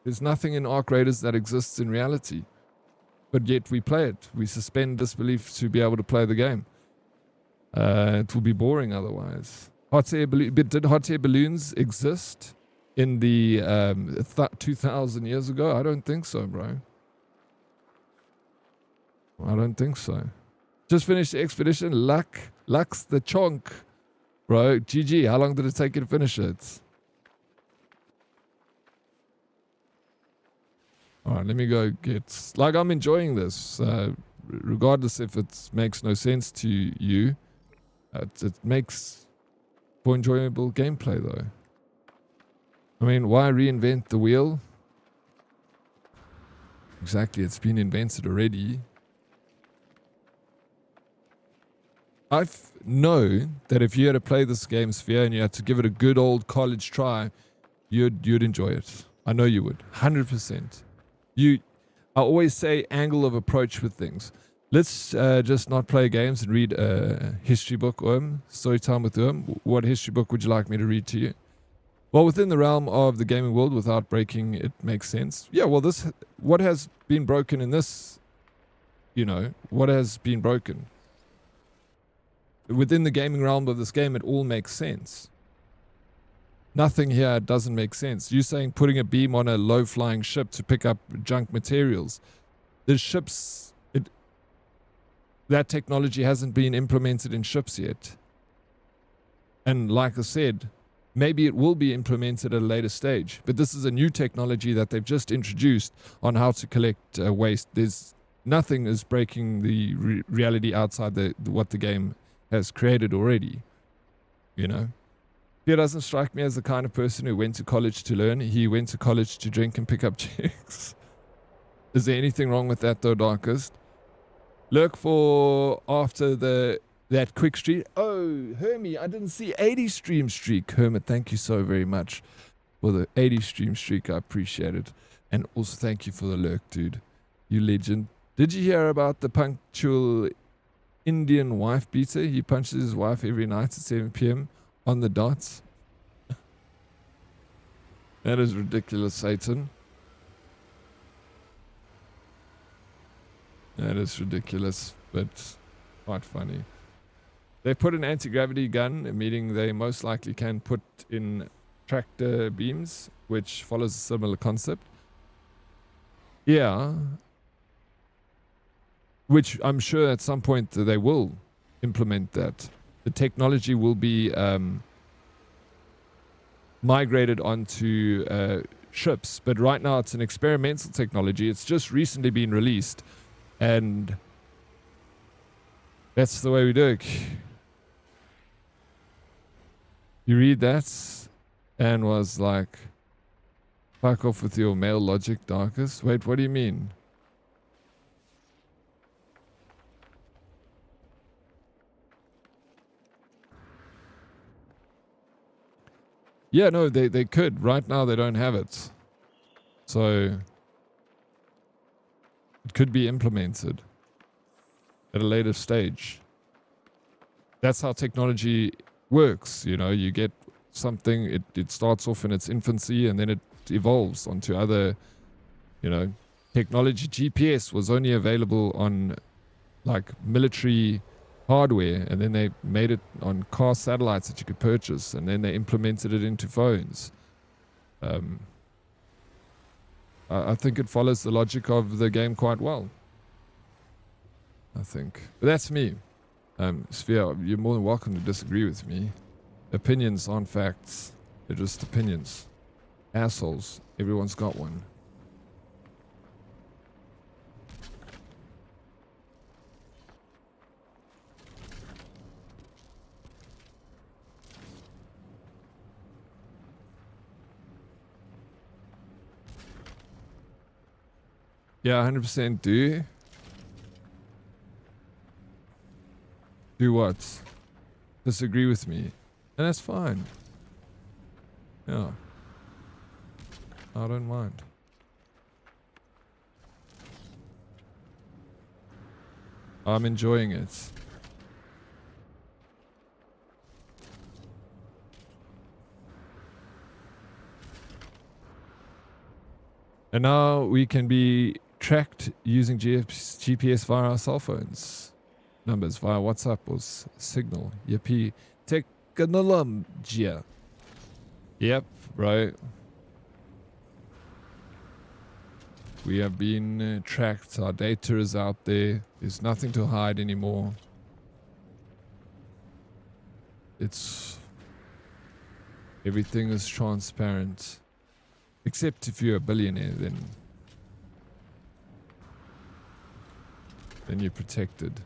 There's nothing in Arc Raiders that exists in reality. But yet we play it. We suspend disbelief to be able to play the game. It will be boring otherwise. Did hot air balloons exist in the 2,000 years ago? I don't think so, bro. I don't think so. Just finished the expedition. Lux the chonk. Bro, GG. How long did it take you to finish it? Alright, let me go get... Like, I'm enjoying this. Regardless if it makes no sense to you. It makes for enjoyable gameplay, though. I mean, why reinvent the wheel? Exactly, it's been invented already. I know that if you had to play this game, Sphere, and you had to give it a good old college try, you'd enjoy it. I know you would. 100%. I always say angle of approach with things. Let's just not play games and read a history book, story time with What history book would you like me to read to you? Well, within the realm of the gaming world, without breaking, it makes sense. Yeah, well, what has been broken in this, what has been broken? within the gaming realm of this game, it all makes sense. Nothing here doesn't make sense. You saying putting a beam on a low-flying ship to pick up junk materials. The ships, that technology hasn't been implemented in ships yet. And like I said, maybe it will be implemented at a later stage. But this is a new technology that they've just introduced on how to collect waste. Nothing is breaking the reality outside what the game has created already. You know? He doesn't strike me as the kind of person who went to college to learn. He went to college to drink and pick up chicks. Is there anything wrong with that though, Darkest? Look for after that quick streak. Oh, Hermie, I didn't see 80 stream streak. Hermit, thank you so very much for the 80 stream streak. I appreciate it. And also thank you for the lurk, dude. You legend. Did you hear about the punctual Indian wife beater? He punches his wife every night at 7 p.m. on the dots. That is ridiculous, Satan. That is ridiculous, but quite funny. They put an anti-gravity gun, meaning they most likely can put in tractor beams, which follows a similar concept. Yeah. Which I'm sure at some point they will implement that. The technology will be migrated onto ships, but right now it's an experimental technology. It's just recently been released, and that's the way we do it. You read that and was like, fuck off with your male logic, Darkest. Wait, what do you mean? Yeah, no, they could. Right now they don't have it. So it could be implemented at a later stage. That's how technology works. You know, you get something, it starts off in its infancy and then it evolves onto other, you know, technology. GPS was only available on like military hardware, and then they made it on car satellites that you could purchase, and then they implemented it into phones. I think it follows the logic of the game quite well. I think. But that's me. Sphere, you're more than welcome to disagree with me. Opinions aren't facts. They're just opinions. Assholes. Everyone's got one. Yeah, 100% do. Do what? Disagree with me. And that's fine. Yeah. I don't mind. I'm enjoying it. And now we can be tracked using GPS via our cell phones. Numbers via WhatsApp or Signal. Yippee. Technology. Yep, right. We have been tracked. Our data is out there. There's nothing to hide anymore. Everything is transparent. Except if you're a billionaire, then you're protected.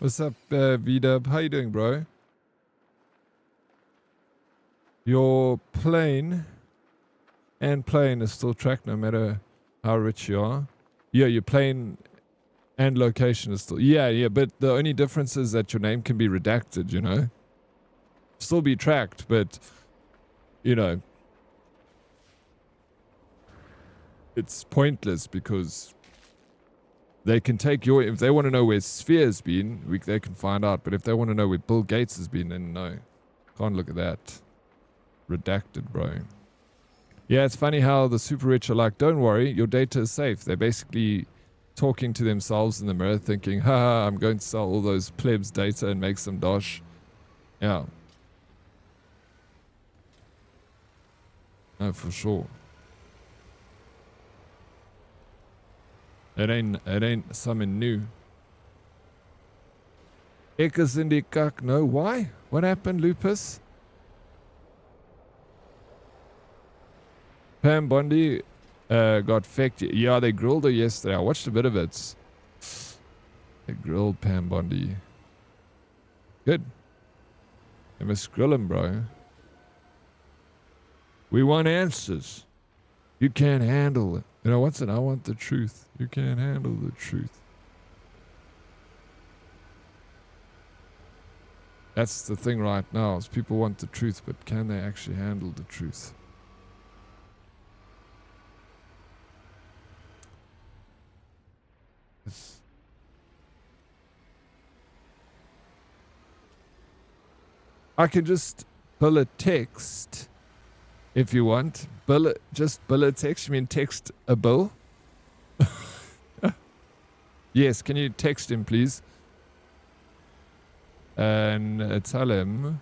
What's up, V-Dub? How you doing, bro? Your plane and plane is still tracked no matter how rich you are. Yeah, your plane and location is still... Yeah, but the only difference is that your name can be redacted, you know? Still be tracked, but, you know, it's pointless because they can take your... If they want to know where Sphere's been, they can find out. But if they want to know where Bill Gates has been, then no. Can't look at that. Redacted, bro. Yeah, it's funny how the super rich are like, don't worry, your data is safe. They're basically talking to themselves in the mirror thinking, haha, I'm going to sell all those plebs data and make some dosh. Yeah. No, for sure. It ain't something new. Ekas in die kak. No, why? What happened, Lupus? Pam Bondi got fecked. Yeah, they grilled her yesterday. I watched a bit of it. They grilled Pam Bondi. Good. They must grill him, bro. We want answers. You can't handle it. You know, what's it? I want the truth. You can't handle the truth. That's the thing right now, is people want the truth, but can they actually handle the truth? I can just bullet text if you want. Just bullet text. You mean text a bill? Yes, can you text him, please? And tell him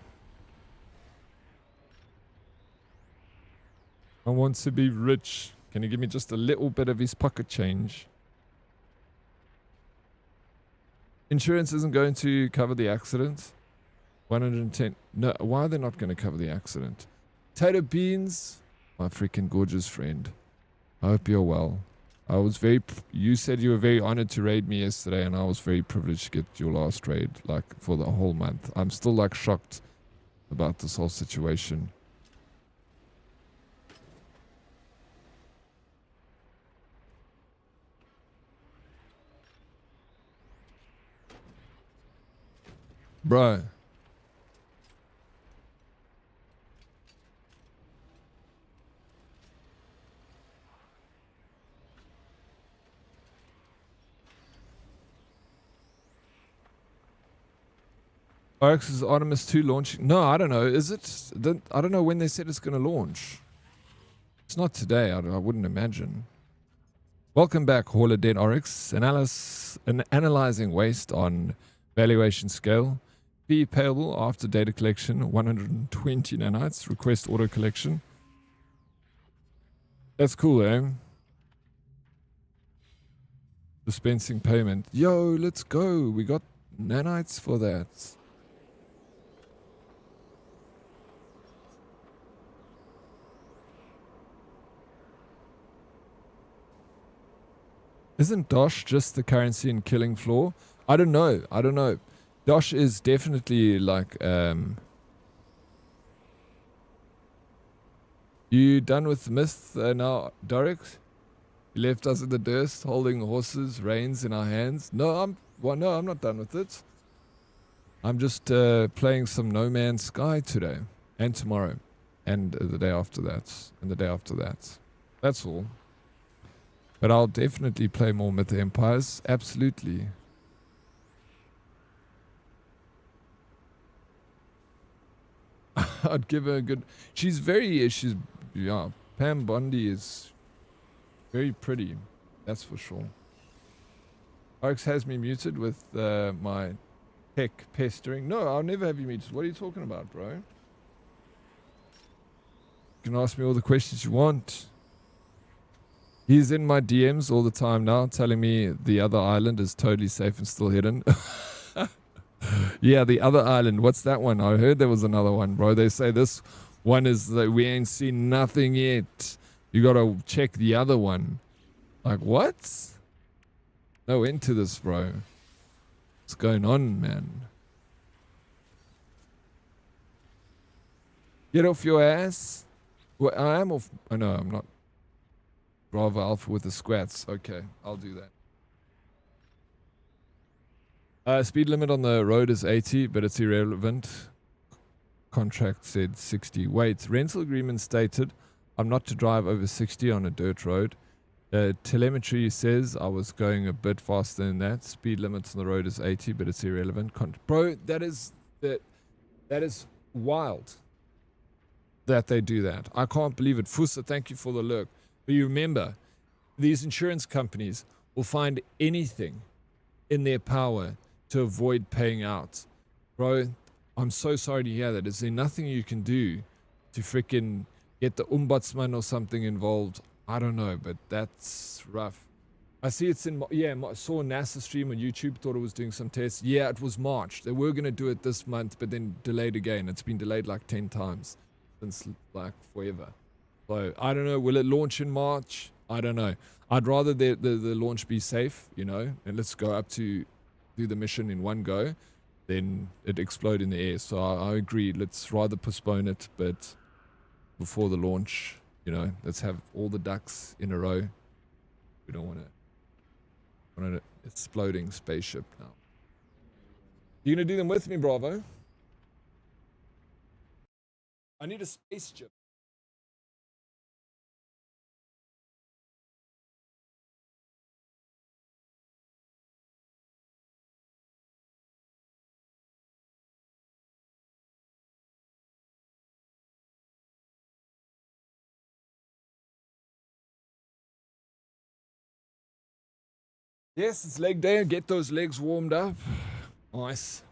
I want to be rich. Can you give me just a little bit of his pocket change? Insurance isn't going to cover the accident. 110. No, why are they not going to cover the accident? Tato Beans, my freaking gorgeous friend. I hope you're well. I was very... You said you were very honored to raid me yesterday, and I was very privileged to get your last raid, like, for the whole month. I'm still, like, shocked about this whole situation. Bro. Oryx is Artemis 2 launching? No, I don't know. Is it? I don't know when they said it's going to launch. It's not today, I wouldn't imagine. Welcome back, Hauler Dead Oryx. Analyzing waste on valuation scale. Fee payable after data collection, 120 nanites. Request auto collection. That's cool, eh? Dispensing payment. Yo, let's go. We got nanites for that. Isn't Dosh just the currency in Killing Floor? I don't know. I don't know. Dosh is definitely like, you done with the myth now, Doric? You left us in the dust, holding horses' reins in our hands. No, I'm not done with it. I'm just playing some No Man's Sky today and tomorrow and the day after that and the day after that. That's all. But I'll definitely play more Myth Empires. Absolutely. I'd give her a good... She's, yeah, Pam Bondi is very pretty. That's for sure. Oryx has me muted with my tech pestering. No, I'll never have you muted. What are you talking about, bro? You can ask me all the questions you want. He's in my DMs all the time now, telling me the other island is totally safe and still hidden. Yeah, the other island. What's that one? I heard there was another one, bro. They say this one is that we ain't seen nothing yet. You gotta check the other one. Like, what? No into this, bro. What's going on, man? Get off your ass. Well, I am off. Oh, no, I'm not. Bravo Alpha with the squats. Okay, I'll do that. Speed limit on the road is 80, but it's irrelevant. Contract said 60. Wait, rental agreement stated I'm not to drive over 60 on a dirt road. Telemetry says I was going a bit faster than that. Speed limit on the road is 80, but it's irrelevant. Bro, that is wild that they do that. I can't believe it. Fusa, thank you for the look. But you remember, these insurance companies will find anything in their power to avoid paying out. Bro, I'm so sorry to hear that. Is there nothing you can do to freaking get the ombudsman or something involved? I don't know, but that's rough. I see it's in, yeah, I saw a NASA stream on YouTube, thought it was doing some tests. Yeah, it was March. They were going to do it this month, but then delayed again. It's been delayed like 10 times since like forever. So I don't know. Will it launch in March? I don't know. I'd rather the launch be safe, you know, and let's go up to do the mission in one go, then it explode in the air. So I agree. Let's rather postpone it, but before the launch, you know, let's have all the ducks in a row. We don't want an exploding spaceship now. You gonna do them with me, Bravo? I need a spaceship. Yes, it's leg day. Get those legs warmed up. Nice.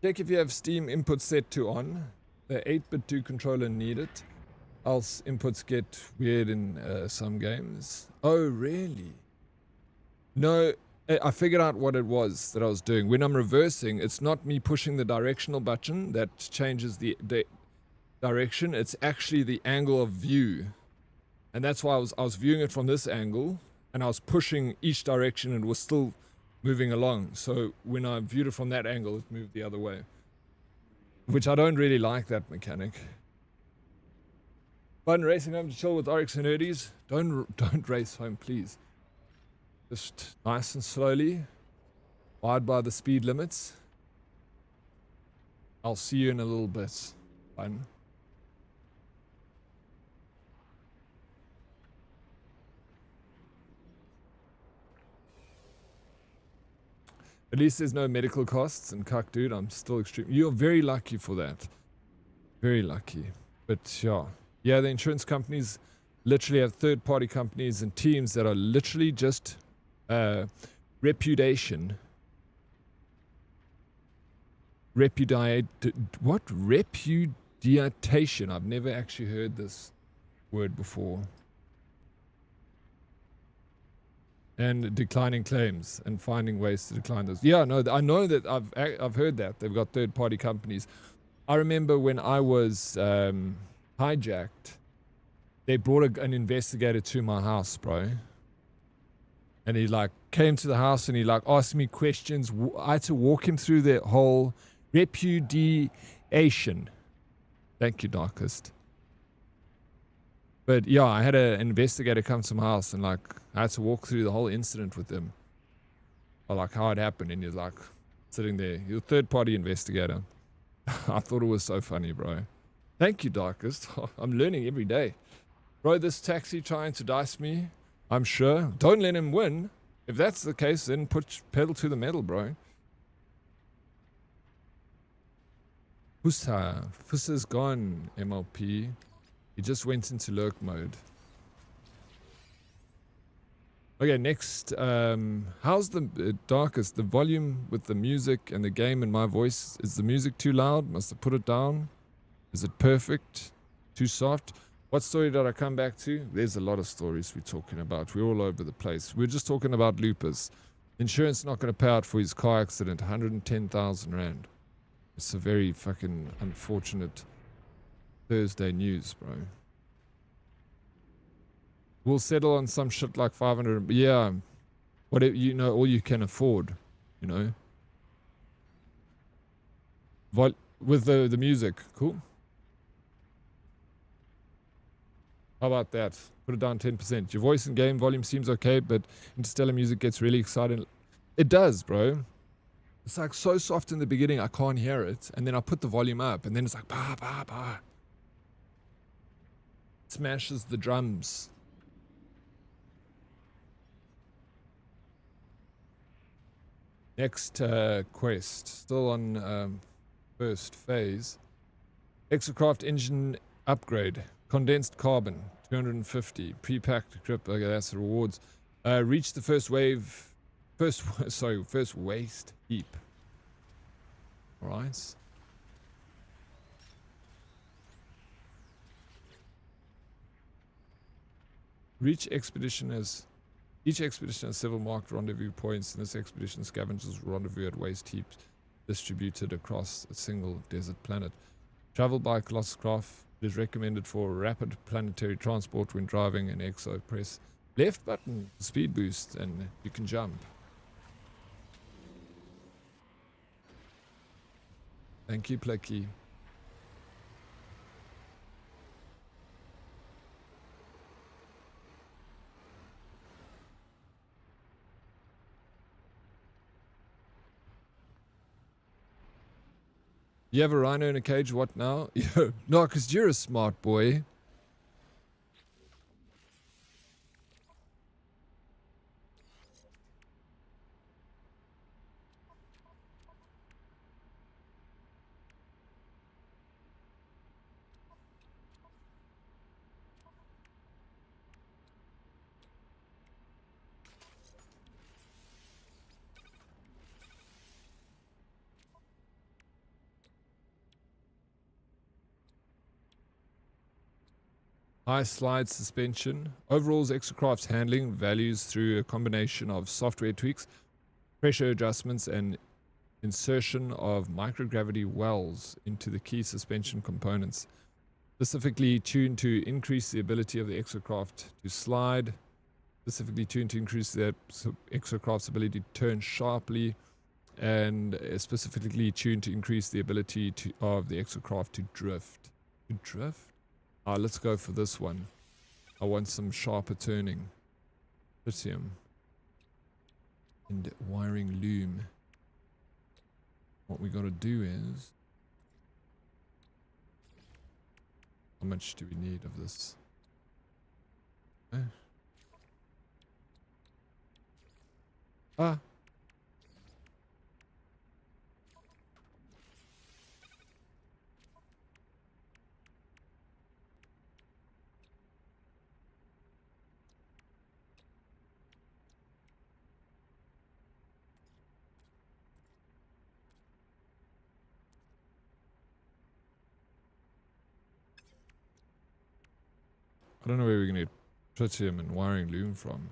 Check if you have Steam input set to on. The 8-bit 2 controller needed. Else inputs get weird in some games. Oh, really? No, I figured out what it was that I was doing. When I'm reversing, it's not me pushing the directional button that changes the direction. It's actually the angle of view. And that's why I was viewing it from this angle, and I was pushing each direction and it was still moving along. So when I viewed it from that angle, it moved the other way. Which I don't really like, that mechanic. Fun racing home to chill with Oryx and Nerdies. Don't race home, please. Just nice and slowly. Abide by the speed limits. I'll see you in a little bit. Fun. At least there's no medical costs, and cuck, dude, I'm still extreme. You're very lucky for that. Very lucky. But yeah, the insurance companies literally have third-party companies and teams that are literally just repudiation. What? Repudiation. I've never actually heard this word before. And declining claims and finding ways to decline those. Yeah, no, I know that I've heard that. They've got third-party companies. I remember when I was hijacked, they brought an investigator to my house, bro. And he like came to the house and he like asked me questions. I had to walk him through the whole repudiation. Thank you, Darkest. But yeah, I had an investigator come to my house and like I had to walk through the whole incident with him. Or like how it happened, and he's like sitting there. You're a third-party investigator. I thought it was so funny, bro. Thank you, Darkest. I'm learning every day. Bro, this taxi trying to dice me, I'm sure. Don't let him win. If that's the case, then put pedal to the metal, bro. Fusa's gone, MLP. He just went into lurk mode. Okay, next. How's the Darkest? The volume with the music and the game and my voice. Is the music too loud? Must I put it down? Is it perfect? Too soft? What story did I come back to? There's a lot of stories we're talking about. We're all over the place. We're just talking about Lupus. Insurance not going to pay out for his car accident. 110,000 Rand. It's a very fucking unfortunate Thursday news, bro. We'll settle on some shit like 500. Yeah. Whatever, you know, all you can afford, you know. With the music, cool. How about that? Put it down 10%. Your voice and game volume seems okay, but interstellar music gets really exciting. It does, bro. It's like so soft in the beginning, I can't hear it. And then I put the volume up, and then it's like, bah, bah, bah. Smashes the drums. Next quest. Still on first phase. Exocraft engine upgrade. Condensed carbon. 250. Pre-packed grip. Okay, that's the rewards. Reach the first wave. First waste heap. Alright. Each expedition has several marked rendezvous points, and this expedition scavenges rendezvous at waste heaps distributed across a single desert planet. Travel by Colossus craft is recommended for rapid planetary transport when driving an exo. Press left button for speed boost and you can jump. Thank you, Plucky. You have a rhino in a cage, what now? No, because you're a smart boy. High slide suspension. Overalls exocraft's handling values through a combination of software tweaks, pressure adjustments, and insertion of microgravity wells into the key suspension components, specifically tuned to increase the ability of the exocraft to slide, specifically tuned to increase the exocraft's ability to turn sharply, and specifically tuned to increase the ability of the exocraft to drift. To drift? Let's go for this one. I want some sharper turning. Lithium. And wiring loom. What we got to do is... How much do we need of this? Okay. Ah! I don't know where we're going to get tritium and wiring loom from.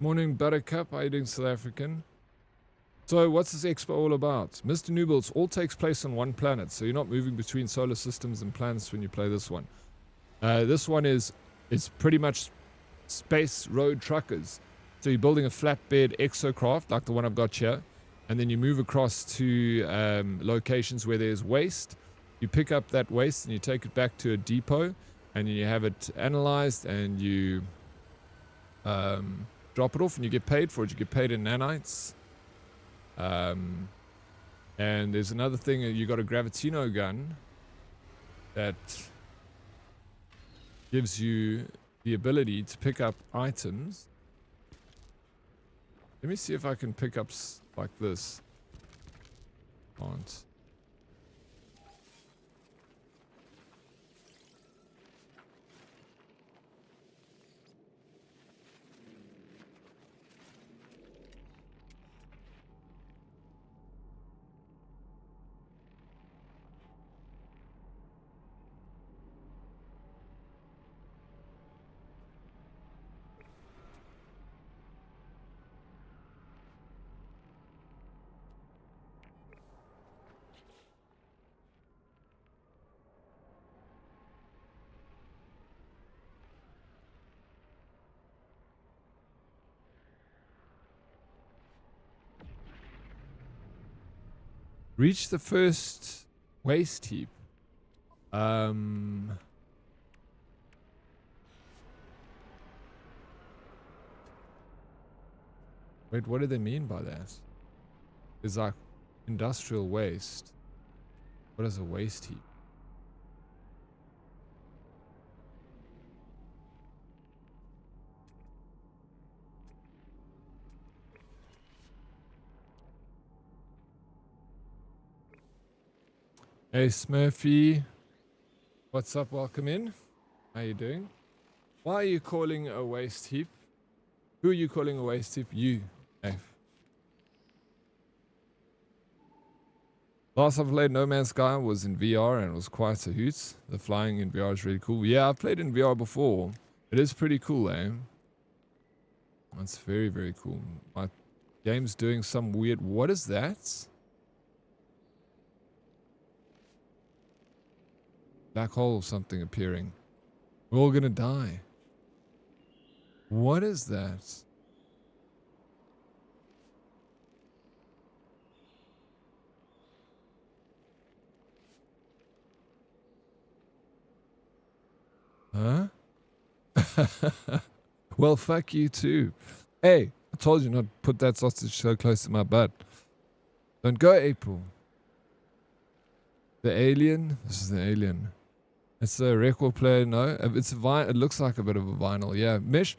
Morning, Buttercup. How you doing, South African? So, what's this expo all about? Mr. Newbills, all takes place on one planet, so you're not moving between solar systems and planets when you play this one. This one is pretty much space road truckers. So you're building a flatbed exocraft, like the one I've got here, and then you move across to locations where there's waste. You pick up that waste and you take it back to a depot, and you have it analyzed, and you drop it off, and you get paid for it. You get paid in nanites. And there's another thing, you got a Gravitino gun that gives you the ability to pick up items. Let me see if I can pick up like this. Can't. Reach the first waste heap. Wait, what do they mean by that? It's like industrial waste. What is a waste heap? Hey Smurfy, what's up? Welcome in. How you doing? Why are you calling a waste heap? Who are you calling a waste heap? You, Dave. Last I played No Man's Sky was in VR and it was quite a hoot. The flying in VR is really cool. Yeah, I've played in VR before. It is pretty cool, eh? It's very, very cool. My game's doing some weird... What is that? Black hole or something appearing. We're all gonna die. What is that? Huh? Well, fuck you too. Hey, I told you not to put that sausage so close to my butt. Don't go, April. The alien? This is the alien. It's a record player, no? It's a vinyl. It looks like a bit of a vinyl. Yeah, Mish,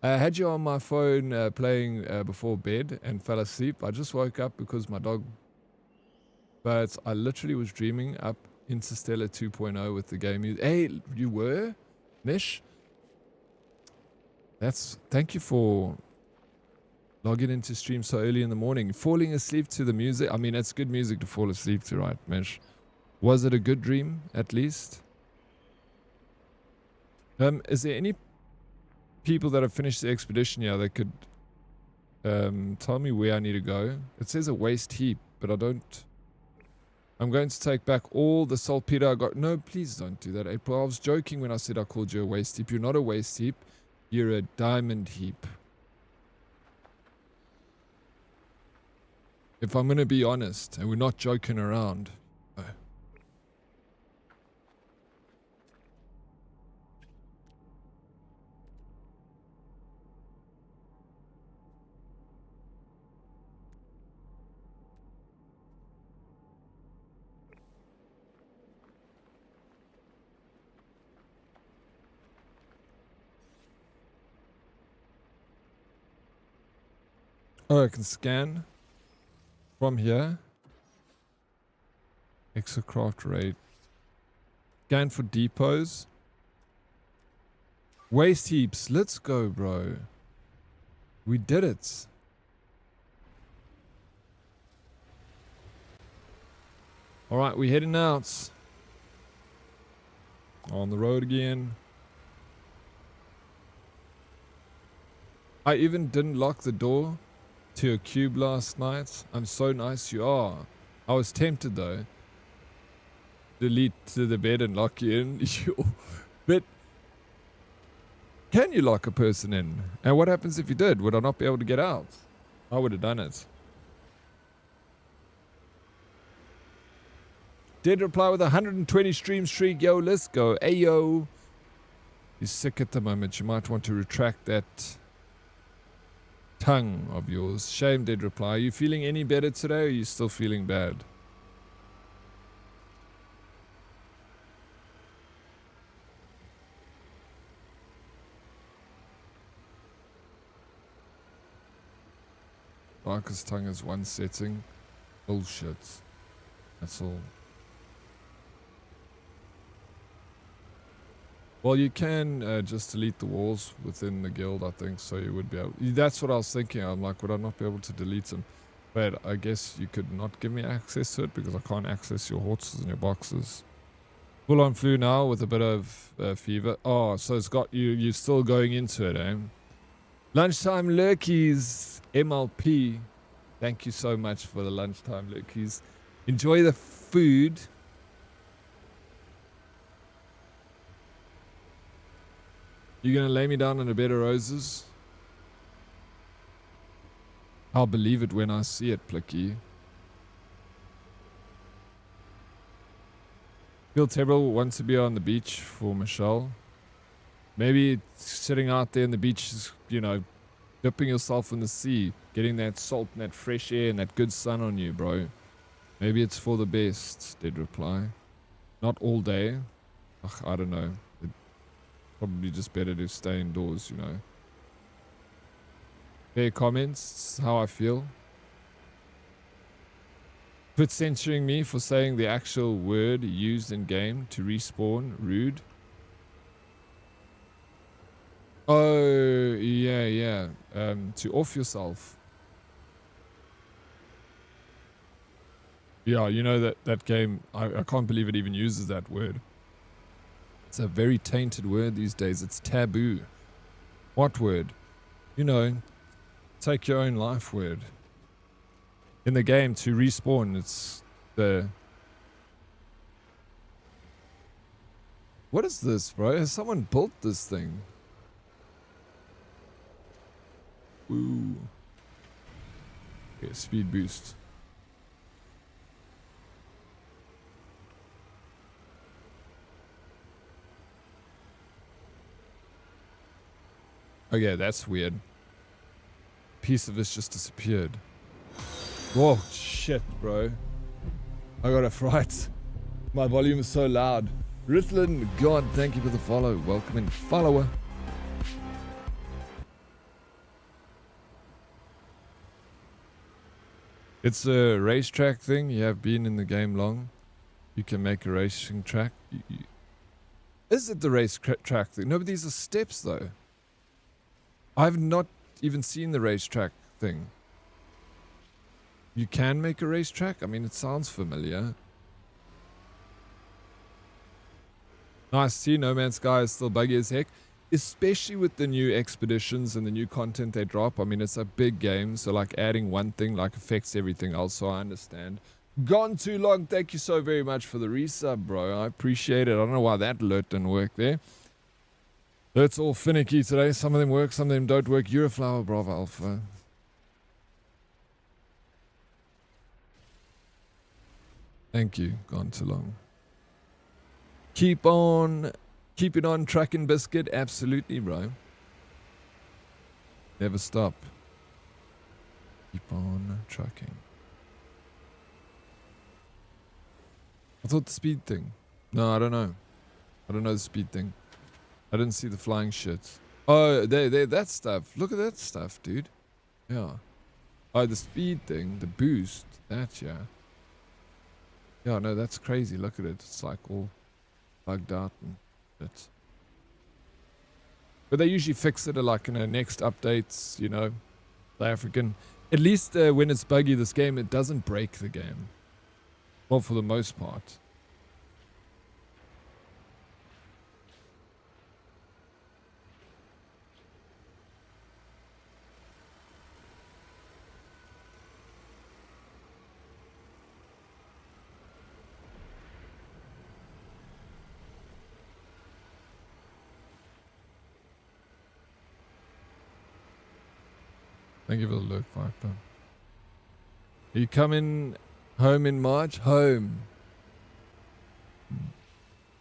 I had you on my phone playing before bed and fell asleep. I just woke up because my dog... But I literally was dreaming up Interstellar 2.0 with the game. Hey, you were? Mish? Thank you for logging into stream so early in the morning. Falling asleep to the music. I mean, it's good music to fall asleep to, right, Mish? Was it a good dream, at least? Is there any people that have finished the expedition here that could tell me where I need to go? It says a waste heap, but I don't... I'm going to take back all the saltpeter I got. No, please don't do that, April. I was joking when I said I called you a waste heap. You're not a waste heap. You're a diamond heap. If I'm going to be honest, and we're not joking around... Oh, I can scan from here. Exocraft rate. Scan for depots. Waste heaps. Let's go, bro. We did it. Alright, we're heading out. On the road again. I even didn't lock the door to your cube last night. I'm so nice you are. I was tempted though. Delete to the bed and lock you in. But can you lock a person in? And what happens if you did? Would I not be able to get out? I would have done it. Did reply with 120 stream streak. Yo, let's go. Ayo. You're sick at the moment. You might want to retract that tongue of yours. Shame, did reply. Are you feeling any better today or are you still feeling bad? Marcus tongue is one setting. Bullshit. That's all. Well, you can just delete the walls within the guild, I think, so you would be able... That's what I was thinking. I'm like, would I not be able to delete them? But I guess you could not give me access to it because I can't access your horses and your boxes. Full on flu now with a bit of fever. Oh, so it's got you... You're still going into it, eh? Lunchtime lurkies, MLP. Thank you so much for the lunchtime lurkies. Enjoy the food. You gonna lay me down on a bed of roses? I'll believe it when I see it, Plicky. Phil Tebble wants to be on the beach for Michelle. Maybe sitting out there in the beach, you know, dipping yourself in the sea, getting that salt and that fresh air and that good sun on you, bro. Maybe it's for the best, they'd reply. Not all day. Ugh, I don't know. Probably just better to stay indoors, you know. Fair comments, how I feel. Quit censoring me for saying the actual word used in game to respawn. Rude. Oh, yeah. To off yourself. Yeah, you know that game, I can't believe it even uses that word. It's a very tainted word these days. It's taboo. What word? You know, take your own life word. In the game, to respawn, it's the... What is this, bro? Has someone built this thing? Ooh. Okay, speed boost. Okay, that's weird. Piece of this just disappeared. Whoa, shit, bro. I got a fright. My volume is so loud. Ritlin, God, thank you for the follow. Welcome in, follower. It's a racetrack thing. You have been in the game long. You can make a racing track. Is it the race track thing? No, but these are steps, though. I've not even seen the racetrack thing. You can make a racetrack? I mean, it sounds familiar. Nice to see No Man's Sky is still buggy as heck. Especially with the new expeditions and the new content they drop. I mean, it's a big game, so like adding one thing like affects everything else, so I understand. Gone too long. Thank you so very much for the resub, bro. I appreciate it. I don't know why that alert didn't work there. It's all finicky today. Some of them work, some of them don't work. You're a flower, Bravo Alpha. Thank you. Gone too long. Keep it on trucking, biscuit. Absolutely, bro. Never stop. Keep on trucking. I thought the speed thing. No, I don't know. I don't know the speed thing. I didn't see the flying shit. Oh, that stuff. Look at that stuff, dude. Yeah. Oh, the speed thing, the boost. That, yeah. Yeah, no, that's crazy. Look at it. It's like all bugged out and shit. But they usually fix it like in the next updates, you know. The African. At least when it's buggy, this game, it doesn't break the game. Well, for the most part. Thank you for the look, Viper. Are you coming home in March? Home.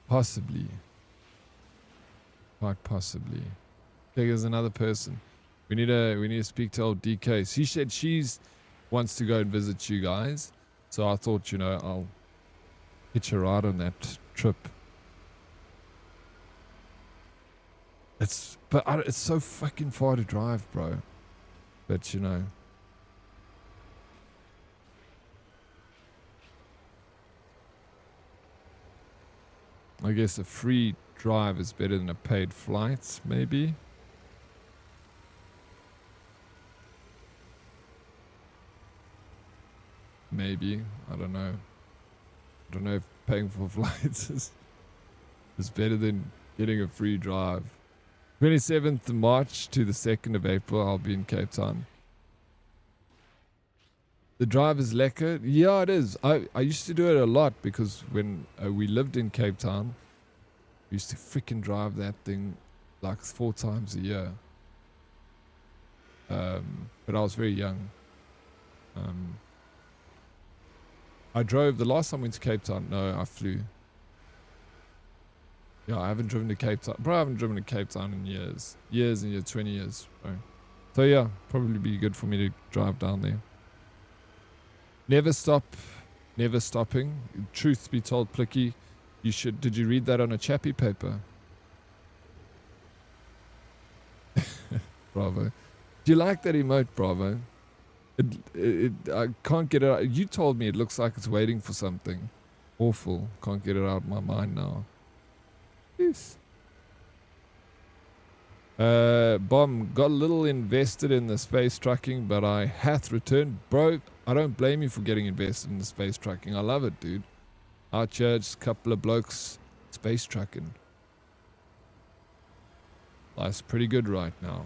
Possibly. Quite possibly. Okay, there's another person. We need to speak to old DK. She said she's wants to go and visit you guys. So I thought, you know, I'll hitch a ride on that trip. It's so fucking far to drive, bro. But you know, I guess a free drive is better than a paid flight, maybe. Maybe. I don't know. I don't know if paying for flights is better than getting a free drive. 27th of March to the 2nd of April, I'll be in Cape Town. The drive is lekker. Yeah, it is. I used to do it a lot because when we lived in Cape Town, we used to freaking drive that thing like 4 times a year. But I was very young. I drove the last time I went to Cape Town. No, I flew. Yeah, I haven't driven to Cape Town. Bro, I haven't driven to Cape Town in years. Years and years, 20 years. Bro. So yeah, probably be good for me to drive down there. Never stop, never stopping. Truth be told, Plicky, you should. Did you read that on a chappy paper? Bravo. Do you like that emote, Bravo? I can't get it out. You told me it looks like it's waiting for something awful. Can't get it out of my mind now. Yes. Bomb got a little invested in the space trucking, but I hath returned. Bro, I don't blame you for getting invested in the space trucking. I love it, dude. Our church, couple of blokes space trucking. Life's pretty good right now.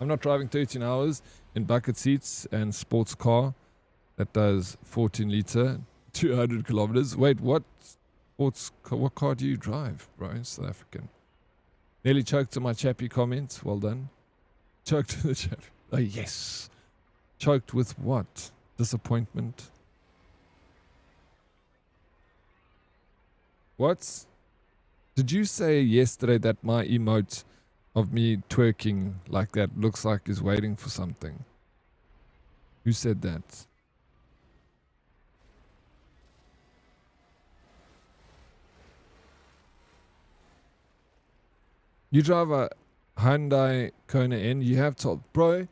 I'm not driving 13 hours in bucket seats and sports car that does 14 liter, 200 kilometers. Wait, what car do you drive, bro? In South African. Nearly choked on my chappy comment. Well done. Choked to the chappy. Oh, yes. Choked with what? Disappointment. What? Did you say yesterday that my emote of me twerking like that looks like is waiting for something? Who said that? You drive a Hyundai Kona N. You have told, bro.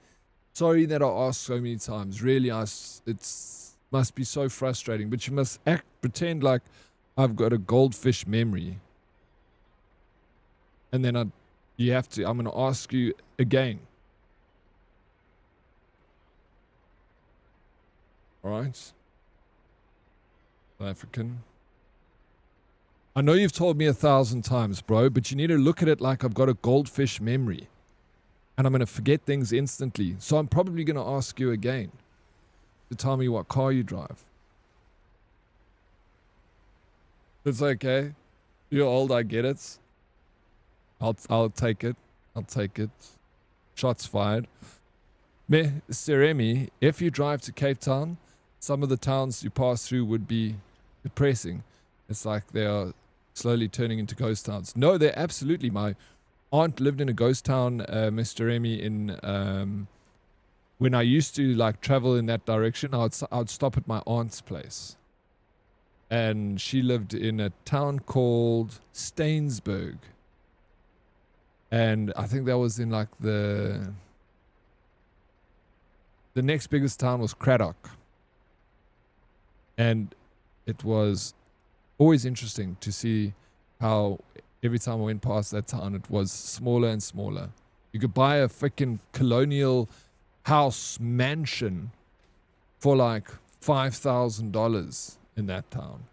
Sorry that I asked so many times. Really, it's must be so frustrating. But you must pretend like I've got a goldfish memory, and then you have to. I'm going to ask you again. All right, South African. I know you've told me 1,000 times, bro, but you need to look at it like I've got a goldfish memory. And I'm going to forget things instantly. So I'm probably going to ask you again to tell me what car you drive. It's okay. You're old, I get it. I'll take it. I'll take it. Shots fired. Seremi, if you drive to Cape Town, some of the towns you pass through would be depressing. It's like they are slowly turning into ghost towns. No, they're absolutely. My aunt lived in a ghost town, Mr. Remy, in when I used to like travel in that direction. I'd stop at my aunt's place, and she lived in a town called Stainsburg, and I think that was in like the next biggest town was Craddock, and it was always interesting to see how every time I went past that town, it was smaller and smaller. You could buy a freaking colonial house mansion for like $5,000 in that town.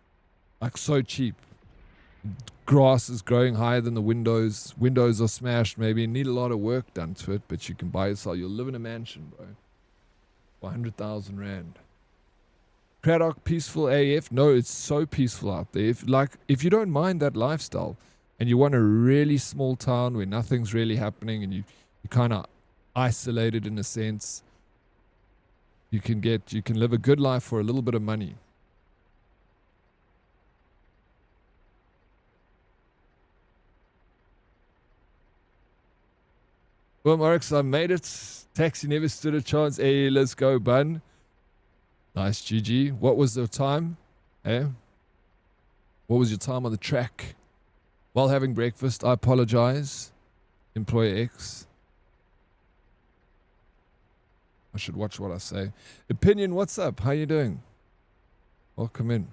Like so cheap. Grass is growing higher than the windows. Windows are smashed maybe. Need a lot of work done to it, but you can buy yourself. You'll live in a mansion, bro. For 100,000 rand. Craddock, peaceful AF. No, it's so peaceful out there. If you don't mind that lifestyle and you want a really small town where nothing's really happening and you're kind of isolated in a sense, you can live a good life for a little bit of money. Well, Oryx, I made it. Taxi never stood a chance. Hey, let's go, bun. Nice, GG. What was the time? Eh? What was your time on the track? While having breakfast, I apologize. Employer X. I should watch what I say. Opinion, what's up? How you doing? Welcome in.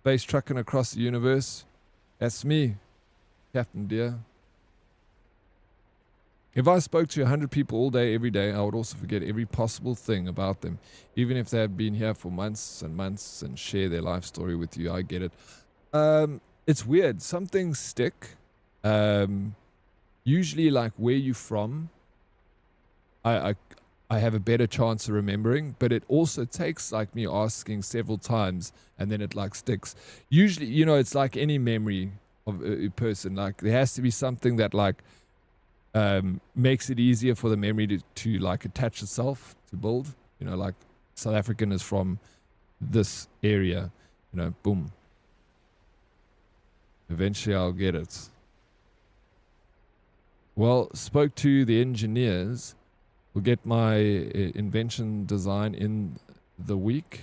Space trucking across the universe. That's me, Captain Deer. If I spoke to 100 people all day, every day, I would also forget every possible thing about them, even if they have been here for months and months and share their life story with you. I get it. It's weird. Some things stick. Usually, like where you from, I have a better chance of remembering, but it also takes like me asking several times and then it like sticks. Usually, you know, it's like any memory of a person. Like there has to be something that like makes it easier for the memory to like attach itself, to build. You know, like South African is from this area, you know, boom. Eventually I'll get it. Well, spoke to the engineers. We'll get my invention design in the week.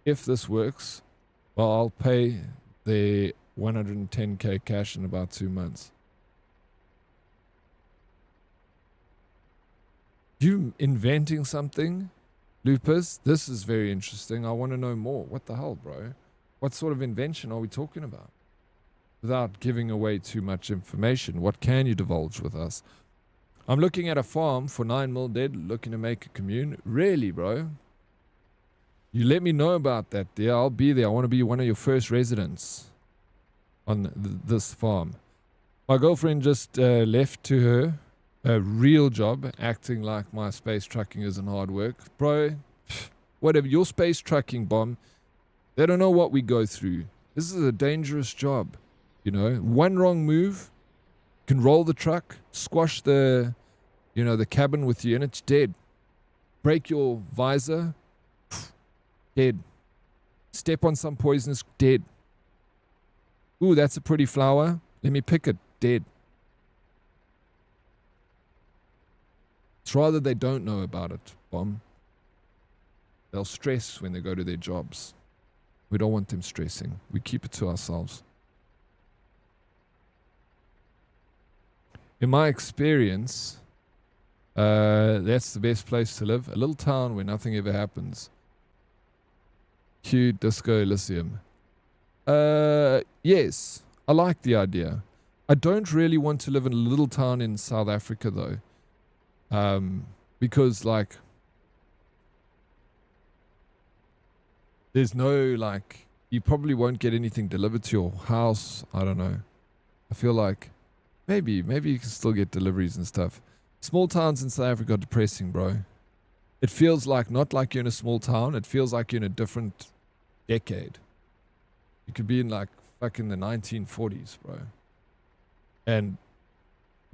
If this works, well, I'll pay the 110k cash in about 2 months. You inventing something, Lupus? This is very interesting. I want to know more. What the hell, bro? What sort of invention are we talking about? Without giving away too much information, what can you divulge with us? I'm looking at a farm for 9 mil dead, looking to make a commune. Really, bro? You let me know about that, dear. I'll be there. I want to be one of your first residents on this farm. My girlfriend just left to her a real job, acting like my space trucking isn't hard work. Bro, whatever. Your space trucking, bomb, they don't know what we go through. This is a dangerous job. You know, one wrong move can roll the truck, squash the, you know, the cabin with you, and it's dead. Break your visor, dead. Step on some poisonous, dead. Ooh, that's a pretty flower. Let me pick it, dead. It's rather they don't know about it, bomb. They'll stress when they go to their jobs. We don't want them stressing. We keep it to ourselves. In my experience, that's the best place to live. A little town where nothing ever happens. Cue Disco Elysium. Yes, I like the idea. I don't really want to live in a little town in South Africa though. Because like, there's no like, you probably won't get anything delivered to your house. I don't know. I feel like maybe you can still get deliveries and stuff. Small towns in South Africa are depressing, bro. It feels like not like you're in a small town. It feels like you're in a different decade. You could be in like fucking the 1940s, bro. And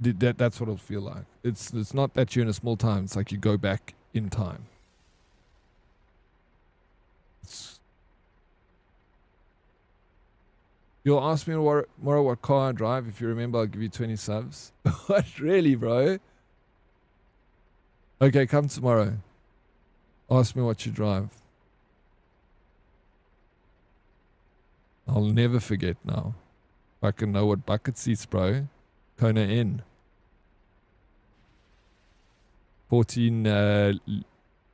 that's what it'll feel like. It's not that you're in a small town. It's like you go back in time. You'll ask me tomorrow what car I drive. If you remember, I'll give you 20 subs. What? Really, bro? Okay, come tomorrow. Ask me what you drive. I'll never forget now. I can know what bucket seats, bro. Kona N. 14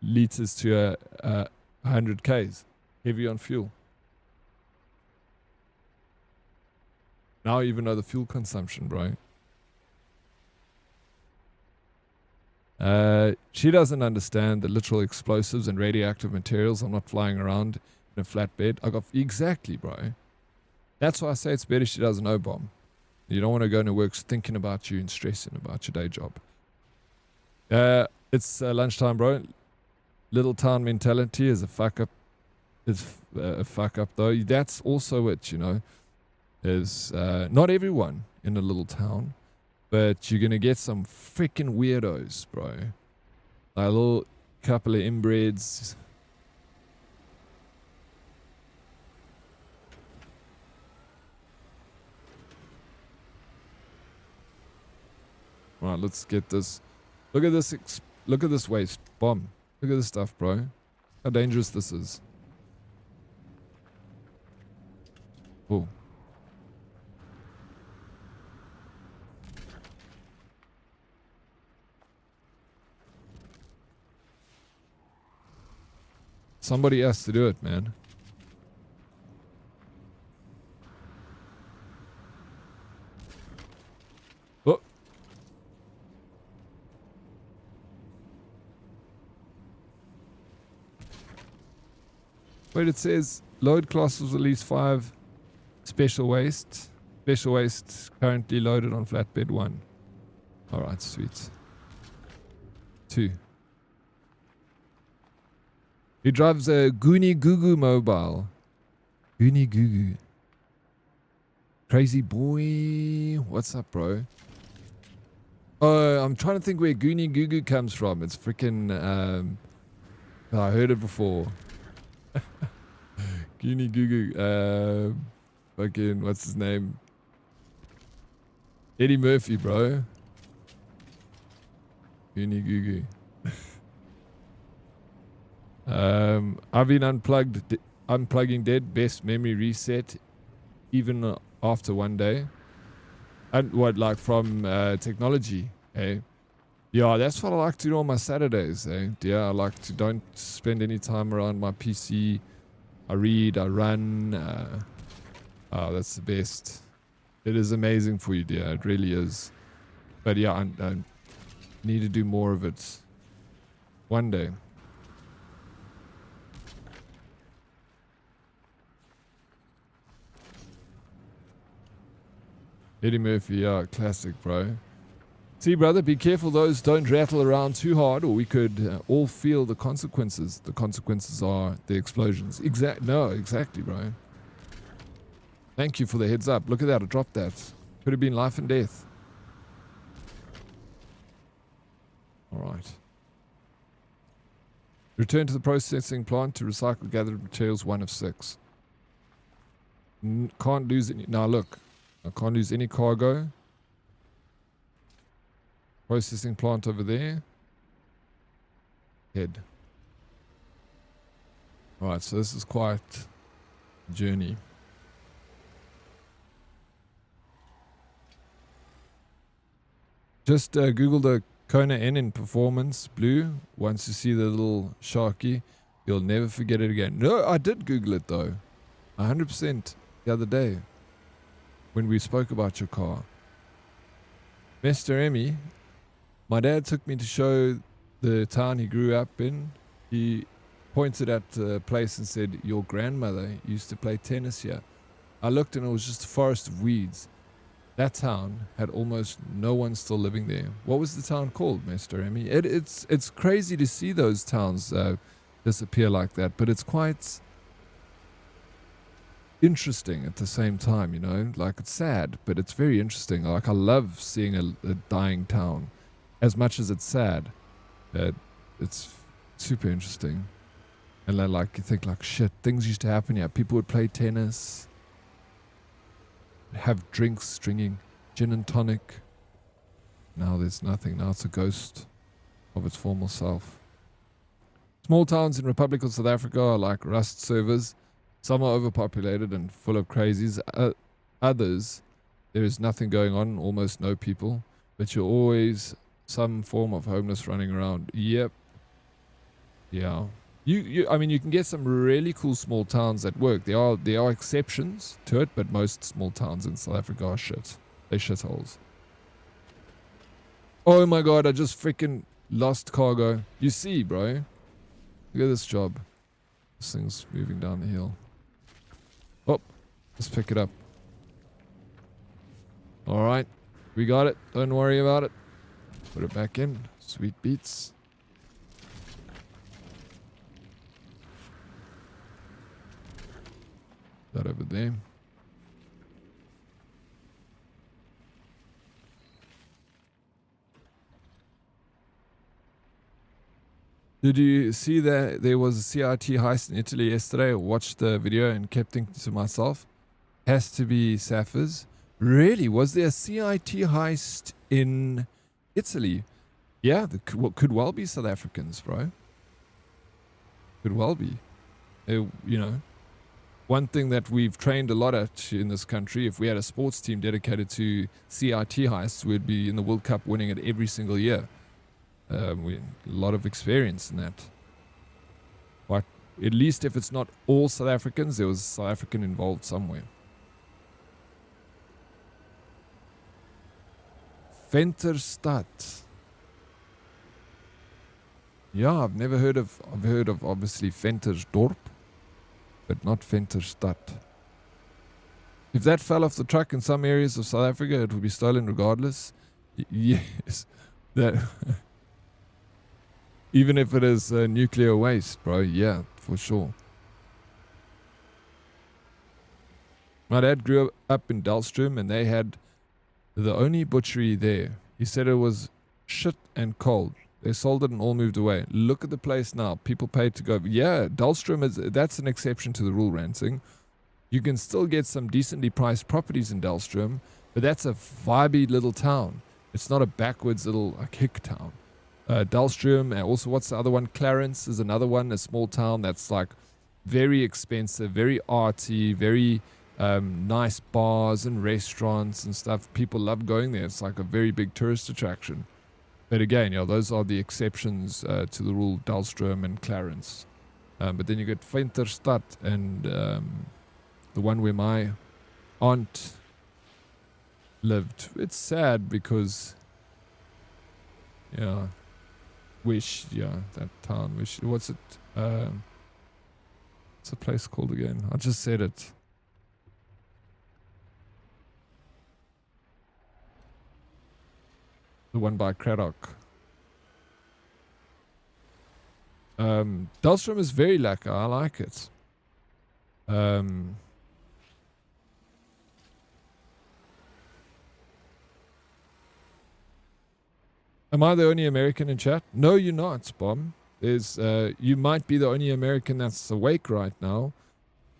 liters to 100 Ks. Heavy on fuel. Now I even know the fuel consumption, bro. She doesn't understand the literal explosives and radioactive materials. I'm not flying around in a flatbed. I got exactly, bro. That's why I say it's better she doesn't know, bomb. You don't want to go into work thinking about you and stressing about your day job. It's lunchtime, bro. Little town mentality is a fuck up. Is a fuck up though. That's also it, you know. Is not everyone in a little town, but you're gonna get some freaking weirdos, bro. A little couple of inbreds. Right, let's get this. Look at this. Look at this waste bomb. Look at this stuff, bro. How dangerous this is. Oh. Somebody has to do it, man. Wait, it says load class was release 5 special waste. Special waste currently loaded on flatbed 1. Alright, sweet. 2. He drives a Goonie Goo mobile. Goonie Goo. Crazy boy. What's up, bro? Oh, I'm trying to think where Goonie Goo comes from. It's freaking, I heard it before. Goonie Goo. Fucking, what's his name? Eddie Murphy, bro. Goonie Goo. I've been unplugging Dead, best memory reset, even after one day. And what, like from technology, eh? Yeah, that's what I like to do on my Saturdays, eh? Yeah, I like to don't spend any time around my PC. I read, I run. Oh, that's the best. It is amazing for you, dear. It really is. But yeah, I need to do more of it one day. Eddie Murphy, yeah, classic, bro. See, brother, be careful those don't rattle around too hard, or we could all feel the consequences. The consequences are the explosions. Exactly, bro. Thank you for the heads up. Look at that, I dropped that. Could have been life and death. Alright. Return to the processing plant to recycle gathered materials 1 of 6. Can't lose any. Now look. I can't lose any cargo. Processing plant over there. Head. Alright, so this is quite a journey. Just Google the Kona N in performance blue. Once you see the little sharky, you'll never forget it again. No, I did Google it though. 100% the other day. When we spoke about your car. Mr. Emmy, my dad took me to show the town he grew up in. He pointed at a place and said, your grandmother used to play tennis here. I looked and it was just a forest of weeds. That town had almost no one still living there. What was the town called, Mr. Emmy? It's crazy to see those towns disappear like that, but it's quite interesting at the same time, you know, like it's sad, but it's very interesting. Like I love seeing a dying town as much as it's sad. It's super interesting. And then like you think like shit, things used to happen here. People would play tennis, have drinks, drinking gin and tonic. Now there's nothing. Now it's a ghost of its former self. Small towns in Republic of South Africa are like Rust servers. Some are overpopulated and full of crazies. Others, there is nothing going on, almost no people, but you're always some form of homeless running around. Yep. Yeah. I mean, you can get some really cool small towns that work. There are exceptions to it, but most small towns in South Africa are shit. They're shitholes. Oh my god, I just freaking lost cargo. You see, bro? Look at this job. This thing's moving down the hill. Oh, let's pick it up. Alright, we got it. Don't worry about it. Put it back in. Sweet beats. That over there. Did you see that there was a CIT heist in Italy yesterday? I watched the video and kept thinking to myself, has to be Sapphirs. Really? Was there a CIT heist in Italy? Yeah, could well be South Africans, bro. Could well be. You know, one thing that we've trained a lot at in this country, if we had a sports team dedicated to CIT heists, we'd be in the World Cup winning it every single year. We a lot of experience in that. But at least if it's not all South Africans, there was a South African involved somewhere. Venterstad. Yeah, I've heard of obviously Ventersdorp. but not Venterstad. If that fell off the truck in some areas of South Africa, it would be stolen regardless. Yes, that even if it is nuclear waste, bro. Yeah, for sure. My dad grew up in Dahlstrom, and they had the only butchery there. He said it was shit and cold. They sold it and all moved away. Look at the place now. People paid to go. Yeah, Dahlstrom that's an exception to the rule, Ransing. You can still get some decently priced properties in Dahlstrom, but that's a vibey little town. It's not a backwards little like hick town. Dahlstrom, and also what's the other one? Clarence is another one, a small town that's like very expensive, very arty, very nice bars and restaurants and stuff. People love going there. It's like a very big tourist attraction. But again, those are the exceptions to the rule, Dahlstrom and Clarence. But then you get Venterstad and the one where my aunt lived. It's sad because, that town, what's it? What's the place called again? I just said it. The one by Craddock. Dahlstrom is very lekker. I like it. Am I the only American in chat? No, you're not, Bomb. There's you might be the only American that's awake right now,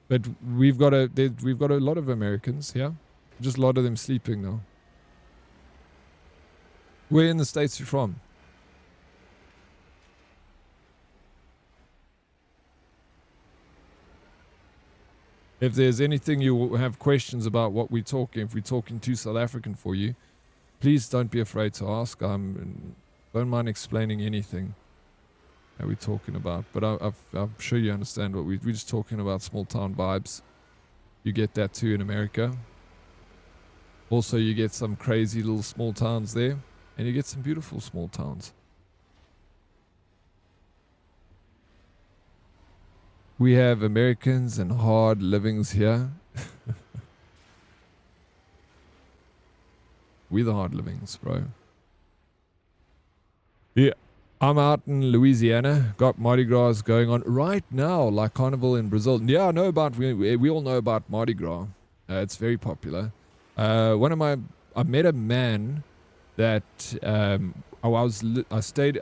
but we've got a lot of Americans here. Just a lot of them sleeping now. Where in the States you from? If there's anything you have questions about what we're talking, if we're talking too South African for you, please don't be afraid to ask. Don't mind explaining anything that we're talking about. But I'm sure you understand what we're just talking about small town vibes. You get that too in America. Also, you get some crazy little small towns there. And you get some beautiful small towns. We have Americans and hard livings here. We're the hard livings, bro. Yeah, I'm out in Louisiana. Got Mardi Gras going on right now, like Carnival in Brazil. Yeah, I know about. We all know about Mardi Gras. It's very popular. I met a man that I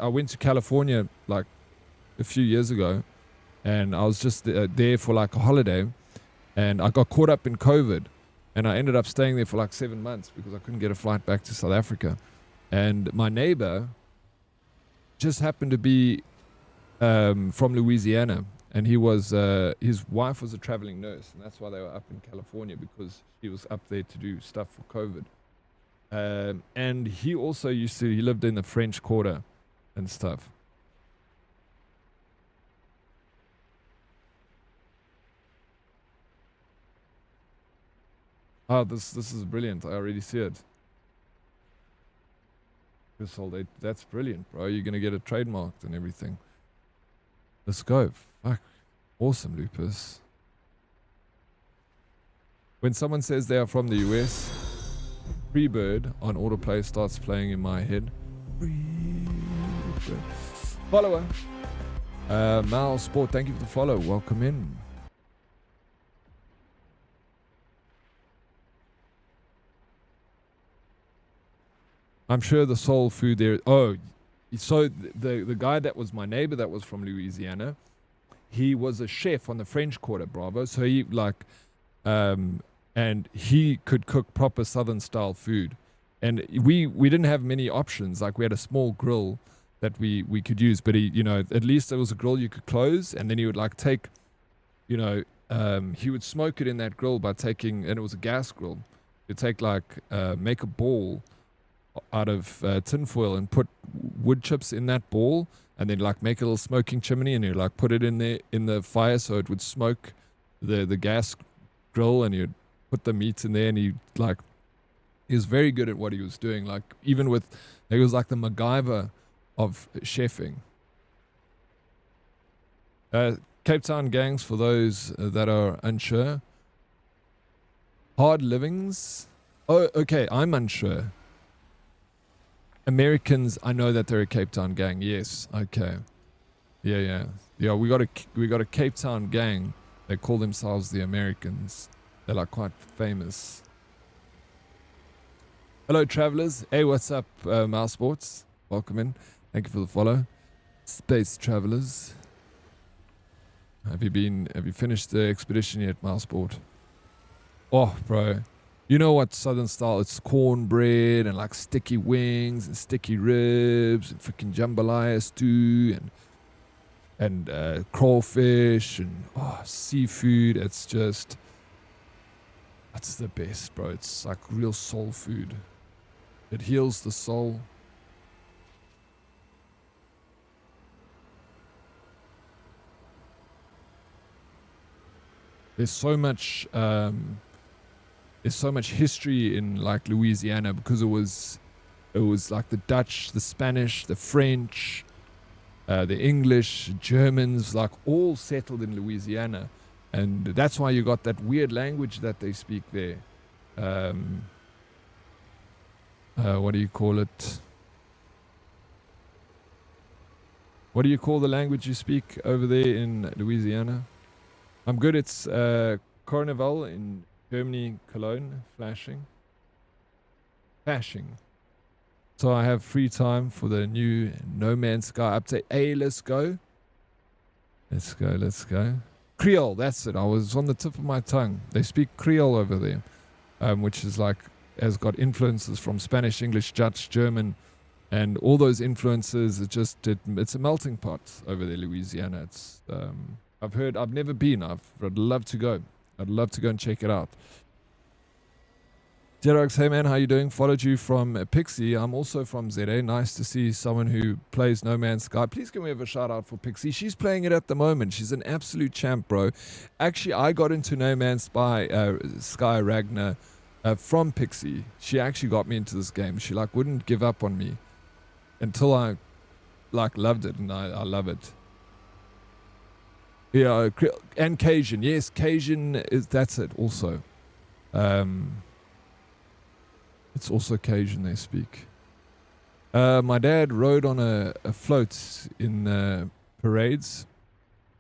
went to California like a few years ago, and I was just there for like a holiday, and I got caught up in COVID, and I ended up staying there for like 7 months because I couldn't get a flight back to South Africa. And my neighbor just happened to be from Louisiana, and his wife was a traveling nurse, and that's why they were up in California, because she was up there to do stuff for COVID. And he also he lived in the French Quarter and stuff. Oh, this is brilliant. I already see it. That's brilliant, bro. You're going to get it trademarked and everything. Let's go. Fuck. Awesome, Lupus. When someone says they are from the US, Freebird on autoplay starts playing in my head. Freebird. Follower. Mal Sport, thank you for the follow. Welcome in. I'm sure the soul food there. Oh, so the guy that was my neighbor that was from Louisiana, he was a chef on the French Quarter, bravo. So he and he could cook proper Southern style food. And we didn't have many options. Like we had a small grill that we could use, but at least there was a grill you could close, and then he would like take, he would smoke it in that grill by taking, and it was a gas grill. You'd take make a ball out of tinfoil and put wood chips in that ball, and then like make a little smoking chimney, and you like put it in there in the fire so it would smoke the gas grill, and you'd put the meat in there, and he was very good at what he was doing. Like even with, he was like the MacGyver of chefing. Cape Town gangs, for those that are unsure. Hard livings. Oh, okay, I'm unsure. Americans, I know that they're a Cape Town gang. Yes, okay. Yeah. We got a Cape Town gang. They call themselves the Americans. They're like quite famous. Hello, travelers. Hey, what's up, Mouse Sports? Welcome in. Thank you for the follow. Space travelers. Have you finished the expedition yet, Mouseport? Oh, bro. You know what Southern style? It's cornbread and like sticky wings and sticky ribs and freaking jambalaya stew and crawfish and seafood. It's just, that's the best, bro. It's like real soul food. It heals the soul. There's so much history in like Louisiana because it was like the Dutch, the Spanish, the French, the English, Germans, like all settled in Louisiana, and that's why you got that weird language that they speak there. What do you call it? What do you call the language you speak over there in Louisiana? I'm good. It's Carnival in Germany, Cologne, flashing. So I have free time for the new No Man's Sky update. Hey, let's go. Let's go. Creole, that's it. I was on the tip of my tongue. They speak Creole over there, which is like, has got influences from Spanish, English, Dutch, German, and all those influences. It's a melting pot over there, Louisiana. It's I've never been. I'd love to go. I'd love to go and check it out. Dead Oryx, hey man, how you doing? Followed you from Pixie. I'm also from ZA. Nice to see someone who plays No Man's Sky. Please can we have a shout out for Pixie? She's playing it at the moment. She's an absolute champ, bro. Actually, I got into No Man's Sky Ragnar from Pixie. She actually got me into this game. She like wouldn't give up on me until I like loved it, and I love it. Yeah, and Cajun. Yes, Cajun that's it also. It's also Cajun they speak. My dad rode on a float in parades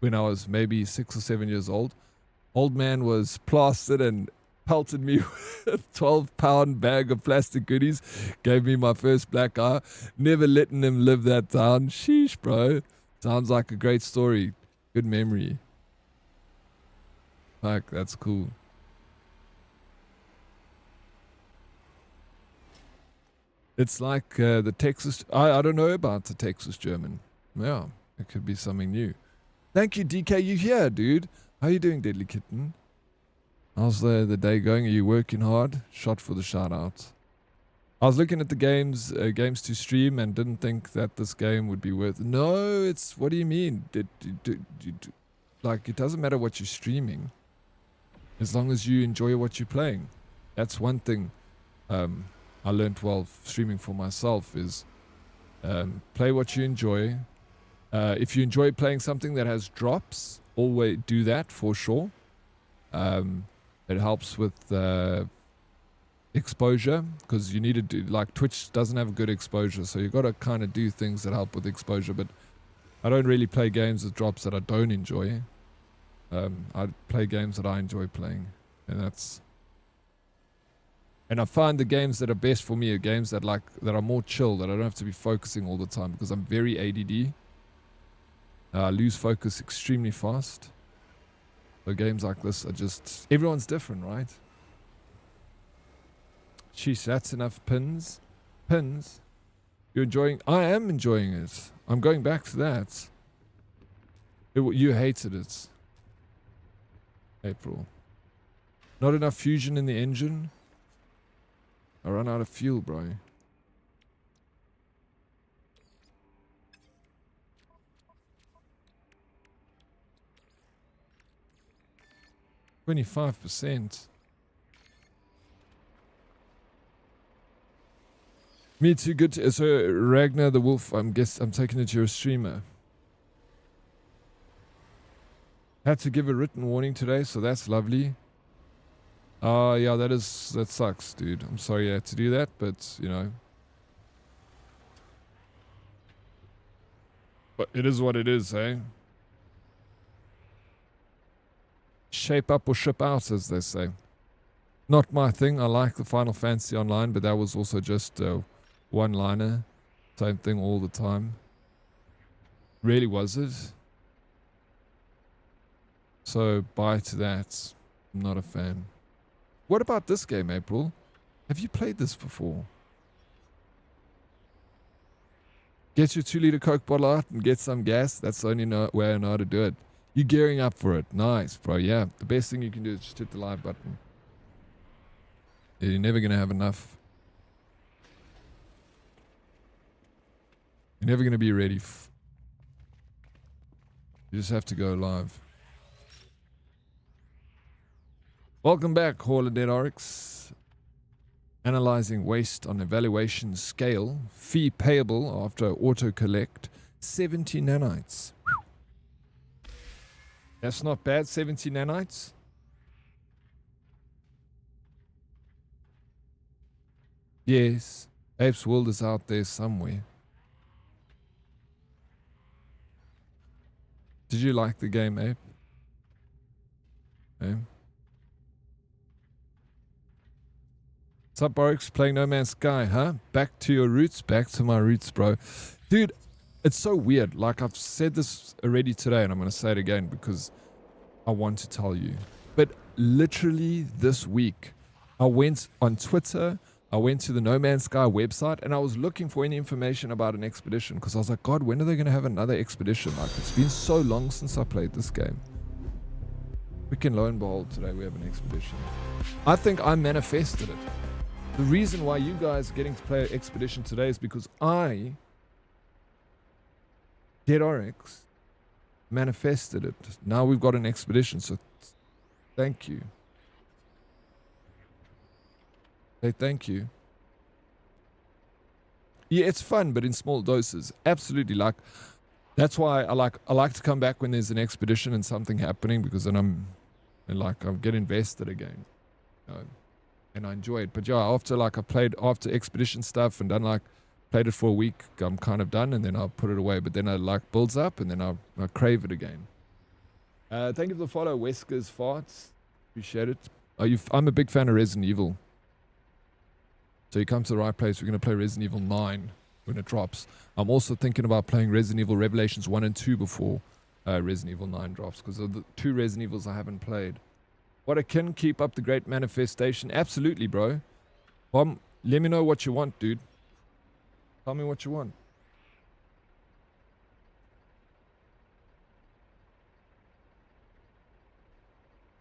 when I was maybe 6 or 7 years old. Old man was plastered and pelted me with a 12-pound bag of plastic goodies. Gave me my first black eye. Never letting him live that down. Sheesh, bro. Sounds like a great story. Good memory. Fuck, that's cool. It's like the Texas... I don't know about the Texas German. Yeah, it could be something new. Thank you, DK. You here, dude? How you doing, Deadly Kitten? How's the day going? Are you working hard? Shot for the shout-out. I was looking at the games to stream and didn't think that this game would be worth... No, it's... What do you mean? Like, it doesn't matter what you're streaming. As long as you enjoy what you're playing. That's one thing I learned while streaming for myself is play what you enjoy. If you enjoy playing something that has drops, always do that for sure. It helps with exposure because you need to do, like Twitch doesn't have good exposure, so you've got to kind of do things that help with exposure. But I don't really play games with drops that I don't enjoy. I play games that I enjoy playing, and I find the games that are best for me are games that are more chill, that I don't have to be focusing all the time because I'm very ADD. I lose focus extremely fast. So games like this are just... Everyone's different, right? Sheesh, that's enough pins. Pins? You're enjoying... I am enjoying it. I'm going back to that. You hated it. April. Not enough fusion in the engine? I run out of fuel, bro. %. Me too, good. So Ragnar the Wolf, I'm taking it you're a streamer. Had to give a written warning today, so that's lovely. Yeah, that sucks, dude. I'm sorry you had to do that, but you know. But it is what it is, eh? Shape up or ship out, as they say. Not my thing. I like the Final Fantasy Online, but that was also just a one-liner. Same thing all the time. Really was it? So, bye to that. I'm not a fan. What about this game, April? Have you played this before? Get your 2-liter Coke bottle out and get some gas. That's the only way I know how to do it. You're gearing up for it. Nice, bro. Yeah, the best thing you can do is just hit the live button. Yeah, you're never going to have enough. You're never going to be ready. You just have to go live. Welcome back, Hall of Dead Oryx. Analyzing waste on evaluation scale. Fee payable after auto collect. 70 nanites. That's not bad, 70 nanites. Yes, Ape's World is out there somewhere. Did you like the game, Ape? What's up, Oryx? Playing No Man's Sky, huh? Back to your roots, back to my roots, bro. Dude, it's so weird. Like, I've said this already today, and I'm going to say it again because I want to tell you. But literally this week, I went on Twitter, I went to the No Man's Sky website, and I was looking for any information about an expedition because I was like, God, when are they going to have another expedition? Like, it's been so long since I played this game. Freaking lo and behold, today we have an expedition. I think I manifested it. The reason why you guys are getting to play Expedition today is because I, Dead Oryx, manifested it. Now we've got an expedition, so thank you. Say thank you. Yeah, it's fun, but in small doses. Absolutely. Like, that's why I like to come back when there's an expedition and something happening, because then I get invested again. And I enjoy it. But yeah, after after expedition stuff and done played it for a week, I'm kind of done, and then I'll put it away. But then it builds up, and then I crave it again. Thank you for the follow, Wesker's Farts. Appreciate it. I'm a big fan of Resident Evil. So you come to the right place. We're going to play Resident Evil 9 when it drops. I'm also thinking about playing Resident Evil Revelations 1 and 2 before Resident Evil 9 drops, because of the 2 Resident Evils I haven't played. What I can keep up the great manifestation. Absolutely, bro. Let me know what you want, dude. Tell me what you want.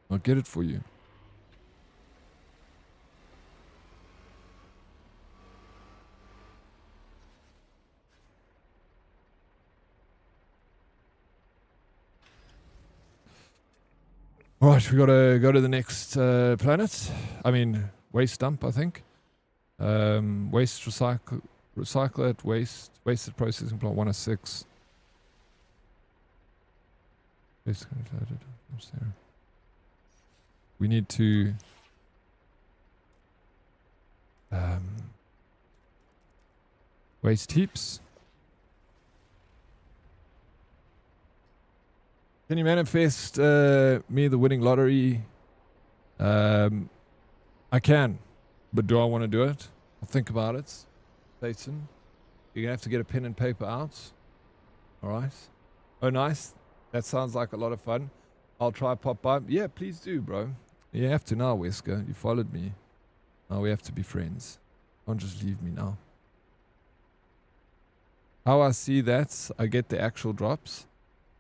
I'll get it for you. Right, we gotta go to the next planet. I mean, waste dump, I think. Waste recycle it, wasted processing plant 106. We need to waste heaps. Can you manifest me the winning lottery? I can, but do I want to do it? I'll think about it. Satan, you're gonna have to get a pen and paper out. All right. Oh, nice. That sounds like a lot of fun. I'll try pop by. Yeah, please do, bro. You have to now, Wesker. You followed me. Now we have to be friends. Don't just leave me now. How I see that, I get the actual drops.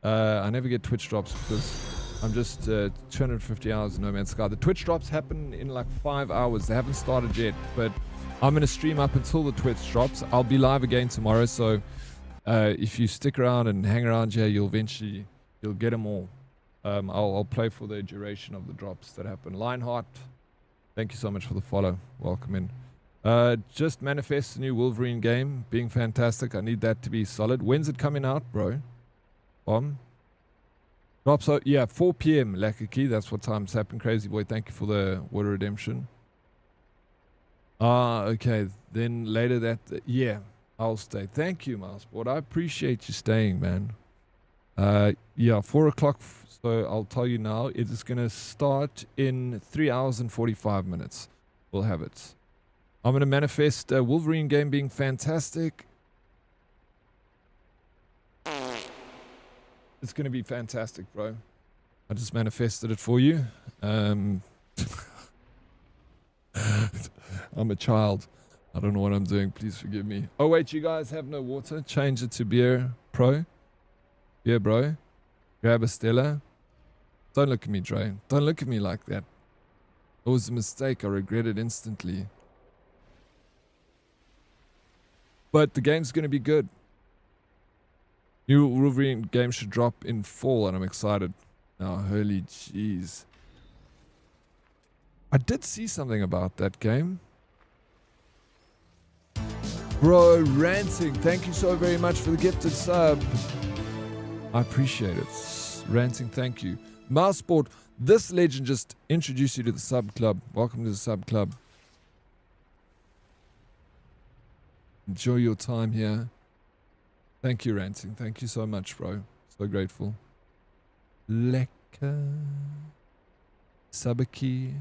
I never get Twitch drops because I'm just 250 hours in No Man's Sky. The Twitch drops happen in like 5 hours. They haven't started yet, but I'm going to stream up until the Twitch drops. I'll be live again tomorrow, so if you stick around and hang around here, you'll get them all. I'll play for the duration of the drops that happen. Lionheart, thank you so much for the follow. Welcome in. Just manifest a new Wolverine game, being fantastic. I need that to be solid. When's it coming out, bro? Drops out, yeah, 4 p.m. Lakaki. That's what time's happened. Crazy boy, thank you for the water redemption. Ah, okay. Then later that, yeah, I'll stay. Thank you, Milesport. I appreciate you staying, man. Yeah, 4 o'clock. So I'll tell you now, it is going to start in 3 hours and 45 minutes. We'll have it. I'm going to manifest a Wolverine game being fantastic. It's going to be fantastic, bro. I just manifested it for you. I'm a child. I don't know what I'm doing. Please forgive me. Oh, wait, you guys have no water? Change it to beer, pro. Beer, bro. Grab a Stella. Don't look at me, Dre. Don't look at me like that. It was a mistake. I regret it instantly. But the game's going to be good. New Wolverine game should drop in fall, and I'm excited. Now, holy jeez. I did see something about that game. Bro, Ranting, thank you so very much for the gifted sub. I appreciate it. Ranting, thank you. Mouseboard, this legend just introduced you to the sub club. Welcome to the sub club. Enjoy your time here. Thank you, Ranting. Thank you so much, bro. So grateful. Lekker. Sabaki.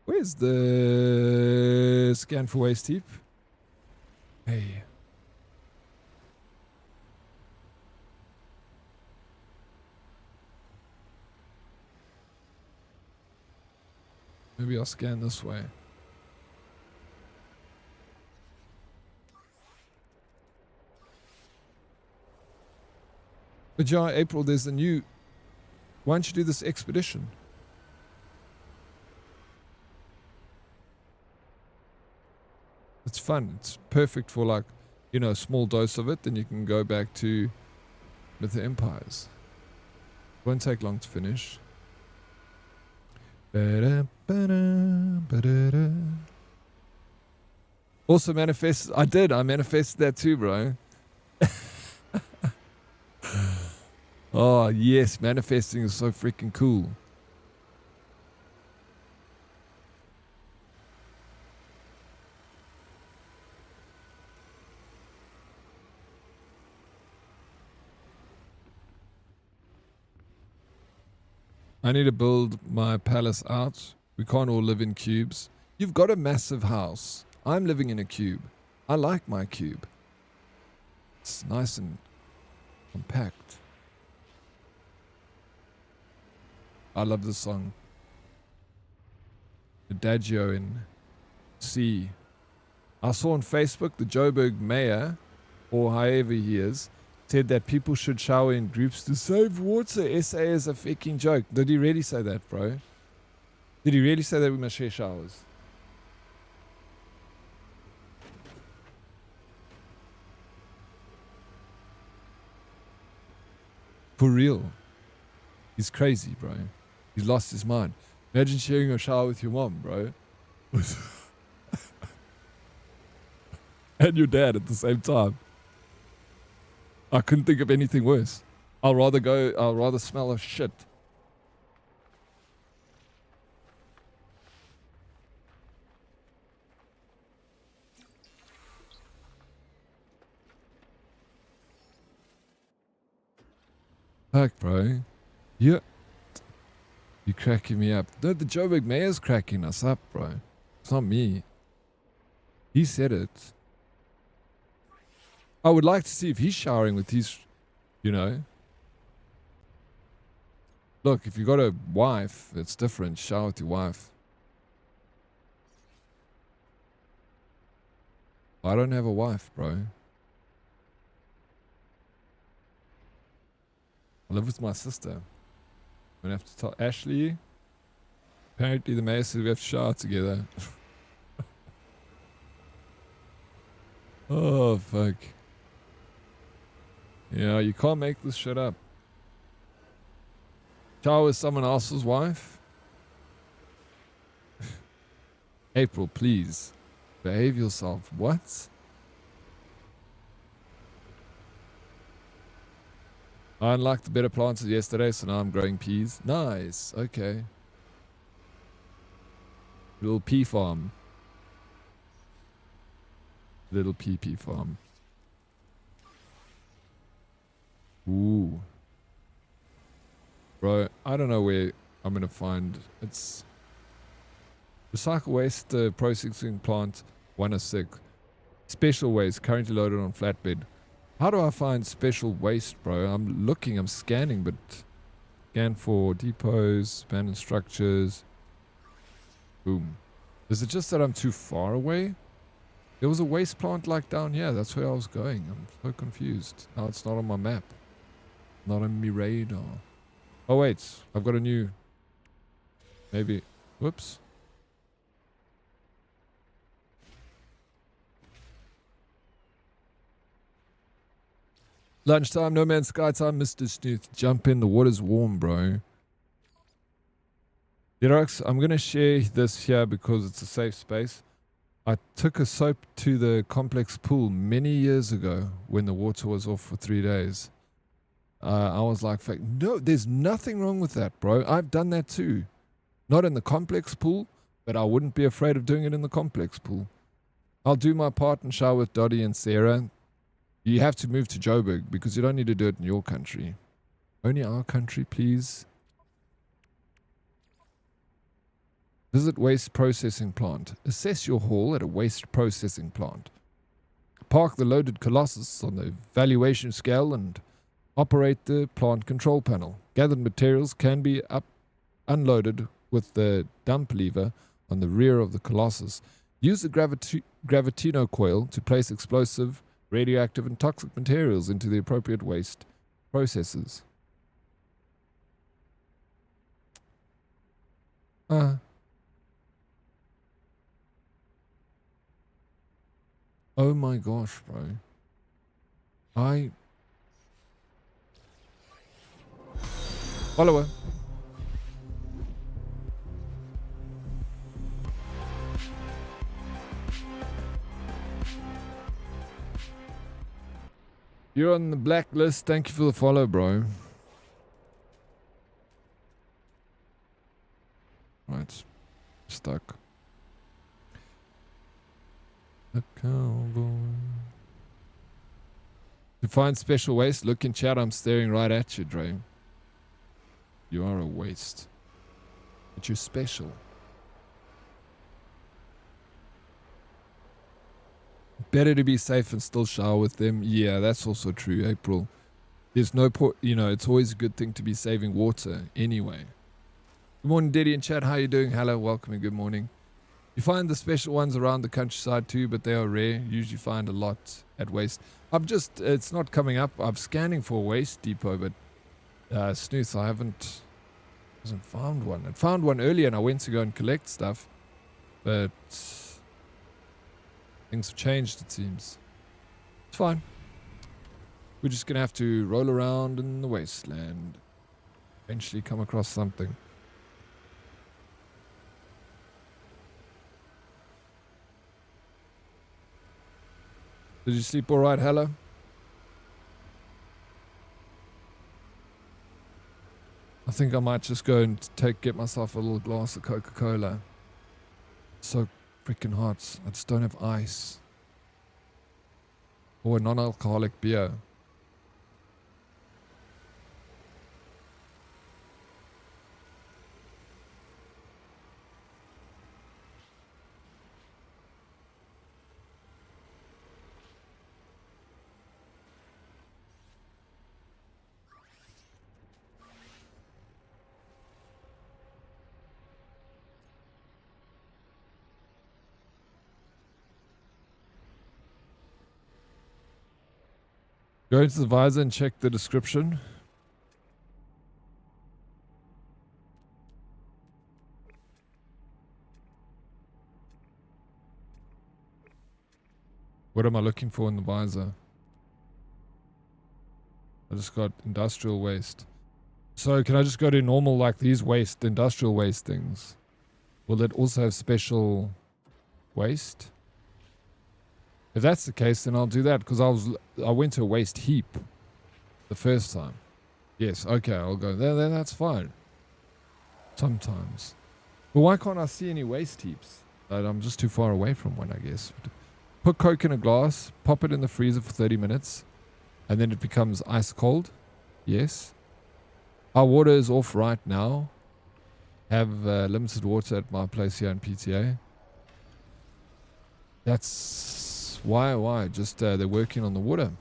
Where's the scan for waste heap? Hey. Maybe I'll scan this way. But yeah, April, there's a new... Why don't you do this expedition? It's fun. It's perfect for, like, you know, a small dose of it. Then you can go back to with the empires. Won't take long to finish. Also manifest. I manifested that too, bro. Oh, yes. Manifesting is so freaking cool. I need to build my palace out. We can't all live in cubes. You've got a massive house. I'm living in a cube. I like my cube. It's nice and compact. I love this song. Adagio in C. I saw on Facebook the Joburg mayor, or however he is, said that people should shower in groups to save water. SA is a fucking joke. Did he really say that, bro? Did he really say that we must share showers? For real. He's crazy, bro. He's lost his mind. Imagine sharing a shower with your mom, bro. And your dad at the same time. I couldn't think of anything worse. I'll rather smell of shit. Fuck, bro. Yeah. You're cracking me up. No, the Joburg mayor's cracking us up, bro. It's not me. He said it. I would like to see if he's showering with his, you know. Look, if you got a wife, it's different. Shower with your wife. I don't have a wife, bro. I live with my sister. I'm gonna have to tell Ashley. Apparently the mayor said we have to shower together. Oh, fuck. Yeah, you can't make this shit up. Shower with someone else's wife? April, please. Behave yourself. What? I unlocked the better plants yesterday, so now I'm growing peas. Nice. Okay. Little pea farm. Little pea farm. Ooh. Bro, I don't know where I'm going to find... It's... Recycle waste processing plant 106. Special waste currently loaded on flatbed. How do I find special waste, bro? I'm looking, I'm scanning, but... Scan for depots, abandoned structures. Boom. Is it just that I'm too far away? There was a waste plant like down here. That's where I was going. I'm so confused. Now it's not on my map. Not on my radar. Oh wait, I've got a new... Maybe... Whoops. Lunchtime, No Man's Sky time, Mr. Snooth. Jump in, the water's warm, bro. Dead Oryx, I'm going to share this here because it's a safe space. I took a soap to the complex pool many years ago when the water was off for 3 days. I was like, no, there's nothing wrong with that, bro. I've done that too. Not in the complex pool, but I wouldn't be afraid of doing it in the complex pool. I'll do my part and shower with Dottie and Sarah. You have to move to Joburg because you don't need to do it in your country. Only our country, please. Visit waste processing plant. Assess your haul at a waste processing plant. Park the loaded Colossus on the valuation scale and operate the plant control panel. Gathered materials can be unloaded with the dump lever on the rear of the Colossus. Use the gravitino coil to place explosive, radioactive and toxic materials into the appropriate waste processes. Oh my gosh, bro. Follower. You're on the blacklist. Thank you for the follow, bro. Right. Stuck. A cowboy. To find special waste, look in chat. I'm staring right at you, Dre. You are a waste. But you're special. Better to be safe and still shower with them. Yeah, that's also true, April. There's no point, it's always a good thing to be saving water anyway. Good morning, Diddy in chat. How you doing? Hello, welcome and good morning. You find the special ones around the countryside too, but they are rare. Usually find a lot at waste. It's not coming up. I'm scanning for a waste depot, but Snooth, I hasn't found one. I found one earlier and I went to go and collect stuff, but things have changed, it seems. It's fine. We're just going to have to roll around in the wasteland. Eventually come across something. Did you sleep all right, Hella? I think I might just go and get myself a little glass of Coca-Cola. It's so freaking hot. I just don't have ice. Or a non-alcoholic beer. Go into the visor and check the description. What am I looking for in the visor? I just got industrial waste. So can I just go to normal, like these industrial waste things? Will it also have special waste? If that's the case, then I'll do that because I went to a waste heap the first time. Yes, okay, I'll go there. Then that's fine. Sometimes. But why can't I see any waste heaps? I'm just too far away from one, I guess. Put Coke in a glass, pop it in the freezer for 30 minutes, and then it becomes ice cold. Yes. Our water is off right now. Have limited water at my place here in PTA. That's why? Just they're working on the water.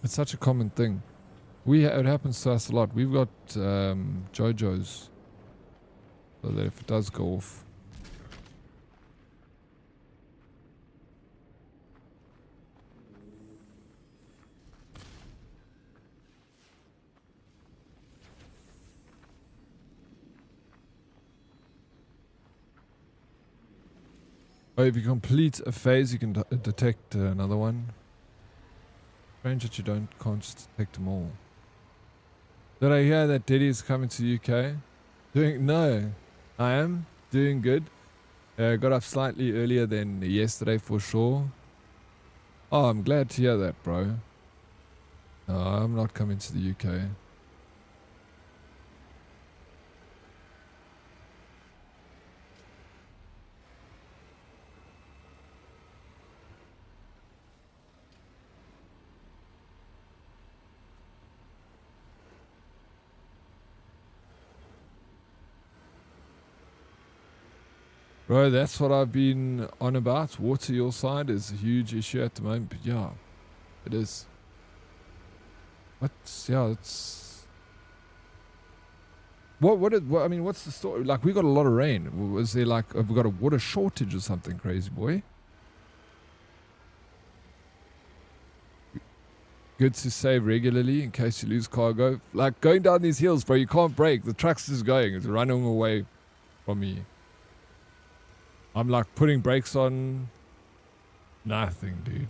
It's such a common thing. It happens to us a lot. We've got JoJo's, so that if it does go off. Oh, if you complete a phase, you can detect another one. Strange that you can't just detect them all. Did I hear that Diddy is coming to UK? No, I am doing good. Got up slightly earlier than yesterday for sure. Oh, I'm glad to hear that, bro. No, I'm not coming to the UK. Bro, that's what I've been on about. Water your side is a huge issue at the moment, but yeah, it is. It's... I mean, what's the story? Like, we got a lot of rain. Was there like, have we got a water shortage or something crazy, boy? Good to save regularly in case you lose cargo. Like, going down these hills, bro, you can't brake. The truck's just going. It's running away from me. I'm like putting brakes on. Nothing, dude.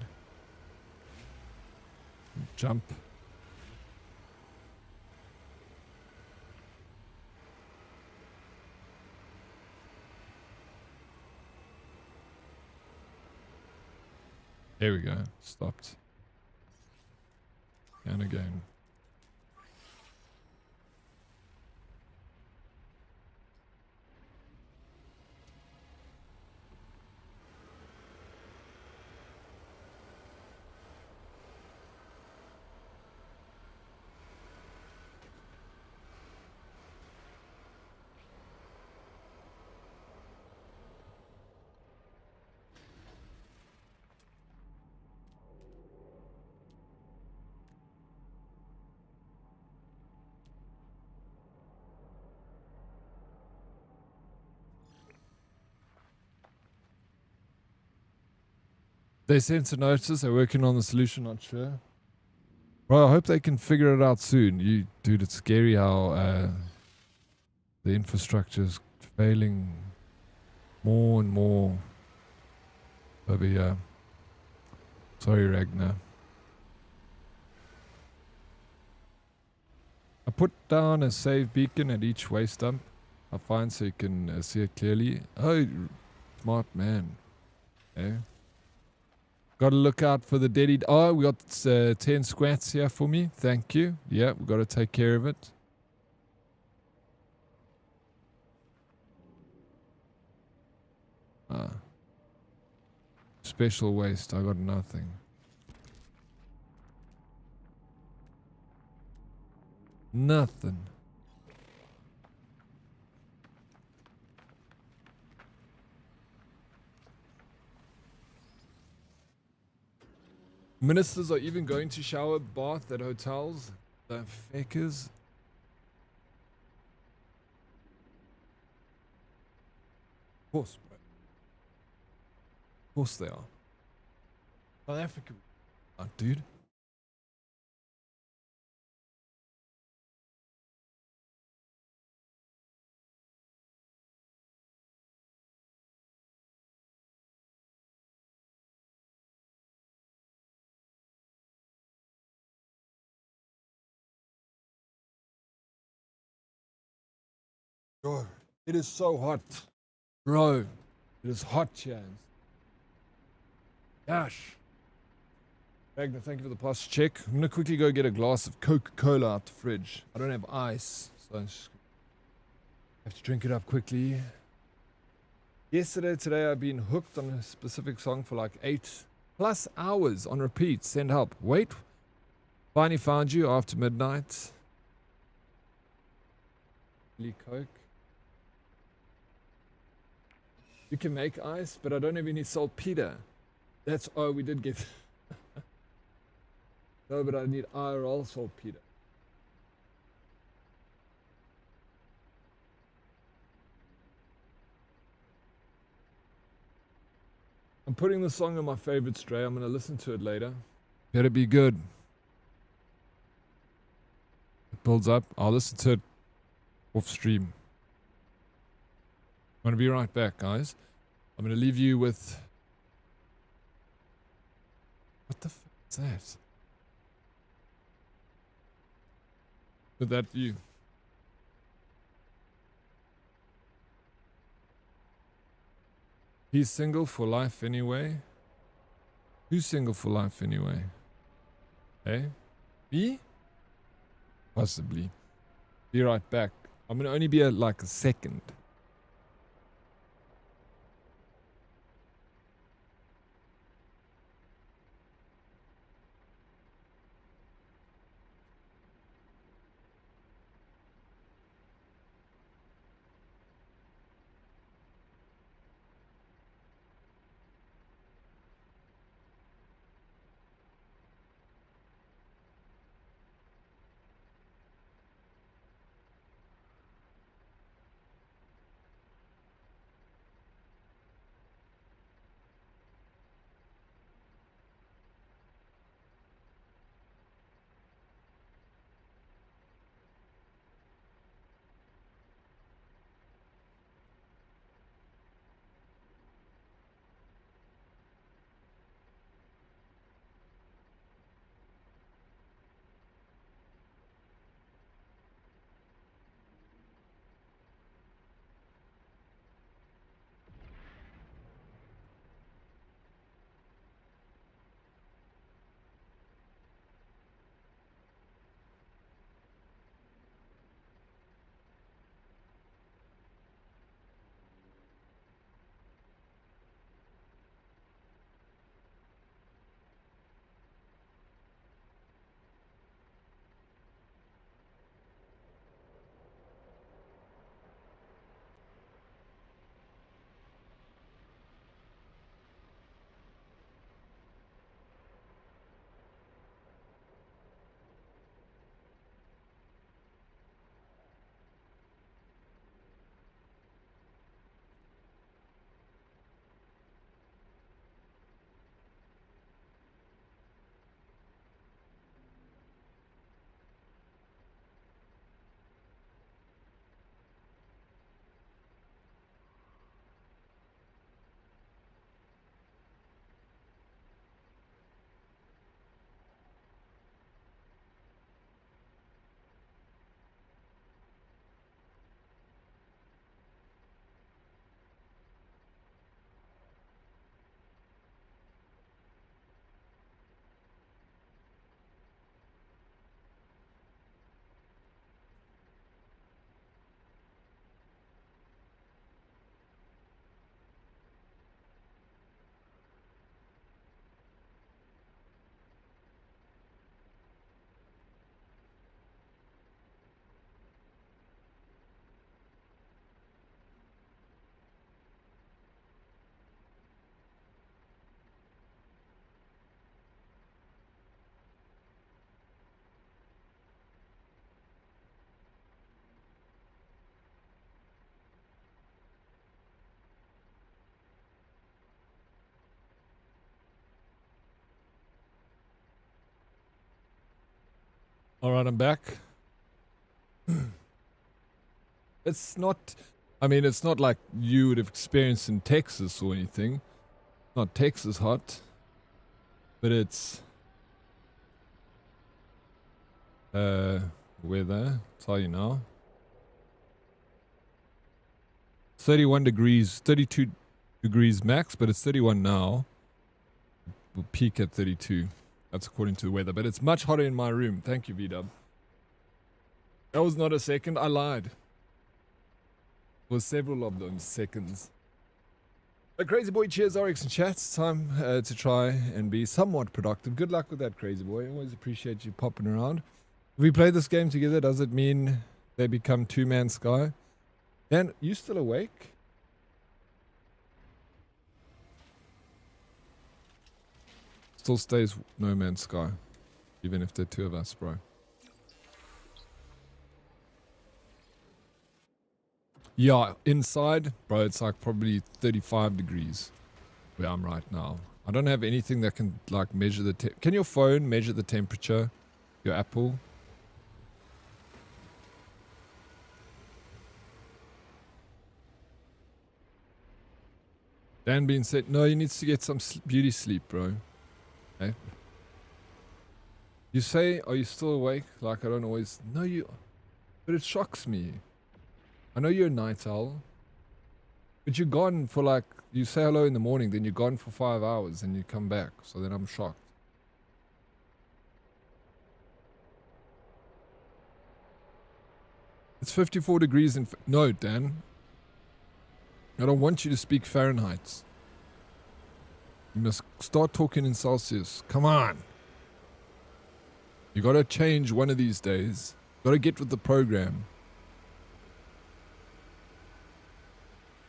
Jump. There we go. Stopped. And again. They sent a notice. They're working on the solution. Not sure. Well, I hope they can figure it out soon. Dude, it's scary how the infrastructure is failing more and more over here. Sorry, Ragnar. I put down a save beacon at each waste dump. I find so you can see it clearly. Oh, smart man. Eh? Got to look out for the deady. Oh, we got 10 squats here for me. Thank you. Yeah, we got to take care of it. Special waste. I got nothing. Nothing. Ministers are even going to shower bath at hotels. The fakers. Of course, bro. Of course they are. South Africa. Oh, dude. Bro, it is so hot. Bro, it is hot, Chance. Gosh. Magna, thank you for the past check. I'm going to quickly go get a glass of Coca-Cola out the fridge. I don't have ice, so I just have to drink it up quickly. Today, I've been hooked on a specific song for like 8+ hours on repeat. Send help. Wait. Finally found you after midnight. Coke. You can make ice, but I don't have any saltpeter. Oh, we did get... No, but I need IRL saltpeter. I'm putting the song on my favorites tray. I'm going to listen to it later. Better be good. It builds up. I'll listen to it off stream. I'm going to be right back, guys. I'm going to leave you with... What the f*** is that? With that view. He's single for life anyway. Who's single for life anyway? Eh? Me? Possibly. Be right back. I'm going to only be like a second. All right, I'm back. It's not, I mean, it's not like you would have experienced in Texas or anything. Not Texas hot, but it's, weather, tell you now. 31 degrees, 32 degrees max, but it's 31 now. will peak at 32. That's according to the weather, but it's much hotter in my room. Thank you, V-Dub. That was not a second. I lied. It was several of those seconds. But Crazy Boy, cheers, Oryx and chat. It's time to try and be somewhat productive. Good luck with that, Crazy Boy. I always appreciate you popping around. If we play this game together, does it mean they become two-man Sky? Dan, you still awake? Still stays No Man's Sky. Even if there are two of us, bro. Yeah, inside, bro, it's like probably 35 degrees where I'm right now. I don't have anything that can like measure the can your phone measure the temperature? Your Apple? Dan Bean said, no, you need to get some beauty sleep, bro. Okay. You say, are you still awake? Like, I don't always... No, you... But it shocks me. I know you're a night owl. But you're gone for like... You say hello in the morning, then you're gone for 5 hours, and you come back. So then I'm shocked. It's 54 degrees in... No, Dan. I don't want you to speak Fahrenheit. You must start talking in Celsius. Come on. You gotta change one of these days. Gotta get with the program.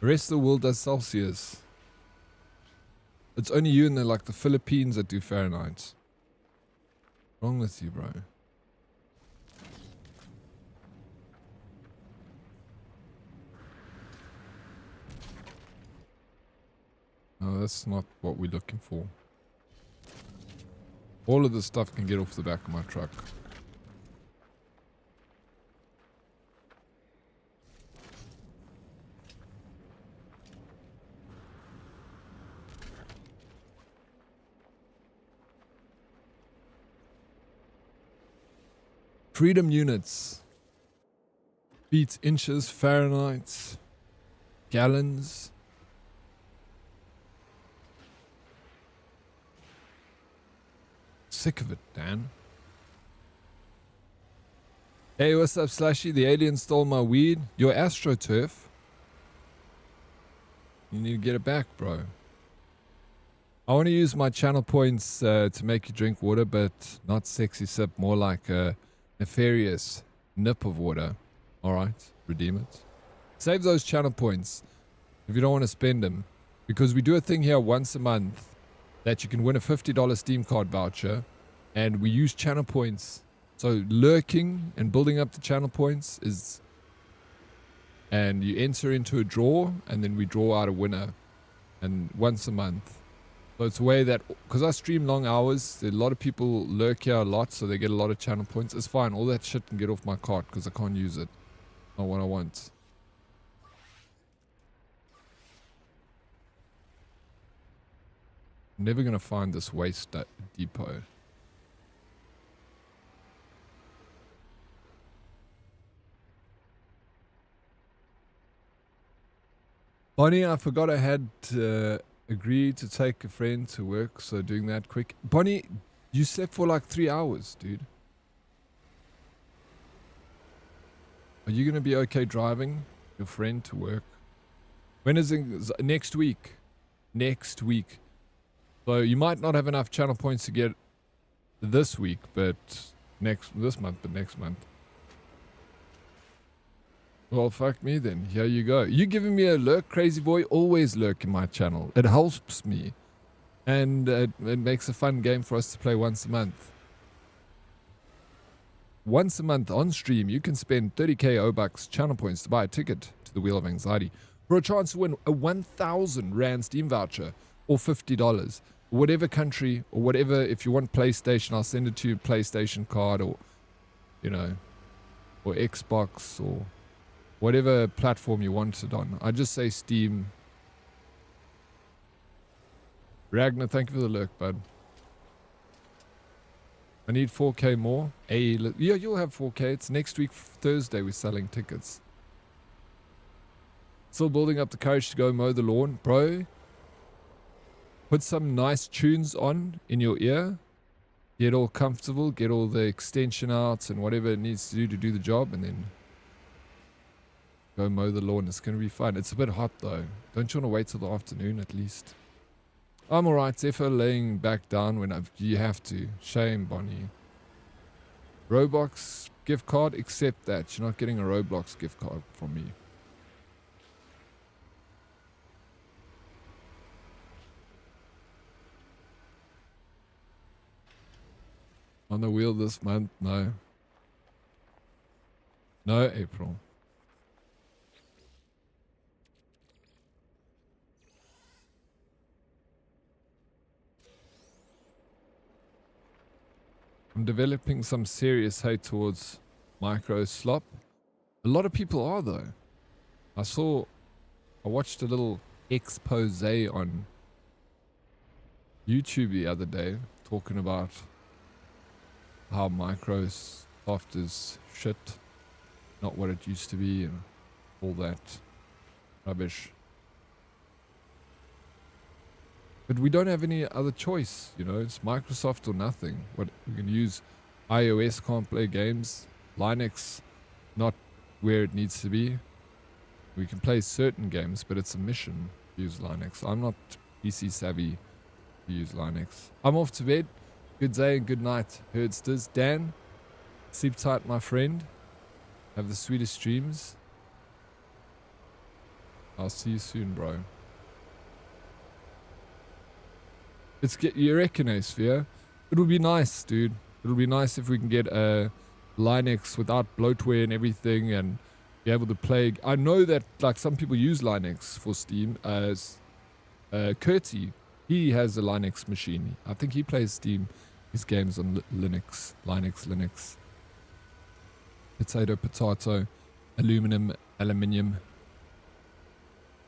The rest of the world does Celsius. It's only you in like the Philippines that do Fahrenheit. What's wrong with you, bro? No, that's not what we're looking for. All of this stuff can get off the back of my truck. Freedom units. Beats, inches, Fahrenheit, gallons. Sick of it, Dan. Hey, what's up, Slashy? The alien stole my weed. Your AstroTurf. You need to get it back, bro. I want to use my channel points to make you drink water, but not sexy sip, more like a nefarious nip of water. Alright, redeem it. Save those channel points if you don't want to spend them. Because we do a thing here once a month that you can win a $50 Steam card voucher, and we use channel points. So lurking and building up the channel points is, and you enter into a draw, and then we draw out a winner, and once a month. So it's a way that, because I stream long hours, a lot of people lurk here a lot, so they get a lot of channel points. It's fine, all that shit can get off my cart because I can't use it. Not what I want. Never gonna find this waste depot. Bonnie, I forgot I had agreed to take a friend to work, so doing that quick. Bonnie, you slept for like 3 hours, dude. Are you gonna be okay driving your friend to work? When is it? Next week. Next week. So you might not have enough channel points to get this week, but next month. Well, fuck me then. Here you go. You giving me a lurk, Crazy Boy? Always lurk in my channel. It helps me. And it makes a fun game for us to play once a month. Once a month on stream, you can spend 30k O-Bucks channel points to buy a ticket to the Wheel of Anxiety for a chance to win a 1,000 Rand Steam voucher or $50. Whatever country or whatever, if you want PlayStation, I'll send it to you, PlayStation card, or, you know, or Xbox, or whatever platform you want it on. I just say Steam. Ragnar, thank you for the lurk, bud. I need 4k more. Yeah, you'll have 4k. It's next week, Thursday, we're selling tickets. Still building up the courage to go mow the lawn. Bro, Put some nice tunes on in your ear. Get all comfortable. Get all the extension out and whatever it needs to do the job. And then go mow the lawn. It's going to be fun. It's a bit hot though. Don't you want to wait till the afternoon at least? I'm alright. Zephyr laying back down when you have to. Shame, Bonnie. Roblox gift card, accept that. You're not getting a Roblox gift card from me. On the wheel this month? No. No, April. I'm developing some serious hate towards micro slop. A lot of people are though. I watched a little expose on YouTube the other day talking about how Microsoft is shit, not what it used to be, and all that rubbish. But we don't have any other choice, you know. It's Microsoft or nothing. What we can use, iOS can't play games, Linux not where it needs to be. We can play certain games, but it's a mission to use Linux. I'm not PC savvy to use Linux. I'm off to bed. Good day and good night, herdsters. Dan, sleep tight, my friend. Have the sweetest dreams. I'll see you soon, bro. You reckon, Asphere? It would be nice, dude. It would be nice if we can get a Linux without bloatware and everything and be able to play. I know that like some people use Linux for Steam. As Kurti, he has a Linux machine. I think he plays his games on Linux. Potato, aluminium.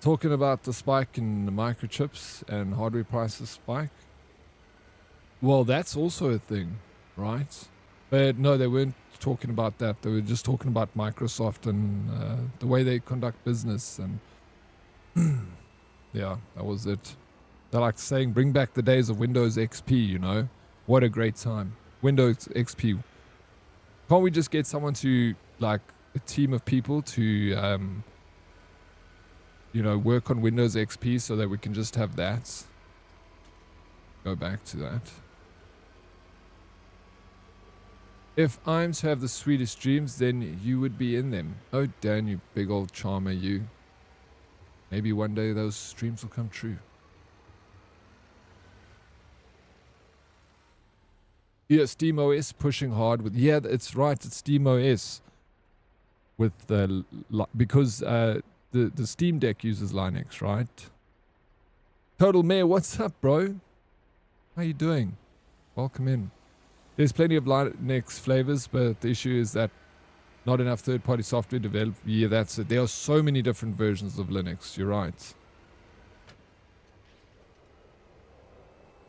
Talking about the spike in the microchips and hardware prices spike. Well, that's also a thing, right? But no, they weren't talking about that. They were just talking about Microsoft and the way they conduct business. And yeah, that was it. They're like saying, bring back the days of Windows XP, you know? What a great time. Windows XP. Can't we just get someone to, like, a team of people to, you know, work on Windows XP so that we can just have that? Go back to that. If I'm to have the sweetest dreams, then you would be in them. Oh, Dan, you big old charmer, you. Maybe one day those dreams will come true. Yeah, SteamOS pushing hard with. Yeah, it's right. It's SteamOS with the because the Steam Deck uses Linux, right? Total Mayor, what's up, bro? How you doing? Welcome in. There's plenty of Linux flavors, but the issue is that not enough third-party software developed. Yeah, that's it. There are so many different versions of Linux. You're right.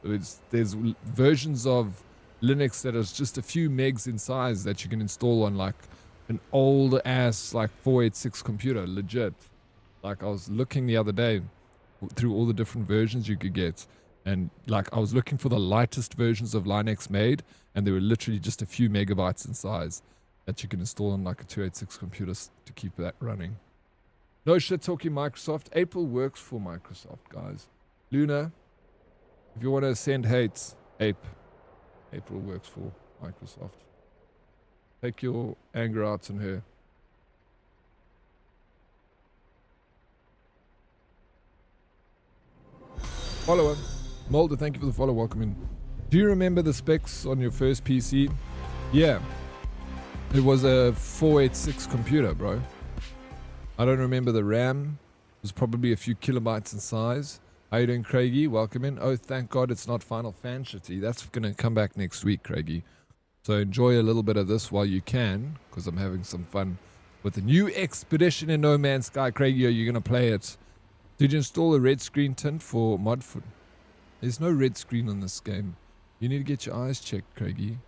There's versions of Linux that is just a few megs in size that you can install on like an old ass like 486 computer, legit. Like I was looking the other day through all the different versions you could get, and like I was looking for the lightest versions of Linux made, and they were literally just a few megabytes in size that you can install on like a 286 computer to keep that running. No shit talking Microsoft. April works for Microsoft, guys. Luna, if you want to send hate, April works for Microsoft. Take your anger out on her. Follower. Mulder, thank you for the follow. Welcome in. Do you remember the specs on your first PC? Yeah. It was a 486 computer, bro. I don't remember the RAM. It was probably a few kilobytes in size. How you doing, Craigie? Welcome in. Oh, thank God it's not Final Fantasy. That's going to come back next week, Craigie. So enjoy a little bit of this while you can, because I'm having some fun with the new Expedition in No Man's Sky. Craigie, are you going to play it? Did you install a red screen tint for Modfoot? There's no red screen on this game. You need to get your eyes checked, Craigie.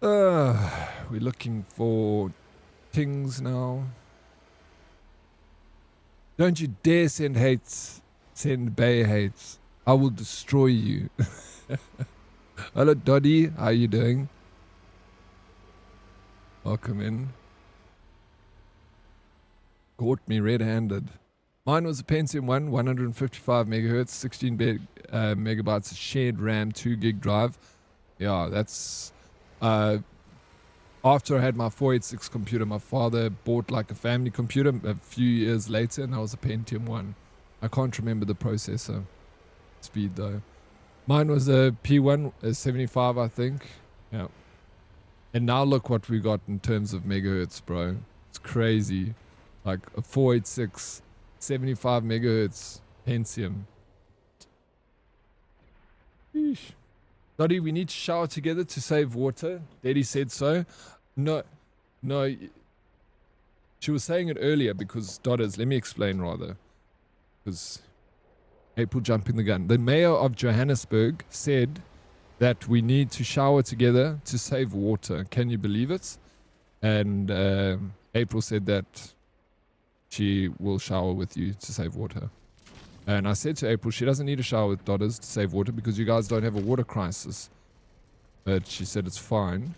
We're looking for things now. Don't you dare send hates. Send Bay hates. I will destroy you. Hello, Doddy. How you doing? Welcome in. Caught me red-handed. Mine was a Pentium 1, 155 megahertz, 16 megabytes shared RAM, 2 gig drive. Yeah, that's... after I had my 486 computer, my father bought like a family computer a few years later, and that was a Pentium 1. I can't remember the processor speed though. Mine was a P1, a 75, I think. Yeah. And now look what we got in terms of megahertz, bro. It's crazy. Like a 486, 75 megahertz Pentium. Sheesh. Dottie, we need to shower together to save water. Daddy said so. No. She was saying it earlier because, Dotters, let me explain rather. Because April jumping the gun. The mayor of Johannesburg said that we need to shower together to save water. Can you believe it? And April said that she will shower with you to save water. And I said to April, she doesn't need a shower with Dotters to save water because you guys don't have a water crisis. But she said it's fine.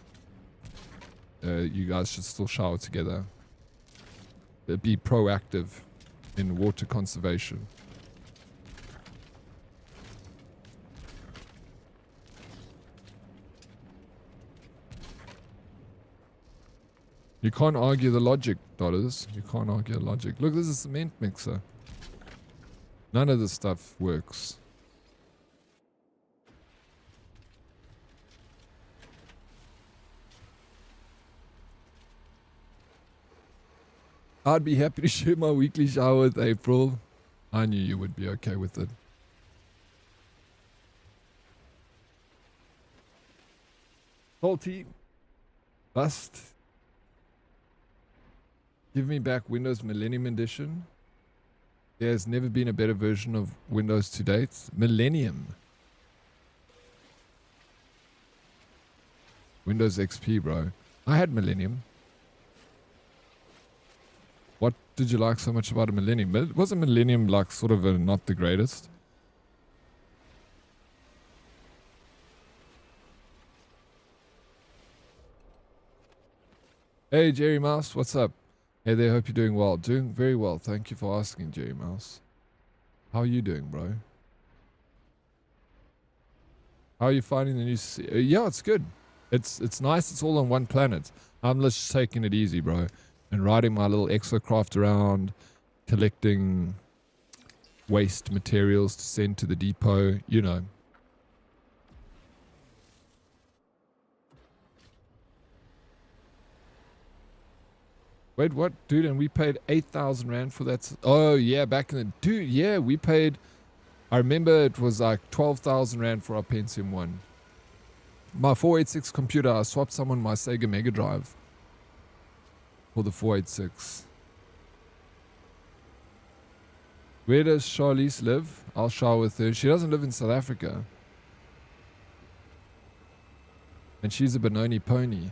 You guys should still shower together. Be proactive in water conservation. You can't argue the logic, Dotters. You can't argue the logic. Look, this is a cement mixer. None of this stuff works. I'd be happy to share my weekly shower with April. I knew you would be okay with it. Salty. Bust. Give me back Windows Millennium Edition. There's never been a better version of Windows to date. Millennium. Windows XP, bro. I had Millennium. What did you like so much about a Millennium? Wasn't Millennium like sort of not the greatest? Hey, Jerry Mouse, what's up? Hey there, hope you're doing well. Doing very well. Thank you for asking, Jerry Mouse. How are you doing, bro? How are you finding the new... yeah, it's good. It's nice. It's all on one planet. I'm just taking it easy, bro. And riding my little exocraft around, collecting waste materials to send to the depot, you know. Wait, what? Dude, and we paid 8,000 Rand for that. Oh, yeah, back in the... Dude, yeah, we paid... I remember it was like 12,000 Rand for our Pentium 1. My 486 computer, I swapped someone my Sega Mega Drive for the 486. Where does Charlize live? I'll shower with her. She doesn't live in South Africa. And she's a Benoni pony.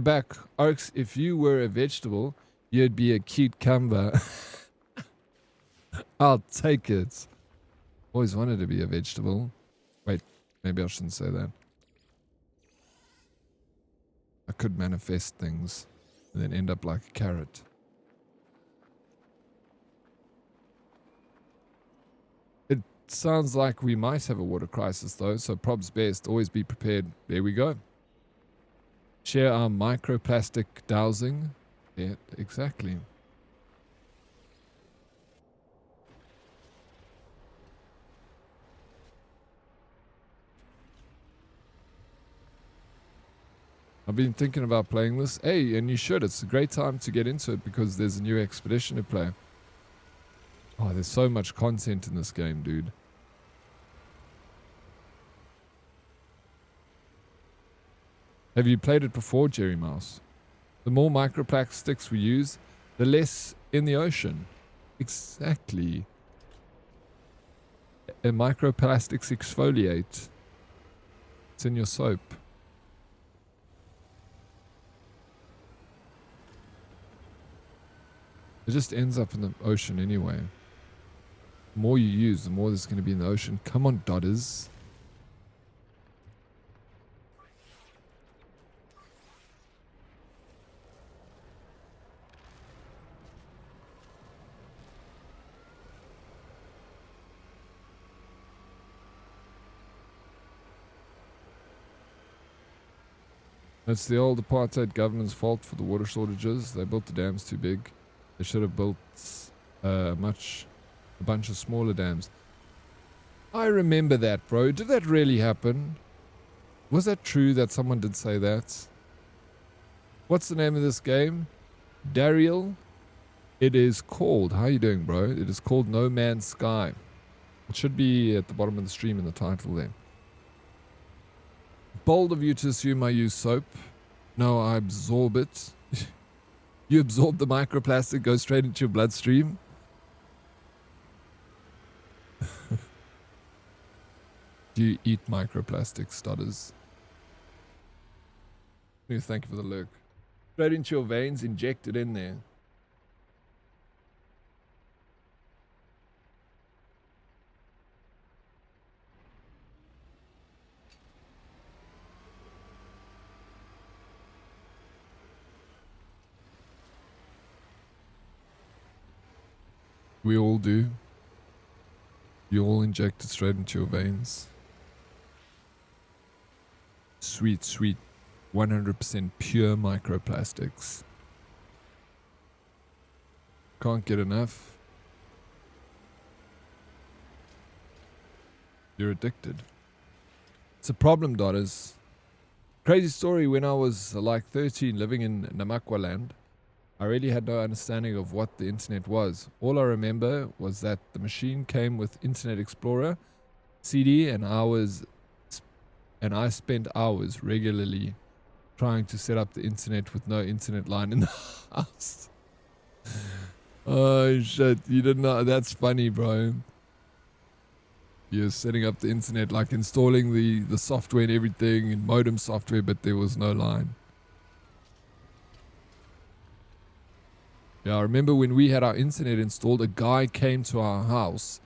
Back, Oryx, if you were a vegetable, you'd be a cucumber. I'll take it. Always wanted to be a vegetable. Wait, maybe I shouldn't say that. I could manifest things and then end up like a carrot. It sounds like we might have a water crisis though, so probs best. Always be prepared. There we go. Share our microplastic dowsing. Yeah, exactly. I've been thinking about playing this. Hey, and you should. It's a great time to get into it because there's a new expedition to play. Oh, there's so much content in this game, dude. Have you played it before, Jerry Mouse? The more microplastics we use, the less in the ocean. Exactly. And microplastics exfoliate. It's in your soap. It just ends up in the ocean anyway. The more you use, the more there's going to be in the ocean. Come on, Dodders. It's the old apartheid government's fault for the water shortages. They built the dams too big. They should have built a bunch of smaller dams. I remember that, bro. Did that really happen? Was that true that someone did say that? What's the name of this game? Dariel? It is called, how are you doing, bro? It is called No Man's Sky. It should be at the bottom of the stream in the title there. Bold of you to assume I use soap. No, I absorb it. You absorb the microplastic, goes straight into your bloodstream. Do you eat microplastics, stutters? Thank you for the lurk. Straight into your veins, inject it in there. We all do. You all inject it straight into your veins. Sweet, sweet, 100% pure microplastics. Can't get enough. You're addicted. It's a problem, daughters. Crazy story, when I was like 13 living in Namakwa land, I really had no understanding of what the internet was. All I remember was that the machine came with Internet Explorer, CD, and I spent hours regularly trying to set up the internet with no internet line in the house. Oh shit, you didn't know. That's funny, bro. You're setting up the internet, like installing the software and everything, and modem software, but there was no line. Yeah, I remember when we had our internet installed, a guy came to our house,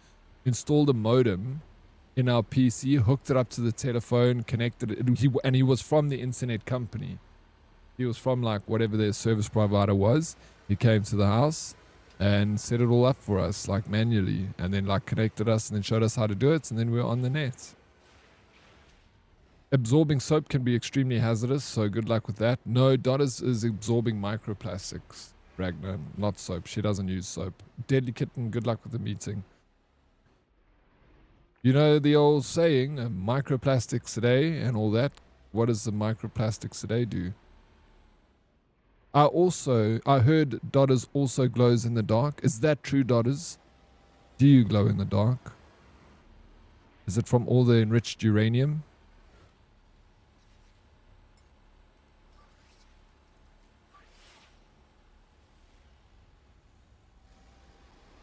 installed a modem in our PC, hooked it up to the telephone, connected it, and he was from the internet company. He was from like whatever their service provider was. He came to the house and set it all up for us, like manually, and then like connected us and then showed us how to do it, and then we were on the net. Absorbing soap can be extremely hazardous, so good luck with that. No, Dodders is absorbing microplastics. Ragnar, not soap. She doesn't use soap. Deadly Kitten, good luck with the meeting. You know the old saying, microplastics today and all that. What does the microplastics today do? I heard Dodders also glows in the dark. Is that true, Dodders? Do you glow in the dark? Is it from all the enriched uranium?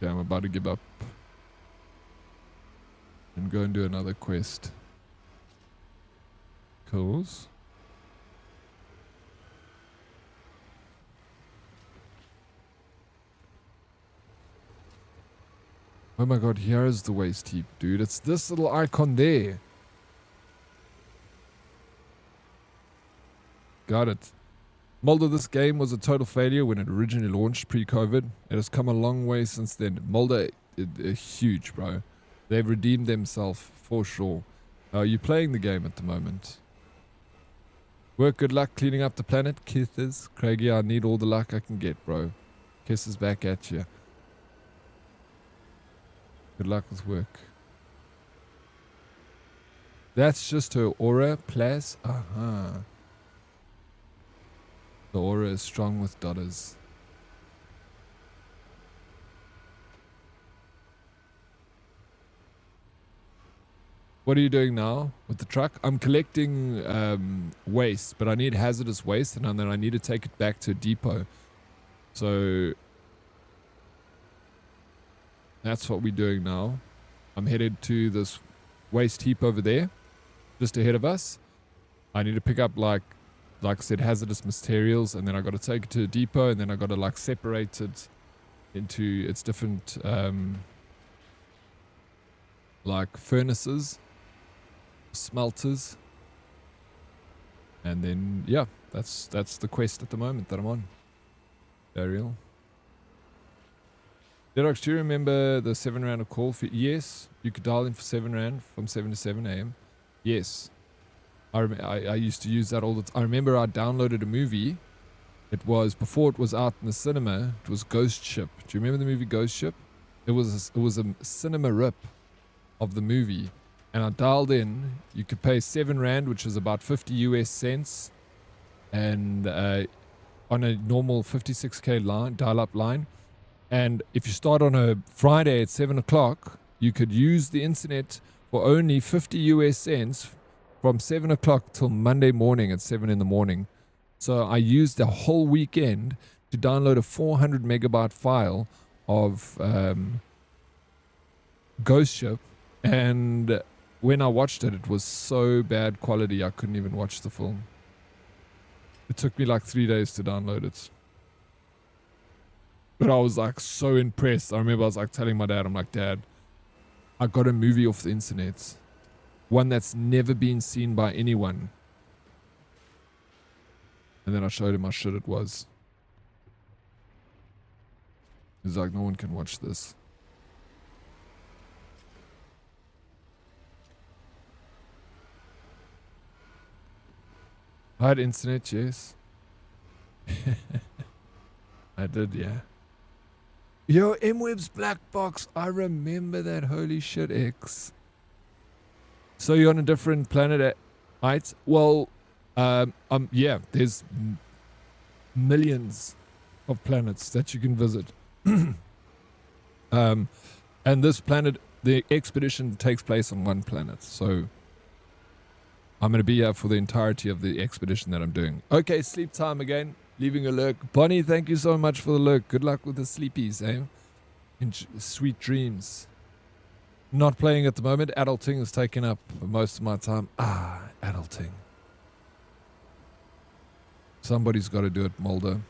Okay, I'm about to give up and go and do another quest. Cool. Oh my god, here is the waste heap, dude. It's this little icon there. Got it. Mulder, this game was a total failure when it originally launched pre-COVID. It has come a long way since then. Mulder, huge, bro. They've redeemed themselves for sure. Are you playing the game at the moment? Work, good luck cleaning up the planet. Kisses. Craigie, I need all the luck I can get, bro. Kisses back at you. Good luck with work. That's just her aura plus. The aura is strong with Dodders. What are you doing now with the truck? I'm collecting waste, but I need hazardous waste, and then I need to take it back to a depot. So that's what we're doing now. I'm headed to this waste heap over there, just ahead of us. I need to pick up like I said, hazardous materials, and then I got to take it to a depot, and then I got to like separate it into its different like furnaces, smelters, and then yeah, that's the quest at the moment that I'm on. Ariel. Dead Oryx, do you remember the 7 rand of call for? Yes, you could dial in for 7 rand from 7 to 7 a.m. Yes, I used to use that all the time. I remember I downloaded a movie. It was before it was out in the cinema. It was Ghost Ship. Do you remember the movie Ghost Ship? It was a cinema rip of the movie, and I dialed in. You could pay 7 rand, which is about 50 US cents, and on a normal 56k line, dial-up line. And if you start on a Friday at 7 o'clock, you could use the internet for only 50 US cents from 7 o'clock till Monday morning at 7 in the morning. So I used the whole weekend to download a 400 megabyte file of Ghost Ship. And when I watched it, it was so bad quality I couldn't even watch the film. It took me like 3 days to download it. But I was like so impressed. I remember I was like telling my dad, I'm like, Dad, I got a movie off the internet. One that's never been seen by anyone. And then I showed him how shit it was. He's like, no one can watch this. I had internet, yes. I did, yeah. Yo, M-Web's Black Box. I remember that. Holy shit, X. So you're on a different planet, right? Well, yeah, there's millions of planets that you can visit. And this planet, the expedition takes place on one planet. So I'm going to be here for the entirety of the expedition that I'm doing. Okay, sleep time again. Leaving a lurk. Bonnie, thank you so much for the lurk. Good luck with the sleepies, eh? Sweet dreams. Not playing at the moment. Adulting is taking up most of my time. Adulting. Somebody's got to do it, Mulder.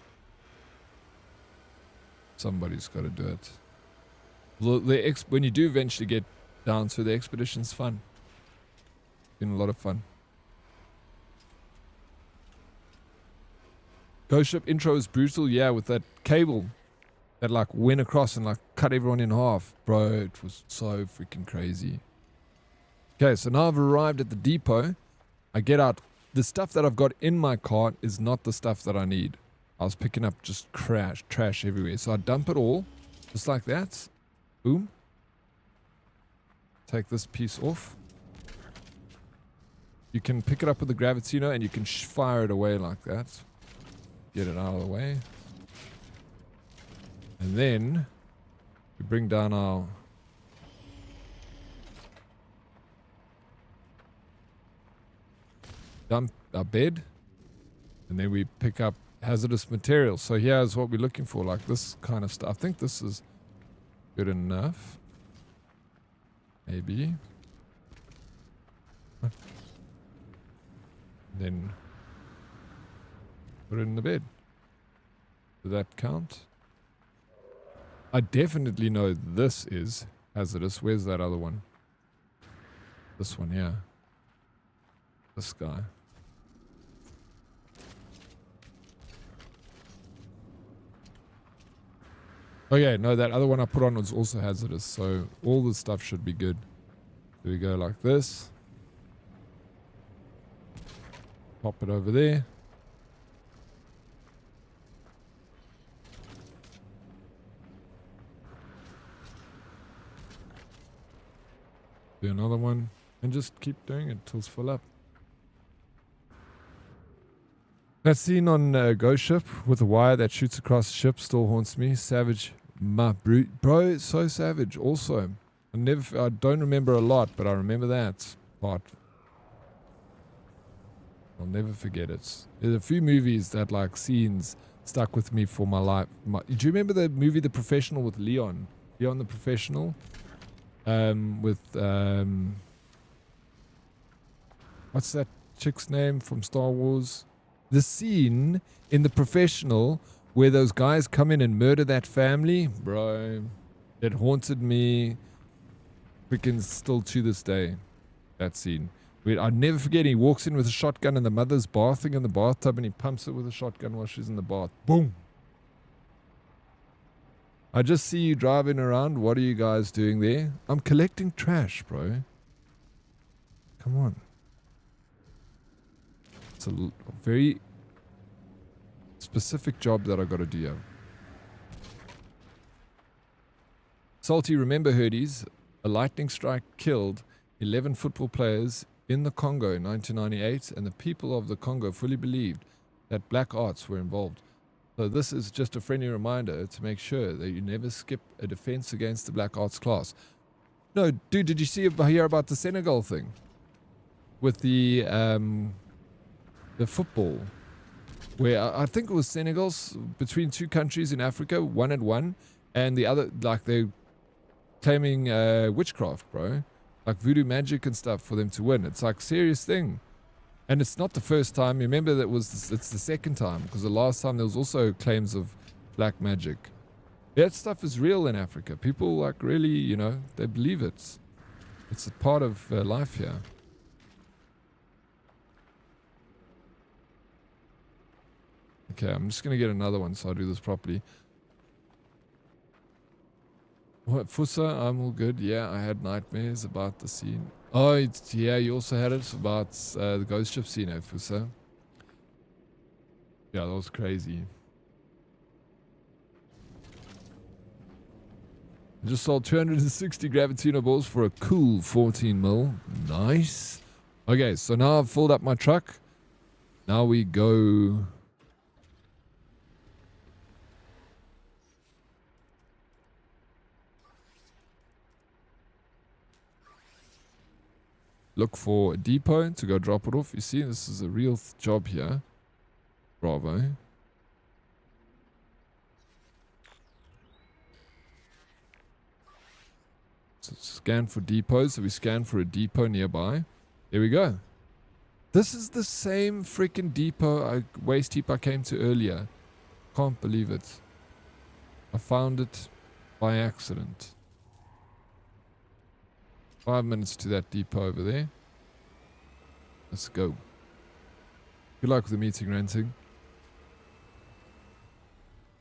Somebody's got to do it. When you do eventually get down to the expedition's fun. Been a lot of fun. Ghost Ship intro is brutal, yeah, with that cable that like went across and like cut everyone in half. Bro, it was so freaking crazy. Okay, so now I've arrived at the depot. I get out. The stuff that I've got in my cart is not the stuff that I need. I was picking up just trash everywhere. So I dump it all, just like that. Boom. Take this piece off. You can pick it up with the Gravitino and you can fire it away like that. Get it out of the way. And then we bring down our bed, and then we pick up hazardous materials. So here's what we're looking for, like this kind of stuff. I think this is good enough. Maybe. Then put it in the bed. Does that count? I definitely know this is hazardous. Where's that other one? This one, yeah. This guy. Okay, no, that other one I put on was also hazardous, so all the stuff should be good. There we go, like this. Pop it over there. Do another one, and just keep doing it till it's full up. That scene on Ghost Ship with the wire that shoots across the ship still haunts me. Savage, my brute, bro. It's so savage. Also, I don't remember a lot, but I remember that part. I'll never forget it. There's a few movies that like scenes stuck with me for my life. Do you remember the movie The Professional with Leon? Leon the Professional. With what's that chick's name from Star Wars? The scene in The Professional where those guys come in and murder that family, bro, it haunted me freaking still to this day, that scene. I'll never forget, he walks in with a shotgun and the mother's bathing in the bathtub and he pumps it with a shotgun while she's in the bath. Boom. I just see you driving around. What are you guys doing there? I'm collecting trash, bro. Come on. It's a very specific job that I got to do here. Salty, remember, Herdies, a lightning strike killed 11 football players in the Congo in 1998, and the people of the Congo fully believed that black arts were involved. So this is just a friendly reminder to make sure that you never skip a defense against the black arts class. No, dude, did you hear about the Senegal thing? With the football, where I think it was Senegal's between two countries in Africa, one had won, and the other, like, they're claiming witchcraft, bro. Like voodoo magic and stuff for them to win. It's like serious thing. And it's not the first time. Remember it's the second time, because the last time there was also claims of black magic. That stuff is real in Africa. People like really, you know, they believe it. It's a part of life here. Okay, I'm just going to get another one so I do this properly. What, Fusa? I'm all good. Yeah, I had nightmares about the scene. Oh, yeah, you also had it about the ghost ship scene, Fusa. Yeah, that was crazy. I just sold 260 Gravitino balls for a cool 14 mil. Nice. Okay, so now I've filled up my truck. Now we go... look for a depot to go drop it off. You see, this is a real job here. Bravo. So scan for depots. So we scan for a depot nearby. There we go. This is the same freaking depot, waste heap I came to earlier. Can't believe it. I found it by accident. 5 minutes to that depot over there. Let's go. Good luck with the meeting renting.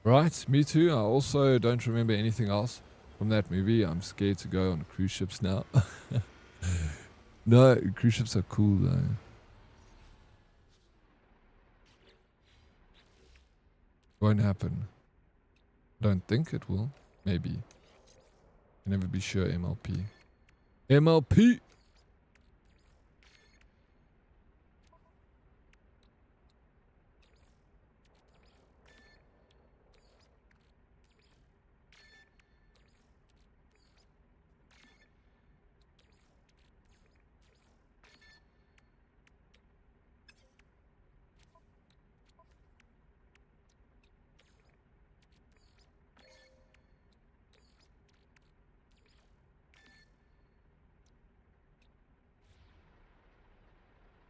Right, me too. I also don't remember anything else from that movie. I'm scared to go on cruise ships now. No, cruise ships are cool though. Won't happen. Don't think it will. Maybe. Can never be sure, MLP. MLP.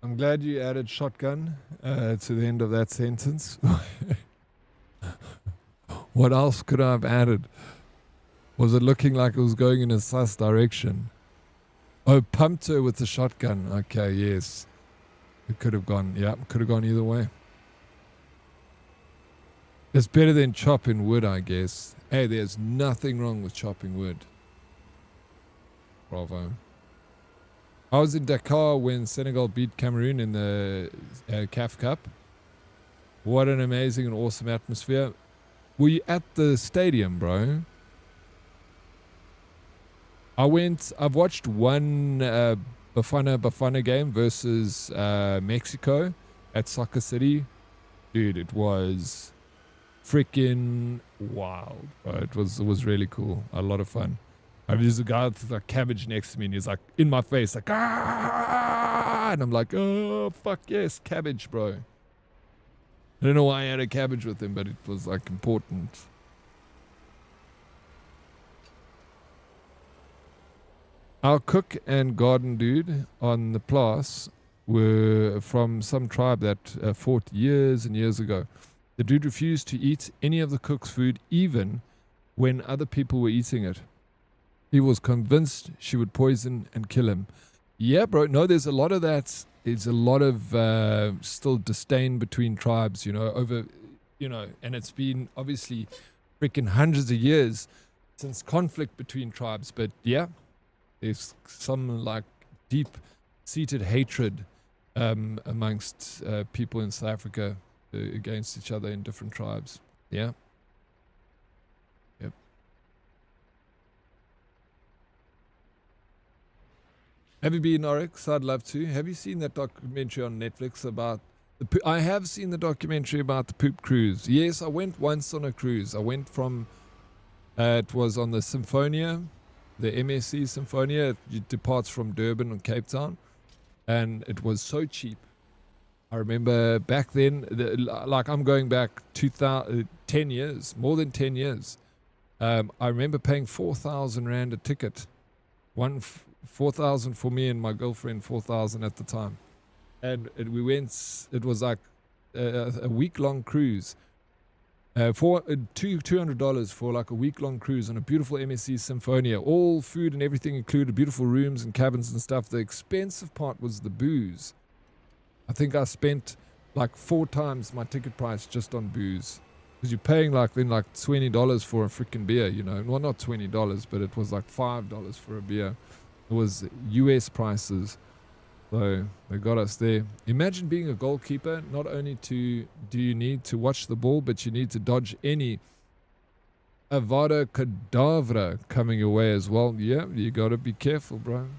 I'm glad you added shotgun to the end of that sentence. What else could I have added? Was it looking like it was going in a sus direction? Oh, pumped her with the shotgun. Okay, yes. It could have gone, yeah, could have gone either way. It's better than chopping wood, I guess. Hey, there's nothing wrong with chopping wood. Bravo. I was in Dakar when Senegal beat Cameroon in the CAF Cup. What an amazing and awesome atmosphere. Were you at the stadium, bro? I've watched one Bafana game versus Mexico at Soccer City. Dude, it was freaking wild, bro. It was really cool. A lot of fun. There's a guy with like cabbage next to me and he's like in my face like ah, and I'm like, oh fuck yes, cabbage, bro. I don't know why I had a cabbage with him, but it was like important. Our cook and garden dude on the place were from some tribe that fought years and years ago. The dude refused to eat any of the cook's food, even when other people were eating it. He was convinced she would poison and kill him. Yeah, bro. No, there's a lot of that. There's a lot of still disdain between tribes, over, and it's been obviously freaking hundreds of years since conflict between tribes. But yeah, there's some like deep-seated hatred amongst people in South Africa against each other in different tribes. Yeah. Yep. Have you been, Oryx? I'd love to. Have you seen that documentary on Netflix about the I have seen the documentary about the poop cruise. Yes, I went once on a cruise. I went from it was on the Symphonia, the MSC Symphonia. It departs from Durban and Cape Town, and it was so cheap. I remember back then, like I'm going back 10 years, more than 10 years. I remember paying 4,000 Rand a ticket. 4,000 for me and my girlfriend, 4,000 at the time. And we went, it was like a week-long cruise. For $200 for like a week-long cruise on a beautiful MSC Symphonia. All food and everything included, beautiful rooms and cabins and stuff. The expensive part was the booze. I think I spent like 4 times my ticket price just on booze. Because you're paying like $20 for a freaking beer, Well, not $20, but it was like $5 for a beer. It was US prices. So they got us there. Imagine being a goalkeeper. Not only do you need to watch the ball, but you need to dodge any Avada Kedavra coming your way as well. Yeah, you got to be careful, bro.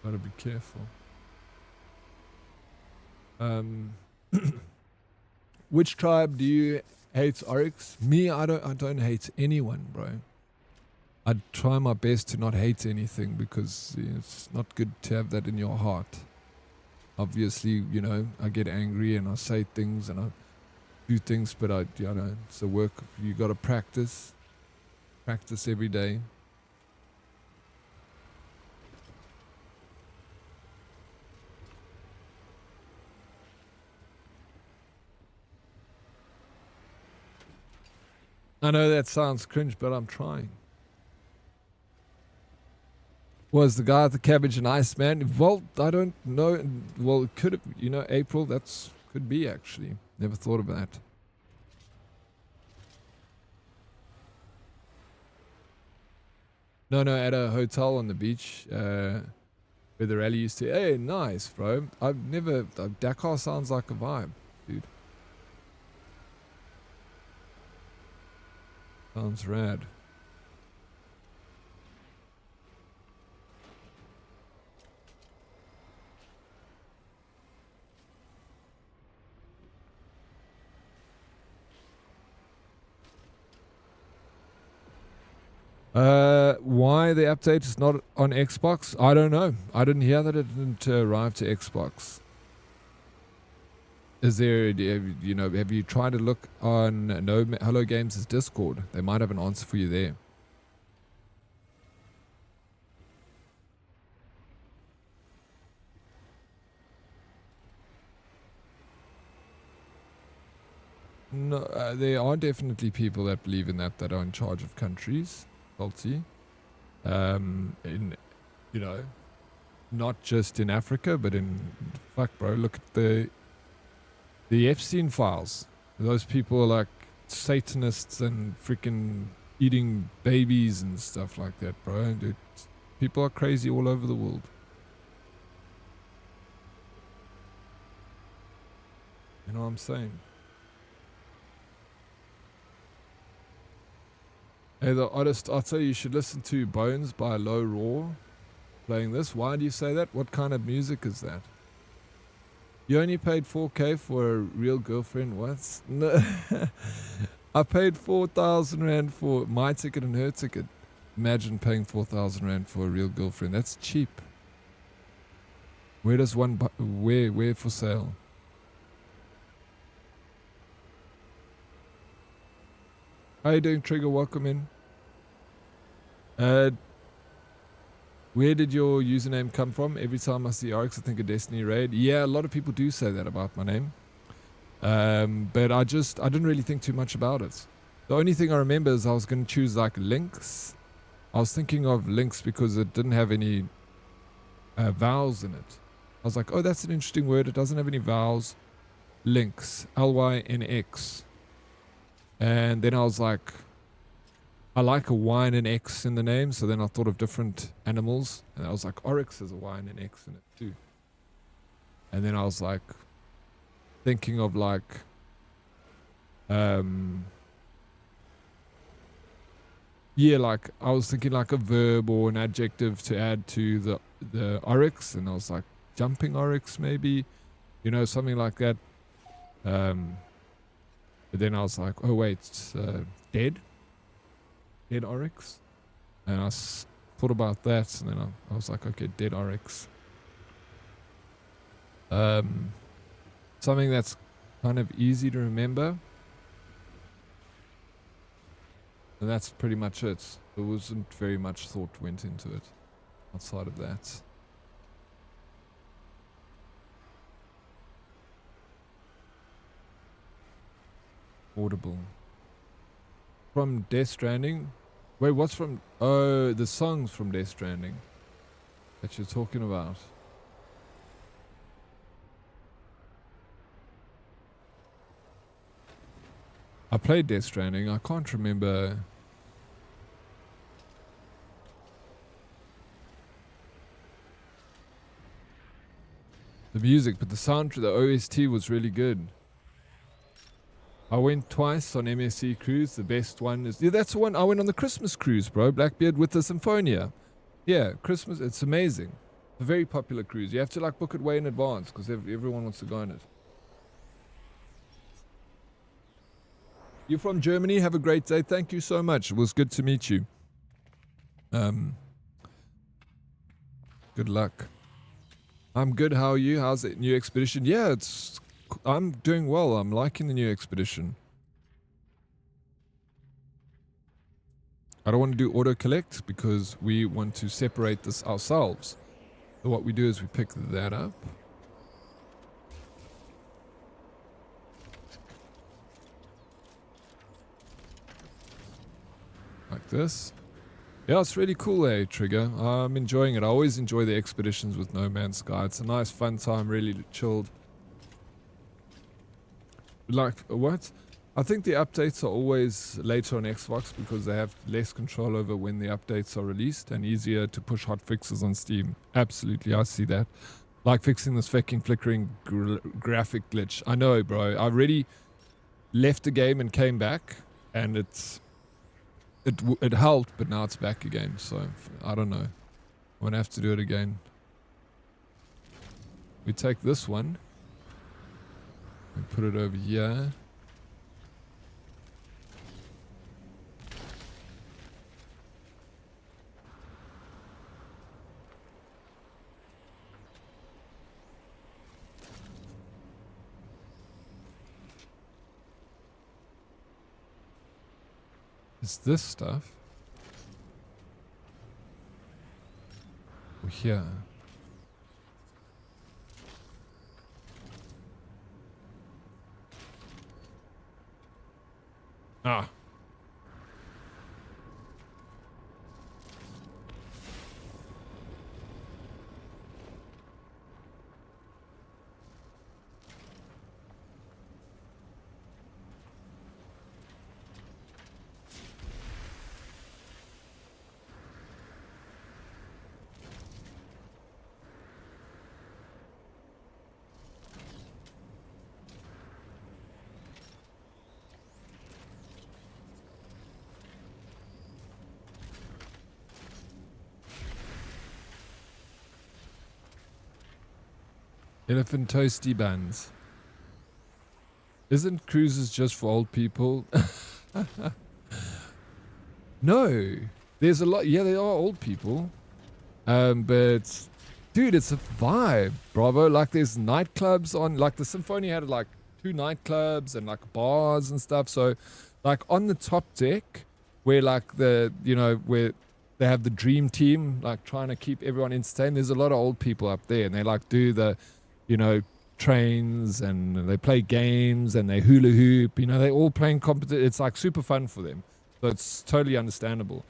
Got to be careful. Which tribe do you hate, Oryx? Me, I don't hate anyone, bro. I try my best to not hate anything because it's not good to have that in your heart. Obviously, I get angry and I say things and I do things, but it's a work. You got to practice every day. I know that sounds cringe, but I'm trying. Was the guy at the Cabbage and Ice Man? Well, I don't know. Well, it could have, April, could be actually. Never thought of that. No, at a hotel on the beach, where the rally used to. Hey, nice, bro. Dakar sounds like a vibe, dude. Sounds rad. Why the update is not on Xbox? I don't know. I didn't hear that it didn't arrive to Xbox. Is there, have you tried to look on Hello Games' Discord? They might have an answer for you there. No, there are definitely people that believe in that are in charge of countries. Salty. Not just in Africa, but fuck, bro, look at the Epstein files. Those people are like Satanists and freaking eating babies and stuff like that, bro. Dude, people are crazy all over the world. You know what I'm saying? Hey, the artist Otto, you should listen to Bones by Low Raw playing this. Why do you say that? What kind of music is that? You only paid 4K for a real girlfriend? What? No. I paid 4,000 Rand for my ticket and her ticket. Imagine paying 4,000 Rand for a real girlfriend. That's cheap. Where does one where for sale? How you doing, Trigger? Welcome in. Where did your username come from? Every time I see Oryx, I think a Destiny raid. Yeah, a lot of people do say that about my name. But I didn't really think too much about it. The only thing I remember is I was going to choose like Lynx. I was thinking of Lynx because it didn't have any vowels in it. I was like, oh, that's an interesting word. It doesn't have any vowels. Lynx, Lynx. And then I was like, I like a Y and an X in the name. So then I thought of different animals. And I was like, Oryx has a Y and an X in it too. And then I was like, thinking of like, yeah, like I was thinking like a verb or an adjective to add to the oryx, and I was like jumping oryx maybe, you know, something like that. But then I was like, oh wait, it's, dead oryx, and I thought about that, and then I was like, okay, dead oryx. Something that's kind of easy to remember. And that's pretty much it. There wasn't very much thought went into it outside of that. Audible. From Death Stranding? Wait, what's from... Oh, the songs from Death Stranding that you're talking about. I played Death Stranding. I can't remember... the music, but the soundtrack, the OST was really good. I went twice on MSC cruise. The best one is... yeah, that's the one. I went on the Christmas cruise, bro. Blackbeard with the Symphonia. Yeah, Christmas. It's amazing. It's a very popular cruise. You have to like book it way in advance because everyone wants to go on it. You're from Germany. Have a great day. Thank you so much. It was good to meet you. Good luck. I'm good. How are you? How's the new expedition? Yeah, I'm doing well. I'm liking the new expedition. I don't want to do auto collect because we want to separate this ourselves. So what we do is we pick that up. Like this. Yeah, it's really cool, Trigger. I'm enjoying it. I always enjoy the expeditions with No Man's Sky. It's a nice, fun time, really chilled. Like, what? I think the updates are always later on Xbox because they have less control over when the updates are released and easier to push hot fixes on Steam. Absolutely, I see that. Like fixing this fucking flickering graphic glitch. I know, bro. I already left the game and came back, and it helped, but now it's back again. So I don't know. I'm gonna have to do it again. We take this one and put it over here. Is this stuff? Oh, here. Ah. Elephant toasty buns. Isn't cruises just for old people? No. There's a lot. Yeah, they are old people. But dude, it's a vibe, bravo. Like there's nightclubs on, like the Symphony had like 2 nightclubs and like bars and stuff. So like on the top deck where like the, you know, where they have the dream team, like trying to keep everyone entertained. There's a lot of old people up there and they like do the, you know, trains and they play games and they hula hoop. You know, they all playing competition. It's like super fun for them. So it's totally understandable.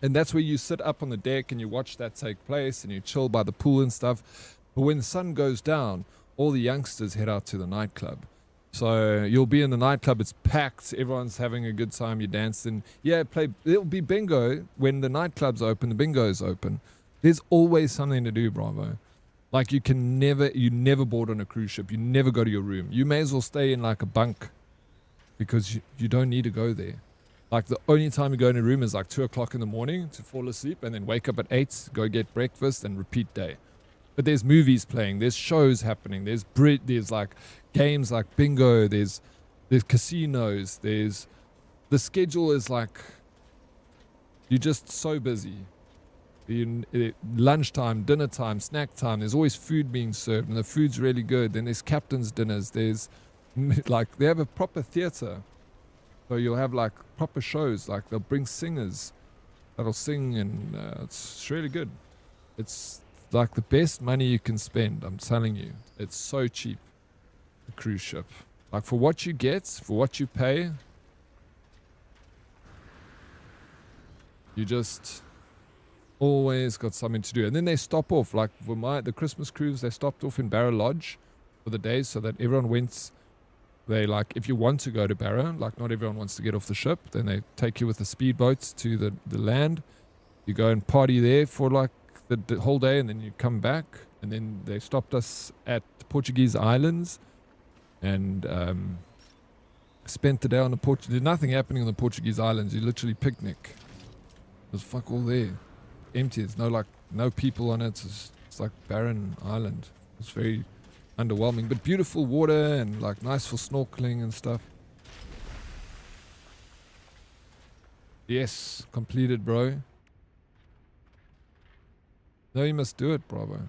And that's where you sit up on the deck and you watch that take place and you chill by the pool and stuff. But when the sun goes down, all the youngsters head out to the nightclub. So you'll be in the nightclub, it's packed, everyone's having a good time, you're dancing. Yeah, it'll be bingo. When the nightclub's open, the bingo's open. There's always something to do, bravo. Like you never board on a cruise ship. You never go to your room. You may as well stay in like a bunk because you don't need to go there. Like the only time you go in a room is like 2 o'clock in the morning to fall asleep and then wake up at 8, go get breakfast and repeat day. But there's movies playing, there's shows happening, there's like games like bingo, there's casinos, the schedule is like, you're just so busy. Lunchtime, dinner time, snack time, there's always food being served and the food's really good. Then there's captain's dinners, there's like, they have a proper theater. So you'll have like proper shows, like they'll bring singers that'll sing and it's really good. It's like the best money you can spend, I'm telling you. It's so cheap, the cruise ship. Like for what you get, for what you pay, you just always got something to do. And then they stop off, like for the Christmas cruise, they stopped off in Barra Lodge for the day so that everyone went. They like, if you want to go to Barra, like not everyone wants to get off the ship, then they take you with the speedboats to the land. You go and party there for like the whole day and then you come back. And then they stopped us at Portuguese islands and spent the day on the There's nothing happening on the Portuguese islands. You literally picnic. There's fuck all there. Empty. There's no people on it. It's like barren island. It's very underwhelming, but beautiful water and like nice for snorkeling and stuff. Yes, completed, bro. No, you must do it, bravo.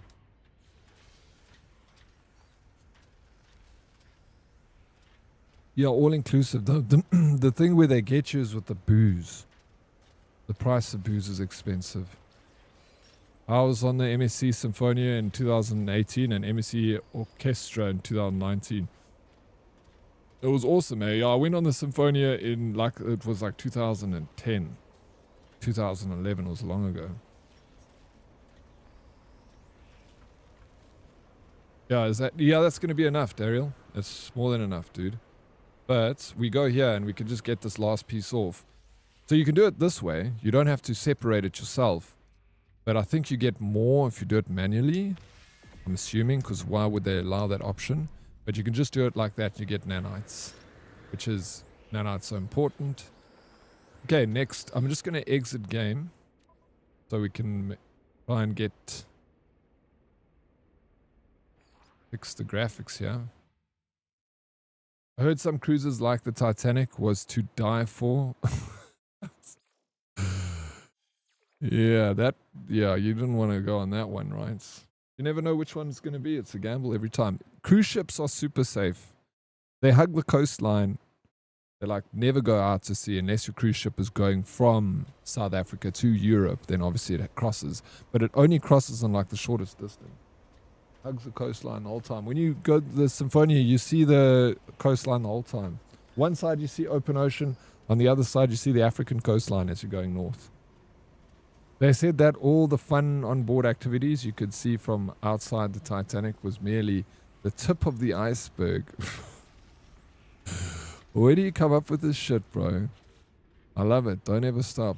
Yeah, all inclusive. The thing where they get you is with the booze. The price of booze is expensive. I was on the MSC Symphonia in 2018 and MSC Orchestra in 2019. It was awesome, eh? Yeah, I went on the Symphonia in like, it was like 2010. 2011 was long ago. Yeah, that's going to be enough, Daryl. It's more than enough, dude. But we go here and we can just get this last piece off. So you can do it this way. You don't have to separate it yourself. But I think you get more if you do it manually. I'm assuming, because why would they allow that option? But you can just do it like that. You get nanites, which is nanites so important. Okay, next. I'm just going to exit game. So we can try and fix the graphics here. I heard some cruises like the Titanic was to die for. Yeah, you didn't want to go on that one, right? You never know which one's going to be. It's a gamble every time. Cruise ships are super safe. They hug the coastline. They like never go out to sea unless your cruise ship is going from South Africa to Europe. Then obviously it crosses, but it only crosses on like the shortest distance. Hugs the coastline the whole time. When you go to the Symphonia, you see the coastline the whole time. One side you see open ocean. On the other side you see the African coastline as you're going north. They said that all the fun on board activities you could see from outside the Titanic was merely the tip of the iceberg. Where do you come up with this shit, bro? I love it. Don't ever stop.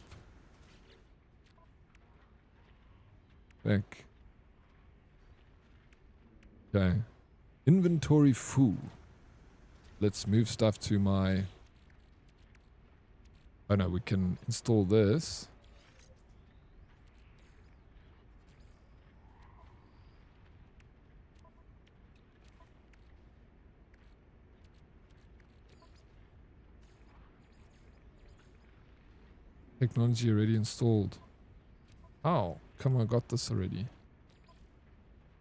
Back. Okay. Inventory full. Let's move stuff to my... Oh no, we can install this. Technology already installed. Oh, come on, I got this already.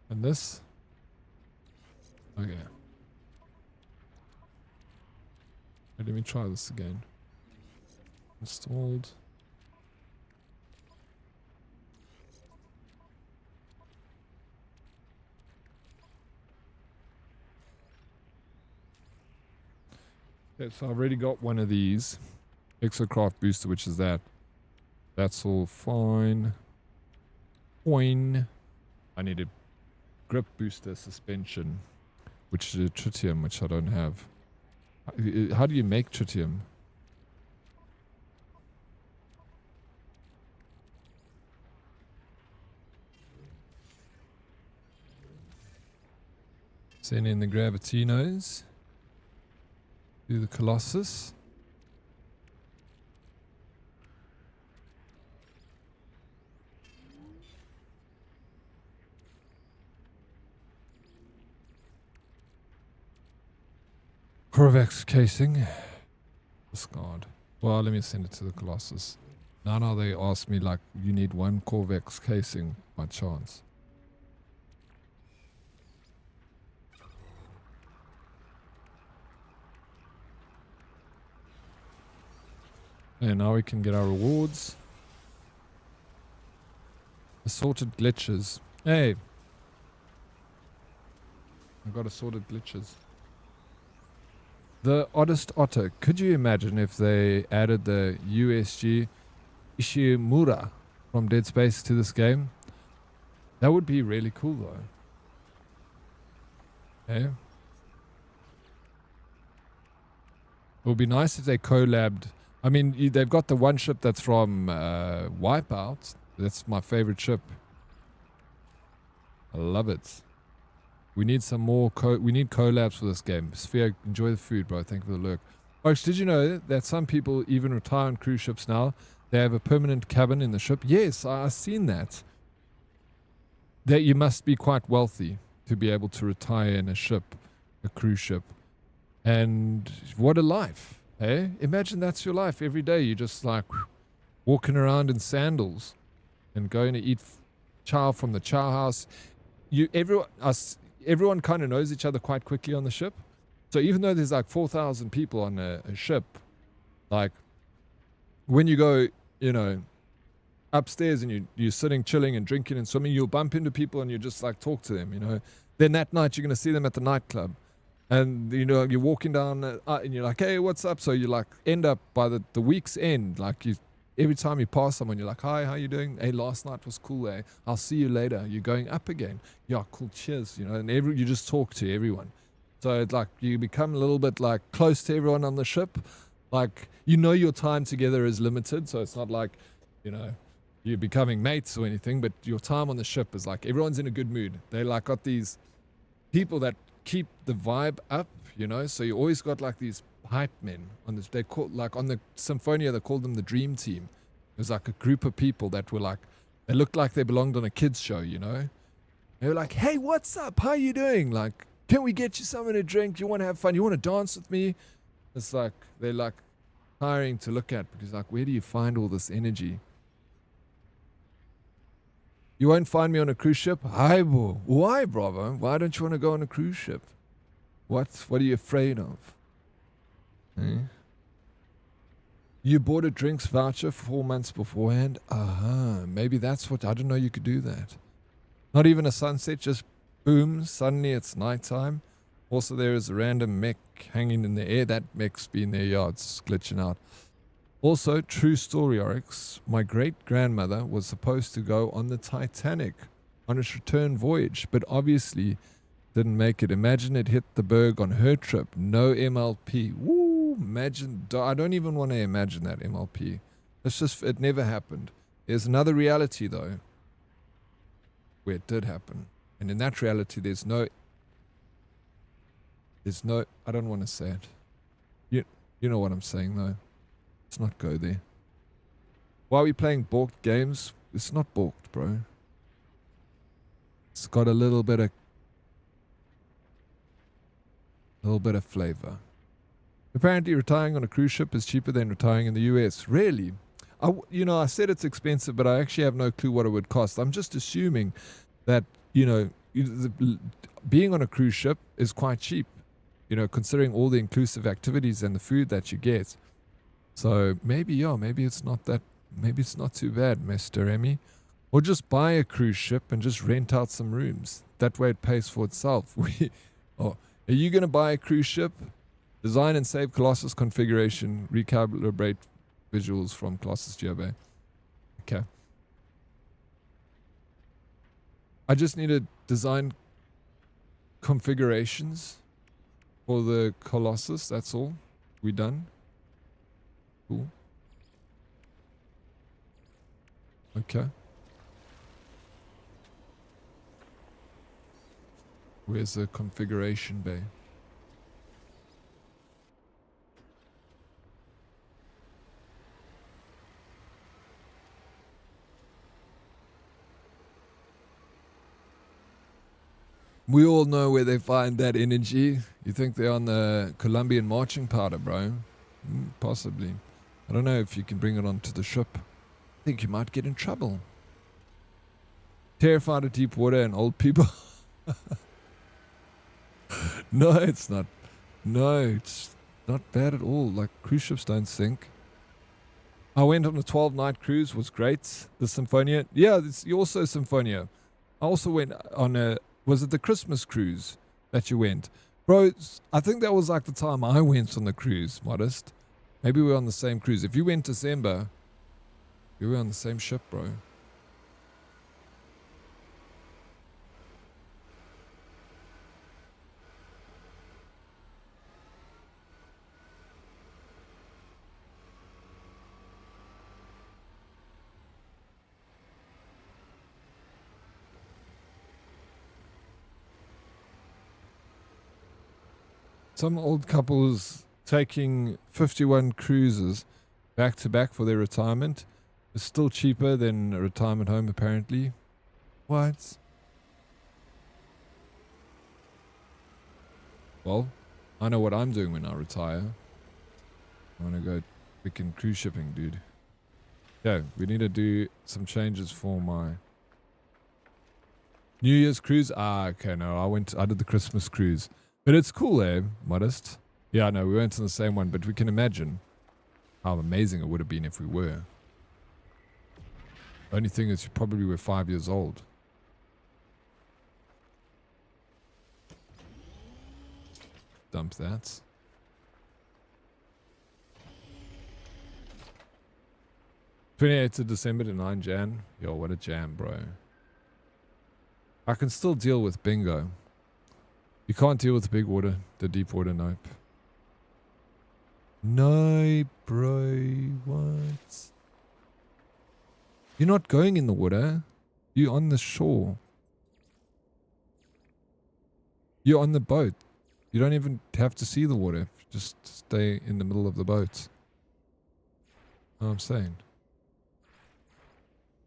And this? Okay. Let me try this again. Installed. Okay, so I've already got one of these. Exocraft booster, which is that. That's all fine. Fine. I need a grip booster suspension, which is a tritium, which I don't have. How do you make tritium? Send in the Gravitinos. Do the Colossus. Corvex casing. Discard. Well, let me send it to the Colossus. Now they ask me like, you need one Corvex casing by chance. And now we can get our rewards. Assorted glitches. Hey. I got assorted glitches. The Oddest Otter. Could you imagine if they added the USG Ishimura from Dead Space to this game? That would be really cool though. Okay. It would be nice if they collabed. I mean, they've got the one ship that's from Wipeout. That's my favorite ship. I love it. We need some more. We need collabs for this game. Sphere, enjoy the food, bro. Thank you for the lurk. Folks, did you know that some people even retire on cruise ships now? They have a permanent cabin in the ship. Yes, I've seen that. That you must be quite wealthy to be able to retire in a ship, a cruise ship. And what a life, eh? Imagine that's your life every day. You're just like walking around in sandals and going to eat chow from the chow house. Everyone kind of knows each other quite quickly on the ship. So even though there's like 4,000 people on a ship, like when you go, you know, upstairs and you're sitting, chilling and drinking and swimming, you'll bump into people and you just like talk to them, you know. Then that night you're going to see them at the nightclub. And, you know, you're walking down and you're like, hey, what's up? So you like end up by the week's end, like every time you pass someone, you're like, hi, how you doing? Hey, last night was cool, eh? I'll see you later. You're going up again. Yeah, cool, cheers, you know, and you just talk to everyone. So it's like you become a little bit like close to everyone on the ship. Like, you know, your time together is limited. So it's not like, you know, you're becoming mates or anything, but your time on the ship is like everyone's in a good mood. They like got these people that keep the vibe up, you know, so you always got like these hype men on this. They call, like on the Symphonia, they called them the Dream Team. It was like a group of people that were like, they looked like they belonged on a kids show, you know. They were like, hey, what's up, how you doing, like, can we get you something to drink, you want to have fun, you want to dance with me? It's like they're like tiring to look at, because like, where do you find all this energy? You won't find me on a cruise ship? Hi, bro. Why, bravo? Why don't you want to go on a cruise ship? What are you afraid of? Eh? You bought a drinks voucher 4 months beforehand? Maybe that's what, I didn't know you could do that. Not even a sunset, just boom, suddenly it's nighttime. Also, there is a random mech hanging in the air. That mech's been there, yeah, it's glitching out. Also, true story, Oryx. My great-grandmother was supposed to go on the Titanic on its return voyage, but obviously didn't make it. Imagine it hit the berg on her trip. No MLP. Woo! Imagine. I don't even want to imagine that MLP. It's just, it never happened. There's another reality, though, where it did happen. And in that reality, there's no, I don't want to say it. You know what I'm saying, though. Let's not go there. Why are we playing balked games? It's not balked, bro. It's got a little bit of flavor. Apparently, retiring on a cruise ship is cheaper than retiring in the US. Really? I said it's expensive, but I actually have no clue what it would cost. I'm just assuming that, you know, being on a cruise ship is quite cheap, you know, considering all the inclusive activities and the food that you get. So maybe it's not too bad, Mr. Emmy. Or just buy a cruise ship and just rent out some rooms. That way it pays for itself. Are you going to buy a cruise ship? Design and save Colossus configuration. Recalibrate visuals from Colossus Geobay. Okay. I just need to design configurations for the Colossus. That's all. We done? Cool. Okay. Where's the configuration bay? We all know where they find that energy. You think they're on the Colombian marching powder, bro? Possibly. I don't know if you can bring it onto the ship. I think you might get in trouble. Terrified of deep water and old people. No, it's not. No, it's not bad at all. Like, cruise ships don't sink. I went on a 12-night cruise. Was great. The Symphonia. Yeah, it's also Symphonia. I also went on a... Was it the Christmas cruise that you went? Bro, I think that was like the time I went on the cruise, Modest. Maybe we were on the same cruise. If you went December, we were on the same ship, bro. Some old couples taking 51 cruises back to back for their retirement is still cheaper than a retirement home, apparently. What? Well, I know what I'm doing when I retire. I want to go freaking cruise shipping, dude. Yeah, we need to do some changes for my New Year's cruise. Ah, okay, no, I did the Christmas cruise. But it's cool, eh, Modest? Yeah, no, we went on the same one, but we can imagine how amazing it would have been if we were. The only thing is you probably were 5 years old. Dump that. '28th of December to 9 Jan. Yo, what a jam, bro. I can still deal with bingo. You can't deal with the big water, the deep water, nope. No, bro, what? You're not going in the water. You're on the shore. You're on the boat. You don't even have to see the water. Just stay in the middle of the boat. Know what I'm saying?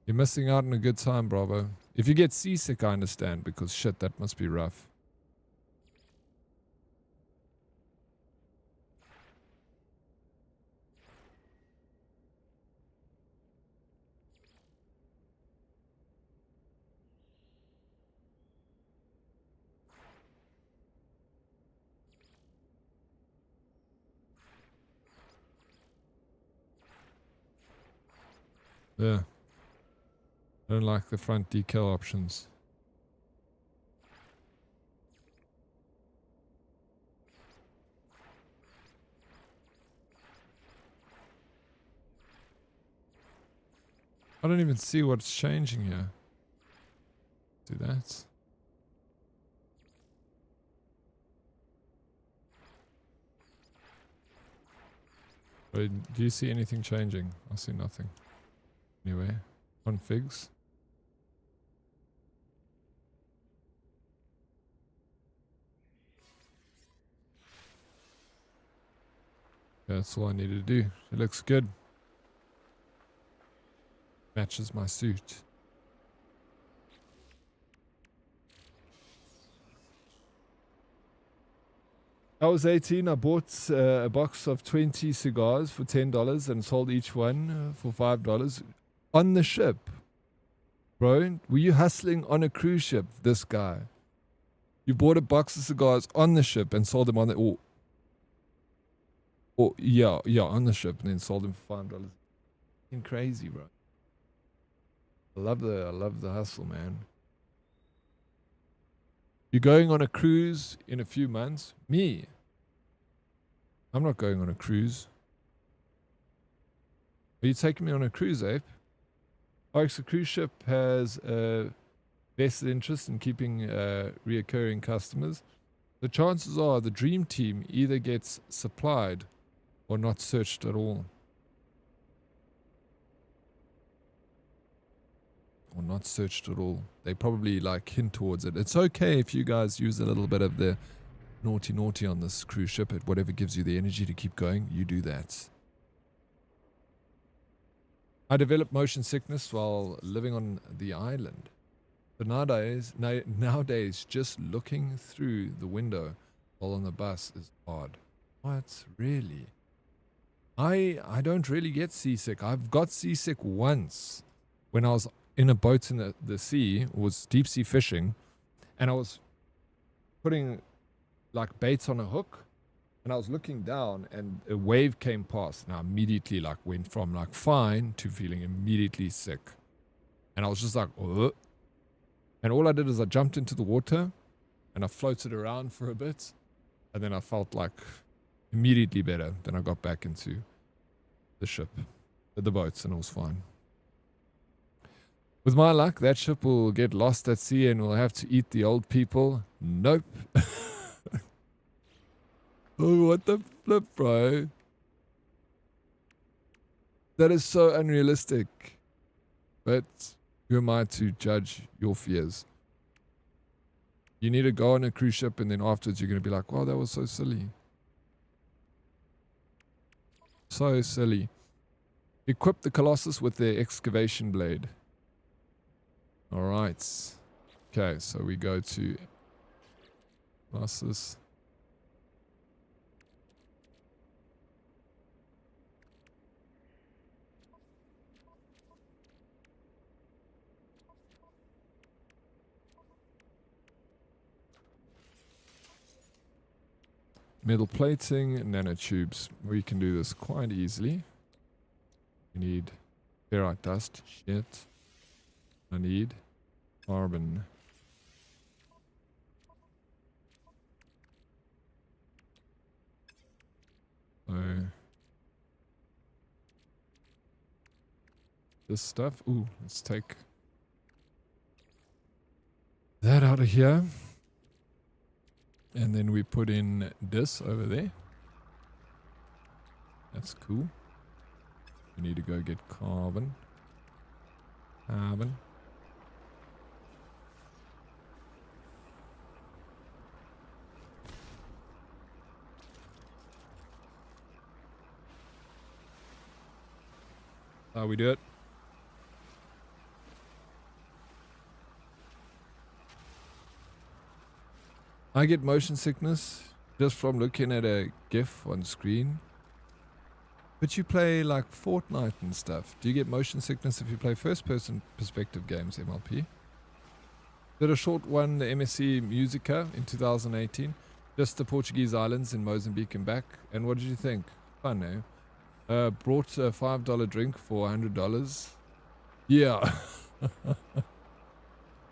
You're missing out on a good time, bravo. If you get seasick, I understand, because shit, that must be rough. Yeah. I don't like the front decal options. I don't even see what's changing here. Do that. Wait, do you see anything changing? I see nothing. Anyway, configs. That's all I need to do. It looks good. Matches my suit. I was 18. I bought a box of 20 cigars for $10 and sold each one for $5 on the ship. Bro, were you hustling on a cruise ship, this guy? You bought a box of cigars on the ship and sold them on the... yeah, on the ship, and then sold them for $5. Fucking crazy, bro. I love the hustle, man. You're going on a cruise in a few months? Me? I'm not going on a cruise. Are you taking me on a cruise, Ape? Oryx, a cruise ship has a vested interest in keeping reoccurring customers. The chances are the dream team either gets supplied or not searched at all. Or not searched at all. They probably like hint towards it. It's okay if you guys use a little bit of the naughty on this cruise ship. Whatever gives you the energy to keep going, you do that. I developed motion sickness while living on the island. But nowadays, just looking through the window while on the bus is odd. What? Really? I don't really get seasick. I've got seasick once when I was in a boat in the sea, was deep sea fishing, and I was putting like baits on a hook, and I was looking down, and a wave came past, and I immediately like went from like fine to feeling immediately sick, and I was just like, ugh. And all I did is I jumped into the water, and I floated around for a bit, and then I felt like immediately better. Then I got back into the ship, the boats, and it was fine. With my luck, that ship will get lost at sea and we'll have to eat the old people. Nope. Oh, what the flip, bro? That is so unrealistic. But who am I to judge your fears? You need to go on a cruise ship and then afterwards you're going to be like, wow, that was so silly. So silly. Equip the Colossus with their excavation blade. Alright. Okay, so we go to Colossus. Metal plating, nanotubes. We can do this quite easily. We need ferrite dust. Shit. I need carbon. So this stuff. Ooh, let's take that out of here. And then we put in this over there. That's cool. We need to go get carbon. Carbon. How we do it? I get motion sickness just from looking at a GIF on screen. But you play like Fortnite and stuff. Do you get motion sickness if you play first-person perspective games, MLP? Did a short one, the MSc Musica in 2018. Just the Portuguese islands in Mozambique and back. And what did you think? Fun, eh? Brought a $5 drink for $100. Yeah.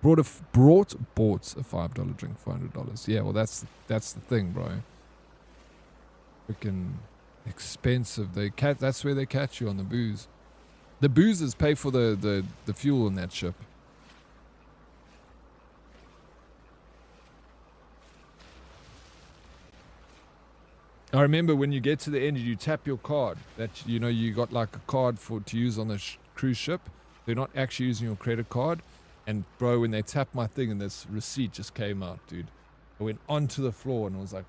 Bought a $5 drink for $100. Yeah, well that's the thing, bro. Freaking expensive. That's where they catch you on the booze. The boozers pay for the fuel in that ship. I remember when you get to the end, you tap your card. That you got like a card to use on the cruise ship. They're not actually using your credit card. And bro, when they tapped my thing and this receipt just came out, dude. I went onto the floor and it was like,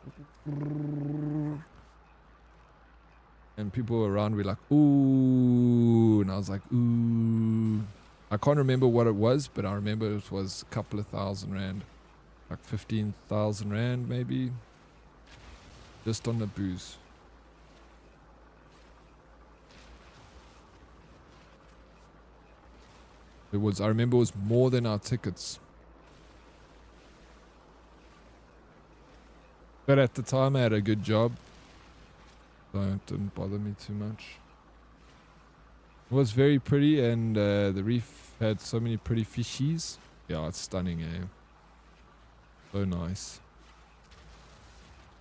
and people around were like, ooh, and I was like, ooh. I can't remember what it was, but I remember it was a couple of $1,000, like 15,000 Rand maybe, just on the booze. I remember it was more than our tickets. But at the time I had a good job, so it didn't bother me too much. It was very pretty, and the reef had so many pretty fishies. Yeah, it's stunning, eh? So nice.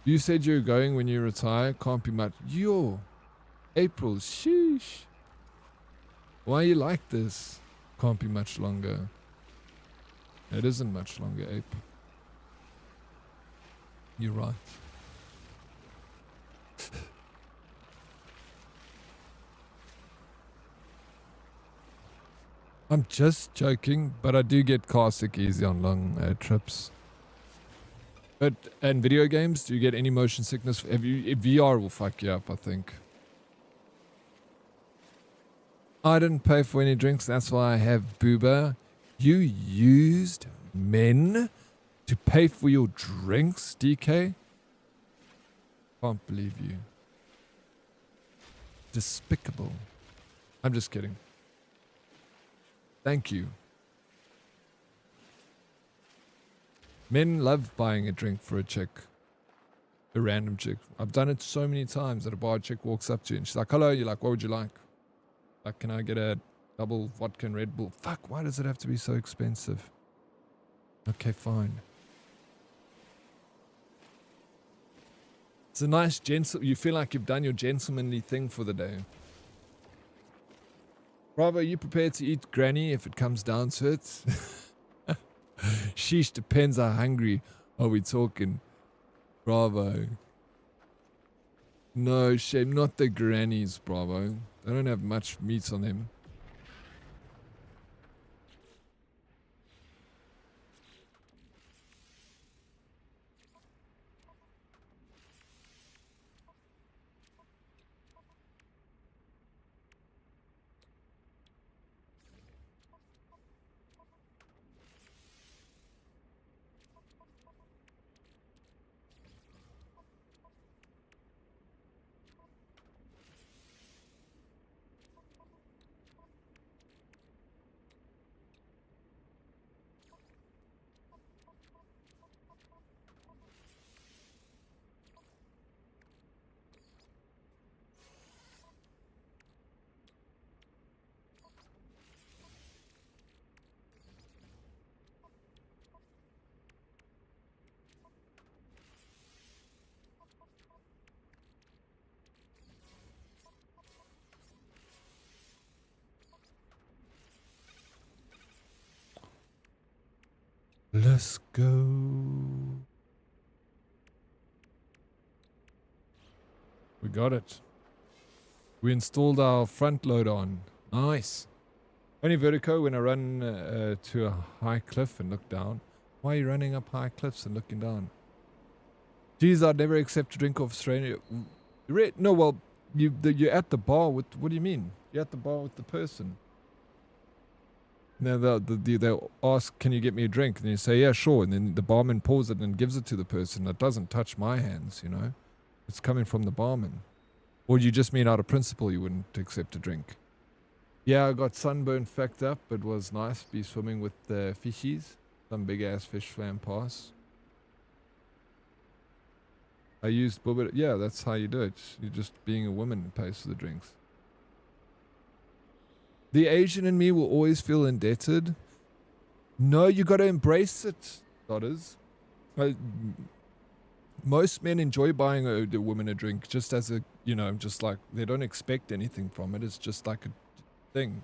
You said you're going when you retire. Can't be much. Yo, April. Sheesh. Why are you like this? Can't be much longer. It isn't much longer, April. You're right. I'm just joking, but I do get car sick easy on long trips. But in video games, do you get any motion sickness? VR will fuck you up, I think. I didn't pay for any drinks, that's why I have booba. You used men to pay for your drinks, DK? Can't believe you. Despicable. I'm just kidding. Thank you. Men love buying a drink for a chick. A random chick. I've done it so many times that a bar chick walks up to you and she's like, hello, you're like, what would you like? Like, can I get a double vodka and Red Bull? Fuck, why does it have to be so expensive? Okay, fine. It's a nice you feel like you've done your gentlemanly thing for the day. Bravo, are you prepared to eat granny if it comes down to it? Sheesh, depends how hungry are we talking. Bravo. No, shame, not the grannies, Bravo. They don't have much meat on them. Let's go. We got it. We installed our front load on. Nice. Only vertigo when I run to a high cliff and look down. Why are you running up high cliffs and looking down? Geez, I'd never accept a drink off Australia. No, well, you're at the bar with... What do you mean? You're at the bar with the person. Now they'll ask, can you get me a drink? And you say, yeah, sure. And then the barman pours it and gives it to the person. That doesn't touch my hands, you know. It's coming from the barman. Or you just mean out of principle you wouldn't accept a drink? Yeah, I got sunburn fucked up. It was nice to be swimming with the fishies. Some big-ass fish swam past. I used booba. Yeah, that's how you do it. You're just being a woman pays for the drinks. The Asian in me will always feel indebted. No, you got to embrace it, daughters. Most men enjoy buying a woman a drink just as a, you know, just like they don't expect anything from it. It's just like a thing.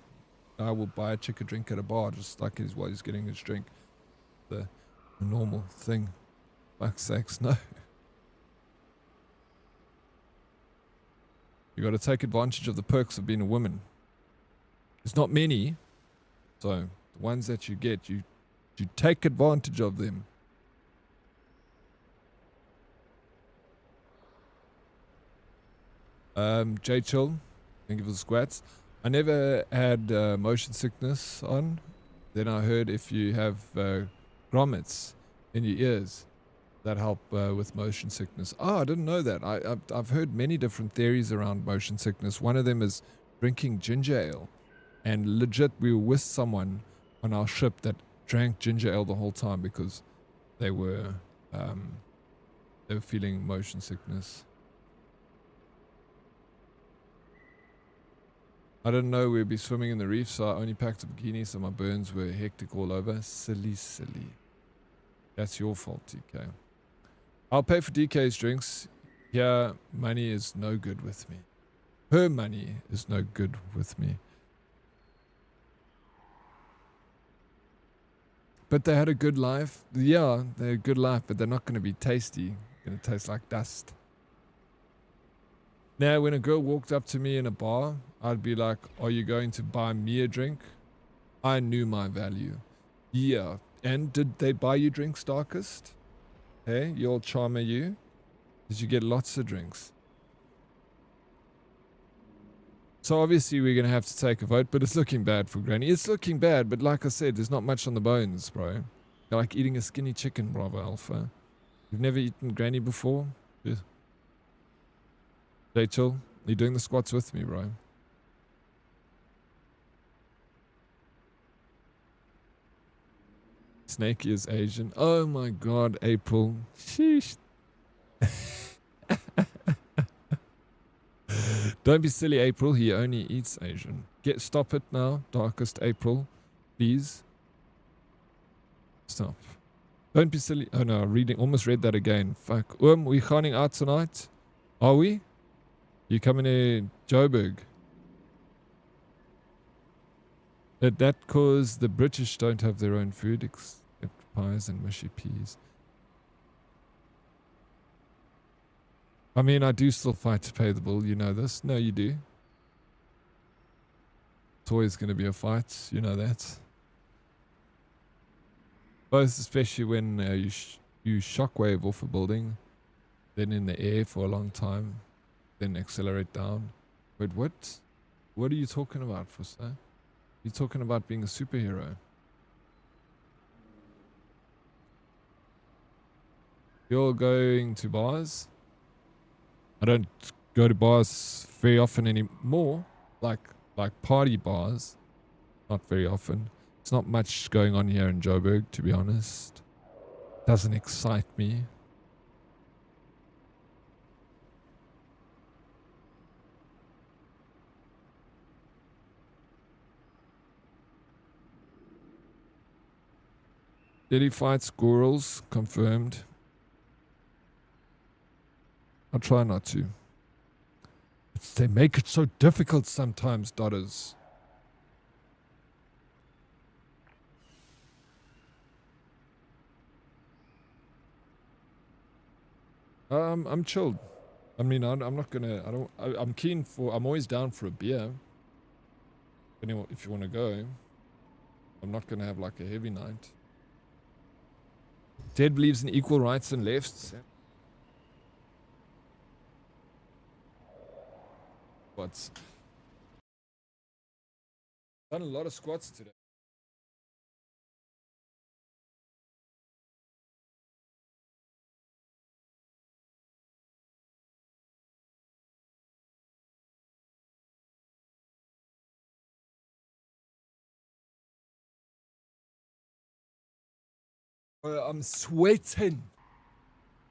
I will buy a chick a drink at a bar just like while he's getting his drink. The normal thing. Fuck's sakes, no. You got to take advantage of the perks of being a woman. There's not many, so the ones that you get, you take advantage of them. J Chill, thank you for the squats. I never had motion sickness on. Then I heard if you have grommets in your ears, that help with motion sickness. Oh, I didn't know that. I've heard many different theories around motion sickness. One of them is drinking ginger ale. And legit, we were with someone on our ship that drank ginger ale the whole time because they were feeling motion sickness. I didn't know we'd be swimming in the reef, so I only packed a bikini, so my burns were hectic all over. Silly. That's your fault, TK. I'll pay for DK's drinks. Yeah, money is no good with me. Her money is no good with me. But they had a good life. Yeah, they had a good life, but they're not going to be tasty. Going to taste like dust. Now, when a girl walked up to me in a bar, I'd be like, are you going to buy me a drink? I knew my value. Yeah. And did they buy you drinks, Darkest? Hey, you old charmer, you? Did you get lots of drinks? So obviously we're going to have to take a vote, but it's looking bad for Granny. It's looking bad, but like I said, there's not much on the bones, bro. You're like eating a skinny chicken, Bravo Alpha. You've never eaten Granny before? Yeah. Rachel, you're doing the squats with me, bro. Snake is Asian. Oh my god, April. Sheesh. Don't be silly, April. He only eats Asian. Stop it now, Darkest April. Please. Stop. Don't be silly. Oh no, almost read that again. Fuck. We khaaning out tonight? Are we? You coming to Joburg? That cause the British don't have their own food except pies and mushy peas. I mean, I do still fight to pay the bill, you know this. No, you do. It's always going to be a fight, you know that. Both, especially when you shockwave off a building, then in the air for a long time, then accelerate down. Wait, what? What are you talking about, Fussa? You're talking about being a superhero. You're going to bars? I don't go to bars very often anymore. Like party bars. Not very often. It's not much going on here in Joburg, to be honest. Doesn't excite me. Did he fight squirrels? Confirmed. I'll try not to. They make it so difficult sometimes, daughters. I'm chilled. I mean, I'm not gonna. I'm keen for. I'm always down for a beer. Anyway, if you want to go, I'm not gonna have like a heavy night. Ted believes in equal rights and lefts. Squats. Done a lot of squats today. I'm sweating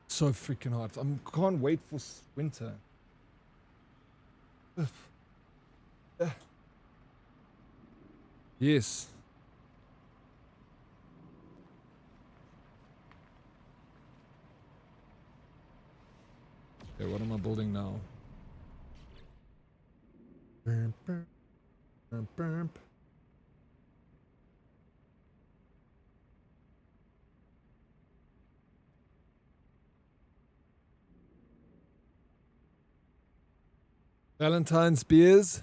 so freaking hard. I can't wait for winter. Yes. Okay, what am I building now? Burp, burp, burp, burp. Valentine's beers.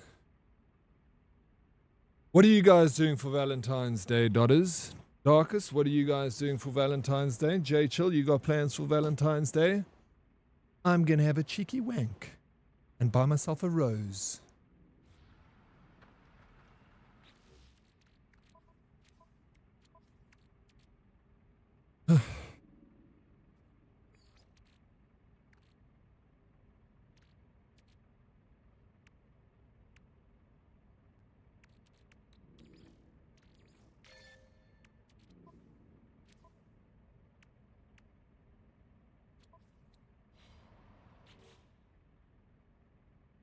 What are you guys doing for Valentine's Day, daughters? Darkest, what are you guys doing for Valentine's Day? J Chill, you got plans for Valentine's Day? I'm gonna have a cheeky wank and buy myself a rose.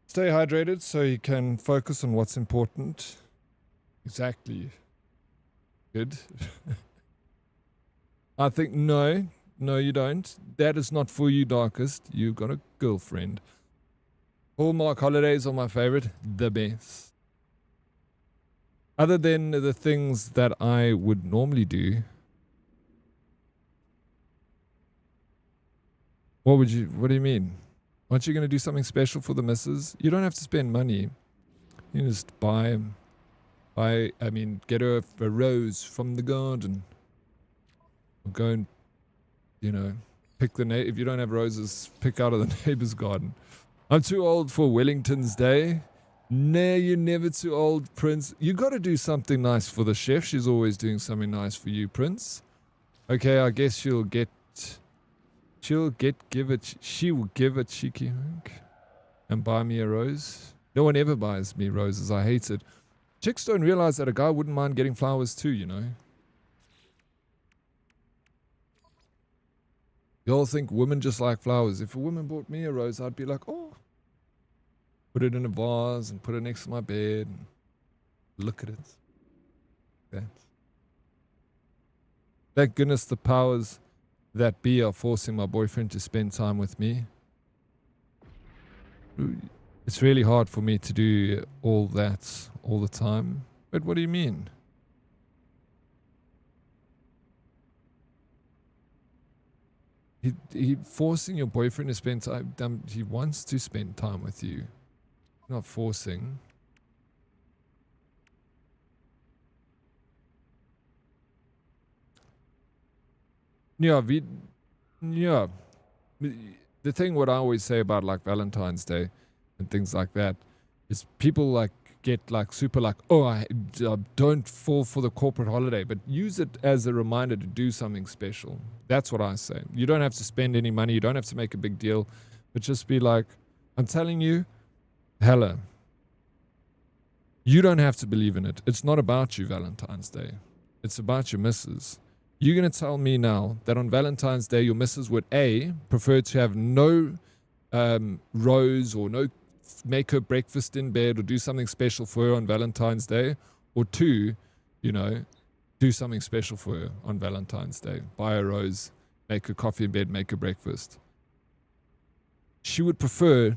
Stay hydrated so you can focus on what's important. Exactly. Good. I think no. No, you don't. That is not for you, Darkest. You've got a girlfriend. Hallmark holidays are my favorite. The best. Other than the things that I would normally do, what do you mean? Aren't you going to do something special for the missus? You don't have to spend money. You can just get her a rose from the garden. Or go and, pick if you don't have roses, pick out of the neighbor's garden. I'm too old for Wellington's Day. No, you're never too old, Prince. You got to do something nice for the chef. She's always doing something nice for you, Prince. Okay, I guess she will give a cheeky hunk and buy me a rose. No one ever buys me roses. I hate it. Chicks don't realize that a guy wouldn't mind getting flowers too, You all think women just like flowers. If a woman bought me a rose, I'd be like, oh. Put it in a vase and put it next to my bed and look at it. Thank goodness the powers that be are forcing my boyfriend to spend time with me. It's really hard for me to do all that all the time. But what do you mean? He forcing your boyfriend to spend time. He wants to spend time with you. Not forcing. Yeah, the thing what I always say about like Valentine's Day and things like that is people like get like super like, oh, I don't fall for the corporate holiday, but use it as a reminder to do something special. That's what I say. You don't have to spend any money. You don't have to make a big deal, but just be like, I'm telling you, Hella, you don't have to believe in it. It's not about you, Valentine's Day. It's about your missus. You're going to tell me now that on Valentine's Day, your missus would A, prefer to have no rose or no make her breakfast in bed or do something special for her on Valentine's Day, or two, do something special for her on Valentine's Day. Buy a rose, make her coffee in bed, make her breakfast. She would prefer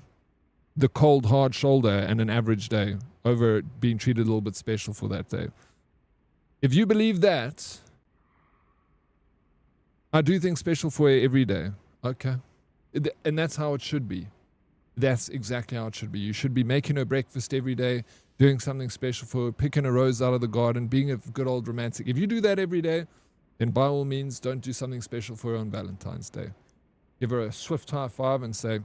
the cold, hard shoulder and an average day over being treated a little bit special for that day. If you believe that, I do things special for her every day. Okay. And that's how it should be. That's exactly how it should be. You should be making her breakfast every day, doing something special for her, picking a rose out of the garden, being a good old romantic. If you do that every day, then by all means, don't do something special for her on Valentine's Day. Give her a swift high five and say,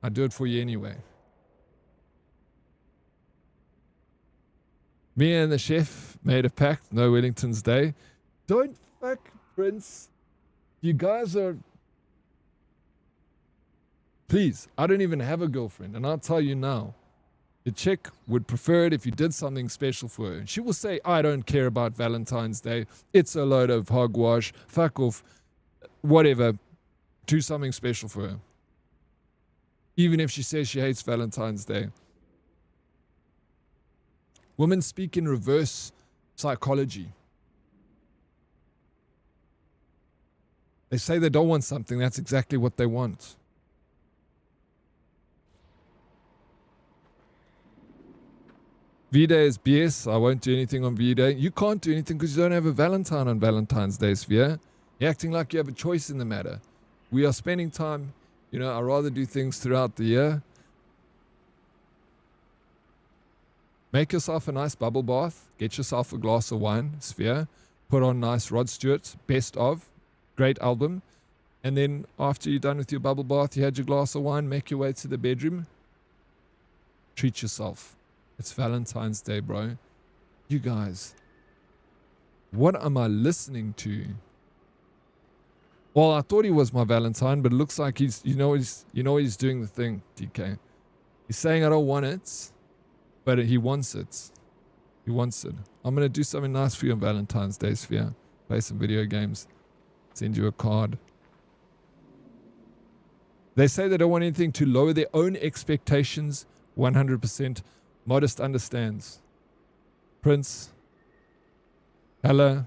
I do it for you anyway. Me and the chef made a pact, no Wellington's Day. Don't fuck, Prince. You guys are... Please, I don't even have a girlfriend, and I'll tell you now. The chick would prefer it if you did something special for her. She will say, I don't care about Valentine's Day. It's a load of hogwash. Fuck off. Whatever. Do something special for her. Even if she says she hates Valentine's Day. Women speak in reverse psychology. They say they don't want something. That's exactly what they want. V-Day is BS. I won't do anything on V-Day. You can't do anything because you don't have a Valentine on Valentine's Day, Sphere. You're acting like you have a choice in the matter. We are spending time, I'd rather do things throughout the year. Make yourself a nice bubble bath. Get yourself a glass of wine, Sphere. Put on nice Rod Stewart, best of. Great album. And then after you're done with your bubble bath, you had your glass of wine, make your way to the bedroom. Treat yourself. It's Valentine's Day, bro. You guys, what am I listening to? Well, I thought he was my Valentine, but it looks like he's doing the thing, DK. He's saying I don't want it, but he wants it. He wants it. I'm going to do something nice for you on Valentine's Day, Sphere. Play some video games. Send you a card. They say they don't want anything to lower their own expectations. 100%. Modest understands. Prince. Hello.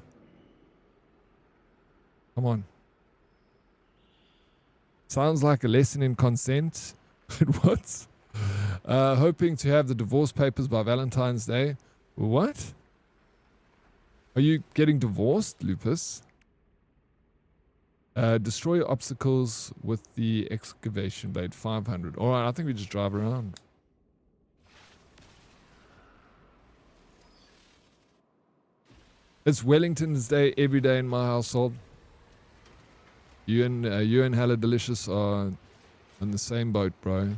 Come on. Sounds like a lesson in consent. But what? Hoping to have the divorce papers by Valentine's Day. What? Are you getting divorced, Lupus? Destroy obstacles with the excavation blade. 500. Alright, I think we just drive around. It's Wellington's Day every day in my household. You and Hella Delicious are on the same boat, bro.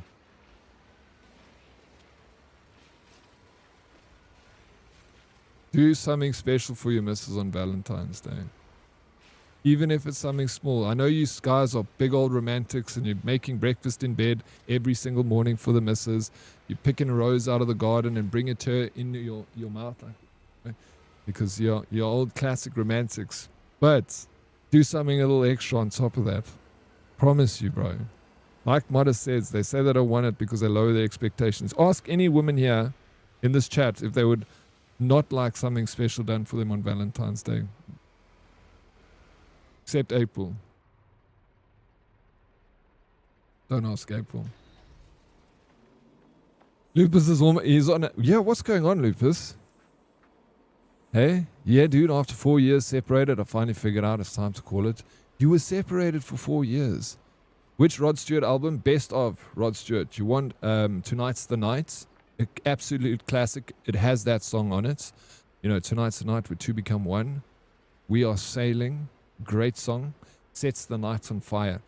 Do something special for your missus on Valentine's Day. Even if it's something small. I know you guys are big old romantics and you're making breakfast in bed every single morning for the missus. You're picking a rose out of the garden and bring it to her in your mouth. Because you're old classic romantics. But do something a little extra on top of that. Promise you, bro. Like Modest says, they say they don't want it because they lower their expectations. Ask any woman here in this chat if they would not like something special done for them on Valentine's Day. Except April. Don't ask April. Lupus is almost... He's on... Yeah, what's going on, Lupus? Hey? Yeah, dude, after 4 years separated, I finally figured out it's time to call it. You were separated for 4 years. Which Rod Stewart album? Best of Rod Stewart. You want Tonight's the Night? Absolute classic. It has that song on it. You know, Tonight's the Night where two become one. We Are Sailing. Great song. Sets the night on fire.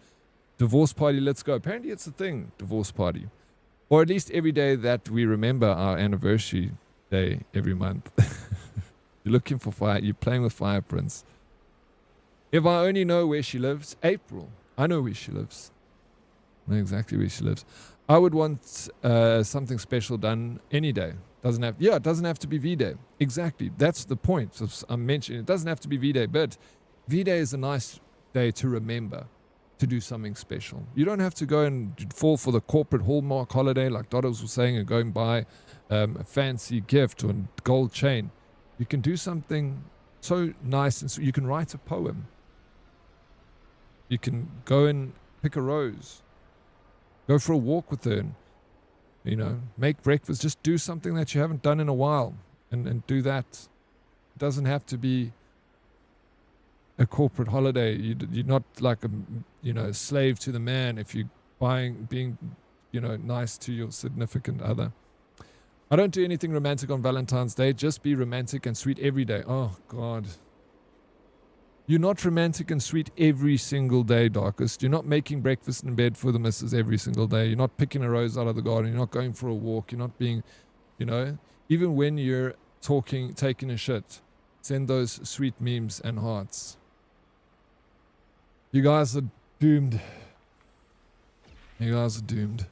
Divorce party, let's go. Apparently it's a thing, divorce party. Or at least every day that we remember our anniversary day every month. You're looking for fire. You're playing with Fire Prince. If I only know where she lives, April. I know where she lives. I know exactly where she lives. I would want something special done any day. It doesn't have to be V-Day. Exactly. That's the point. So I'm mentioning it doesn't have to be V-Day, but V-Day is a nice day to remember, to do something special. You don't have to go and fall for the corporate Hallmark holiday like Doddles was saying and go and buy a fancy gift or a gold chain. You can do something so nice and so you can write a poem. You can go and pick a rose. Go for a walk with her and, you know, make breakfast. Just do something that you haven't done in a while and do that. It doesn't have to be a corporate holiday. You're not like a slave to the man if you're being nice to your significant other. I don't do anything romantic on Valentine's Day. Just be romantic and sweet every day. Oh God, you're not romantic and sweet every single day, Darkest. You're not making breakfast in bed for the missus every single day. You're not picking a rose out of the garden. You're not going for a walk. You're not being, even when you're taking a shit, send those sweet memes and hearts. You guys are doomed. You guys are doomed.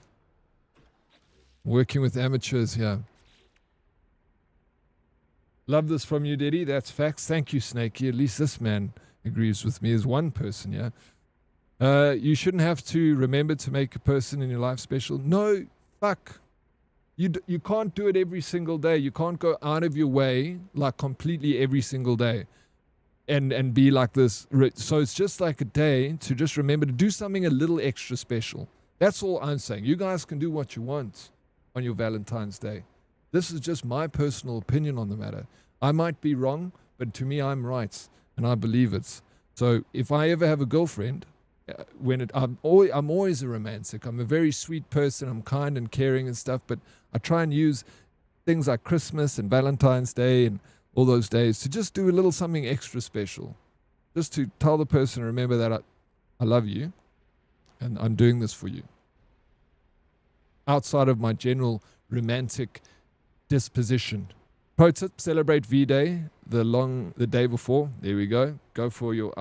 Working with amateurs here. Love this from you, Diddy. That's facts. Thank you, Snakey. At least this man agrees with me as one person, yeah? You shouldn't have to remember to make a person in your life special. No, fuck. You can't do it every single day. You can't go out of your way, like completely every single day. And be like this. So it's just like a day to just remember to do something a little extra special. That's all I'm saying. You guys can do what you want on your Valentine's Day. This is just my personal opinion on the matter. I might be wrong, but to me I'm right, and I believe it. So if I ever have a girlfriend, I'm always a romantic. I'm a very sweet person. I'm kind and caring and stuff, but I try and use things like Christmas and Valentine's Day and all those days to just do a little something extra special. Just to tell the person, remember that I love you and I'm doing this for you. Outside of my general romantic disposition. Pro tip, celebrate V-Day the day before. There we go. Go for your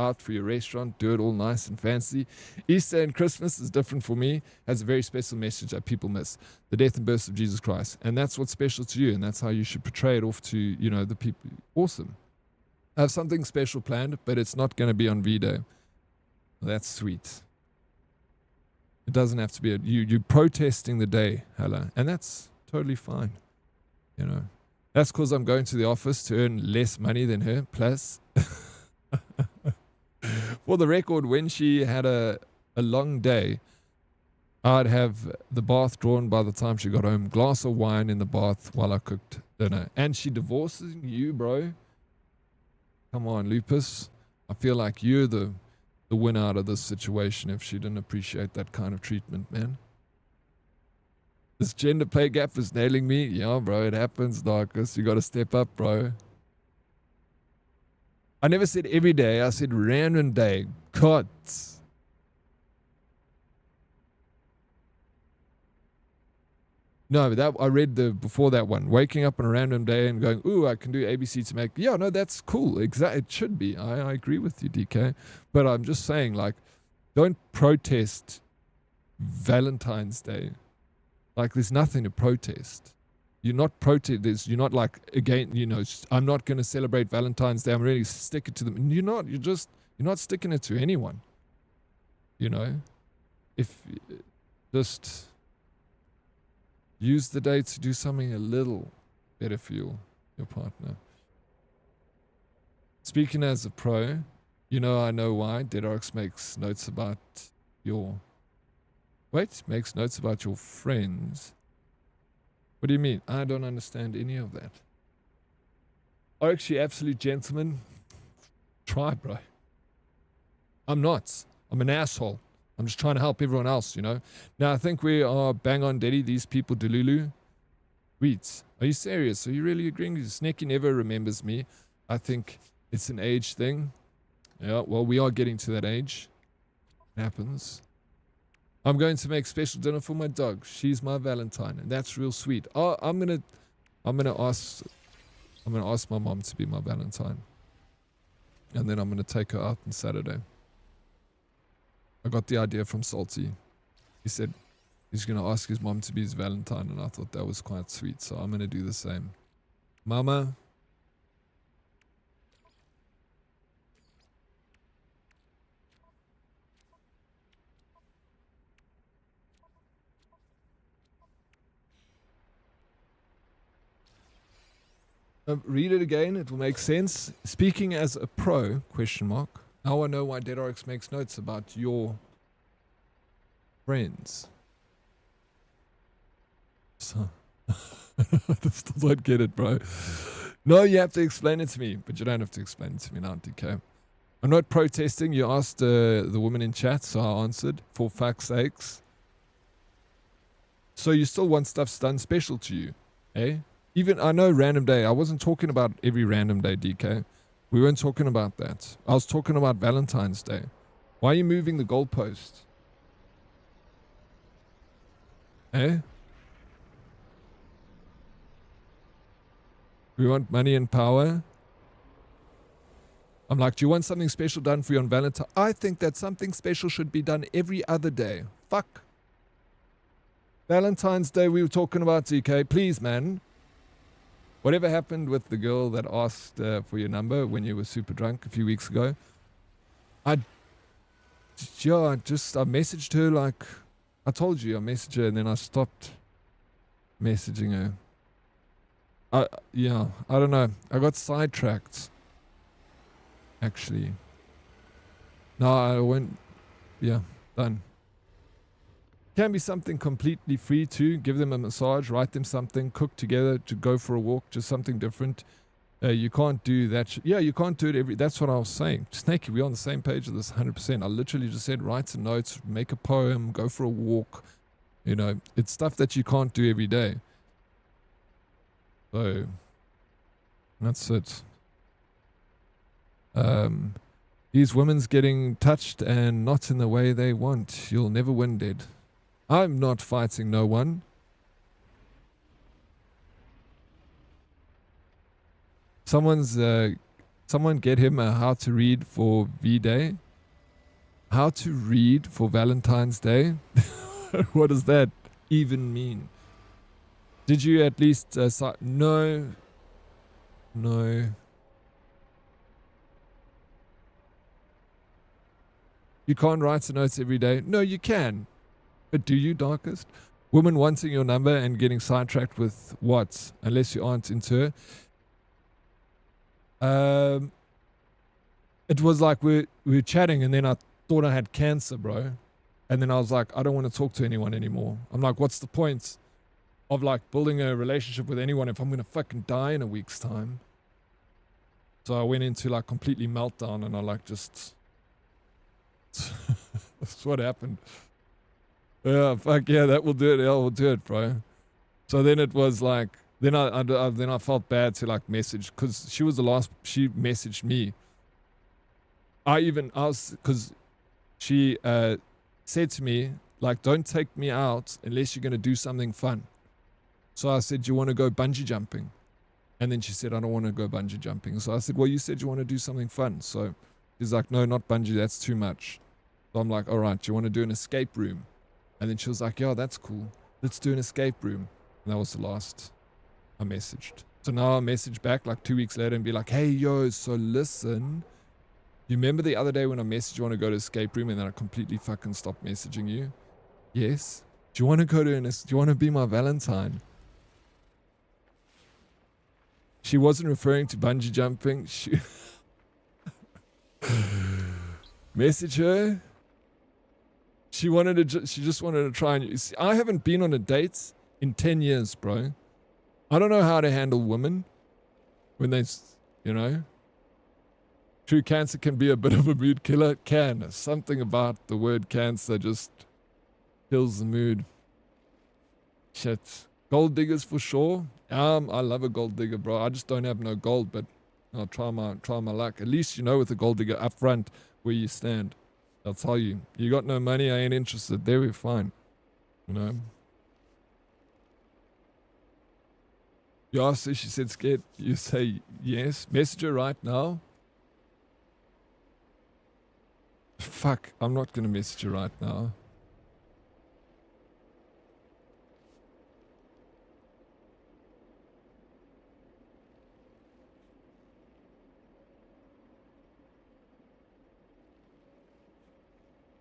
restaurant. Do it all nice and fancy. Easter and Christmas is different for me. Has a very special message that people miss. The death and birth of Jesus Christ. And that's what's special to you. And that's how you should portray it off to, the people. Awesome. I have something special planned, but it's not going to be on V-Day. That's sweet. It doesn't have to be you're protesting the day, Hella. And that's totally fine. That's because I'm going to the office to earn less money than her. Plus, for the record, when she had a a long day, I'd have the bath drawn by the time she got home, glass of wine in the bath while I cooked dinner. And she divorces you, bro. Come on, Lupus. I feel like you're the winner out of this situation if she didn't appreciate that kind of treatment, man. This gender pay gap is nailing me. Yeah, bro, it happens, Darkus. You got to step up, bro. I never said every day. I said random day. Cuts. No, that I read before that one. Waking up on a random day and going, ooh, I can do ABC to make. Yeah, no, that's cool. Exactly, it should be. I agree with you, DK. But I'm just saying, like, don't protest Valentine's Day. Like, there's nothing to protest. You're not you're not like, again, you know, I'm not going to celebrate Valentine's Day. I'm really sticking to them. You're not. You're not sticking it to anyone. You know, if just use the day to do something a little better for your partner. Speaking as a pro, you know, I know why Dead Oryx makes notes about your... Wait, makes notes about your friends. What do you mean? I don't understand any of that. Oryx, you absolute gentleman. Try, bro. I'm not. I'm an asshole. I'm just trying to help everyone else, you know. Now, I think we are bang on Daddy. These people, Delulu. Weeds. Are you serious? Are you really agreeing? Sneaky never remembers me. I think it's an age thing. Yeah, well, we are getting to that age. It happens. I'm going to make special dinner for my dog. She's my Valentine, and that's real sweet. Oh, I'm gonna ask my mom to be my Valentine, and then I'm gonna take her out on Saturday. I got the idea from Salty. He said he's gonna ask his mom to be his Valentine, and I thought that was quite sweet. So I'm gonna do the same. Mama. Read it again, it will make sense. Speaking as a pro, question mark. Now I know why Dead Oryx makes notes about your friends. So, I still don't get it, bro. No, you have to explain it to me, but you don't have to explain it to me now, DK. I'm not protesting. You asked the woman in chat, so I answered, for fuck's sakes. So you still want stuff done special to you, eh? Even, I know random day. I wasn't talking about every random day, DK. We weren't talking about that. I was talking about Valentine's Day. Why are you moving the goalpost? Eh? We want money and power. I'm like, do you want something special done for you on Valentine? I think that something special should be done every other day. Fuck. Valentine's Day we were talking about, DK. Please, man. Whatever happened with the girl that asked for your number when you were super drunk a few weeks ago? I messaged her like, I told you I messaged her and then I stopped messaging her. I don't know. I got sidetracked. Actually. No, I went, done. Can be something completely free too. Give them a massage, write them something, cook together, to go for a walk, just something different. You can't do that. You can't do it that's what I was saying. Snakey, we're on the same page of this 100%. I literally just said write some notes, make a poem, go for a walk. You know, it's stuff that you can't do every day. So, that's it. These women's getting touched and not in the way they want. You'll never win, Dead. I'm not fighting no one. Someone get him a how to read for V-Day. How to read for Valentine's Day? What does that even mean? Did you at least... No. You can't write the notes every day. No, you can. But do you, Darkest? Women wanting your number and getting sidetracked with what? Unless you aren't into her. It was like we were chatting and then I thought I had cancer, bro. And then I was like, I don't want to talk to anyone anymore. I'm like, what's the point of like building a relationship with anyone if I'm going to fucking die in a week's time? So I went into like completely meltdown and I like just, that's what happened. Yeah, fuck yeah, that will do it. Yeah, we'll do it, bro. So then it was like, then I felt bad to like message, because she was the last, she messaged me. Because she said to me, like, don't take me out unless you're going to do something fun. So I said, do you want to go bungee jumping? And then she said, I don't want to go bungee jumping. So I said, well, you said you want to do something fun. So she's like, no, not bungee, that's too much. So I'm like, all right, do you want to do an escape room? And then she was like, yeah, that's cool. Let's do an escape room. And that was the last I messaged. So now I message back like 2 weeks later and be like, hey, yo, so listen. You remember the other day when I messaged you want to go to escape room and then I completely fucking stopped messaging you? Yes. Do you want to go to do you want to be my Valentine? She wasn't referring to bungee jumping. She message her. She just wanted to try and see, I haven't been on a date in 10 years, bro. I don't know how to handle women when they, you know. True cancer can be a bit of a mood killer. It can. Something about the word cancer just kills the mood. Shit. Gold diggers for sure. I love a gold digger, bro. I just don't have no gold, but I'll try my luck. At least you know with a gold digger up front where you stand. I'll tell you. You got no money, I ain't interested. There we're fine. You know? You asked her, she said scared. You say yes. Message her right now. Fuck, I'm not going to message her right now.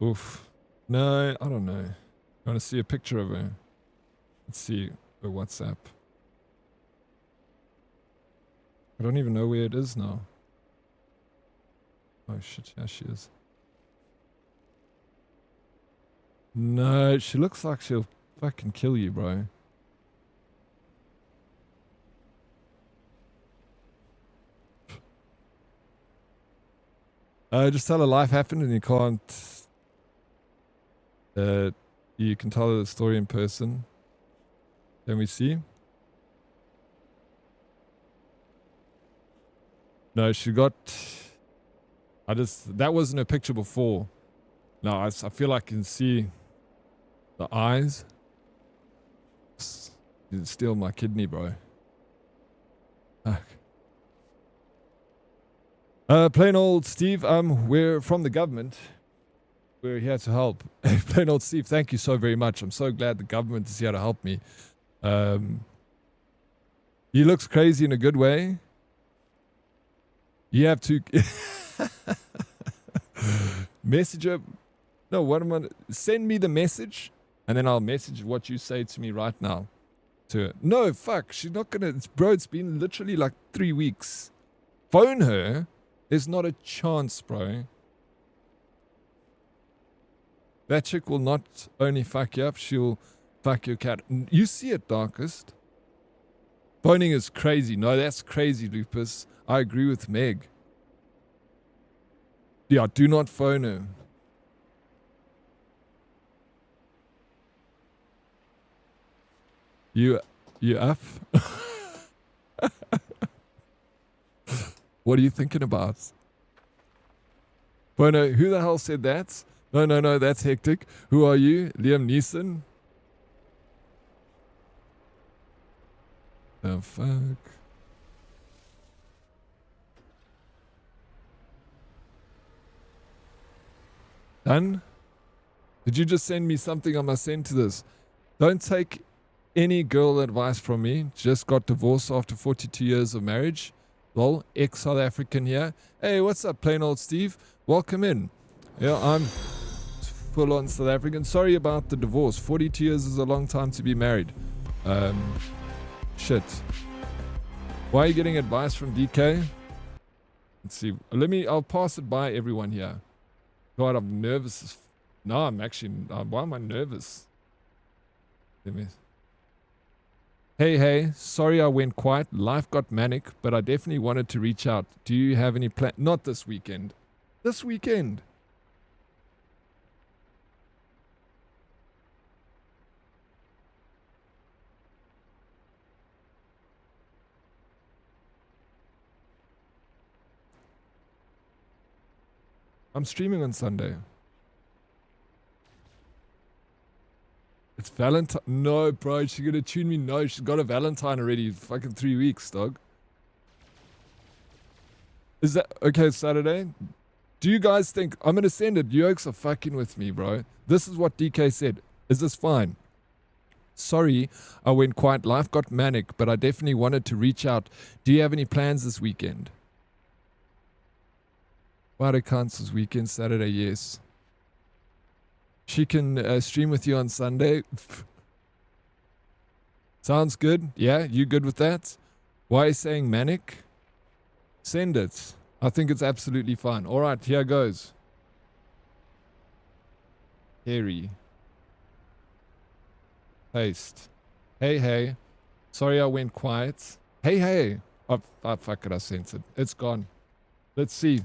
Oof. No, I don't know. I want to see a picture of her. Let's see her WhatsApp. I don't even know where it is now. Oh shit, yeah, she is. No, she looks like she'll fucking kill you, bro. Just tell her life happened and you can't... you can tell her the story in person. Can we see? No, she got... that wasn't a picture before. No, I feel like I can see the eyes. You steal my kidney, bro. Fuck. Plain old Steve, we're from the government. We're here to help. Plain old Steve, thank you so very much. I'm so glad the government is here to help me. He looks crazy in a good way. You have to message her. No, what am I? Send me the message, and then I'll message what you say to me right now. To her. No, fuck. She's not gonna. Bro, it's been literally like 3 weeks. Phone her. There's not a chance, bro. That chick will not only fuck you up, she'll fuck your cat. You see it, Darkest. Phoning is crazy. No, that's crazy, Lupus. I agree with Meg. Yeah, do not phone her. You up? What are you thinking about? Bono, who the hell said that? No, that's hectic. Who are you? Liam Neeson? The fuck? Done? Did you just send me something I must send to this? Don't take any girl advice from me. Just got divorced after 42 years of marriage. Lol, ex-South African here. Hey, what's up, plain old Steve? Welcome in. Yeah, I'm full-on South African. Sorry about the divorce. 42 years is a long time to be married. Shit. Why are you getting advice from DK? Let's see. I'll pass it by everyone here. God, I'm nervous as No, I'm actually, why am I nervous? Let me. Hey, sorry I went quiet. Life got manic, but I definitely wanted to reach out. Do you have any plan? Not this weekend. This weekend. I'm streaming on Sunday. It's Valentine. No, bro, she's gonna tune me. No, she's got a Valentine already. Fucking 3 weeks, dog. Is that okay? Saturday? Do you guys think I'm gonna send it? Yokes are fucking with me, bro. This is what DK said. Is this fine? Sorry, I went quiet. Life got manic, but I definitely wanted to reach out. Do you have any plans this weekend? Friday cancels weekend, Saturday, yes. She can stream with you on Sunday. Sounds good. Yeah, you good with that? Why are you saying manic? Send it. I think it's absolutely fine. All right, here goes. Harry. Paste. Hey. Sorry I went quiet. Hey. Oh, fuck it, I sent it. It's gone. Let's see.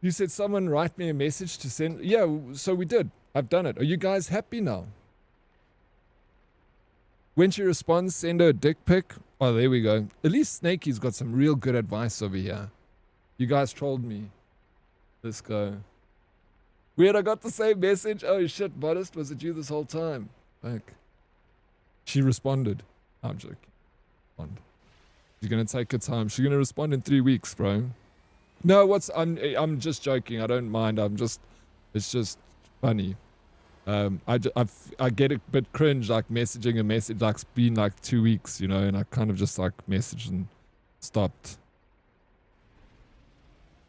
You said someone write me a message to send. Yeah, so we did. I've done it. Are you guys happy now? When she responds, send her a dick pic. Oh, there we go. At least Snakey's got some real good advice over here. You guys trolled me. Let's go. Weird, I got the same message. Oh shit, Modest, was it you this whole time? Fuck. She responded. I'm joking. She's gonna take her time. She's gonna respond in 3 weeks, bro. No, I'm just joking. I don't mind. It's just funny. I get a bit cringe, like messaging a message, like it's been like 2 weeks, you know, and I kind of just like messaged and stopped.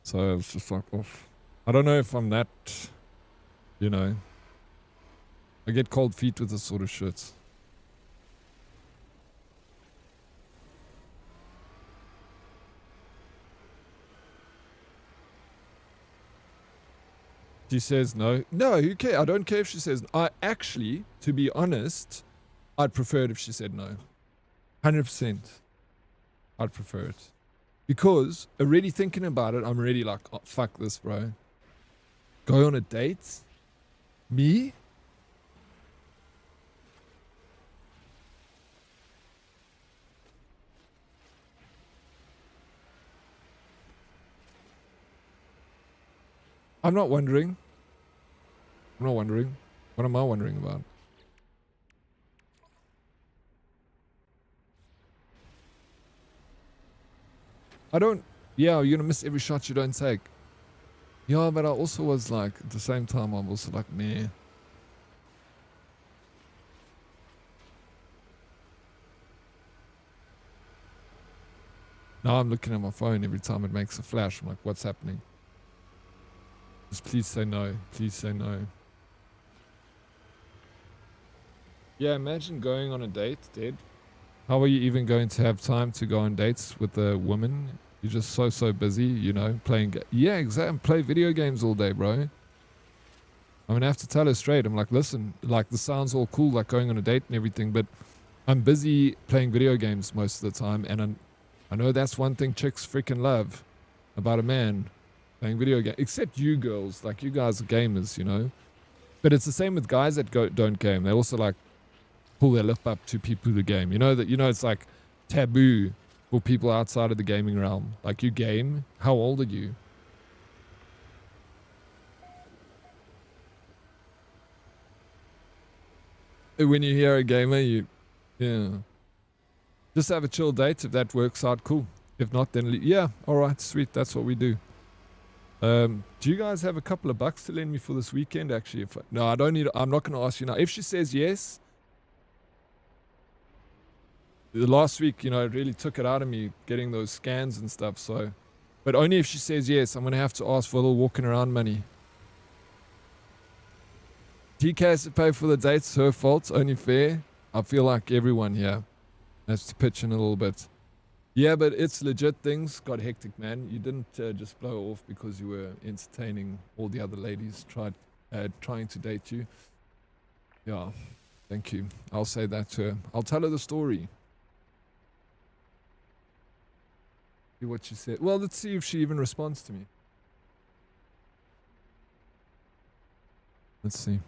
So I was just like, off. I don't know if I'm that, you know. I get cold feet with this sort of shit. She says no. No, who cares? I don't care if she says. I actually, to be honest, I'd prefer it if she said no. 100%. I'd prefer it. Because already thinking about it, I'm already like, oh, fuck this, bro. Go on a date? Me? I'm not wondering. What am I wondering about? Yeah, you're gonna miss every shot you don't take. Yeah, but I also was like, at the same time, I'm also like, meh. Now I'm looking at my phone every time it makes a flash. I'm like, what's happening? Just please say no. Please say no. Yeah, imagine going on a date, Dead. How are you even going to have time to go on dates with a woman? You're just so busy, you know, playing. Yeah, exactly. Play video games all day, bro. I'm gonna have to tell her straight. I'm like, listen, like this sounds all cool, like going on a date and everything, but I'm busy playing video games most of the time, and I know that's one thing chicks freaking love about a man. Playing video games, except you girls, like you guys are gamers, you know. But it's the same with guys that don't game. They also like pull their lip up to people who game. You know that it's like taboo for people outside of the gaming realm. Like you game. How old are you? When you hear a gamer, yeah. Just have a chill date. If that works out, cool. If not, then yeah, all right, sweet. That's what we do. Do you guys have a couple of bucks to lend me for this weekend? Actually, no, I don't need. I'm not going to ask you now. If she says yes, the last week, it really took it out of me getting those scans and stuff. So, but only if she says yes. I'm going to have to ask for a little walking around money. TK has to pay for the dates. Her fault. Only fair. I feel like everyone here has to pitch in a little bit. Yeah, but it's legit. Things got hectic, man. You didn't just blow off because you were entertaining all the other ladies trying to date you. Yeah, thank you. I'll say that to her. I'll tell her the story. See what she said. Well, let's see if she even responds to me. Let's see.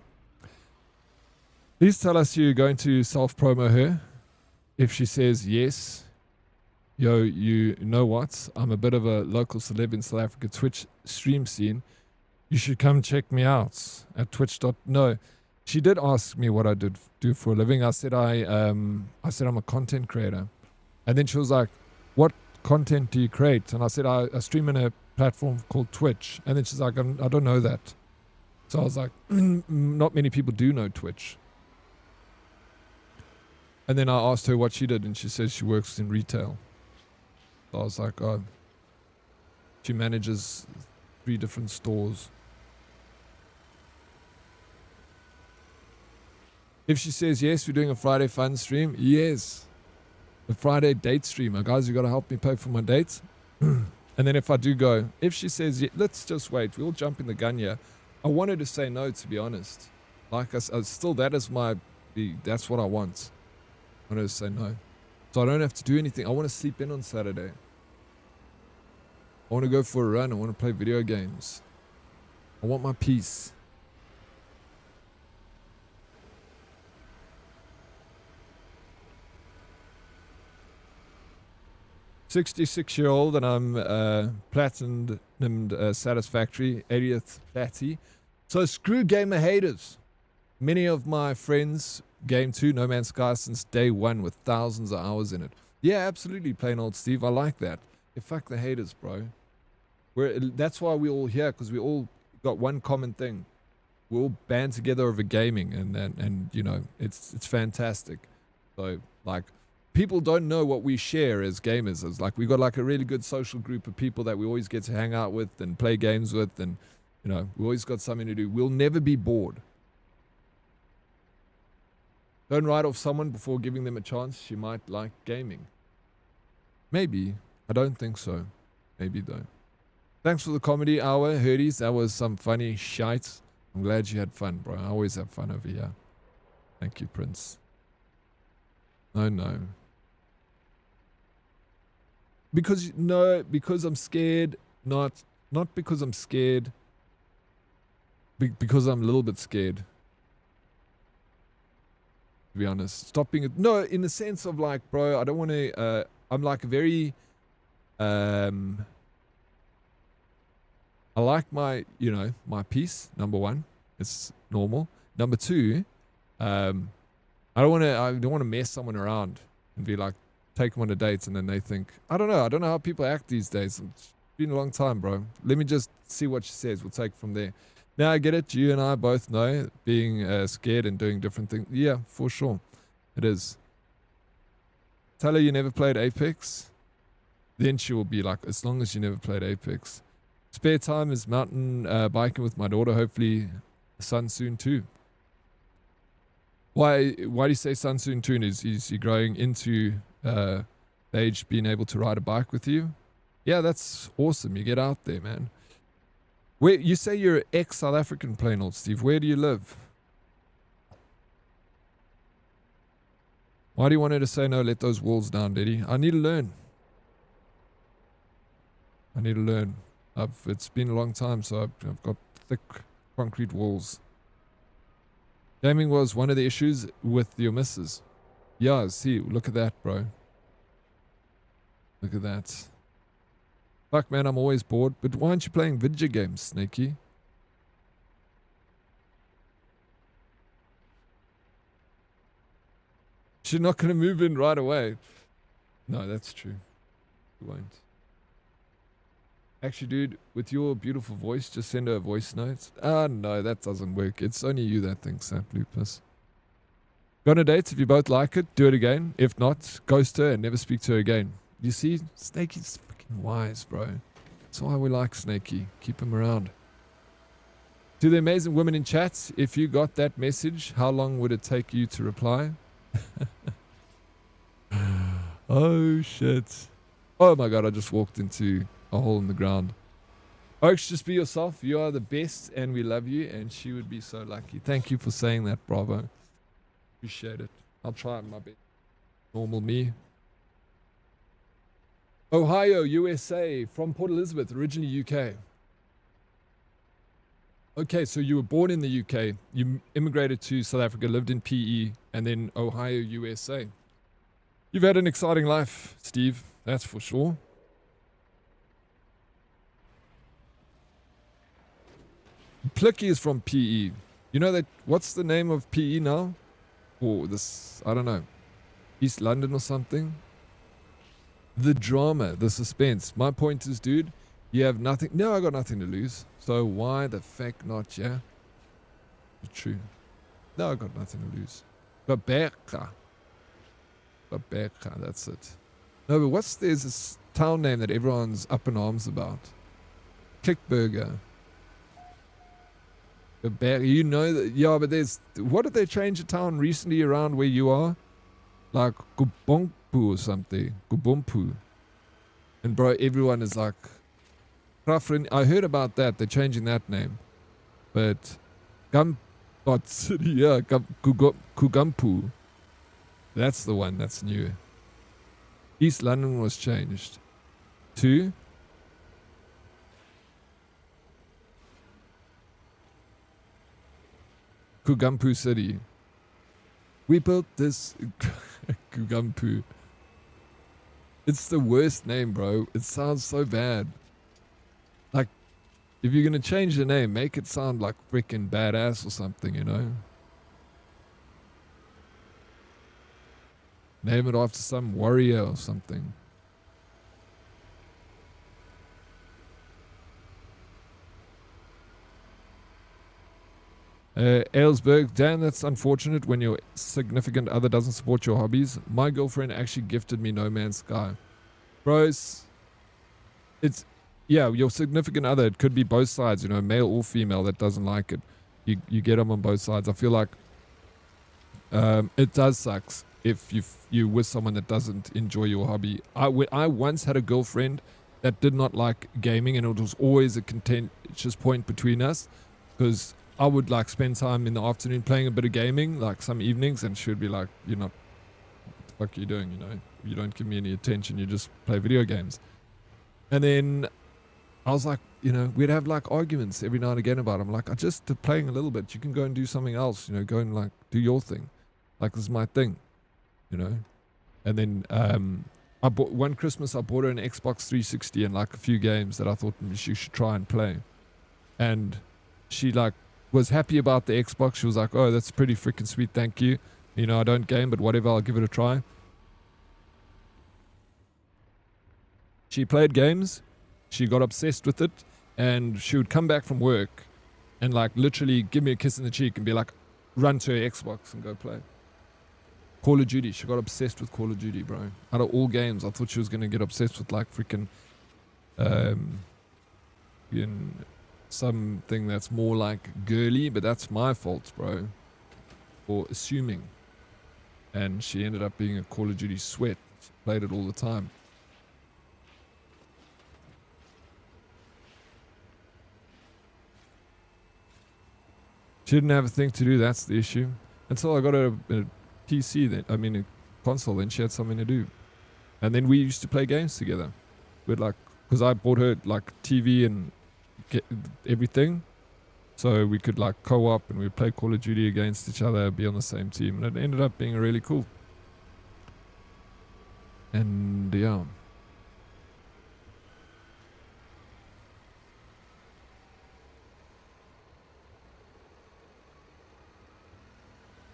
Please tell us you're going to self-promo her. If she says yes, yo, you know what? I'm a bit of a local celeb in South Africa Twitch stream scene. You should come check me out at twitch.no. She did ask me what I do for a living. I said I'm a content creator. And then she was like, what content do you create? And I said I stream in a platform called Twitch. And then she's like, I don't know that. So I was like, not many people do know Twitch. And then I asked her what she did, and she says she works in retail. So I was like, oh, she manages 3 different stores. If she says yes, we're doing a Friday fun stream. Yes. A Friday date stream. Guys, you got to help me pay for my dates. And then if I do go, if she says, yeah, let's just wait. We'll jump in the gun here. I wanted to say no, to be honest. Like, still, that's what I want. I wanted to say no. So I don't have to do anything. I want to sleep in on Saturday. I want to go for a run. I want to play video games. I want my peace. $66-year-old and I'm platinumed satisfactory, 80th platty. So screw gamer haters. Many of my friends game 2 No Man's Sky since day 1 with thousands of hours in it. Yeah, absolutely, plain old Steve. I like that. Yeah, fuck the haters, bro. That's why we're all here, because we all got one common thing. We all band together over gaming, and you know, it's fantastic. So like, people don't know what we share as gamers. It's like we got like a really good social group of people that we always get to hang out with and play games with, and you know, we always got something to do. We'll never be bored. Don't write off someone before giving them a chance. She might like gaming. Maybe. I don't think so. Maybe though. Thanks for the comedy hour, Herdies. That was some funny shite. I'm glad you had fun, bro. I always have fun over here. Thank you, Prince. No. Because I'm scared. Not because I'm scared. Because I'm a little bit scared. To be honest, stopping it. No, in the sense of like, bro, I don't want to. I'm like very. I like my, my peace. Number 1, it's normal. Number 2, I don't want to mess someone around and be like, take them on a date, and then they think, I don't know how people act these days. It's been a long time, bro. Let me just see what she says. We'll take it from there. Now I get it. You and I both know being scared and doing different things. Yeah, for sure. It is. Tell her you never played Apex. Then she will be like, as long as you never played Apex. Spare time is mountain biking with my daughter. Hopefully sun soon too. Why do you say sun soon too? Is he growing into the age being able to ride a bike with you? Yeah, that's awesome. You get out there, man. Where you say you're ex-South African, plain old Steve. Where do you live? Why do you want her to say no? Let those walls down, Daddy. I need to learn. It's been a long time, so I've got thick concrete walls. Gaming was one of the issues with your missus. Yeah, see, look at that, bro. Look at that. Fuck, man, I'm always bored. But why aren't you playing video games, Snakey? She's not going to move in right away. No, that's true. You won't. Actually, dude, with your beautiful voice, just send her a voice note. No, that doesn't work. It's only you that thinks that, Lupus. Go on a date. If you both like it, do it again. If not, ghost her and never speak to her again. You see, Snakey's fucking wise, bro. That's why we like Snakey. Keep him around. To the amazing women in chat, if you got that message, how long would it take you to reply? Oh, shit. Oh my god, I just walked into a hole in the ground. Oaks, just be yourself. You are the best and we love you, and she would be so lucky. Thank you for saying that, bravo. Appreciate it. I'll try my best. Normal me. Ohio, USA, from Port Elizabeth, originally UK. Okay, so you were born in the UK, you immigrated to South Africa, lived in PE, and then Ohio, USA. You've had an exciting life, Steve, that's for sure. Plicky is from PE. You know that, what's the name of PE now? Or this, I don't know, East London or something? The drama, the suspense. My point is, dude, you have nothing. No, I got nothing to lose. So why the fuck not, yeah? True. No, I got nothing to lose. Babeka. Babeka, that's it. No, but there's this town name that everyone's up in arms about. Clickburger. Babeka, you know that, yeah, but what did they change the town recently around where you are? Like Gubompu or something. Gubompu. And bro, everyone is like, I heard about that. They're changing that name. But City, yeah, Kugampu. That's the one that's new. East London was changed to Kugampu City. We built this Kugampu. It's the worst name, bro. It sounds so bad. Like, if you're gonna change the name, make it sound like freaking badass or something, you know? Name it after some warrior or something. Aylesburg, damn, that's unfortunate when your significant other doesn't support your hobbies. My girlfriend actually gifted me No Man's Sky. Bros, it's, yeah, your significant other, it could be both sides, you know, male or female that doesn't like it. You get them on both sides. I feel like it does suck if you're with someone that doesn't enjoy your hobby. I once had a girlfriend that did not like gaming, and it was always a contentious point between us, because I would like spend time in the afternoon playing a bit of gaming, like some evenings, and she would be like, you're not, what the fuck are you doing, you know? You don't give me any attention, you just play video games. And then I was like, you know, we'd have like arguments every now and again about it. I'm like, I just playing a little bit. You can go and do something else, you know, go and like do your thing. Like, this is my thing, you know? And then one Christmas I bought her an Xbox 360 and like a few games that I thought she should try and play. And she like was happy about the Xbox. She was like, oh, that's pretty freaking sweet, thank you. You know, I don't game, but whatever, I'll give it a try. She played games. She got obsessed with it, and she would come back from work and like literally give me a kiss in the cheek and be like, run to her Xbox and go play Call of Duty. She got obsessed with Call of Duty, bro. Out of all games, I thought she was going to get obsessed with like freaking something that's more like girly, but that's my fault, bro, for assuming. And she ended up being a Call of Duty sweat. She played it all the time. She didn't have a thing to do, that's the issue. Until I got a PC, then, I mean a console, then she had something to do. And then we used to play games together. We'd like, because I bought her like TV and everything. So we could like co-op and we'd play Call of Duty against each other, be on the same team. And it ended up being really cool. And yeah.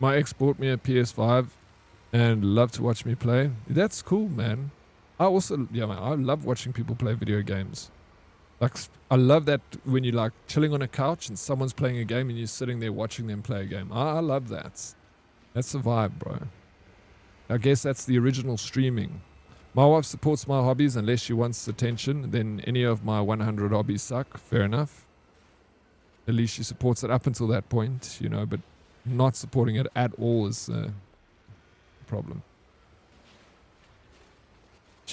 My ex bought me a PS5 and loved to watch me play. That's cool, man. I also, yeah, man, I love watching people play video games. Like, I love that when you're like chilling on a couch and someone's playing a game and you're sitting there watching them play a game. I love that. That's the vibe, bro. I guess that's the original streaming. My wife supports my hobbies unless she wants attention. Then any of my 100 hobbies suck. Fair enough. At least she supports it up until that point, you know, but not supporting it at all is a problem.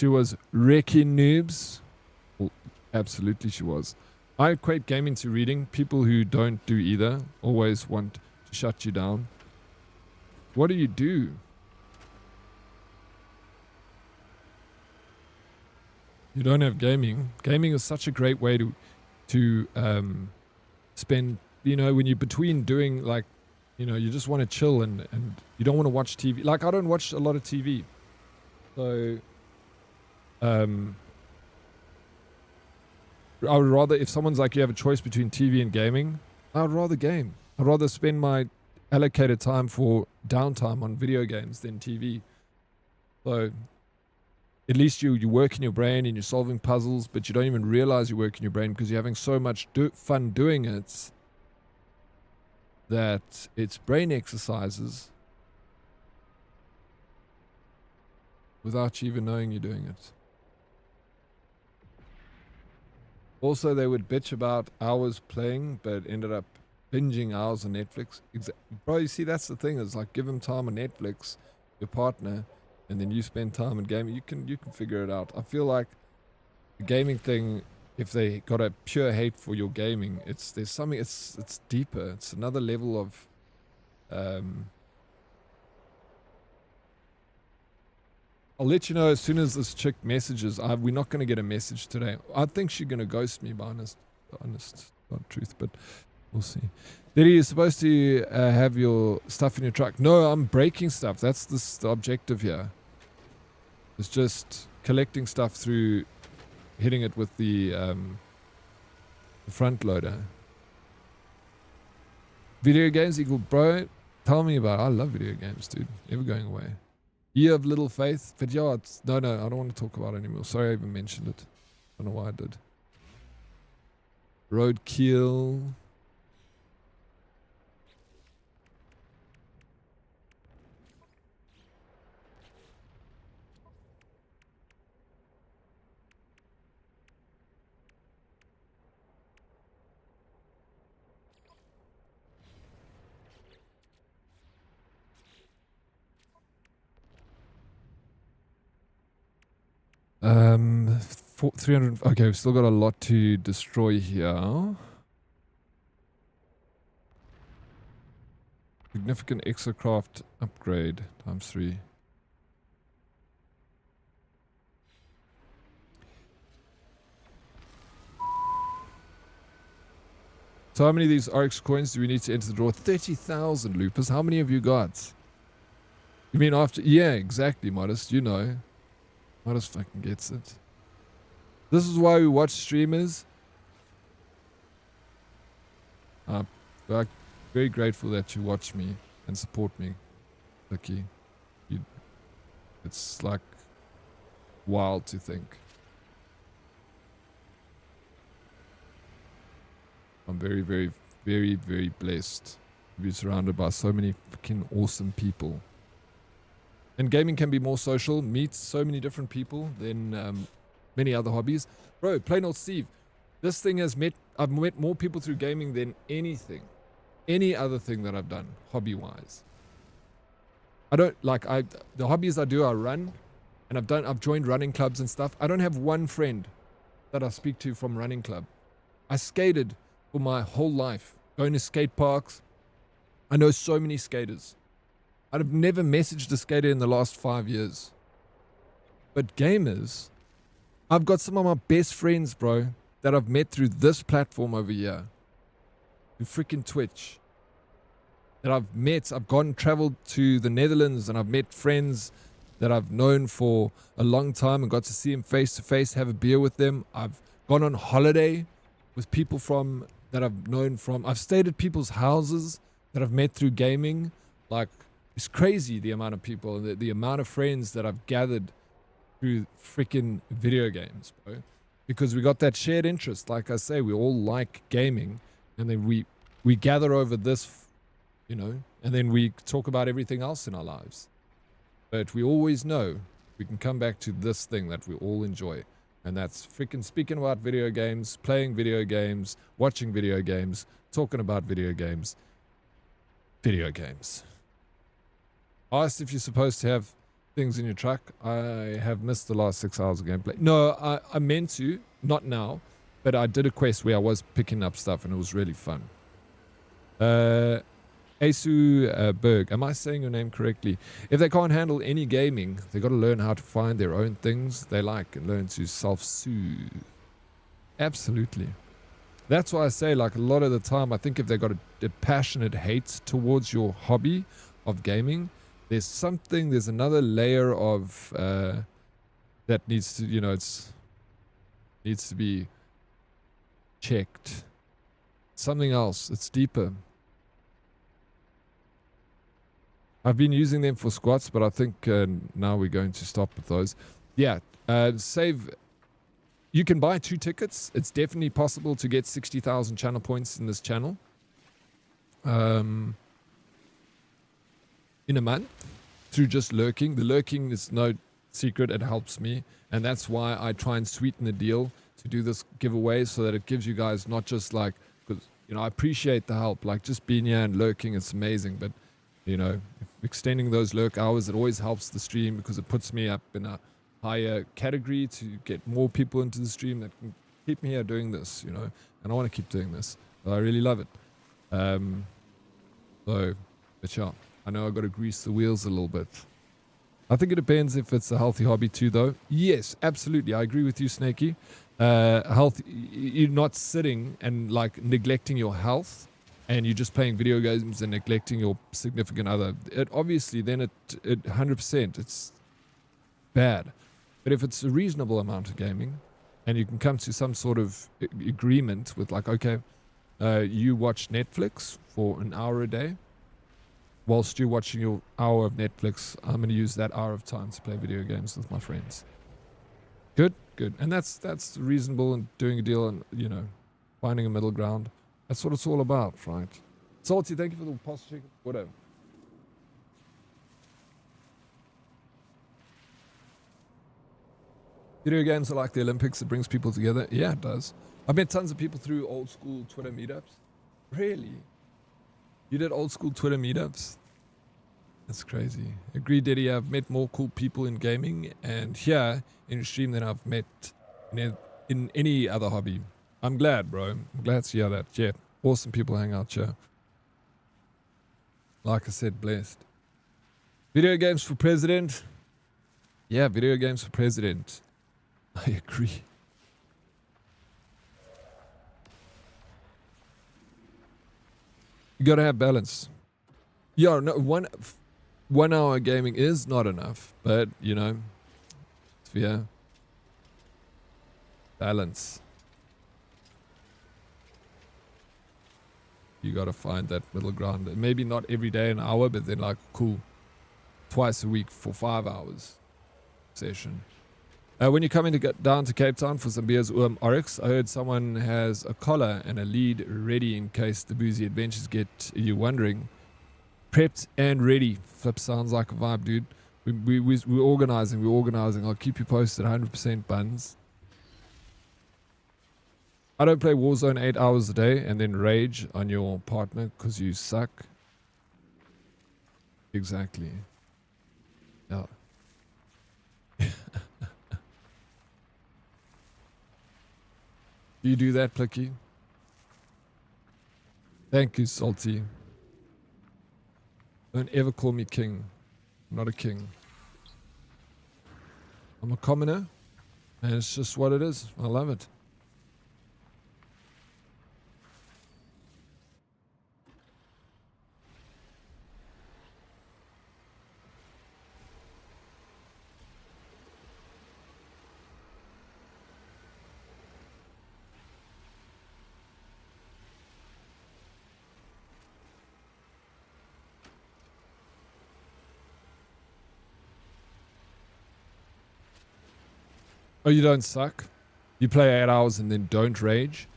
She was wrecking noobs. Well, absolutely she was. I equate gaming to reading. People who don't do either always want to shut you down. What do you do? You don't have gaming. Gaming is such a great way to spend, you know, when you're between doing, like, you know, you just want to chill and you don't want to watch TV. Like, I don't watch a lot of TV. So, I would rather, if someone's like, you have a choice between TV and gaming, I would rather game. I'd rather spend my allocated time for downtime on video games than TV. So, at least you work in your brain and you're solving puzzles, but you don't even realize you work in your brain because you're having so much fun doing it that it's brain exercises without you even knowing you're doing it. Also, they would bitch about hours playing, but ended up binging hours on Netflix. Bro, you see, that's the thing. Is like, give them time on Netflix, your partner, and then you spend time in gaming. You can figure it out. I feel like the gaming thing, if they got a pure hate for your gaming, there's something. It's deeper. It's another level of. I'll let you know as soon as this chick messages. We're not going to get a message today. I think she's going to ghost me, but honest, not truth, but we'll see. Diddy, you're supposed to have your stuff in your truck. No, I'm breaking stuff. That's the objective here. It's just collecting stuff through hitting it with the front loader. Video games equal, bro. Tell me about it. I love video games, dude. Never going away. Year of little faith, but yeah, no, I don't want to talk about it anymore. Sorry I even mentioned it. I don't know why I did. Roadkill. Um, 300. Okay, we've still got a lot to destroy here. Significant exocraft upgrade ×3. So how many of these Oryx coins do we need to enter the draw? 30,000, Lupus. How many have you got? You mean after? Yeah, exactly, Modest. You know. Modest fucking gets it. This is why we watch streamers. I'm very grateful that you watch me and support me, Vicky. It's like wild to think. I'm very, very, very, very blessed to be surrounded by so many fucking awesome people. And gaming can be more social, meet so many different people than many other hobbies. Bro, plain old Steve, this thing has I've met more people through gaming than any other thing that I've done, hobby-wise. The hobbies I do, I run, and I've joined running clubs and stuff. I don't have one friend that I speak to from running club. I skated for my whole life, going to skate parks. I know so many skaters. I've never messaged a skater in the last 5 years. But gamers, I've got some of my best friends, bro, that I've met through this platform over here. Through freaking Twitch. That I've gone traveled to the Netherlands and I've met friends that I've known for a long time and got to see them face to face, have a beer with them. I've gone on holiday with people that I've known from. I've stayed at people's houses that I've met through gaming. Like, it's crazy the amount of people and the amount of friends that I've gathered through freaking video games, bro. Because we got that shared interest. Like I say, we all like gaming, and then we gather over this, you know, and then we talk about everything else in our lives. But we always know we can come back to this thing that we all enjoy, and that's freaking speaking about video games, playing video games, watching video games, talking about video games. Video games. I asked if you're supposed to have things in your truck. I have missed the last 6 hours of gameplay. No, I meant to, not now, but I did a quest where I was picking up stuff and it was really fun. Asu Berg, am I saying your name correctly? If they can't handle any gaming, they got to learn how to find their own things they like and learn to self-soothe. Absolutely. That's why I say, like, a lot of the time, I think if they got a passionate hate towards your hobby of gaming, there's another layer of that needs to, needs to be checked. Something else. It's deeper. I've been using them for squats, but I think now we're going to stop with those. Yeah, save. You can buy 2 tickets. It's definitely possible to get 60,000 channel points in this channel. In a month through just lurking. The lurking is no secret. It helps me. And that's why I try and sweeten the deal to do this giveaway so that it gives you guys not just like, because, I appreciate the help. Like just being here and lurking, it's amazing. But, extending those lurk hours, it always helps the stream because it puts me up in a higher category to get more people into the stream that can keep me here doing this, and I want to keep doing this. I really love it. But yeah, I know I've got to grease the wheels a little bit. I think it depends if it's a healthy hobby too, though. Yes, absolutely. I agree with you, Snakey. You're not sitting and like neglecting your health and you're just playing video games and neglecting your significant other. It obviously, then it 100%, it's bad. But if it's a reasonable amount of gaming and you can come to some sort of agreement with like, okay, you watch Netflix for an hour a day. Whilst you're watching your hour of Netflix, I'm going to use that hour of time to play video games with my friends. Good, good. And that's reasonable and doing a deal and, finding a middle ground. That's what it's all about, right? Salty, thank you for the posture. Whatever. Video games are like the Olympics. It brings people together. Yeah, it does. I've met tons of people through old school Twitter meetups. Really? You did old school Twitter meetups? That's crazy. Agree, Diddy. I've met more cool people in gaming and here in stream than I've met in any other hobby. I'm glad, bro. I'm glad to hear that. Yeah, awesome people hang out here. Like I said, blessed. Video games for president? Yeah, video games for president. I agree. You gotta have balance. Yeah, no, 1 hour gaming is not enough, but yeah, balance. You gotta find that middle ground. Maybe not every day an hour, but then like cool, twice a week for 5 hours session. When you're coming to get down to Cape Town for some beers, Oryx, I heard someone has a collar and a lead ready in case the boozy adventures get you wondering. Prepped and ready. Flip sounds like a vibe, dude. We're organizing. I'll keep you posted. 100% buns. I don't play Warzone 8 hours a day and then rage on your partner because you suck. Exactly. Yeah. Do you do that, Plicky? Thank you, Salty. Don't ever call me king. I'm not a king. I'm a commoner, and it's just what it is. I love it. Oh, you don't suck? You play 8 hours and then don't rage?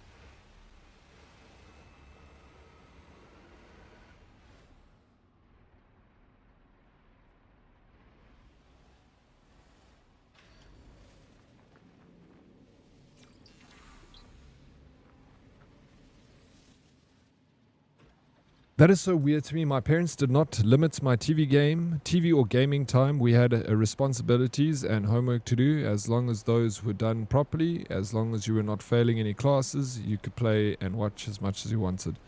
That is so weird to me. My parents did not limit my TV or gaming time. We had responsibilities and homework to do. As long as those were done properly, as long as you were not failing any classes, you could play and watch as much as you wanted.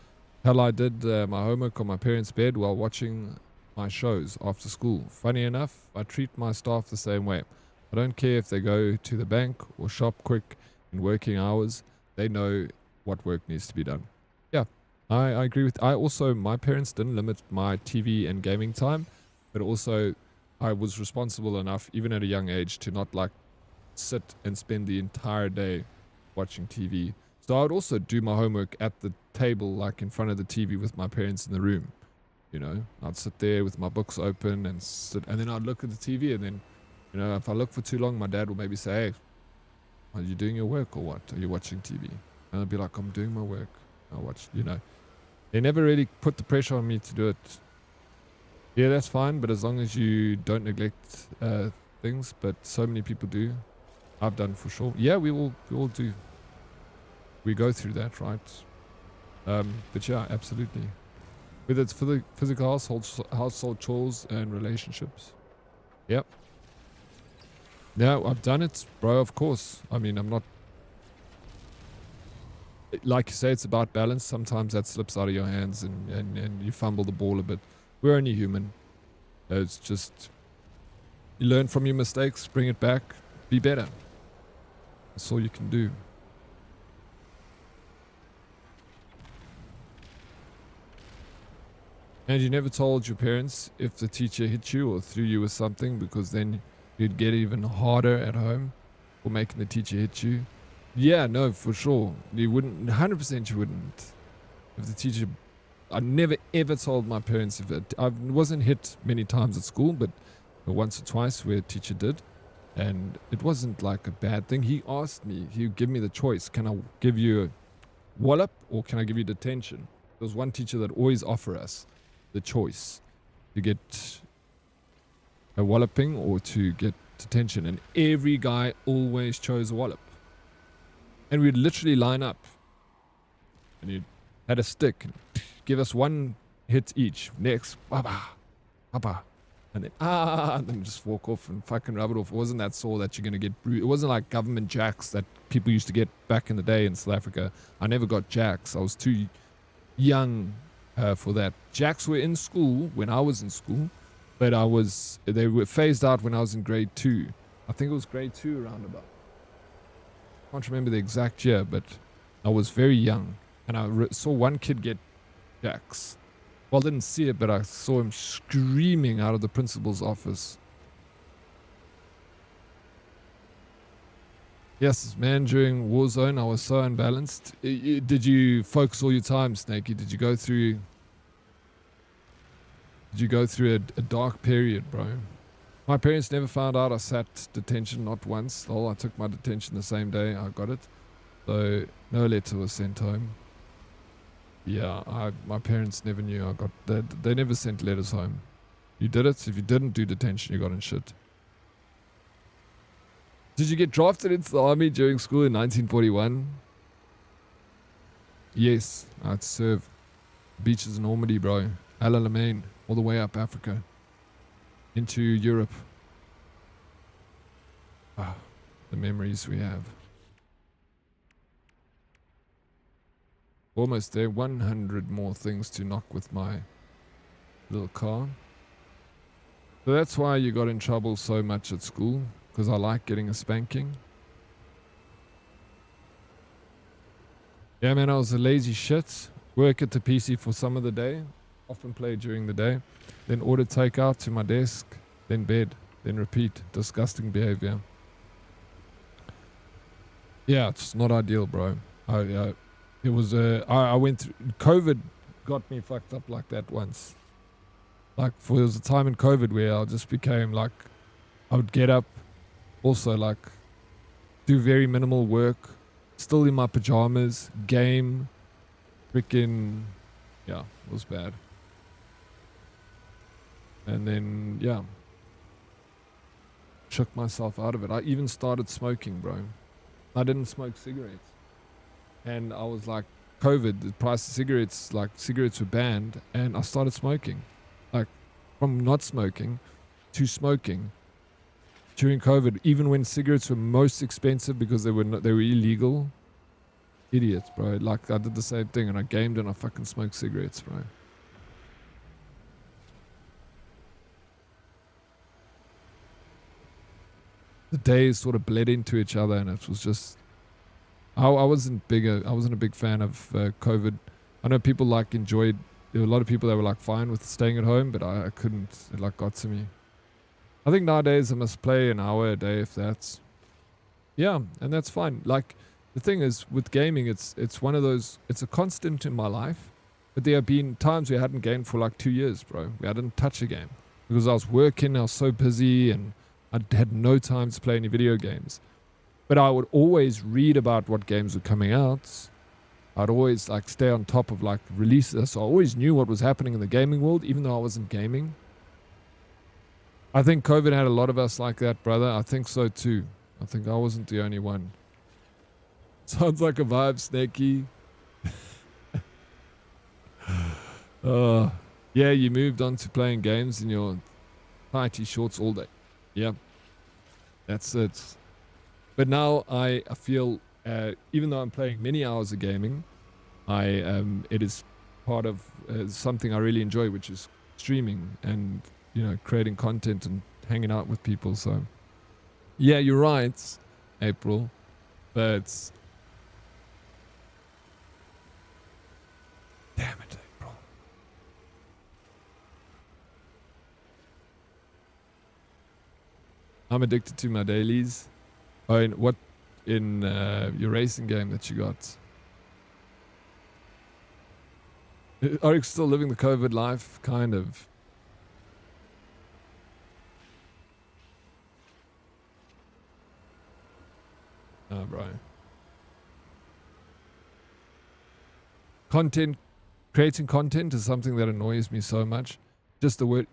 Hell, I did my homework on my parents' bed while watching my shows after school. Funny enough, I treat my staff the same way. I don't care if they go to the bank or shop quick in working hours. They know what work needs to be done. Yeah. I agree with. My parents didn't limit my TV and gaming time, but also I was responsible enough, even at a young age, to not like sit and spend the entire day watching TV. So I would also do my homework at the table, like in front of the TV with my parents in the room. You know, I'd sit there with my books open and then I'd look at the TV, and then, you know, if I look for too long, my dad will maybe say, "Hey, are you doing your work or what? Are you watching TV?" And I'd be like, "I'm doing my work. I watch," you know. They never really put the pressure on me to do it. Yeah, that's fine, but as long as you don't neglect things, but so many people do. I've done for sure. Yeah, we all do. We go through that, right? But yeah, absolutely. Whether it's for the physical household chores and relationships. Yep. Yeah, I've done it, bro, of course. I mean, I'm not... Like you say, it's about balance. Sometimes that slips out of your hands and you fumble the ball a bit. We're only human. It's just, you learn from your mistakes, bring it back, be better. That's all you can do. And you never told your parents if the teacher hit you or threw you with something, because then you'd get even harder at home for making the teacher hit you. Yeah, no, for sure. You wouldn't, 100% you wouldn't. If the teacher, I never ever told my parents if it, I wasn't hit many times at school, but once or twice where a teacher did. And it wasn't like a bad thing. He asked me, he would give me the choice. Can I give you a wallop or can I give you detention? There was one teacher that always offered us the choice to get a walloping or to get detention. And every guy always chose a wallop. And we'd literally line up, and you had a stick, and give us one hit each. Next, baba, baba, and then and then just walk off and fucking rub it off. It wasn't that sore that you're gonna get bruised. It wasn't like government jacks that people used to get back in the day in South Africa. I never got jacks. I was too young for that. Jacks were in school when I was in school, but they were phased out when I was in grade 2. I think it was grade 2 around about. Can't remember the exact year, but I was very young, and I saw one kid get jacks. Well, I didn't see it, but I saw him screaming out of the principal's office. Yes, man, during Warzone, I was so unbalanced. Did you focus all your time, Snakey? Did you go through a dark period, bro? My parents never found out I sat detention, not once. I took my detention the same day I got it. So no letter was sent home. Yeah, my parents never knew I got that. They never sent letters home. You did it. If you didn't do detention, you got in shit. Did you get drafted into the army during school in 1941? Yes, I'd serve. Beaches in Normandy, bro. Alamein, all the way up Africa. Into Europe. The memories we have. Almost there. 100 more things to knock with my little car. So that's why you got in trouble so much at school, because I like getting a spanking. Yeah, man, I was a lazy shit. Work at the PC for some of the day. Often play during the day. Then order takeout to my desk. Then bed. Then repeat. Disgusting behavior. Yeah, it's not ideal, bro. It was I went through COVID. Got me fucked up like that once. Like, there was a time in COVID where I just became like, I would get up, also like do very minimal work, still in my pajamas, game, freaking, yeah, it was bad. And then, yeah, shook myself out of it. I even started smoking, bro. I didn't smoke cigarettes. And I was like COVID, the price of cigarettes, like cigarettes were banned, and I started smoking, like from not smoking to smoking during COVID, even when cigarettes were most expensive because they were illegal. Idiots, bro. Like I did the same thing, and I gamed and I fucking smoked cigarettes, bro. The days sort of bled into each other, and it was just I wasn't a big fan of COVID. I know people like enjoyed. There were a lot of people that were like fine with staying at home, but I couldn't. It like got to me. I think nowadays I must play an hour a day if that's. Yeah, and that's fine. Like the thing is with gaming, it's one of those. It's a constant in my life, but there have been times where I hadn't gamed for like 2 years, bro. Where I didn't touch a game because I was working. I was so busy, and I had no time to play any video games. But I would always read about what games were coming out. I'd always like stay on top of like releases. So I always knew what was happening in the gaming world, even though I wasn't gaming. I think COVID had a lot of us like that, brother. I think so too. I think I wasn't the only one. Sounds like a vibe, Snakey. Yeah, you moved on to playing games in your tighty shorts all day. Yeah, that's it. But now I feel, even though I'm playing many hours of gaming, it is part of something I really enjoy, which is streaming and creating content and hanging out with people. So, yeah, you're right, April. But damn it, April. I'm addicted to my dailies. Oh, in your racing game that you got? Are you still living the COVID life? Kind of. Oh, bro. Creating content is something that annoys me so much. Just the word.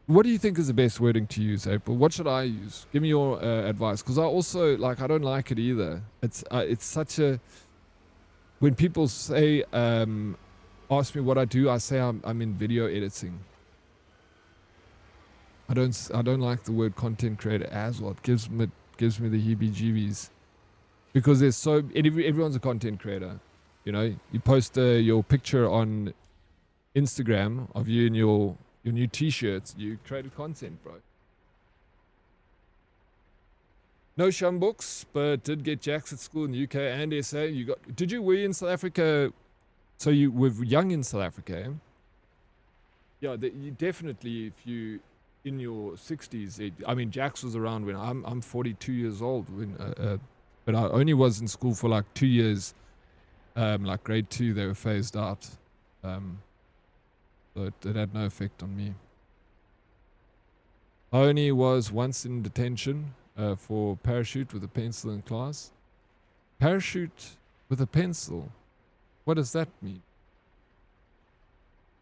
What do you think is the best wording to use, April? What should I use? Give me your advice, because I also I don't like it either. It's such a. When people say, ask me what I do, I say I'm in video editing. I don't like the word content creator as well. It gives me the heebie-jeebies, because there's everyone's a content creator. You post your picture on Instagram of you in your new t-shirts. You created content, bro. No shum books, but did get jacks at school in the UK and SA. Were you in South Africa? So you were young in South Africa, eh? Yeah, you definitely, if you in your 60s, I mean, Jax was around when I'm 42 years old, but I only was in school for like 2 years. Like grade 2, they were phased out. So it had no effect on me. I only was once in detention for parachute with a pencil in class. Parachute with a pencil? What does that mean?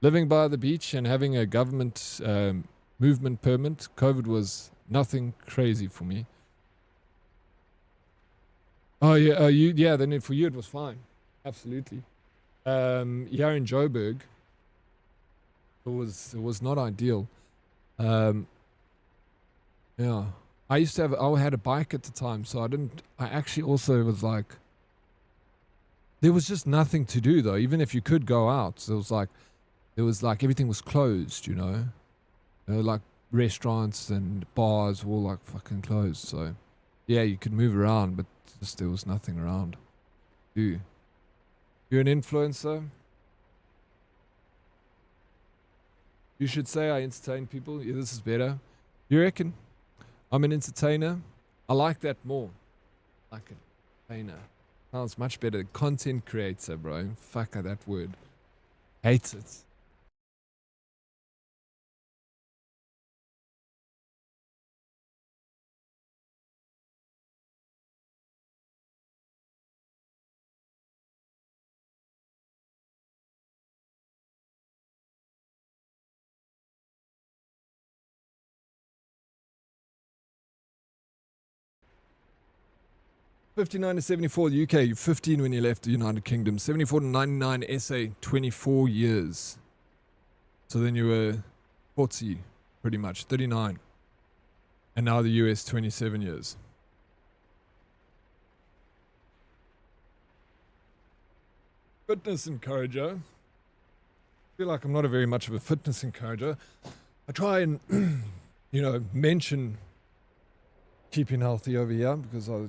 Living by the beach and having a government movement permit, COVID was nothing crazy for me. Oh yeah, then for you it was fine. Absolutely. Here in Joburg, it was not ideal. Yeah. I had a bike at the time, so I actually also was like, there was just nothing to do though, even if you could go out. So there was like everything was closed, like restaurants and bars were all like fucking closed. So yeah, you could move around, but just there was nothing around. You're an influencer? You should say I entertain people. Yeah, this is better. You reckon? I'm an entertainer. I like that more. Like an entertainer. Sounds much better. Content creator, bro. Fuck that word. Hate it. 59 to 74, the UK. You're 15 when you left the United Kingdom. 74 to 99, SA, 24 years. So then you were 40, pretty much, 39. And now the US, 27 years. Fitness encourager. I feel like I'm not a very much of a fitness encourager. I try and, you know, mention keeping healthy over here because, I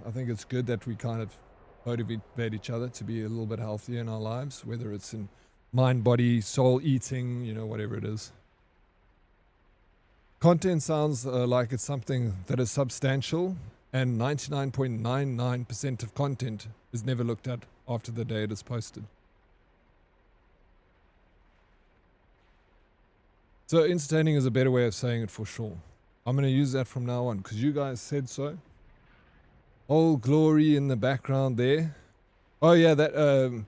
think it's good that we kind of motivate each other to be a little bit healthier in our lives, whether it's in mind, body, soul, eating, whatever it is. Content sounds like it's something that is substantial, and 99.99% of content is never looked at after the day it is posted. So entertaining is a better way of saying it for sure. I'm going to use that from now on because you guys said so. Old Glory in the background there. Oh yeah, that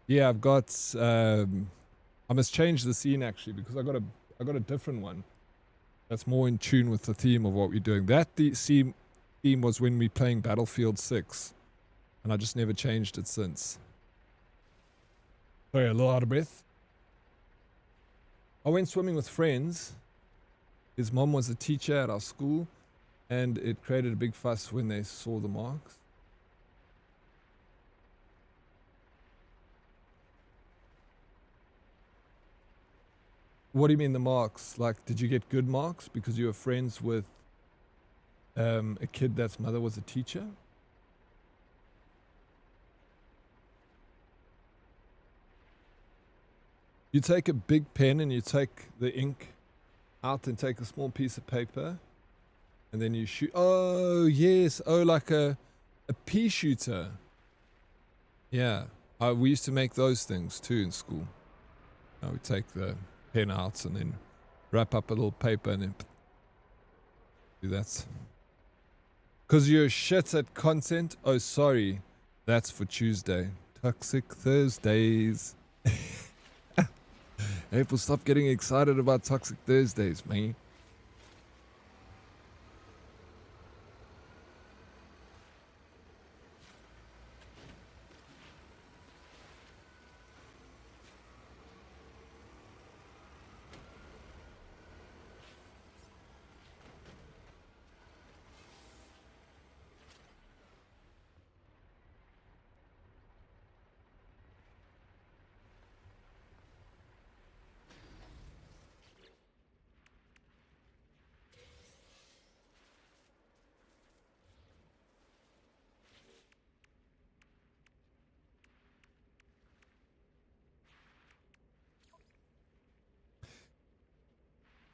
yeah, I've got I must change the scene actually because I got a different one that's more in tune with the theme of what we're doing. That the theme was when we playing Battlefield 6, and I just never changed it since. Sorry, a little out of breath. I went swimming with friends. His mom was a teacher at our school, and it created a big fuss when they saw the marks. What do you mean the marks? Like, did you get good marks because you were friends with a kid that's mother was a teacher? You take a big pen and you take the ink out and take a small piece of paper and then you shoot. Oh, yes. Oh, like a pea shooter. Yeah. We used to make those things too in school. We take the pen out and then wrap up a little paper and then do that. Because you're shit at content? Oh, sorry. That's for Tuesday. Toxic Thursdays. April, stop getting excited about Toxic Thursdays, man.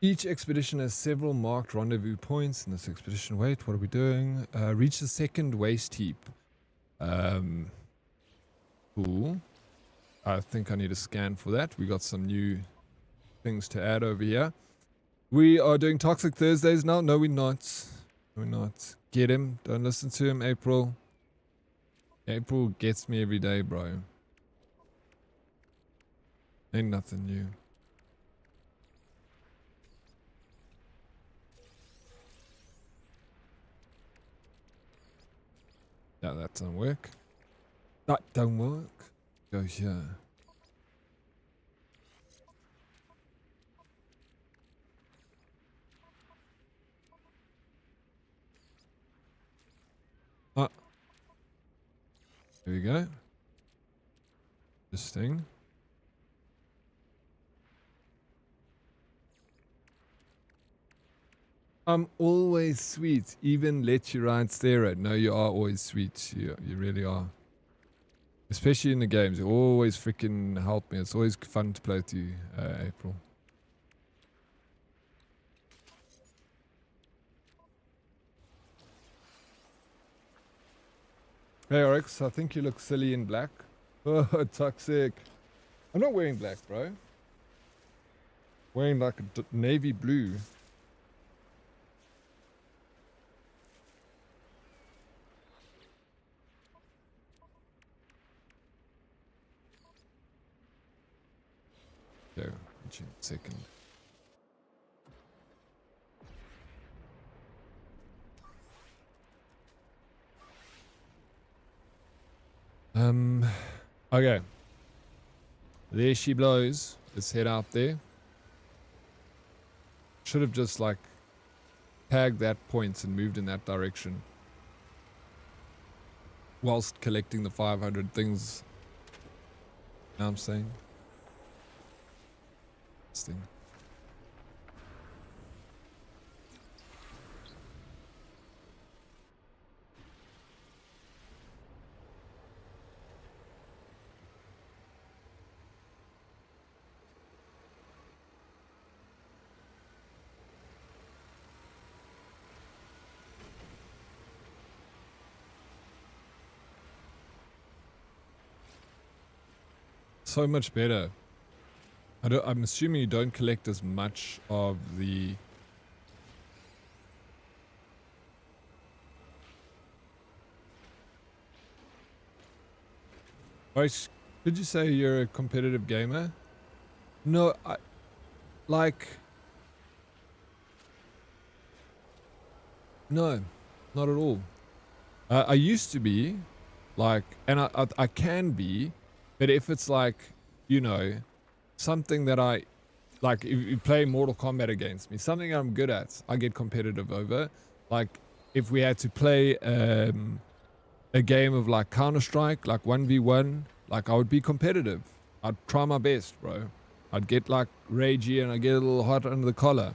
Each expedition has several marked rendezvous points in this expedition. Wait, what are we doing? Reach the second waste heap. Cool. I think I need a scan for that. We got some new things to add over here. We are doing Toxic Thursdays now. No, we're not. We're not. Get him. Don't listen to him, April. April gets me every day, bro. Ain't nothing new. No, that don't work. That don't work. Go here. Ah. There we go. This thing. I'm always sweet. Even let you ride steroid. No, you are always sweet. You really are. Especially in the games. You always freaking help me. It's always fun to play with you, April. Hey, Oryx. I think you look silly in black. Oh, toxic. I'm not wearing black, bro. Wearing like a navy blue. There, second. Okay. There she blows. Let's head out there. Should have just like tagged that point and moved in that direction. Whilst collecting the 500 things. You know what I'm saying? This thing. So much better. I'm assuming you don't collect as much of the... Did you say you're a competitive gamer? No, no, not at all. I used to be, and I can be, but if it's like, you know, something that if you play Mortal Kombat against me, something I'm good at, I get competitive over. Like, if we had to play a game of like Counter-Strike, like 1v1, like I would be competitive. I'd try my best, bro. I'd get like ragey and I get a little hot under the collar.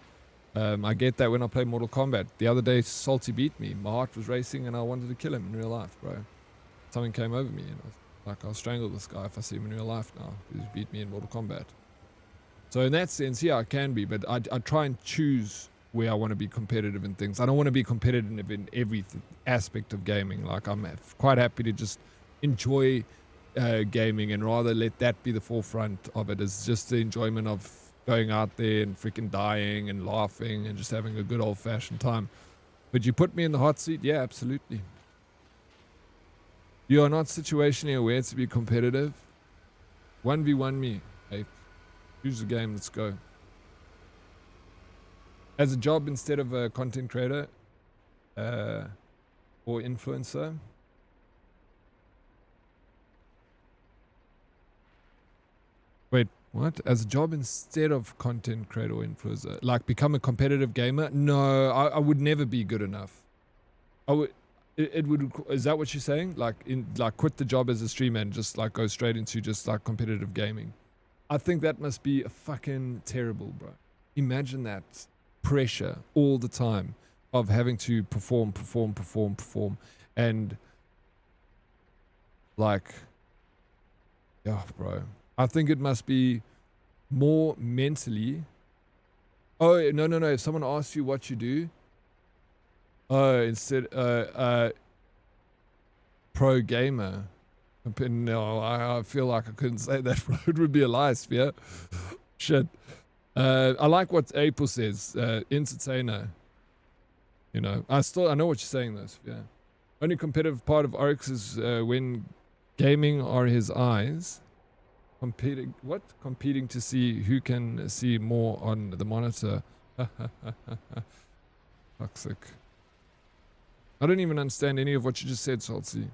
I get that when I play Mortal Kombat. The other day, Salty beat me. My heart was racing and I wanted to kill him in real life, bro. Something came over me and I was like, I'll strangle this guy if I see him in real life now. He's beat me in Mortal Kombat. So in that sense, yeah, I can be, but I try and choose where I want to be competitive in things. I don't want to be competitive in every aspect of gaming. Like, I'm quite happy to just enjoy gaming and rather let that be the forefront of it. It's just the enjoyment of going out there and freaking dying and laughing and just having a good old-fashioned time. But you put me in the hot seat? Yeah, absolutely. You are not situationally aware to be competitive. 1v1 me. Hey, choose the game. Let's go. As a job instead of a content creator or influencer. Wait, what? As a job instead of content creator or influencer? Like become a competitive gamer? No, I would never be good enough. I would... It would, is that what you're saying? Like quit the job as a streamer and just like go straight into just like competitive gaming. I think that must be fucking terrible, bro. Imagine that pressure all the time of having to perform and like, yeah, bro. I think it must be more mentally. Oh, no. If someone asks you what you do, instead, pro gamer. No, I feel like I couldn't say that, bro. It would be a lie, Sphere. Shit. I like what April says. Entertainer. You know, I know what you're saying, though, Sphere. Only competitive part of Oryx is when gaming are his eyes. Competing, what? Competing to see who can see more on the monitor. Toxic. I don't even understand any of what you just said, Salty.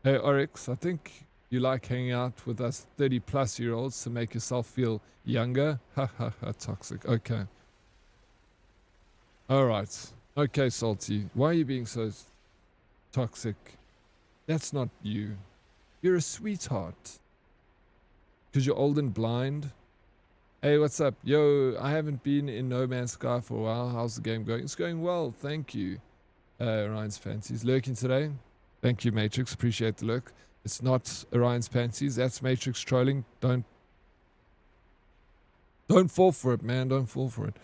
Hey, Oryx, I think you like hanging out with us 30-plus-year-olds to make yourself feel younger. Ha ha ha, toxic. Okay. Alright. Okay, Salty. Why are you being so toxic? That's not you. You're a sweetheart. Because you're old and blind. Hey, what's up? Yo, I haven't been in No Man's Sky for a while. How's the game going? It's going well, thank you. Orion's Fancies. Lurking today? Thank you, Matrix. Appreciate the lurk. It's not Orion's Fancies. That's Matrix trolling. Don't fall for it, man. Don't fall for it.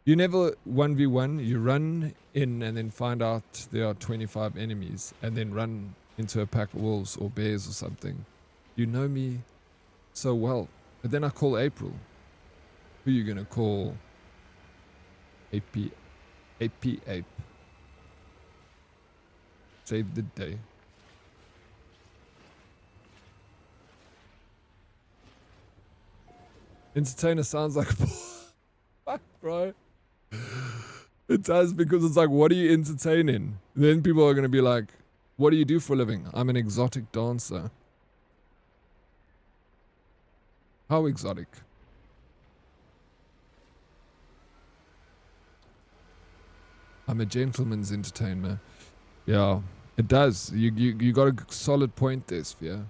You never 1v1. You run in and then find out there are 25 enemies and then run into a pack of wolves or bears or something. You know me so well. But then I call April. Who are you gonna call? AP Ape. Save the day. Entertainer sounds like fuck, bro. It does, because it's like, what are you entertaining? Then people are gonna be like, What do you do for a living? I'm an exotic dancer. How exotic? I'm a gentleman's entertainer. Yeah, it does. You got a solid point there, Sphere.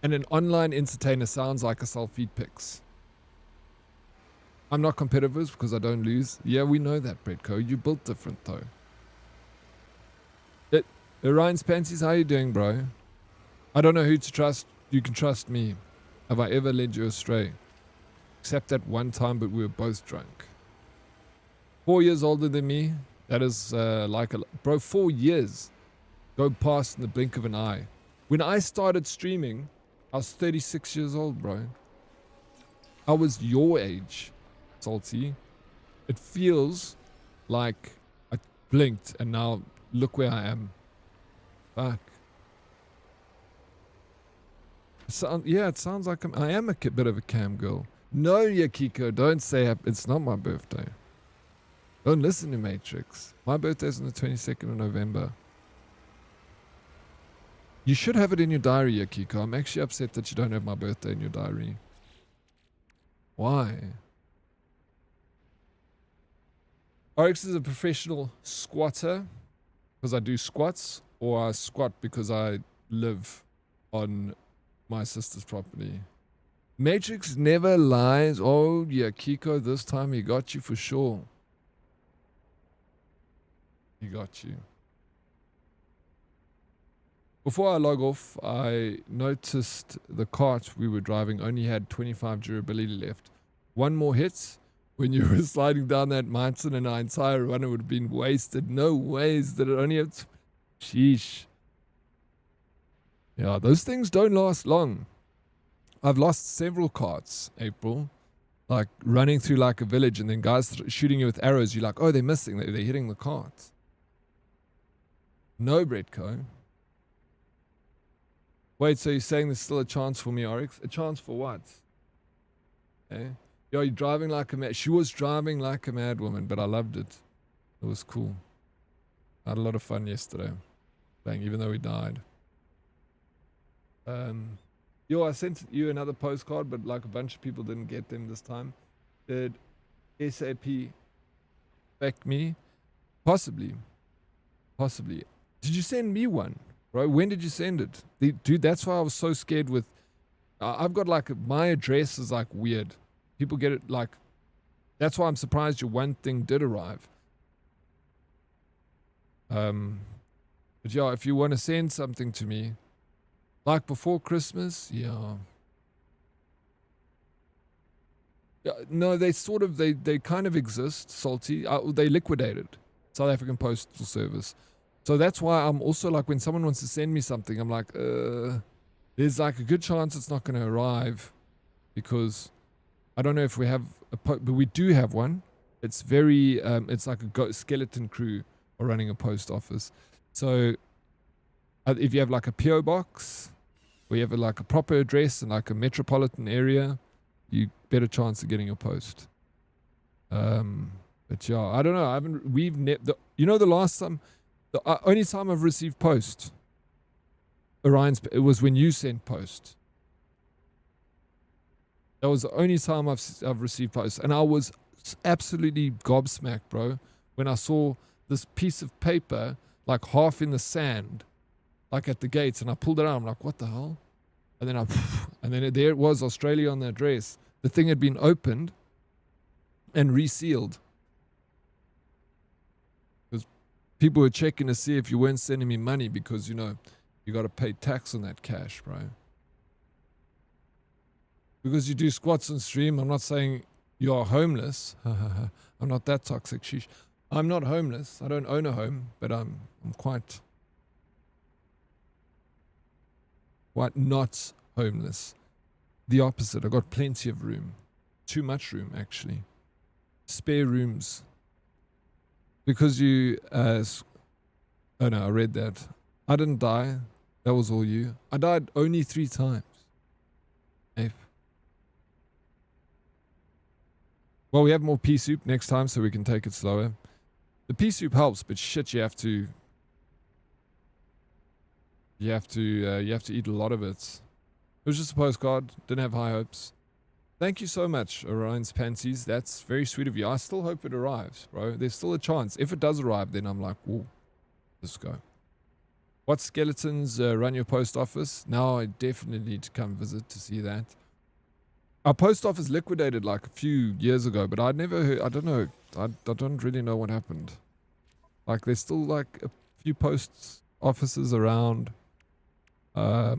And an online entertainer sounds like a self-feed pics. I'm not competitive because I don't lose. Yeah, we know that, Bretco. You built different, though. Ryan's Pansies, how you doing, bro? I don't know who to trust. You can trust me. Have I ever led you astray? Except that one time, but we were both drunk. 4 years older than me. That is like a... Bro, 4 years go past in the blink of an eye. When I started streaming, I was 36 years old, bro. I was your age, Salty. It feels like I blinked and now look where I am. Fuck. Yeah, it sounds like I am a bit of a cam girl. No, Yakiko, don't say it's not my birthday. Don't listen to Matrix. My birthday's on the 22nd of November. You should have it in your diary, Yakiko. I'm actually upset that you don't have my birthday in your diary. Why? Oryx is a professional squatter because I do squats, or I squat because I live on my sister's property. Matrix never lies. Oh, yeah, Kiko, this time he got you for sure. He got you. Before I log off, I noticed the cart we were driving only had 25 durability left. One more hit when you were sliding down that mountain and our entire runner would have been wasted. No ways that it only had... Sheesh. Yeah, those things don't last long. I've lost several carts, April. Like running through like a village and then guys shooting you with arrows. You're like, oh, they're missing. They're hitting the cart. No, Bretco. Wait, so you're saying there's still a chance for me, Oryx? A chance for what? Eh? Yo, you're driving like a mad... She was driving like a mad woman, but I loved it. It was cool. I had a lot of fun yesterday. Playing, even though we died. Yo, I sent you another postcard, but like a bunch of people didn't get them this time. Did SAP affect me? Possibly. Possibly. Did you send me one? Bro, when did you send it? Dude, that's why I was so scared with... I've got like... My address is like weird. People get it like... That's why I'm surprised your one thing did arrive. But yeah, if you want to send something to me... Like before Christmas, yeah. Yeah, no, they sort of... They kind of exist, Salty. They liquidated. South African Postal Service. So that's why I'm also like, when someone wants to send me something, I'm like, there's like a good chance it's not going to arrive because I don't know if we have but we do have one. It's very, it's like a skeleton crew are running a post office. So if you have like a PO box, or you have like a proper address in like a metropolitan area, you better chance of getting your post. But yeah, I don't know. You know, the last time, the only time I've received post, it was when you sent post. That was the only time I've received post, and I was absolutely gobsmacked, bro, when I saw this piece of paper like half in the sand, like at the gates, and I pulled it out. I'm like, what the hell? And then there it was, Australia on the address. The thing had been opened and resealed. People were checking to see if you weren't sending me money because, you know, you got to pay tax on that cash, bro. Because you do squats on stream, I'm not saying you are homeless. I'm not that toxic, sheesh. I'm not homeless. I don't own a home, but I'm quite not homeless. The opposite. I got plenty of room. Too much room, actually. Spare rooms. Because you, oh no, I read that. I didn't die. That was all you. I died only 3 times. Ape. Well, we have more pea soup next time so we can take it slower. The pea soup helps, but shit, you have to You have to eat a lot of it. It was just a postcard. Didn't have high hopes. Thank you so much, Orion's Pansies. That's very sweet of you. I still hope it arrives, bro. There's still a chance. If it does arrive, then I'm like, whoa, let's go. What skeletons run your post office? Now I definitely need to come visit to see that. Our post office liquidated like a few years ago, but I'd never heard, I don't know. I don't really know what happened. Like there's still like a few post offices around. I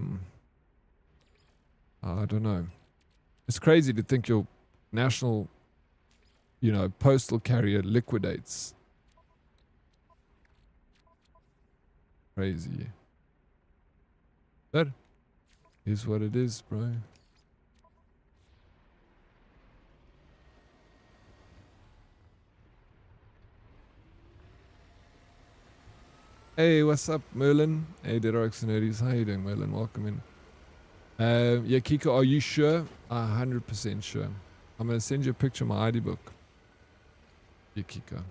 don't know. It's crazy to think your national, postal carrier liquidates. Crazy. That is what it is, bro. Hey, what's up, Merlin? Hey, Dead Oryx and Nerdies. How you doing, Merlin? Welcome in. Yeah, Kiko, are you sure? 100% sure. I'm going to send you a picture of my ID book. Yeah, Kiko.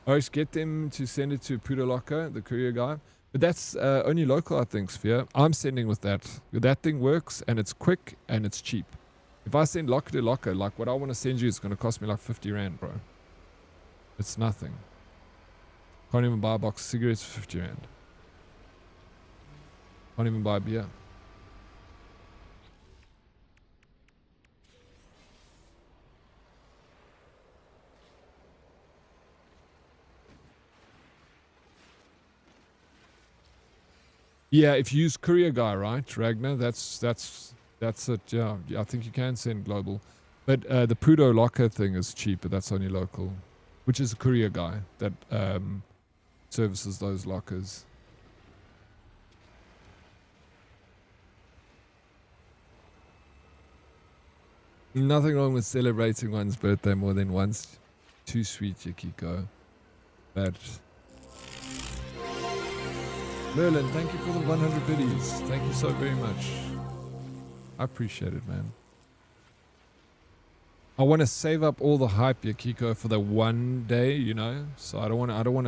Oryx, get them to send it to Pudo Locker, the courier guy. But that's only local, I think, Sphere. I'm sending with that. That thing works, and it's quick, and it's cheap. If I send locker to locker, like what I want to send you is going to cost me like 50 Rand, bro. It's nothing. Can't even buy a box of cigarettes for 50 Rand. Can't even buy a beer. Yeah, if you use courier guy, right, Ragnar, that's it. Yeah, I think you can send global, but the Pudo locker thing is cheap, but that's only local, which is a courier guy that services those lockers. Nothing wrong with celebrating one's birthday more than once. Too sweet, Yukiko. But Merlin, thank you for the 100 biddies. Thank you so very much. I appreciate it, man. I want to save up all the hype, Yukiko, for the one day, you know. So I don't want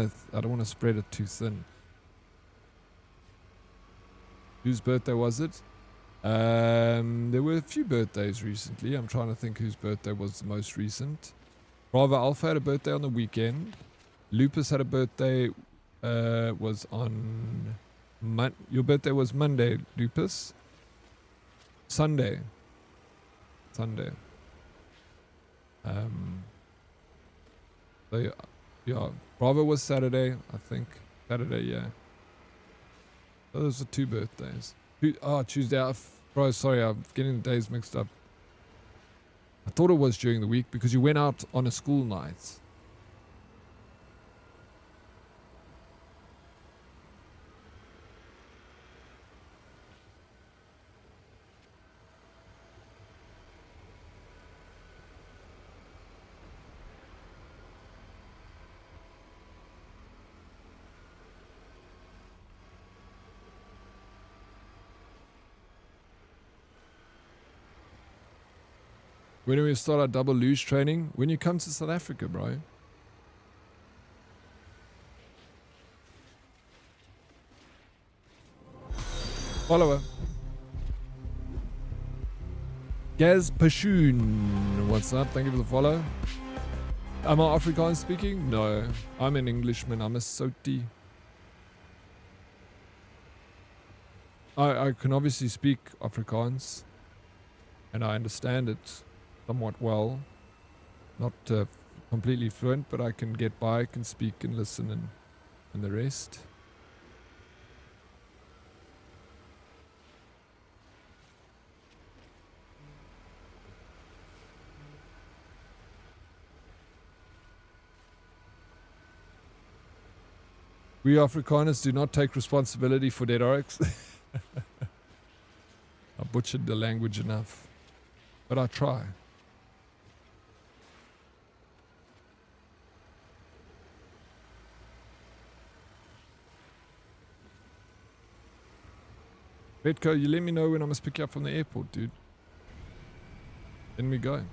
to spread it too thin. Whose birthday was it? There were a few birthdays recently. I'm trying to think whose birthday was the most recent. Bravo Alpha had a birthday on the weekend. Lupus had a birthday. Was on your birthday was Monday, Lupus. Sunday. So yeah, Bravo was Saturday, I think. Saturday, yeah. So those are 2 birthdays. Tuesday. Bro, sorry, I'm getting the days mixed up. I thought it was during the week because you went out on a school night. When do we start our double luge training? When you come to South Africa, bro. Follower. Gaz Pashoon. What's up? Thank you for the follow. Am I Afrikaans speaking? No. I'm an Englishman. I'm a Soti. I can obviously speak Afrikaans. And I understand it somewhat well. Not completely fluent, but I can get by, I can speak and listen and the rest. We Afrikaners do not take responsibility for Dead Oryx. I butchered the language enough, but I try. Redco, you let me know when I must pick you up from the airport, dude. Then we go.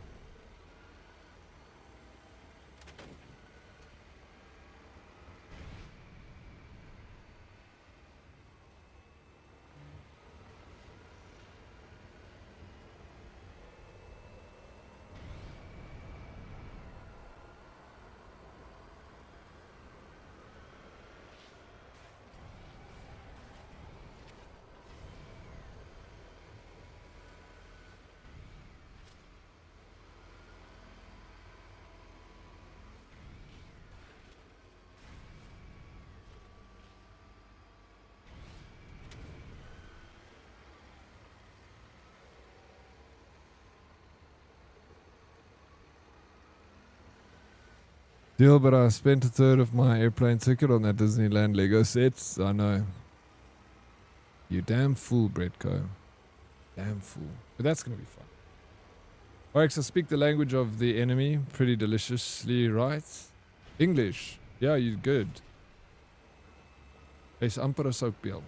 Deal, but I spent a third of my airplane ticket on that Disneyland Lego sets. I know. You damn fool, Bretco. Damn fool. But that's going to be fun. Oryx, I speak the language of the enemy pretty deliciously, right? English. Yeah, you're good. Is amper as ook beel.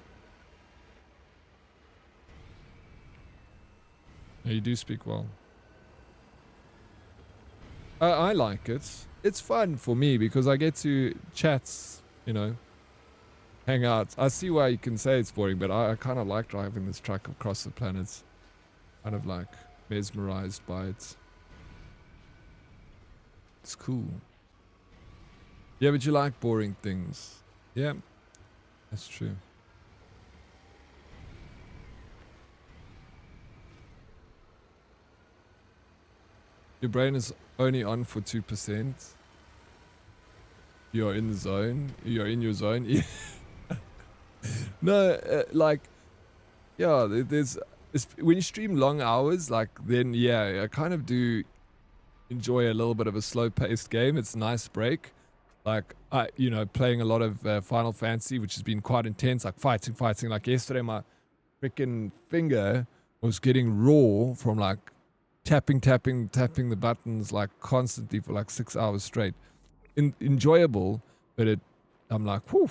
Yeah, you do speak well. I like it. It's fun for me because I get to chat, you know, hang out. I see why you can say it's boring, but I kind of like driving this truck across the planets. Kind of like mesmerized by it. It's cool. Yeah, but you like boring things. Yeah, that's true. Your brain is only on for 2%. You're in the zone. You're in your zone. No, like, yeah, there's when you stream long hours, like, then yeah, I kind of do enjoy a little bit of a slow-paced game. It's a nice break. Like, you know, playing a lot of Final Fantasy, which has been quite intense, like fighting. Like yesterday, my freaking finger was getting raw from like tapping the buttons like constantly for like 6 hours straight. Enjoyable, but I'm like, whew.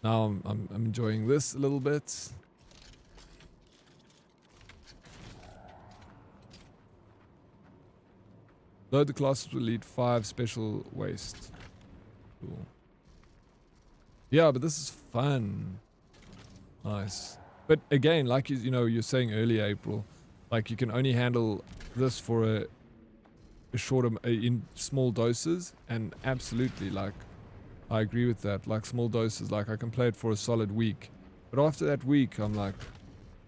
Now I'm enjoying this a little bit. Load the classes will lead 5 special waste. Cool. Yeah, but this is fun. Nice. But again, like you know, you're saying earlier, April, like you can only handle this for a short in small doses, and absolutely, like, I agree with that. Like small doses, like I can play it for a solid week, but after that week, I'm like,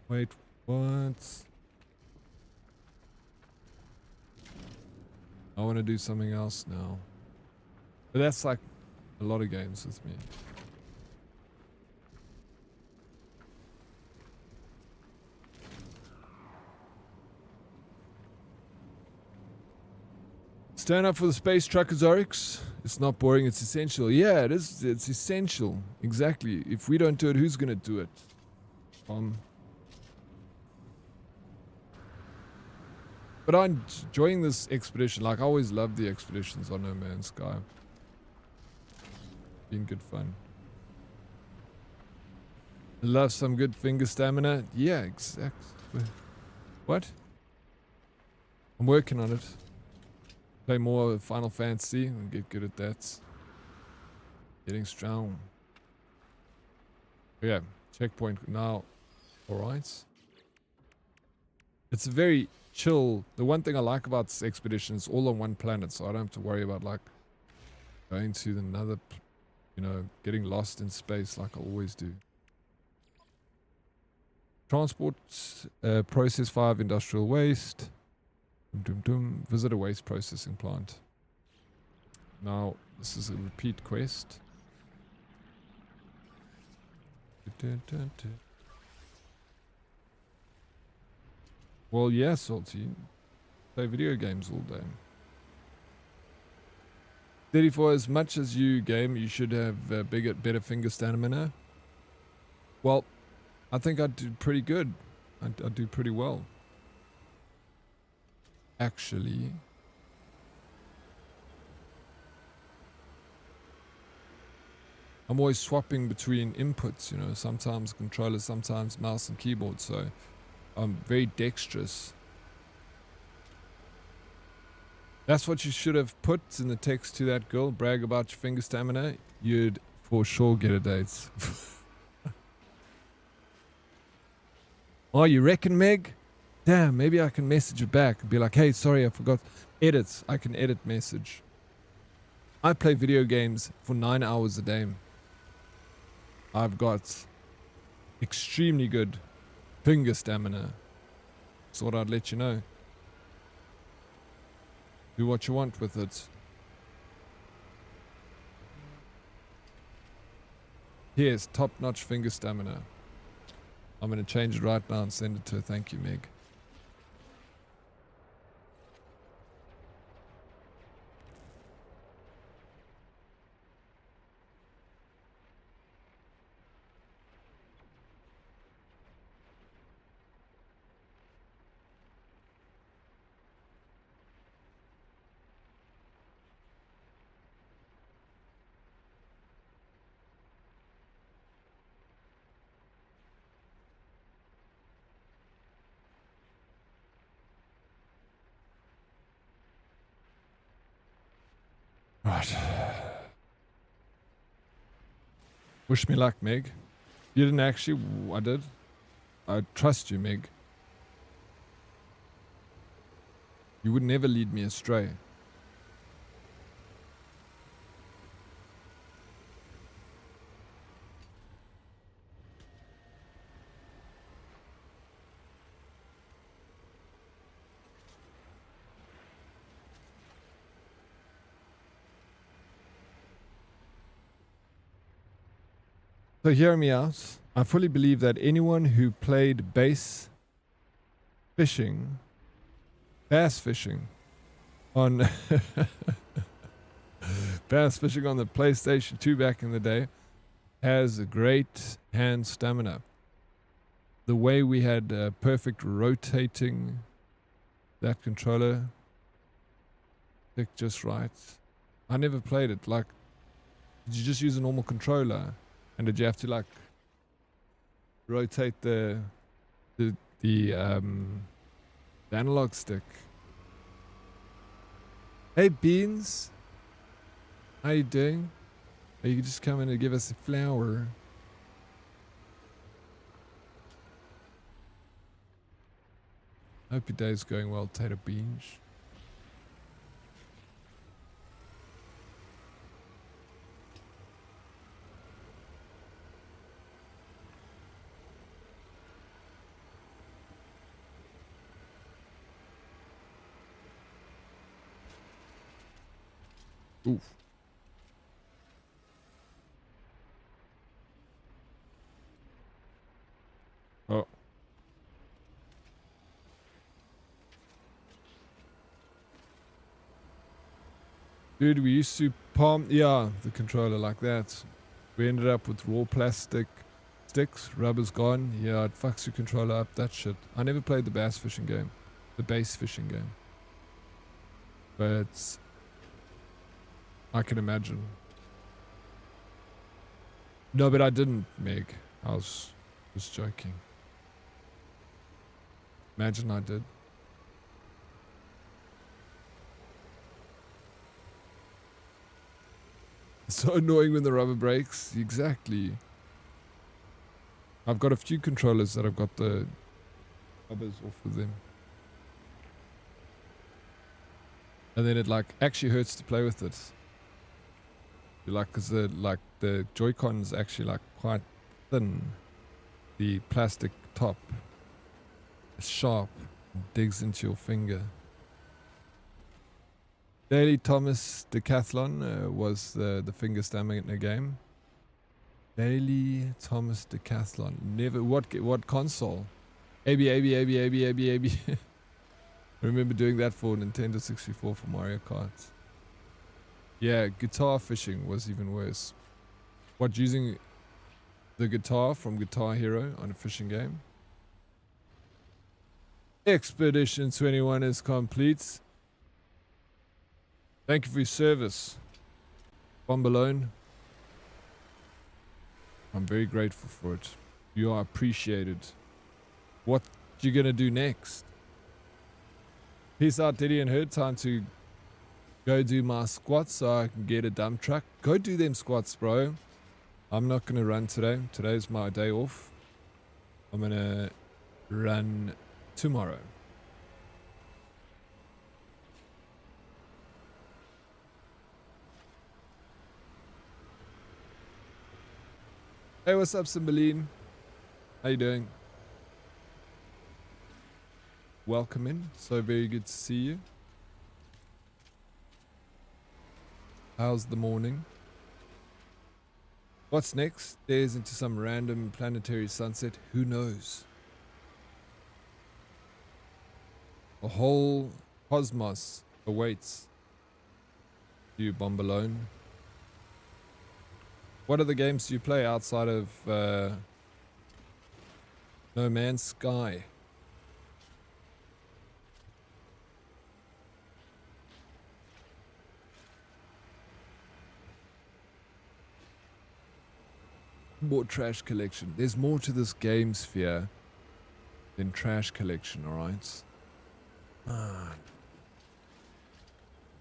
wait, what? I want to do something else now. But that's like a lot of games with me. Stand up for the space truckers, Oryx. It's not boring, it's essential. Yeah, it is. It's essential. Exactly. If we don't do it, who's going to do it? But I'm enjoying this expedition. Like, I always loved the expeditions on No Man's Sky. Been good fun. Love some good finger stamina. Yeah, exactly. What? I'm working on it. Play more Final Fantasy and get good at that. Getting strong. Yeah, checkpoint now. Alright. It's very chill. The one thing I like about this expedition is all on one planet, so I don't have to worry about like going to another, you know, getting lost in space like I always do. Transport, process 5 industrial waste. Visit a waste processing plant. Now, this is a repeat quest. Well, yeah, Salty. Play video games all day. 34, as much as you game, you should have better finger stamina. Well, I think I do pretty good. I do pretty well. Actually. I'm always swapping between inputs, you know, sometimes controller, sometimes mouse and keyboard, so I'm very dexterous. That's what you should have put in the text to that girl. Brag about your finger stamina. You'd for sure get a date. Oh, you reckon, Meg? Damn, maybe I can message her back and be like, hey, sorry, I forgot. Edits. I can edit message. I play video games for 9 hours a day. I've got extremely good finger stamina. Thought I'd let you know. Do what you want with it. Here's top-notch finger stamina. I'm going to change it right now and send it to her. Thank you, Meg. Right. Wish me luck, Meg. You didn't actually. I did. I trust you, Meg. You would never lead me astray. So hear me out. I fully believe that anyone who played bass fishing, bass fishing on bass fishing on the PlayStation 2 back in the day has a great hand stamina. The way we had perfect rotating that controller, thick just right. I never played it. Like, did you just use a normal controller? And did you have to like rotate the analog stick? Hey Beans, how you doing? Are you just coming to give us a flower? Hope your day's going well, Tater Beans. Oof. Oh. Dude, we used to palm, yeah, the controller like that. We ended up with raw plastic sticks, rubber's gone. Yeah, it fucks your controller up, that shit. I never played the bass fishing game, the bass fishing game. But I can imagine. No, but I didn't, Meg. I was just joking. Imagine I did. It's so annoying when the rubber breaks. Exactly. I've got a few controllers that I've got the rubbers off of them. And then it like actually hurts to play with it. Like, cause the Joy-Con is actually like quite thin. The plastic top is sharp, digs into your finger. Daily Thomas Decathlon was the finger stamina game. Daily Thomas Decathlon. Never. What console? AB. I remember doing that for Nintendo 64 for Mario Kart. Yeah, guitar fishing was even worse. What, using the guitar from Guitar Hero on a fishing game? Expedition 21 is complete. Thank you for your service, Bombalone. I'm very grateful for it. You are appreciated. What you gonna do next? Peace out, Diddy and Hood. Time to go do my squats so I can get a dump truck. Go do them squats, bro. I'm not gonna run today. Today's my day off. I'm gonna run tomorrow. Hey, what's up, Cymbeline? How you doing? Welcome in. So very good to see you. How's the morning? What's next? Stares into some random planetary sunset. Who knows? A whole cosmos awaits you, Bombalone. What other games do you play outside of No Man's Sky? More trash collection. There's more to this game sphere than trash collection, alright?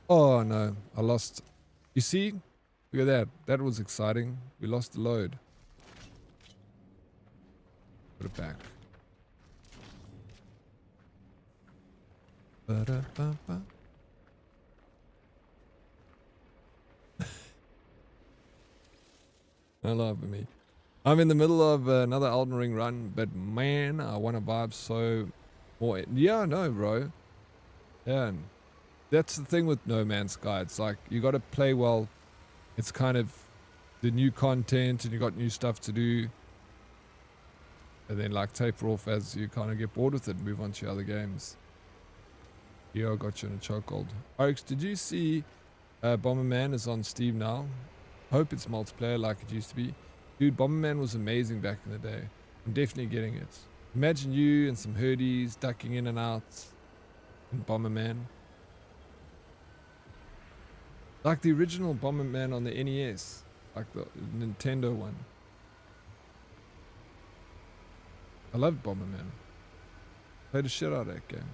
Oh no, I lost. You see? Look at that. That was exciting. We lost the load. Put it back. Ba-da-ba-ba. I love me. I'm in the middle of another Elden Ring run, but man, I want to vibe so more. Yeah, I know, bro. Yeah, and that's the thing with No Man's Sky. It's like you got to play well. It's kind of the new content, and you got new stuff to do, and then like taper off as you kind of get bored with it and move on to other games. Yeah, I got you in a chokehold. Oryx, did you see Bomberman is on Steam now? Hope it's multiplayer like it used to be. Dude, Bomberman was amazing back in the day. I'm definitely getting it. Imagine you and some herdies ducking in and out in Bomberman. Like the original Bomberman on the NES. Like the Nintendo one. I loved Bomberman. Played the shit out of that game.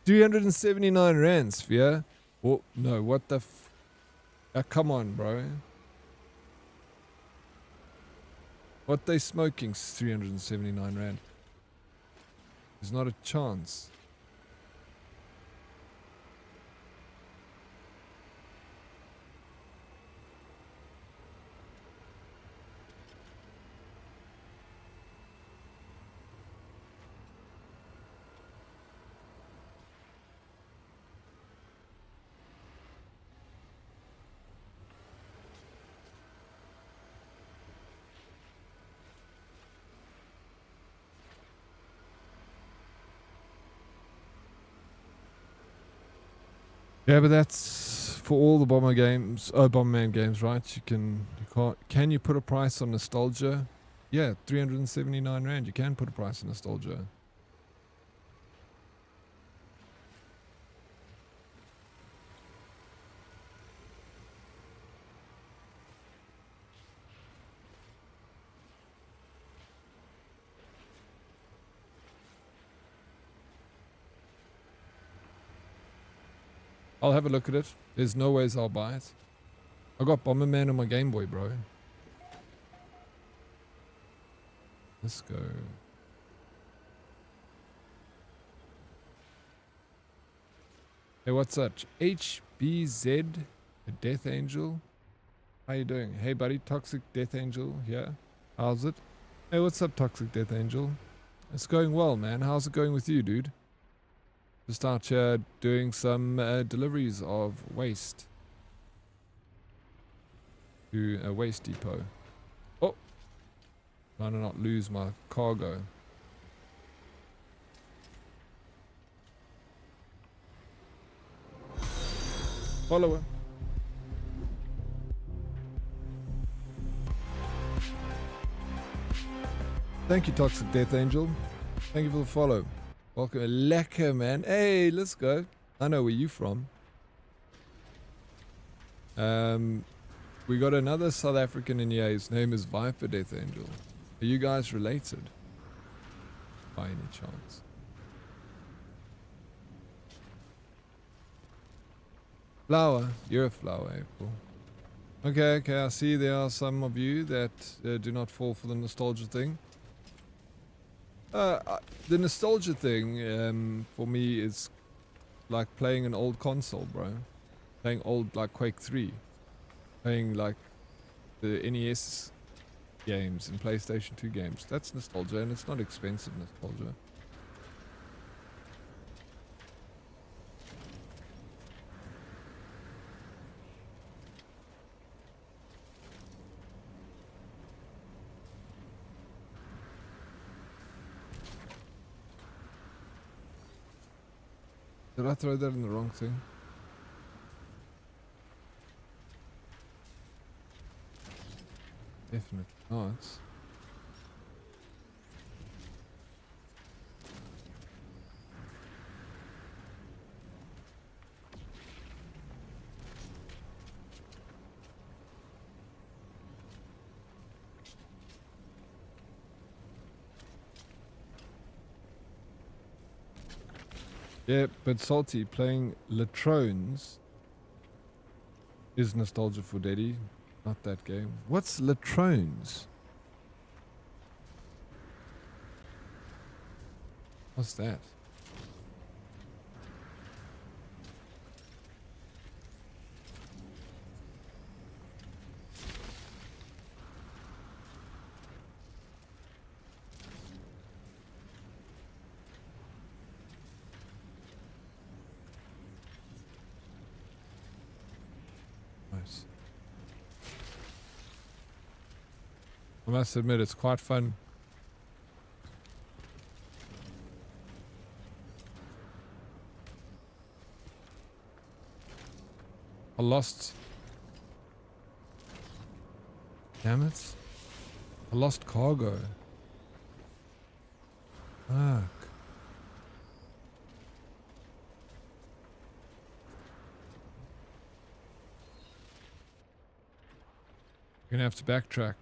$379 Sphere. Oh no, what the come on, bro. What they smoking 379 Rand? There's not a chance. Yeah, but that's for all the Bomber games, Bomberman games, right? Can you put a price on nostalgia? Yeah, 379 Rand. You can put a price on nostalgia. I'll have a look at it. There's no ways I'll buy it. I got Bomberman on my Game Boy, bro. Let's go. Hey, what's up? HBZ, a Death Angel. How you doing? Hey, buddy. Toxic Death Angel here. How's it? Hey, what's up, Toxic Death Angel? It's going well, man. How's it going with you, dude? Just out here doing some deliveries of waste to a waste depot. Oh, trying to not lose my cargo. Follower. Thank you, Toxic Death Angel. Thank you for the follow. Welcome. Lekker, man. Hey, let's go. I know where you from. We got another South African in here. His name is Viper Death Angel. Are you guys related? By any chance? Flower. You're a flower, April. Okay, I see there are some of you that do not fall for the nostalgia thing. The nostalgia thing, for me, is like playing an old console, bro. Playing old, like, Quake 3. Playing, like, the NES games and PlayStation 2 games. That's nostalgia, and it's not expensive nostalgia. Did I throw that in the wrong thing? Definitely not. Yeah, but Salty, playing Latrones is nostalgia for Daddy. Not that game. What's Latrones? What's that? Nice. I must admit, it's quite fun. I lost. Damn it. I lost cargo. Fuck. You're gonna have to backtrack.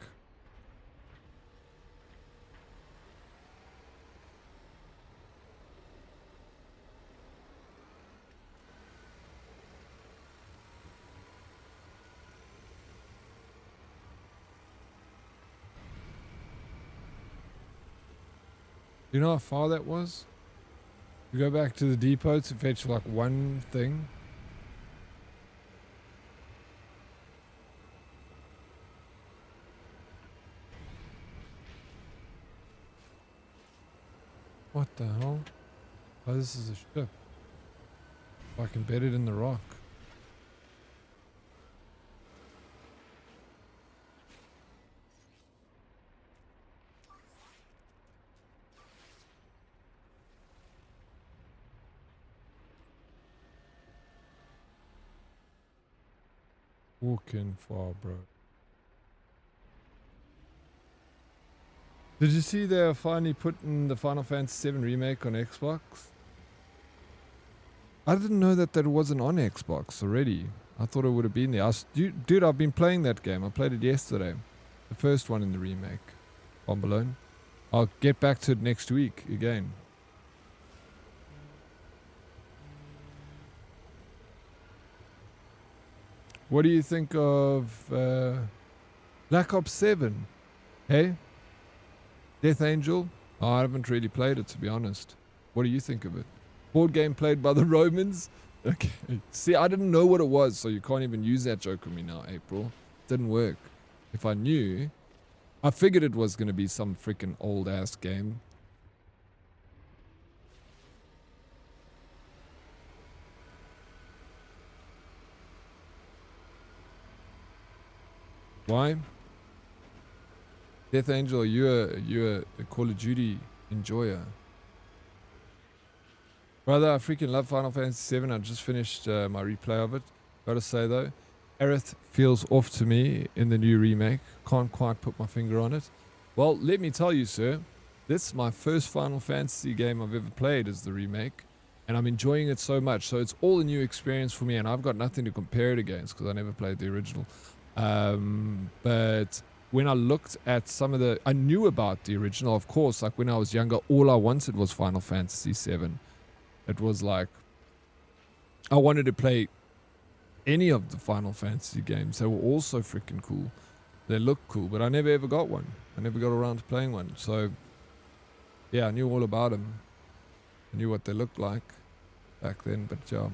Do you know how far that was? You go back to the depot to fetch like one thing. What the hell? Oh, this is a ship. Like embedded in the rock. Walking far, bro. Did you see they're finally putting the Final Fantasy VII Remake on Xbox? I didn't know that that wasn't on Xbox already. I thought it would have been there. Dude, I've been playing that game. I played it yesterday. The first one in the remake. Bombalone. I'll get back to it next week again. What do you think of Black Ops 7? Hey? Death Angel? Oh, I haven't really played it, to be honest. What do you think of it? Board game played by the Romans? Okay. See, I didn't know what it was, so you can't even use that joke with me now, April. It didn't work. If I knew, I figured it was going to be some freaking old-ass game. Why? Death Angel, you're a Call of Duty enjoyer. Brother, I freaking love Final Fantasy VII. I just finished my replay of it. Gotta say though, Aerith feels off to me in the new remake. Can't quite put my finger on it. Well, let me tell you, sir, This is my first Final Fantasy game I've ever played is the remake, and I'm enjoying it so much. So it's all a new experience for me, and I've got nothing to compare it against because I never played the original. But when I looked at some of the... I knew about the original, of course. Like when I was younger, all I wanted was Final Fantasy VII. It was like... I wanted to play any of the Final Fantasy games. They were all so freaking cool. They look cool, but I never ever got one. I never got around to playing one. So... yeah, I knew all about them. I knew what they looked like back then, but I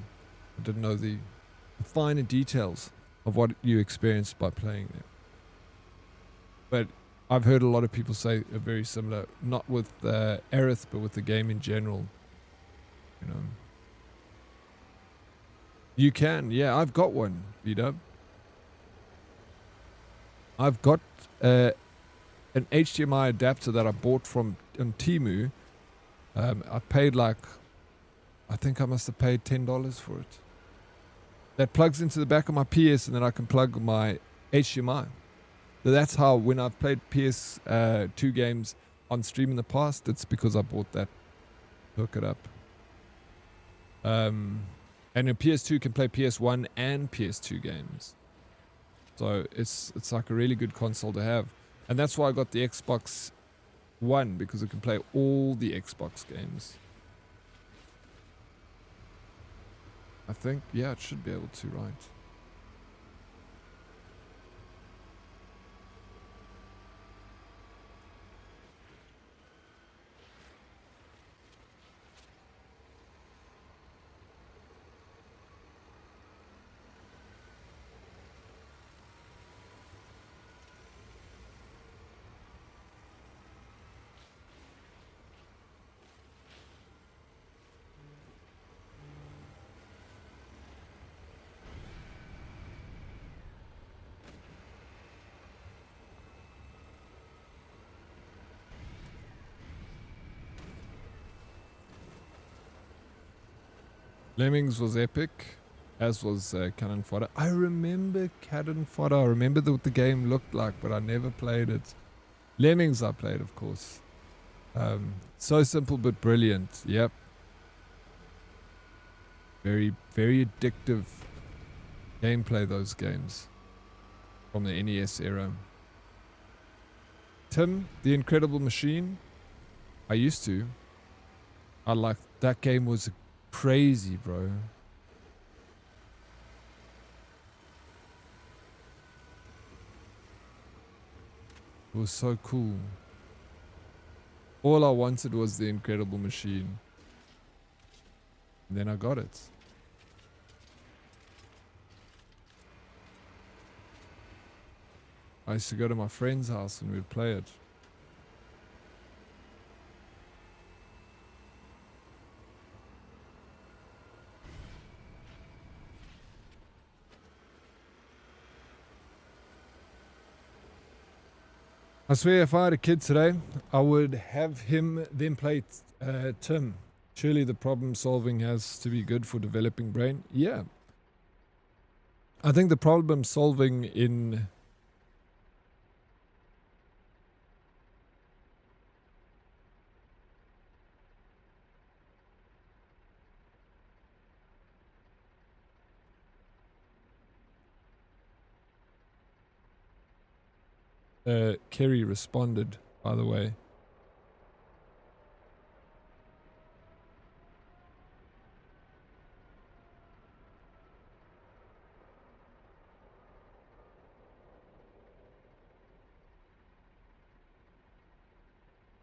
didn't know the finer details of what you experienced by playing them. But I've heard a lot of people say a very similar, not with Aerith, but with the game in general. You know, you can, yeah. I've got one, V-Dub. I've got an HDMI adapter that I bought from on Temu. I paid like, I think I must have paid $10 for it. That plugs into the back of my PS, and then I can plug my HDMI. So that's how, when I've played PS2 games on stream in the past, it's because I bought that. Hook it up. And a PS2 can play PS1 and PS2 games. So it's like a really good console to have. And that's why I got the Xbox One, because it can play all the Xbox games. I think, yeah, it should be able to, right? Lemmings was epic, as was Cannon Fodder. I remember Cannon Fodder. I remember what the game looked like, but I never played it. Lemmings I played, of course. So simple but brilliant. Yep. Very, very addictive gameplay, those games. From the NES era. Tim, The Incredible Machine. I used to. I like that game. Was crazy, bro. It was so cool. All I wanted was the Incredible Machine. And then I got it. I used to go to my friend's house and we'd play it. I swear if I had a kid today, I would have him then play Tim. Surely the problem solving has to be good for developing brain. Yeah. I think the problem solving in... Kerry responded, by the way.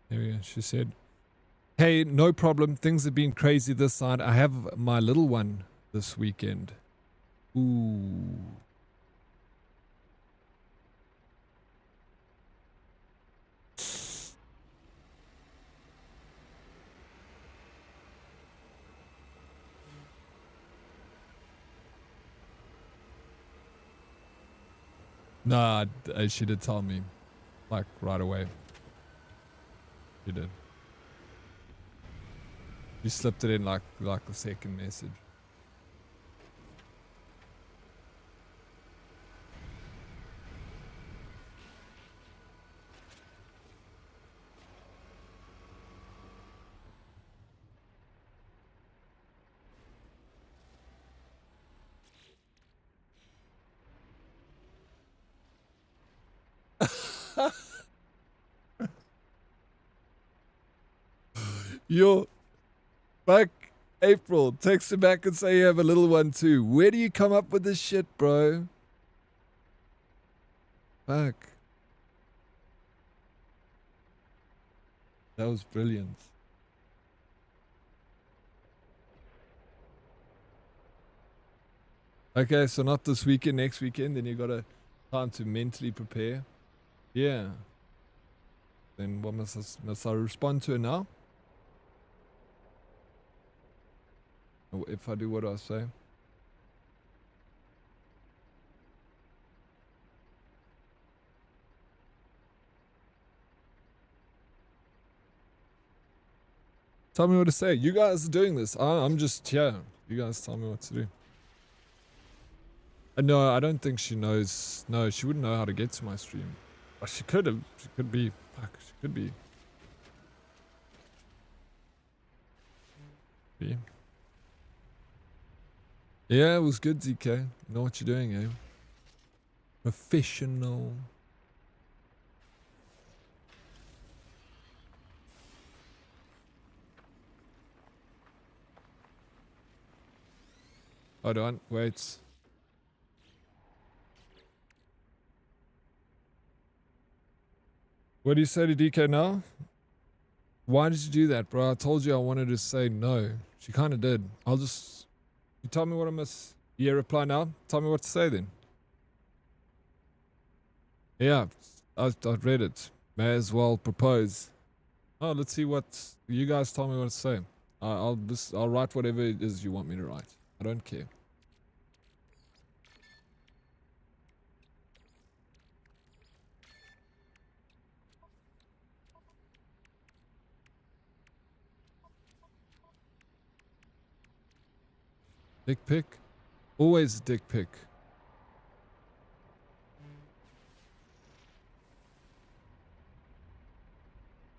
There we go. She said, hey, no problem. Things have been crazy this side. I have my little one this weekend. Ooh. Nah, she did tell me, like, right away. She did. She slipped it in like the second message. Yo, fuck, April, text him back and say you have a little one too. Where do you come up with this shit, bro? Fuck. That was brilliant. Okay, so not this weekend, next weekend, then you got time to mentally prepare. Yeah. Then what must I respond to it now? Or if I do, what do I say? Tell me what to say. You guys are doing this. I'm just here. You guys tell me what to do. No, I don't think she knows. No, she wouldn't know how to get to my stream. Oh, she could have. She could be. Fuck, she could be. Yeah, it was good, ZK. You know what you're doing, eh? Professional. Hold on, wait. What do you say to DK now? Why did you do that, bro? I told you I wanted to say no. She kind of did. You tell me what I must... Yeah, reply now. Tell me what to say then. Yeah, I read it. May as well propose. Oh, let's see what... You guys tell me what to say. I'll write whatever it is you want me to write. I don't care. Dick pic? Always dick pic.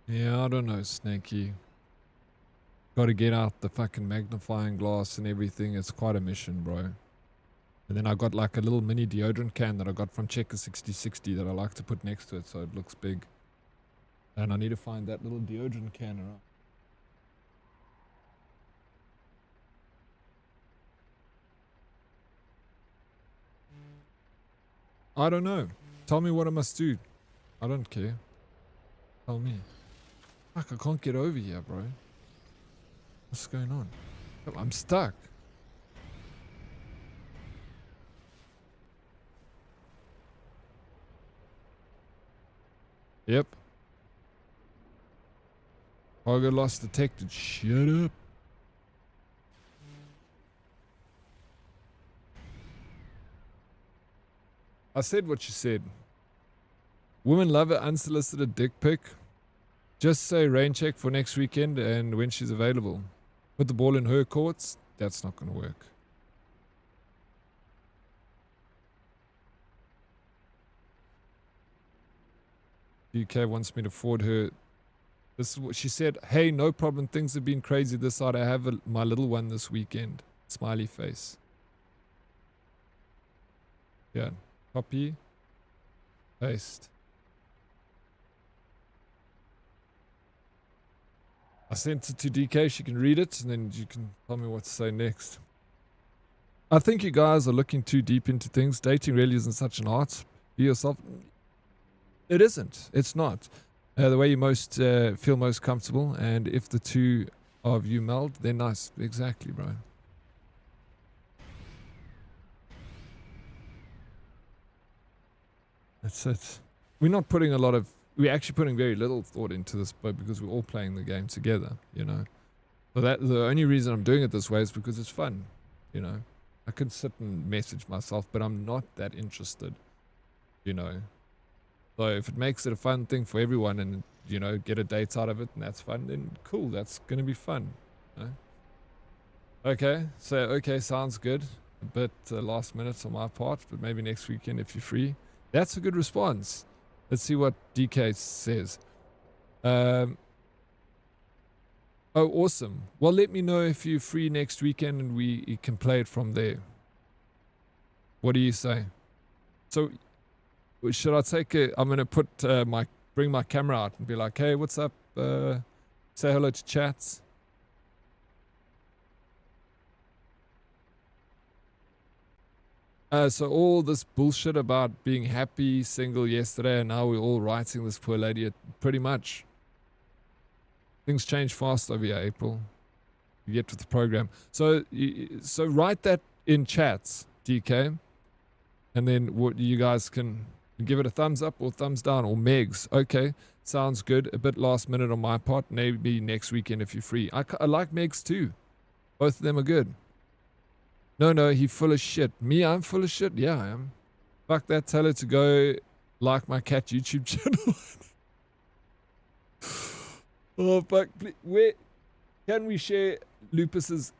Yeah, I don't know, Snaky. Gotta get out the fucking magnifying glass and everything. It's quite a mission, bro. And then I got like a little mini deodorant can that I got from Checker 6060 that I like to put next to it so it looks big. And I need to find that little deodorant can around. I don't know. Tell me what I must do. I don't care. Tell me. Fuck, I can't get over here, bro. What's going on? I'm stuck. Yep. Cargo loss detected. Shut up. I said what you said. Women love an unsolicited dick pic. Just say rain check for next weekend and when she's available. Put the ball in her courts. That's not going to work. UK wants me to forward her. This is what she said. Hey, no problem. Things have been crazy this side. I have my little one this weekend. Smiley face. Yeah. Copy. Paste. I sent it to DK. She can read it and then you can tell me what to say next. I think you guys are looking too deep into things. Dating really isn't such an art. Be yourself. It isn't. It's not. The way you most feel most comfortable, and if the two of you meld, they're nice. Exactly, bro. That's it. We're not putting a lot of... We're actually putting very little thought into this, but because we're all playing the game together, you know. So that the only reason I'm doing it this way is because it's fun, you know. I could sit and message myself, but I'm not that interested, you know. So if it makes it a fun thing for everyone and, you know, get a date out of it and that's fun, then cool, that's going to be fun. You know? Okay, so, okay, sounds good. A bit last minute on my part, but maybe next weekend if you're free. That's a good response. Let's see what DK says. Oh, awesome. Well, let me know if you're free next weekend and we can play it from there. What do you say? So... Should I take it? I'm gonna put bring my camera out and be like, hey, what's up? Say hello to chats. So all this bullshit about being happy single yesterday, and now we're all writing this poor lady. Pretty much, things change fast over here, April. You get with the program. So write that in chats, DK, and then what you guys can give it a thumbs up or thumbs down or megs. Okay, sounds good. A bit last minute on my part. Maybe next weekend if you're free. I like megs too. Both of them are good. No, he full of shit. Me, I'm full of shit. Yeah, I am. Fuck that. Tell her to go like my cat YouTube channel. Oh, fuck. Where can we share Lupus's?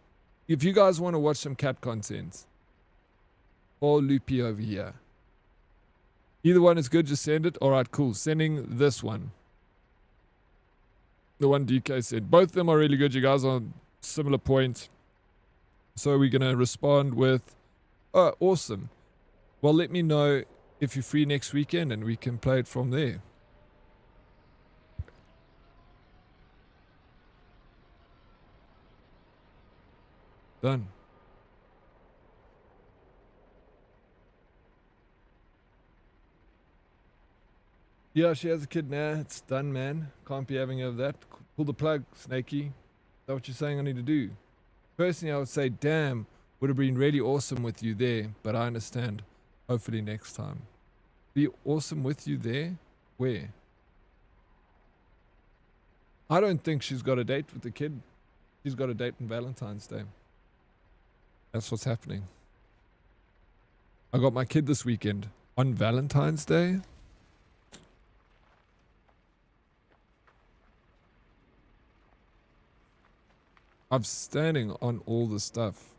If you guys want to watch some cat content, or Loopy over here. Either one is good. Just send it. All right, cool. Sending this one. The one DK said. Both of them are really good. You guys are on similar point. So we're going to respond with, oh, awesome. Well, let me know if you're free next weekend and we can play it from there. Done. Yeah, she has a kid now. It's done, man. Can't be having of that. Pull the plug, Snakey. Is that what you're saying I need to do? Personally, I would say, damn, would have been really awesome with you there, but I understand. Hopefully next time. Be awesome with you there? Where? I don't think she's got a date with the kid. She's got a date on Valentine's Day. That's what's happening. I got my kid this weekend. On Valentine's Day? I'm standing on all the stuff.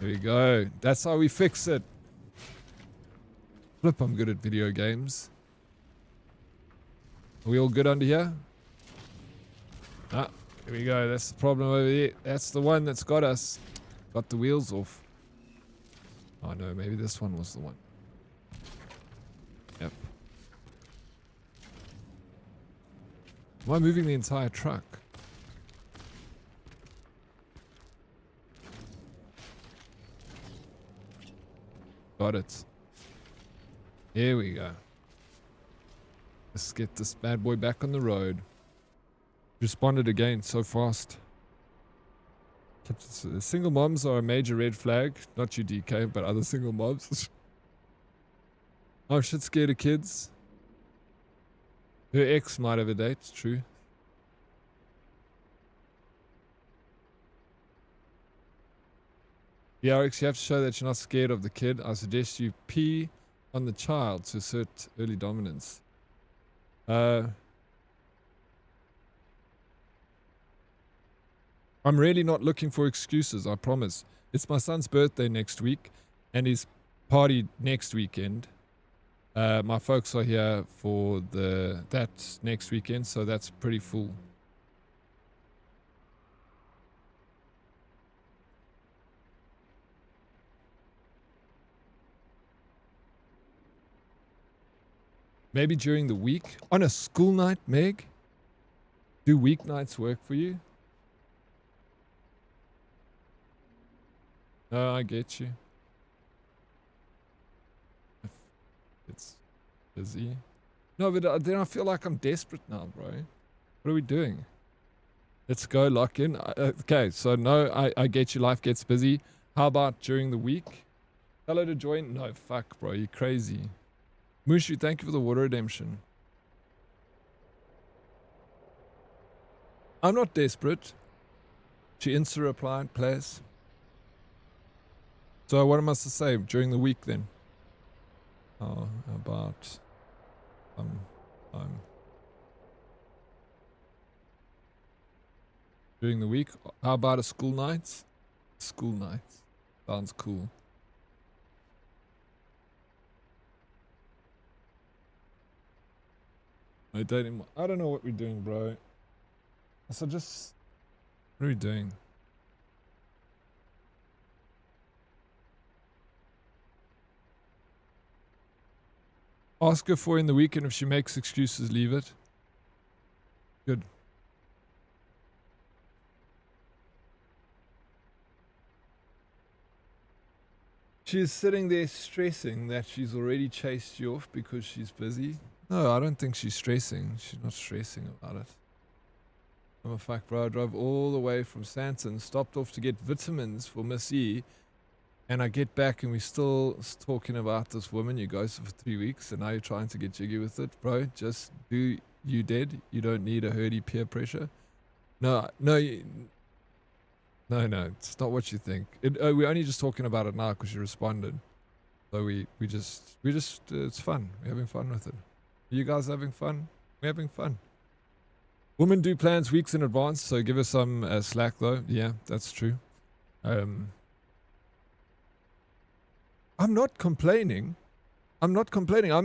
There you go. That's how we fix it. Flip, I'm good at video games. Are we all good under here? Ah, here we go. That's the problem over here. That's the one that's got us. Got the wheels off. Oh no, maybe this one was the one. Yep. Am I moving the entire truck? Got it. Here we go. Let's get this bad boy back on the road. Responded again so fast. Single moms are a major red flag. Not you, DK, but other single moms. I'm shit scared of kids. Her ex might have a date, true. Yeah, Oryx, you have to show that you're not scared of the kid. I suggest you pee on the child to assert early dominance. I'm really not looking for excuses, I promise. It's my son's birthday next week and his party next weekend. My folks are here for that next weekend, so that's pretty full. Maybe during the week? On a school night, Meg? Do weeknights work for you? No, I get you. It's busy. No, but then I feel like I'm desperate now, bro. What are we doing? Let's go lock in. Okay, so no, I get you. Life gets busy. How about during the week? Hello to join. No, fuck, bro. You crazy. Mushu, thank you for the water redemption. I'm not desperate. She insta replied, please. So what am I to say during the week then? How about during the week? How about a school night? School night. Sounds cool. I don't know what we're doing, bro. So just, what are we doing? Ask her for in the weekend. If she makes excuses, leave it. Good. She's sitting there stressing that she's already chased you off because she's busy. No, I don't think she's stressing. She's not stressing about it. I'm a fuck, bro. I drove all the way from Santon, stopped off to get vitamins for Miss E, and I get back and we're still talking about this woman you ghosted for 3 weeks, and now you're trying to get jiggy with it, bro. Just do you dead. You don't need a herdy peer pressure. No, no, no, it's not what you think. We're only just talking about it now because you responded. So we just, it's fun. We're having fun with it. Are you guys having fun? We're having fun. Women do plans weeks in advance, so give us some slack though. Yeah, that's true. I'm not complaining. I'm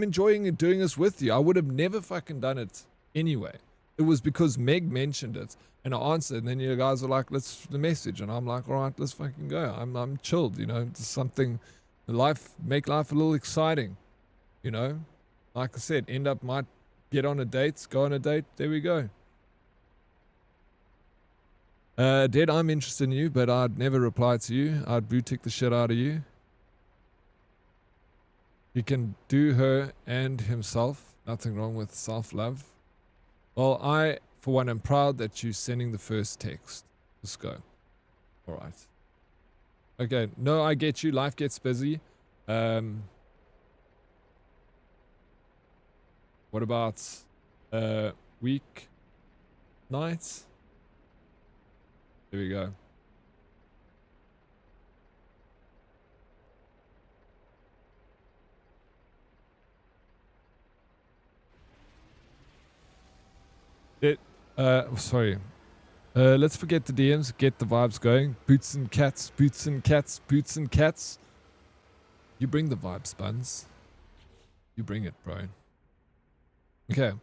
enjoying doing this with you. I would have never fucking done it anyway. It was because Meg mentioned it and I answered, and then you guys were like, let's the message, and I'm like, all right, let's fucking go. I'm chilled, you know. It's something, make life a little exciting, you know. Like I said, might get on a date, go on a date. There we go. Dead, I'm interested in you, but I'd never reply to you. I'd blue tick the shit out of you. He can do her and himself. Nothing wrong with self-love. Well, I, for one, am proud that you're sending the first text. Let's go. All right. Okay. No, I get you. Life gets busy. What about week nights? There we go. Sorry. Let's forget the DMs, get the vibes going. Boots and cats, boots and cats, boots and cats. You bring the vibes, Buns. You bring it, bro. Okay.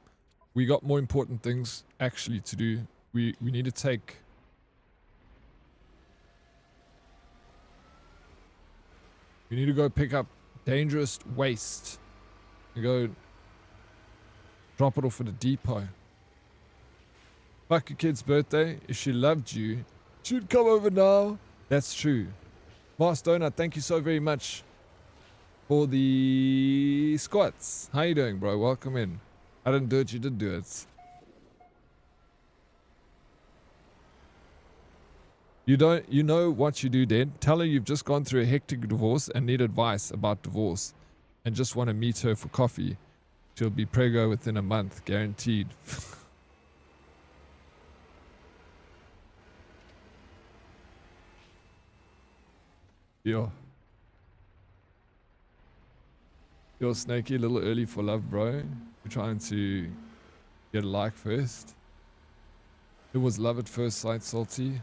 We got more important things actually to do. We need to take... We need to go pick up dangerous waste. And go drop it off at a depot. Fuck your kid's birthday. If she loved you, she'd come over now. That's true. Milestone, thank you so very much for the squats. How you doing, bro? Welcome in. I didn't do it, you did do it. You know what you do, Dead? Tell her you've just gone through a hectic divorce and need advice about divorce and just want to meet her for coffee. She'll be preggo within a month, guaranteed. You're snaky, a little early for love, bro. You're trying to get a like first. It was love at first sight, salty.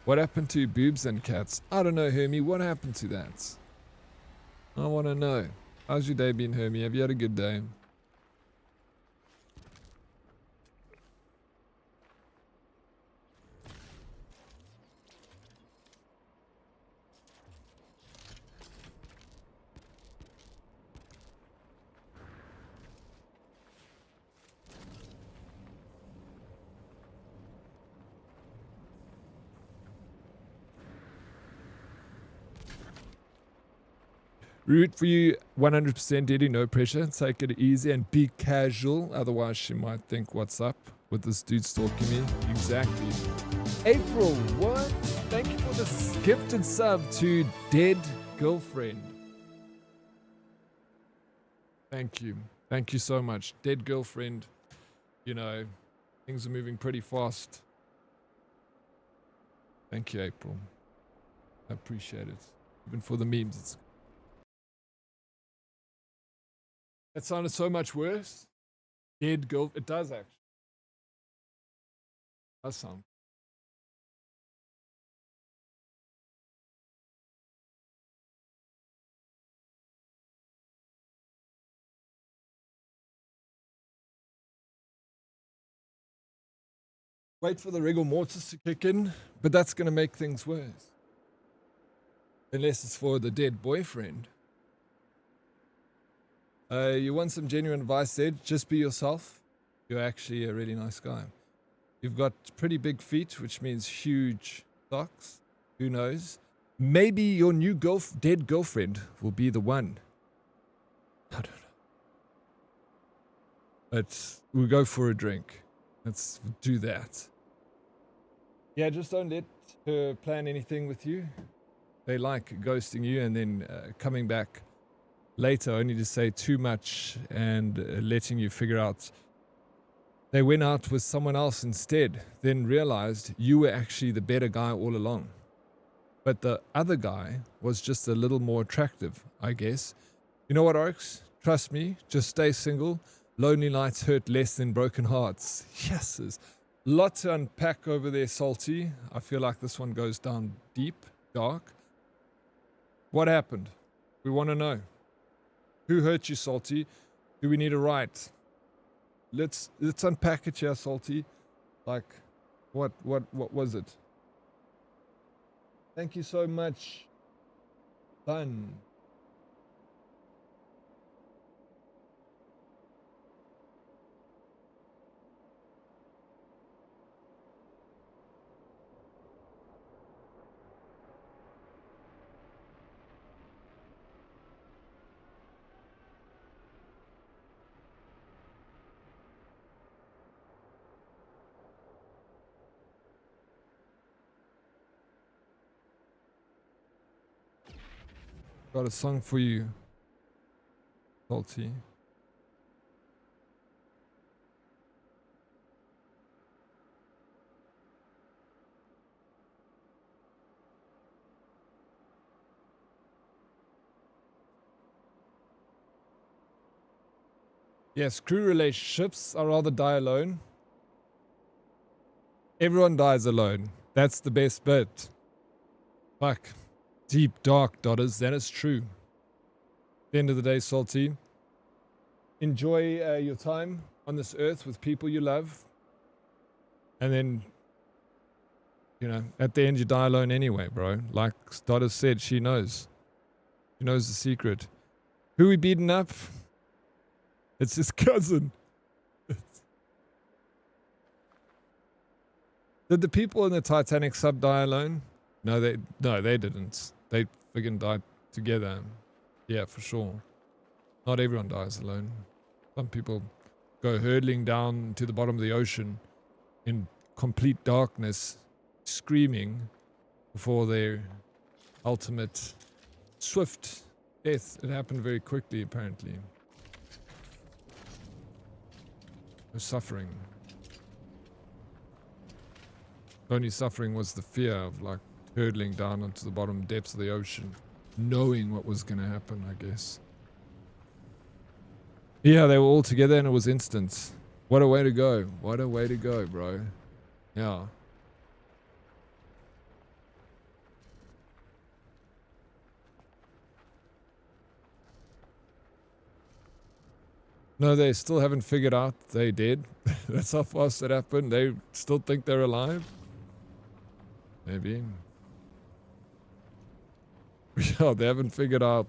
What happened to boobs and cats? I don't know, Hermie. What happened to that? I want to know. How's your day been, Hermie? Have you had a good day? Root for you 100%, Diddy. No pressure. Take it easy and be casual. Otherwise, she might think, what's up with this dude stalking me? Exactly. April, what? Thank you for the gifted sub to Dead Girlfriend. Thank you. Thank you so much. Dead Girlfriend. You know, things are moving pretty fast. Thank you, April. I appreciate it. Even for the memes, it's... That sounded so much worse. Dead girl. It does actually. It does sound. Wait for the rigor mortis to kick in, but that's going to make things worse. Unless it's for the dead boyfriend. You want some genuine advice, Ed? Just be yourself. You're actually a really nice guy. You've got pretty big feet, which means huge socks. Who knows? Maybe your new dead girlfriend will be the one. I don't know. But we'll go for a drink. Let's do that. Yeah, just don't let her plan anything with you. They like ghosting you and then coming back later only to say too much and letting you figure out they went out with someone else instead, then realized you were actually the better guy all along. But the other guy was just a little more attractive, I guess. You know what, Oryx? Trust me, just stay single. Lonely nights hurt less than broken hearts. Yes, there's a lot to unpack over there, Salty. I feel like this one goes down deep, dark. What happened? We want to know. Who hurt you, Salty? Do we need a right? Let's unpack it here, Salty. Like, what was it? Thank you so much. Done. Got a song for you, Salty. Yes, crew relationships are rather die alone. Everyone dies alone. That's the best bit. Fuck. Deep, dark, Dodders. That is true. At the end of the day, Salty, enjoy your time on this earth with people you love. And then, you know, at the end you die alone anyway, bro. Like Dodders said, she knows. She knows the secret. Who we beating up? It's his cousin. Did the people in the Titanic sub die alone? No, they didn't. They friggin' died together. Yeah, for sure. Not everyone dies alone. Some people go hurtling down to the bottom of the ocean in complete darkness, screaming before their ultimate swift death. It happened very quickly, apparently. No suffering. The only suffering was the fear of, like, hurtling down onto the bottom depths of the ocean, knowing what was going to happen, I guess. Yeah, they were all together and it was instant. What a way to go. What a way to go, bro. Yeah. No, they still haven't figured out they did. That's how fast it happened. They still think they're alive. Maybe. Yeah, they haven't figured out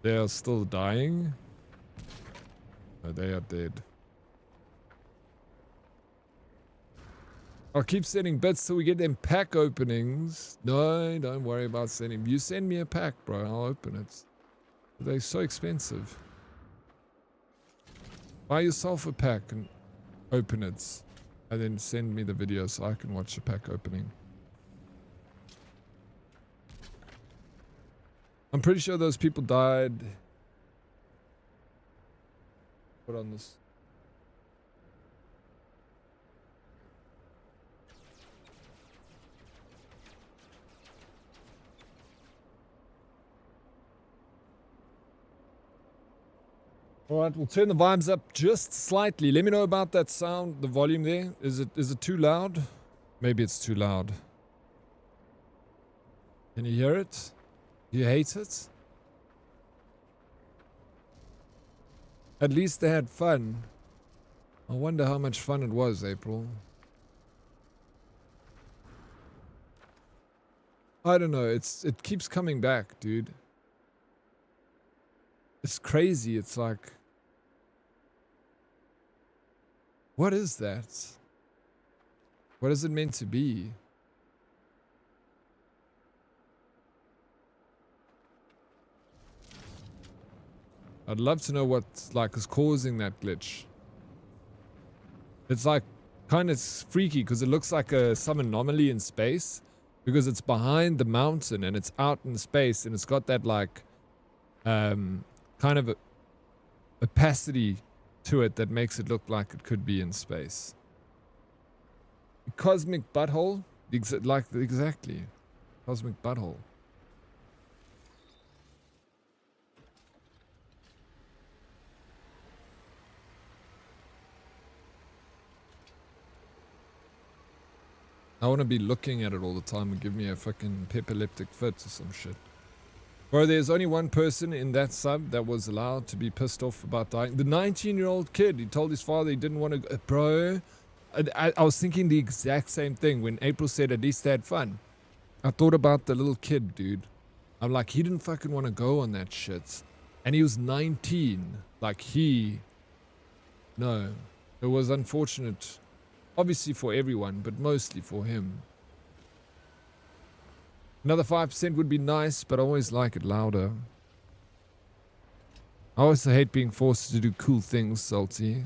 they are still dying. No, they are dead. I'll keep sending bits till we get them pack openings. No, don't worry about sending. You send me a pack, bro. I'll open it. They're so expensive. Buy yourself a pack and open it. And then send me the video so I can watch the pack opening. I'm pretty sure those people died. Put on this. Alright, we'll turn the vibes up just slightly. Let me know about that sound, the volume there. Is it too loud? Maybe it's too loud. Can you hear it? Do you hate it? At least they had fun. I wonder how much fun it was, April. I don't know. It keeps coming back, dude. It's crazy. It's like, what is that? What is it meant to be? I'd love to know what like is causing that glitch. It's like kind of freaky because it looks like some anomaly in space because it's behind the mountain and it's out in space and it's got that like kind of a opacity to it that makes it look like it could be in space. Cosmic butthole, exactly, cosmic butthole. I want to be looking at it all the time and give me a fucking epileptic fit or some shit. Bro, there's only one person in that sub that was allowed to be pissed off about dying. The 19-year-old kid, he told his father he didn't want to go. Bro, I was thinking the exact same thing when April said at least they had fun. I thought about the little kid, dude. I'm like, he didn't fucking want to go on that shit. And he was 19. Like, no. It was unfortunate. Obviously for everyone, but mostly for him. Another 5% would be nice, but I always like it louder. I also hate being forced to do cool things, Salty.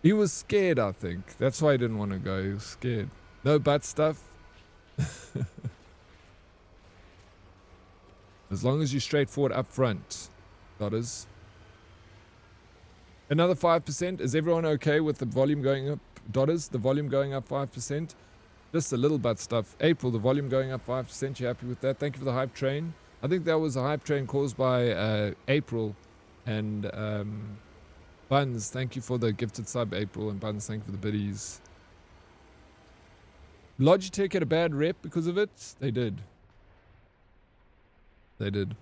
He was scared, I think. That's why he didn't want to go. He was scared. No butt stuff. As long as you're straightforward up front. Dotters. Another 5%. Is everyone okay with the volume going up? Dotters, the volume going up 5%. Just a little butt stuff. April, the volume going up 5%. You happy with that? Thank you for the hype train. I think that was a hype train caused by April and Buns. Thank you for the gifted sub, April, and Buns, thank you for the biddies. Logitech had a bad rep because of it. They did. They did.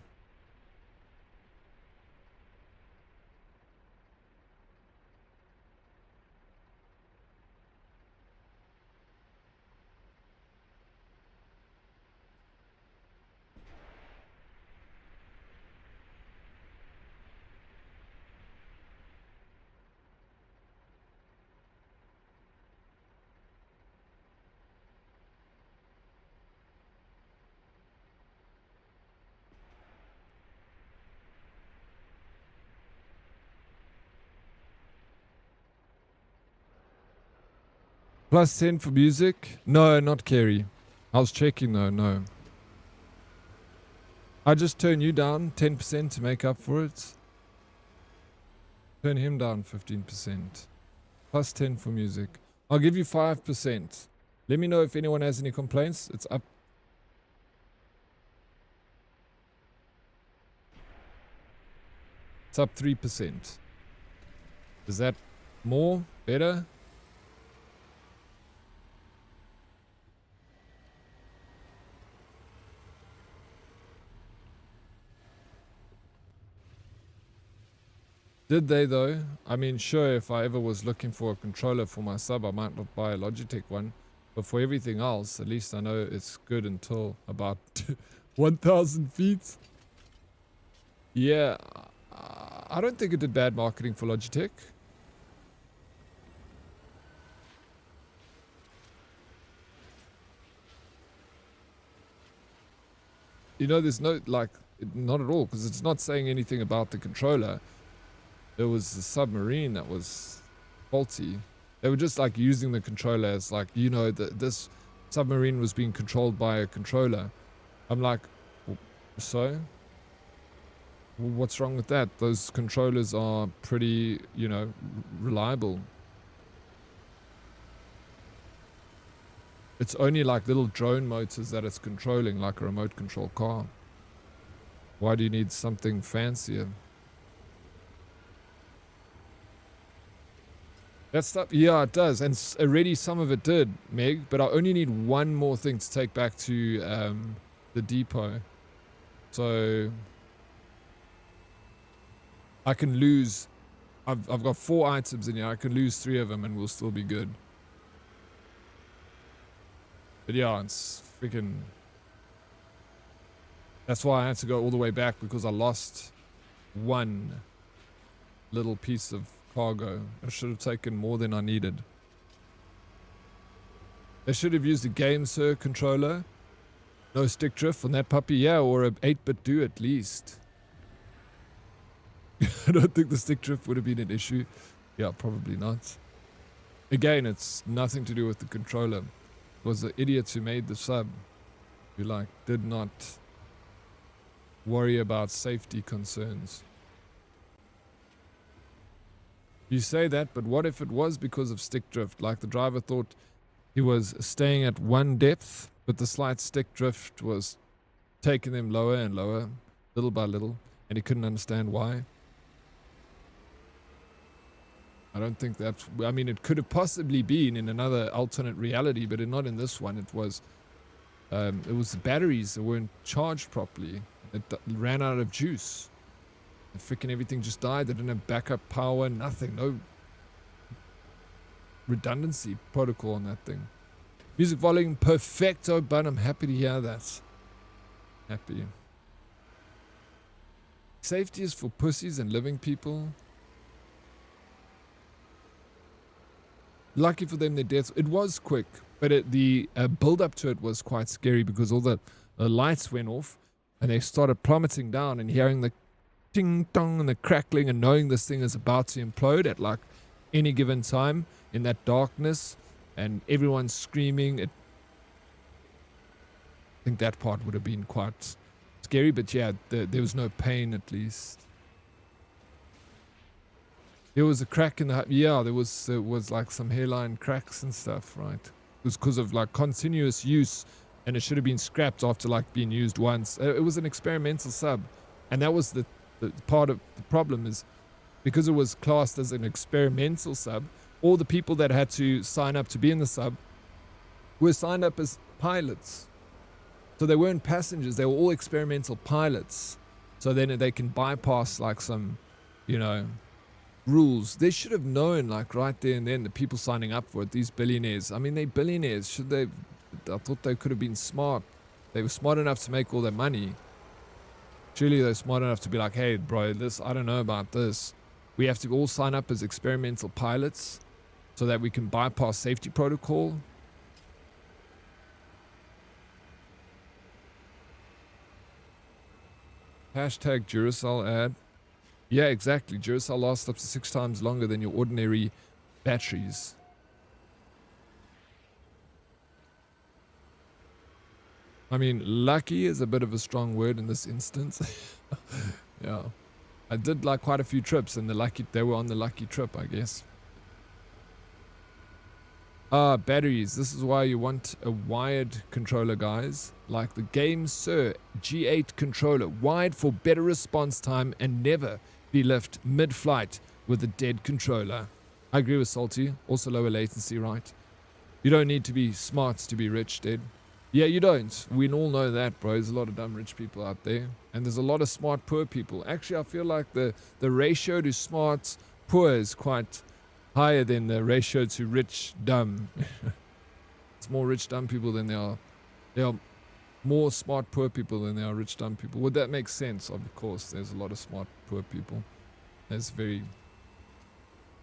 Plus 10 for music? No, not Kerry. I was checking though, no. I just turn you down 10% to make up for it. Turn him down 15%. Plus 10 for music. I'll give you 5%. Let me know if anyone has any complaints. It's up. It's up 3%. Is that more? Better? Did they though? I mean, sure, if I ever was looking for a controller for my sub, I might not buy a Logitech one. But for everything else, at least I know it's good until about 1,000 feet. Yeah, I don't think it did bad marketing for Logitech. You know, there's no, like, not at all, because it's not saying anything about the controller. There was a submarine that was faulty. They were just like using the controller as like, you know, this submarine was being controlled by a controller. I'm like, so? What's wrong with that? Those controllers are pretty, you know, reliable. It's only like little drone motors that it's controlling, like a remote control car. Why do you need something fancier? That stuff, yeah, it does. And already some of it did, Meg, but I only need one more thing to take back to the depot. So I can lose, I've got 4 items in here. I can lose 3 of them and we'll still be good. But yeah, it's freaking... That's why I had to go all the way back, because I lost one little piece of cargo. I should have taken more than I needed. They should have used a Game Sir controller. No stick drift on that puppy, yeah, or a 8-bit do at least. I don't think the stick drift would have been an issue. Yeah, probably not. Again, it's nothing to do with the controller. It was the idiots who made the sub who like did not worry about safety concerns. You say that, but what if it was because of stick drift? Like the driver thought he was staying at one depth, but the slight stick drift was taking them lower and lower, little by little, and he couldn't understand why. I don't think that... I mean, it could have possibly been in another alternate reality, but not in this one. It was the batteries that weren't charged properly. It ran out of juice. And freaking everything just died. They didn't have backup power, nothing. No redundancy protocol on that thing. Music volume perfecto, but I'm happy to hear that. Happy. Safety is for pussies and living people. Lucky for them, their deaths. It was quick, but the build up to it was quite scary, because all the lights went off and they started plummeting down, and hearing the ting tong and the crackling, and knowing this thing is about to implode at like any given time in that darkness, and everyone's screaming. I think that part would have been quite scary, but yeah, there was no pain at least. There was a crack in the... Yeah, there was like some hairline cracks and stuff, right? It was because of like continuous use, and it should have been scrapped after like being used once. It was an experimental sub, and that was the part of the problem, is because it was classed as an experimental sub, all the people that had to sign up to be in the sub were signed up as pilots. So they weren't passengers, they were all experimental pilots. So then they can bypass like some, you know, rules. They should have known, like right there and then, the people signing up for it, these billionaires. I mean, they're billionaires. Should they... I thought they could have been smart. They were smart enough to make all their money. Surely they're smart enough to be like, hey, bro, this, I don't know about this. We have to all sign up as experimental pilots so that we can bypass safety protocol. Hashtag Duracell ad. Yeah, exactly. Duracell lasts up to 6 times longer than your ordinary batteries. I mean, lucky is a bit of a strong word in this instance. Yeah. I did like quite a few trips, and they were on the lucky trip, I guess. Batteries. This is why you want a wired controller, guys. Like the Game Sir G8 controller. Wired for better response time and never be left mid-flight with a dead controller. I agree with Salty. Also lower latency, right? You don't need to be smart to be rich, Dead. Yeah, you don't. We all know that, bro. There's a lot of dumb rich people out there. And there's a lot of smart poor people. Actually, I feel like the ratio to smart poor is quite higher than the ratio to rich dumb. It's more rich dumb people than there are more smart poor people than there are rich dumb people. Would that make sense? Of course, there's a lot of smart poor people. There's very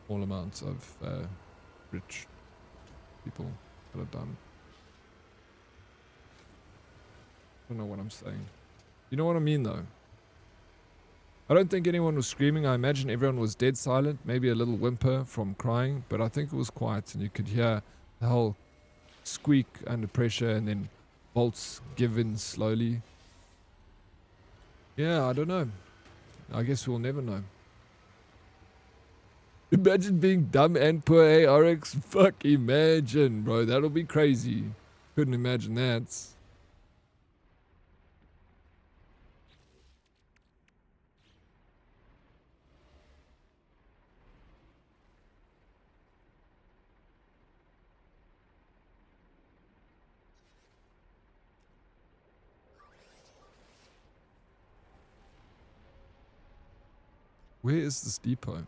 small amounts of rich people that are dumb. I don't know what I'm saying. You know what I mean, though? I don't think anyone was screaming. I imagine everyone was dead silent. Maybe a little whimper from crying, but I think it was quiet, and you could hear the whole squeak under pressure, and then bolts give in slowly. Yeah, I don't know. I guess we'll never know. Imagine being dumb and poor, eh, Oryx? Fuck, imagine, bro. That'll be crazy. Couldn't imagine that. Where is this depot?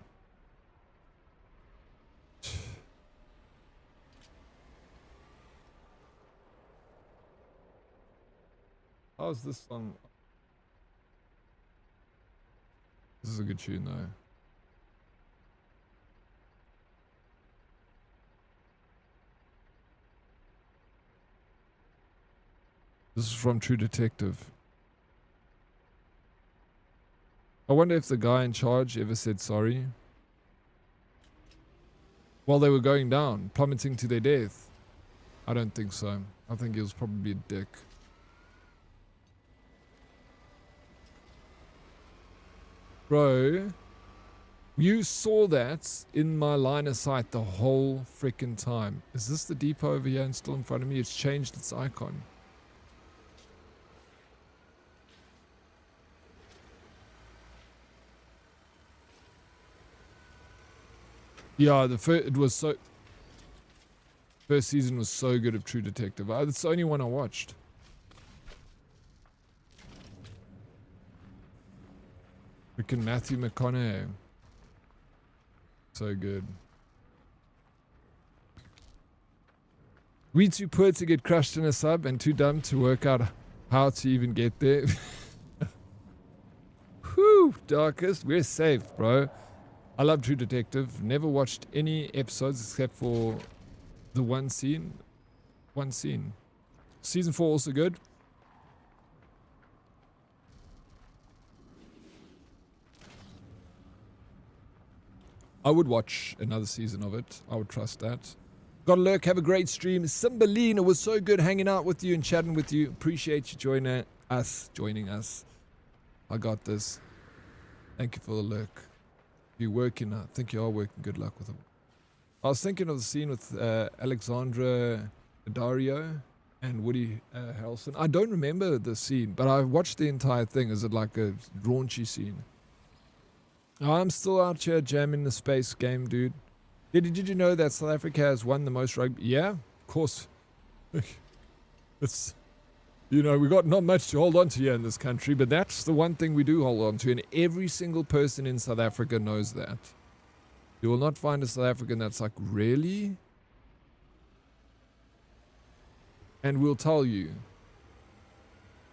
How's this song? This is a good tune though. This is from True Detective. I wonder if the guy in charge ever said sorry while they were going down, plummeting to their death. I don't think so. I think he was probably a dick. Bro, you saw that in my line of sight the whole freaking time. Is this the depot over here and still in front of me? It's changed its icon. Yeah, first season was so good of True Detective. It's the only one I watched. Freaking Matthew McConaughey. So good. We too poor to get crushed in a sub and too dumb to work out how to even get there. Whew, Darkest. We're safe, bro. I love True Detective. Never watched any episodes except for the one scene. Season 4 also good. I would watch another season of it. I would trust that. Got a lurk. Have a great stream. Cymbalina, was so good hanging out with you and chatting with you. Appreciate you joining us. I got this. Thank you for the lurk. You're working. I think you are working. Good luck with it. I was thinking of the scene with Alexandra Daddario and Woody Harrelson. I don't remember the scene, but I watched the entire thing. Is it like a raunchy scene? I'm still out here jamming the space game, dude. Did you know that South Africa has won the most rugby? Yeah, of course. It's, you know, we got not much to hold on to here in this country, but that's the one thing we do hold on to, and every single person in South Africa knows that. You will not find a South African that's like, really? And we'll tell you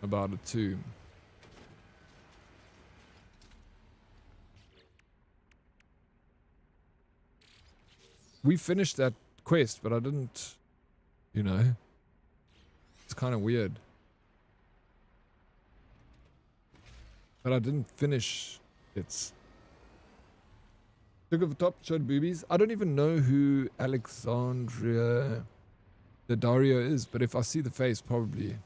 about it too. We finished that quest, but I didn't, you know. It's kind of weird. But I didn't finish it. Look at the top, showed boobies. I don't even know who Alexandria Daddario is, but if I see the face, probably.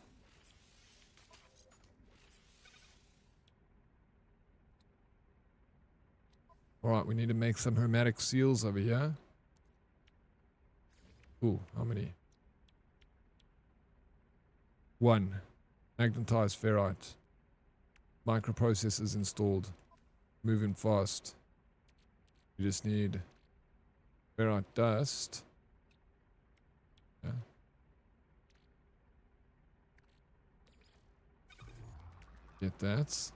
Alright, we need to make some hermetic seals over here. Ooh, how many? 1. Magnetized ferrite. Microprocessors installed. Moving fast. You just need ferrite dust. Yeah. Get that.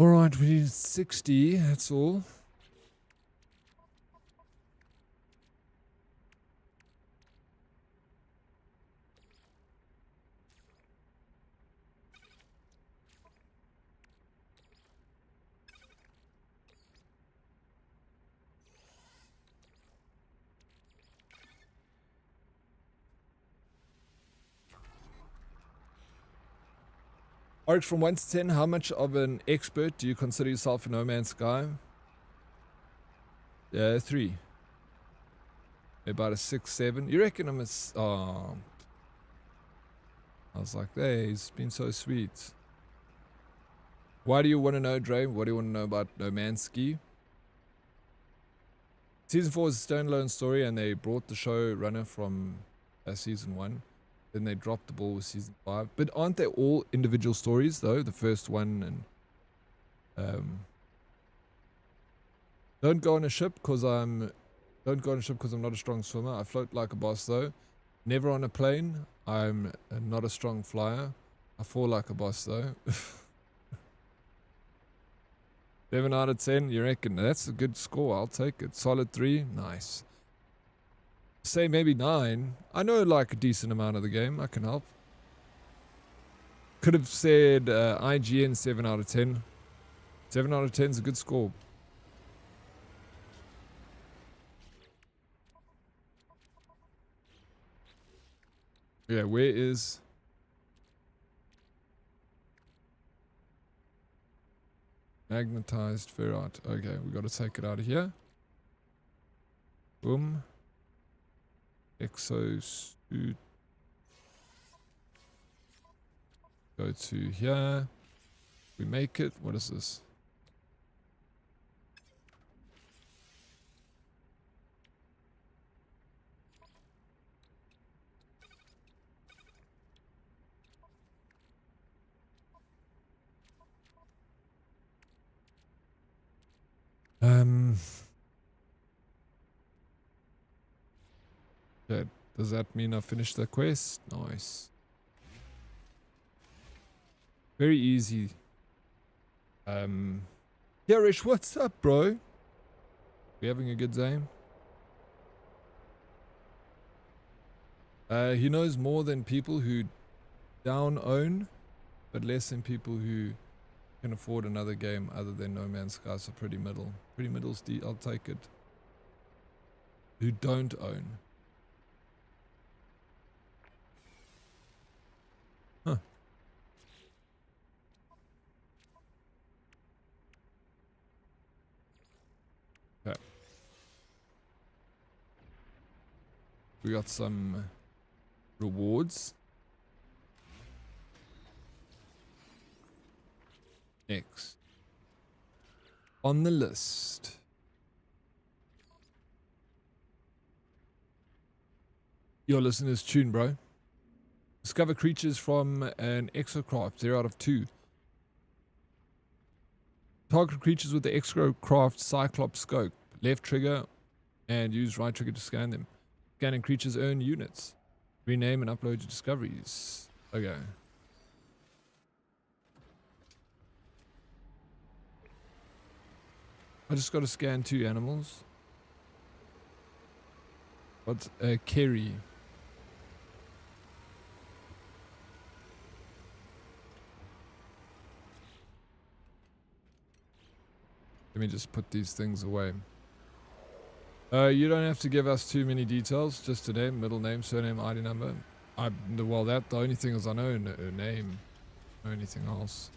Alright, we need 60, that's all. Oryx, from 1 to 10, how much of an expert do you consider yourself in No Man's Sky? 3. About a 6, 7. You reckon I'm a... Oh. I was like, hey, he's been so sweet. Why do you want to know, Dre? What do you want to know about No Man's Sky? Season 4 is a standalone story, and they brought the show runner from season 1. then they dropped the ball with season 5. But aren't they all individual stories though? The first one, and don't go on a ship because I'm not a strong swimmer. I float like a boss though. Never on a plane. I'm not a strong flyer. I fall like a boss though. 7 out of 10, you reckon? That's a good score. I'll take it. Solid 3. Nice. Say maybe 9. I know like a decent amount of the game. I can help. Could have said IGN 7 out of 10. 7 out of 10 is a good score. Yeah, where is... Magnetized ferrite. Okay, we got to take it out of here. Boom. Exosuit. Go to here. We make it. What is this? Okay, does that mean I finished the quest? Nice. Very easy. Yarish, what's up, bro? We having a good time? He knows more than people who down own, but less than people who can afford another game other than No Man's Sky. So pretty middle. Pretty middle's I'll take it. Who don't own. Huh. Okay. We got some rewards. Next. On the list. Your listeners tune, bro. Discover creatures from an exocraft. 0 out of 2. Target creatures with the exocraft Cyclops scope. Left trigger and use right trigger to scan them. Scanning creatures earn units. Rename and upload your discoveries. Okay. I just got to scan 2 animals. What's a Kerry? Let me just put these things away. You don't have to give us too many details. Just a name, middle name, surname, ID number. Well, the only thing is I know a name. No anything else.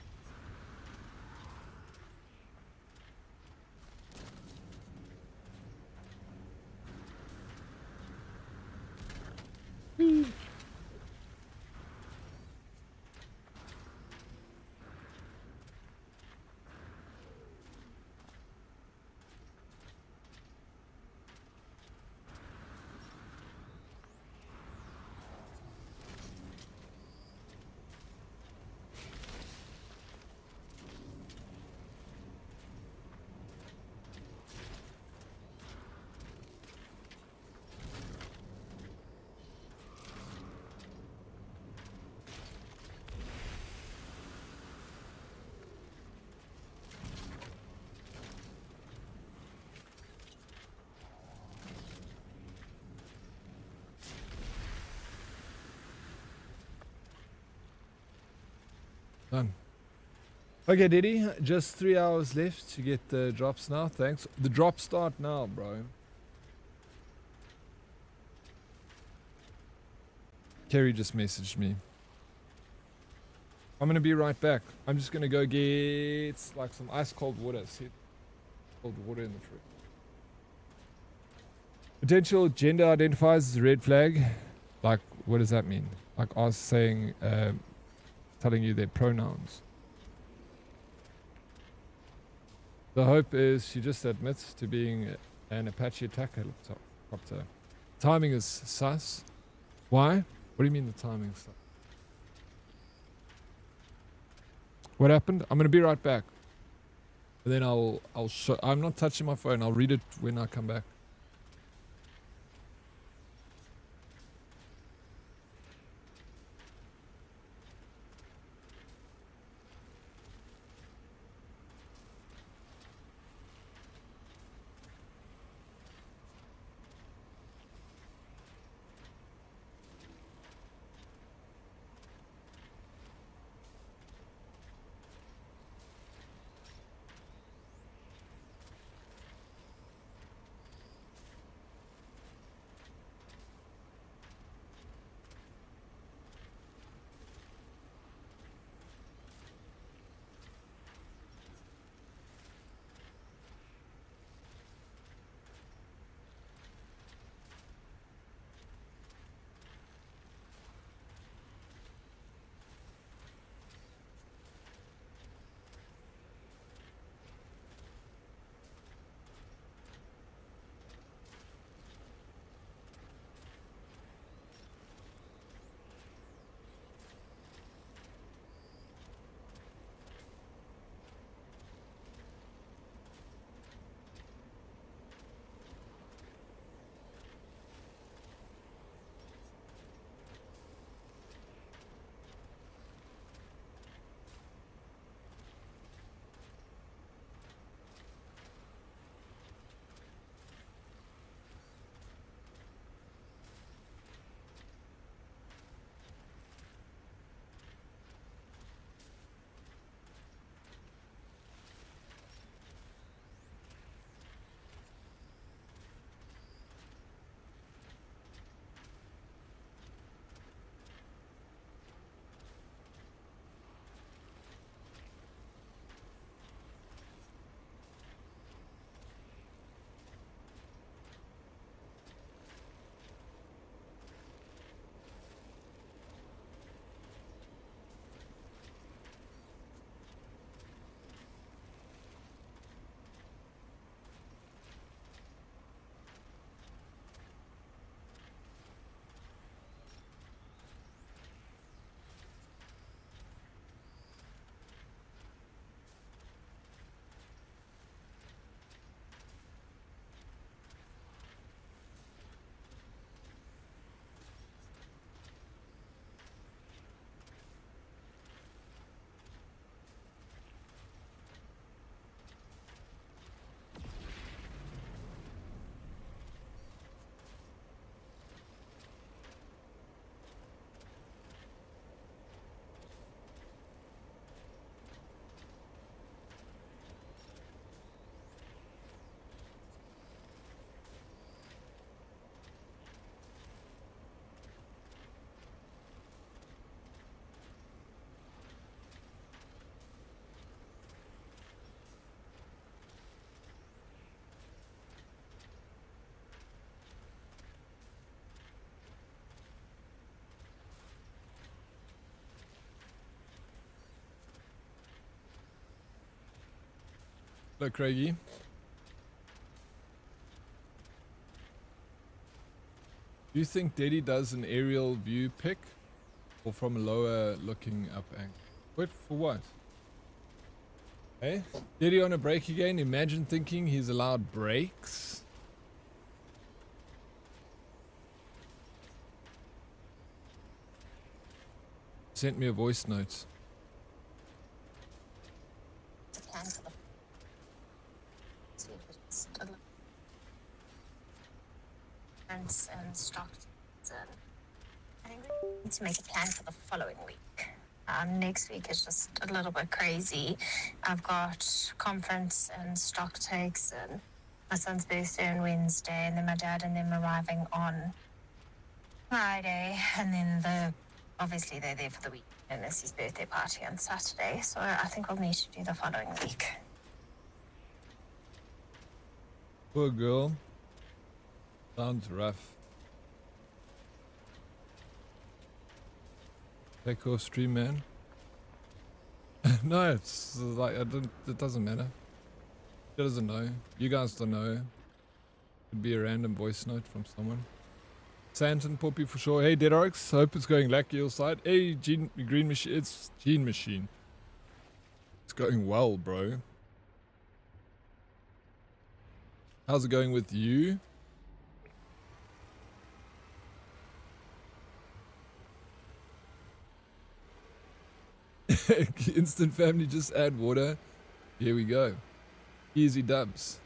Done. Okay, Diddy, just 3 hours left to get the drops now. Thanks. The drops start now, bro. Kerry just messaged me. I'm gonna be right back. I'm just gonna go get like some ice cold water. See, cold water in the fridge. Potential gender identifiers as a red flag. Like, what does that mean? Like us saying, telling you their pronouns. The hope is she just admits to being an Apache attack helicopter. Timing is sus. Why? What What do you mean the timing sucks? What happened? I'm gonna be right back. And then I'll show. I'm not touching my phone. I'll read it when I come back. Hello, Craigie. Do you think Daddy does an aerial view pick or from a lower looking up angle? What for what? Hey? Daddy on a break again? Imagine thinking he's allowed breaks. Sent me a voice note. And stocked. I think we need to make a plan for the following week. Next week is just a little bit crazy. I've got conference and stock takes and my son's birthday on Wednesday, and then my dad and them arriving on Friday, and then obviously they're there for the week, and it's his birthday party on Saturday. So I think we'll need to do the following week. Poor girl. Sounds rough. Take off stream, man. No, it's like it doesn't matter. She doesn't know. You guys don't know. Could be a random voice note from someone. Santon Poppy for sure. Hey, Dead Oryx. Hope it's going lucky your side. Hey, Green Machine. It's Gene Machine. It's going well, bro. How's it going with you? Instant family, just add water. Here we go. Easy dubs.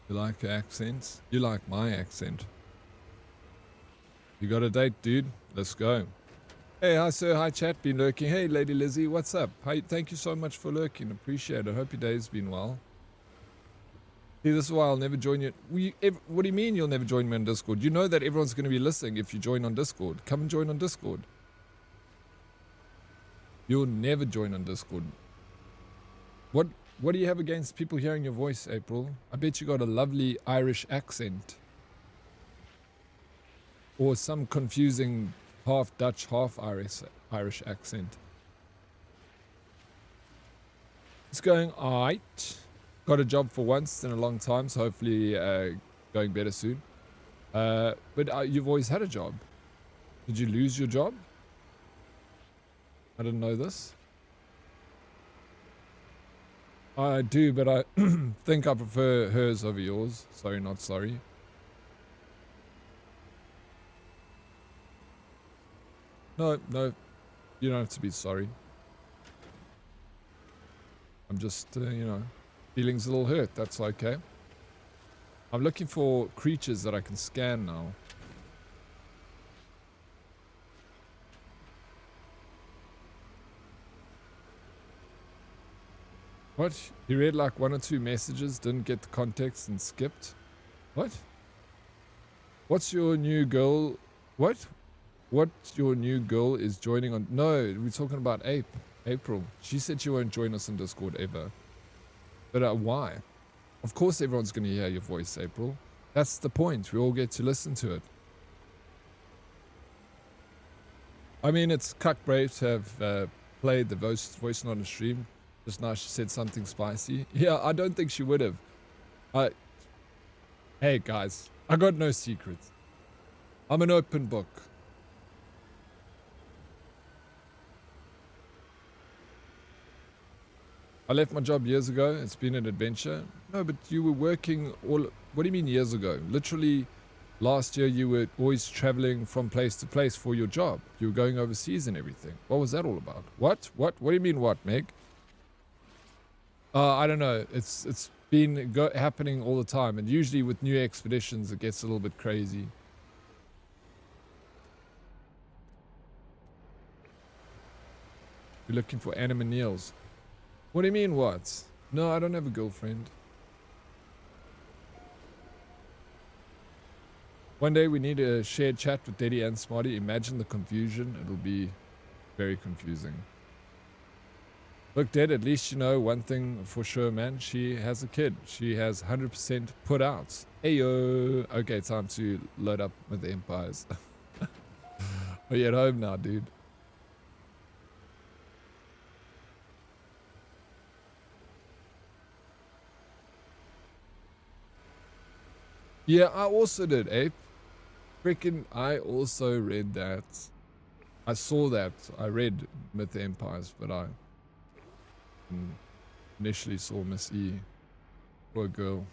You like accents? You like my accent. You got a date, dude? Let's go. Hey, hi sir, hi chat, been lurking. Hey Lady Lizzie, what's up? Hi, thank you so much for lurking, appreciate it. I hope your day's been well. See, this is why I'll never join you. What do you mean you'll never join me on Discord? You know that everyone's going to be listening if you join on Discord. Come and join on Discord. You'll never join on Discord. What do you have against people hearing your voice, April? I bet you got a lovely Irish accent. Or some confusing half Dutch, half Irish accent. It's going alright. Got a job for once in a long time, so hopefully going better soon. But you've always had a job. Did you lose your job? I didn't know this. I do, but I think I prefer hers over yours. Sorry, not sorry. No, you don't have to be sorry. I'm just, feelings a little hurt. That's okay. I'm looking for creatures that I can scan now. What? He read like 1 or 2 messages, didn't get the context and skipped? What? What's your new girl? What? What your new girl is joining on? No, we're talking about April. She said she won't join us on Discord ever. But why? Of course everyone's going to hear your voice, April. That's the point. We all get to listen to it. I mean, it's cuck brave to have played the voice not on stream. Just now she said something spicy. Yeah, I don't think she would have. Hey guys, I got no secrets. I'm an open book. I left my job years ago. It's been an adventure. No, but you were working all... What do you mean years ago? Literally last year you were always traveling from place to place for your job. You were going overseas and everything. What was that all about? What? What do you mean what, Meg? I don't know. It's been happening all the time. And usually with new expeditions, it gets a little bit crazy. You're looking for anime Neils. What do you mean what? No, I don't have a girlfriend. One day we need a shared chat with Daddy and Smarty. Imagine the confusion. It'll be very confusing. Look, Dad, at least you know one thing for sure, man. She has a kid. She has 100% put out. Ayo. Okay, time to load up with the Empires. Are you at home now, dude? Yeah, I also did, Ape. Freaking, I also read that. I saw that. I read Myth the Empires, but I initially saw Miss E. Poor girl.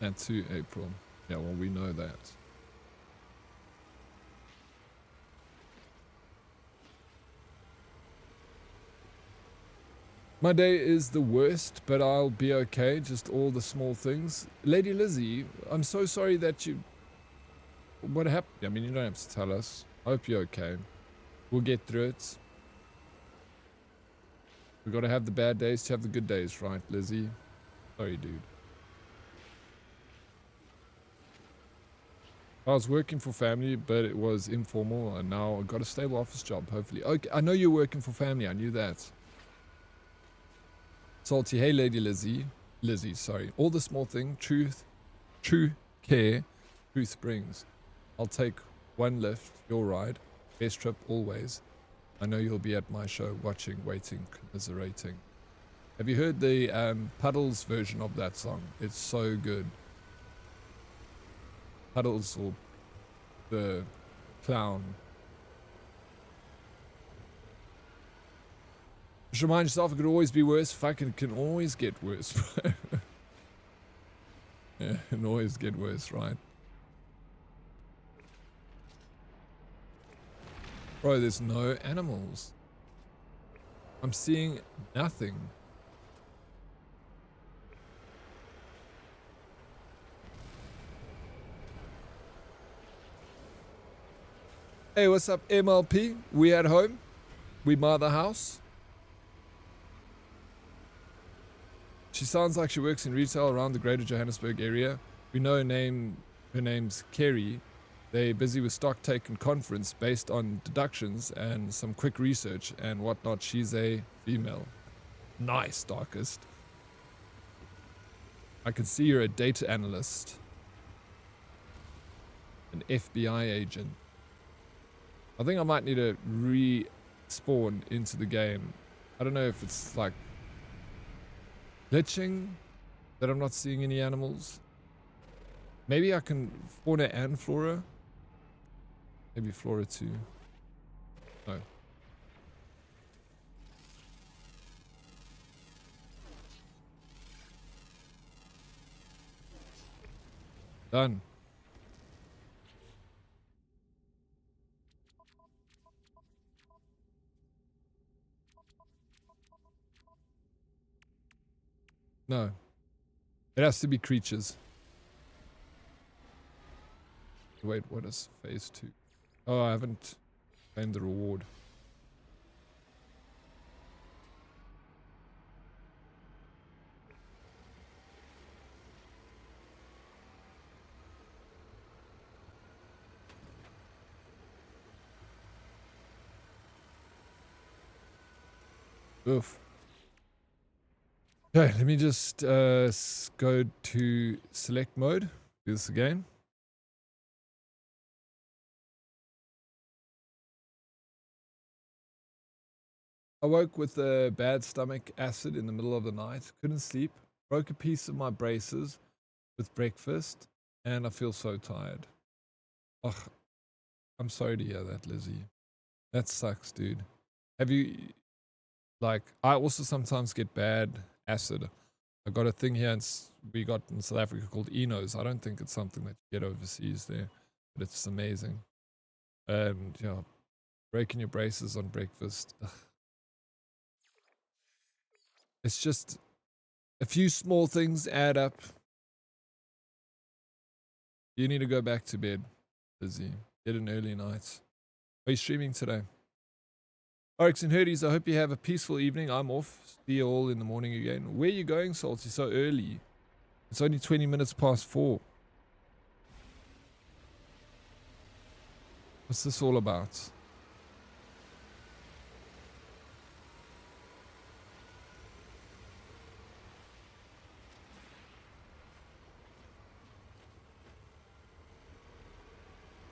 And too, April. Yeah, well, we know that. My day is the worst, but I'll be okay. Just all the small things. Lady Lizzie, I'm so sorry that you... What happened? I mean, you don't have to tell us. I hope you're okay. We'll get through it. We gotta have the bad days to have the good days, right, Lizzie? Sorry, dude. I was working for family, but it was informal, and now I got a stable office job, hopefully. Okay, I know you're working for family. I knew that. Salty, hey Lady Lizzie. Lizzie, sorry. All the small thing, true care, truth brings. I'll take one lift, your ride. Best trip always. I know you'll be at my show watching, waiting, commiserating. Have you heard the Puddles version of that song? It's so good. Puddles, or the clown. Just remind yourself it could always be worse. Fuck, it can always get worse, bro. Yeah, it can always get worse, right? Bro, there's no animals. I'm seeing nothing. Hey, what's up, MLP? We at home? We mow the house? She sounds like she works in retail around the greater Johannesburg area. We know her name's Kerry. They're busy with stock take and conference based on deductions and some quick research and whatnot. She's a female. Nice, Darkest. I can see you're a data analyst. An FBI agent. I think I might need to respawn into the game. I don't know if it's like glitching that I'm not seeing any animals. Maybe I can fauna and flora. Maybe flora too. No. Done. No. It has to be creatures. Wait, what is phase 2? Oh, I haven't claimed the reward. Oof. Okay, let me just go to select mode. Do this again. I woke with a bad stomach acid in the middle of the night. Couldn't sleep. Broke a piece of my braces with breakfast. And I feel so tired. Ugh. I'm sorry to hear that, Lizzie. That sucks, dude. Have you... Like, I also sometimes get bad acid. I got a thing here we got in South Africa called Enos. I don't think it's something that you get overseas there. But it's amazing. And, yeah, breaking your braces on breakfast. Ugh. It's just a few small things add up. You need to go back to bed, Lizzie. Get an early night. Are you streaming today? Oryx and Herdies, I hope you have a peaceful evening. I'm off. See you all in the morning again. Where are you going, Salty, so early? It's only 20 minutes past 4. What's this all about?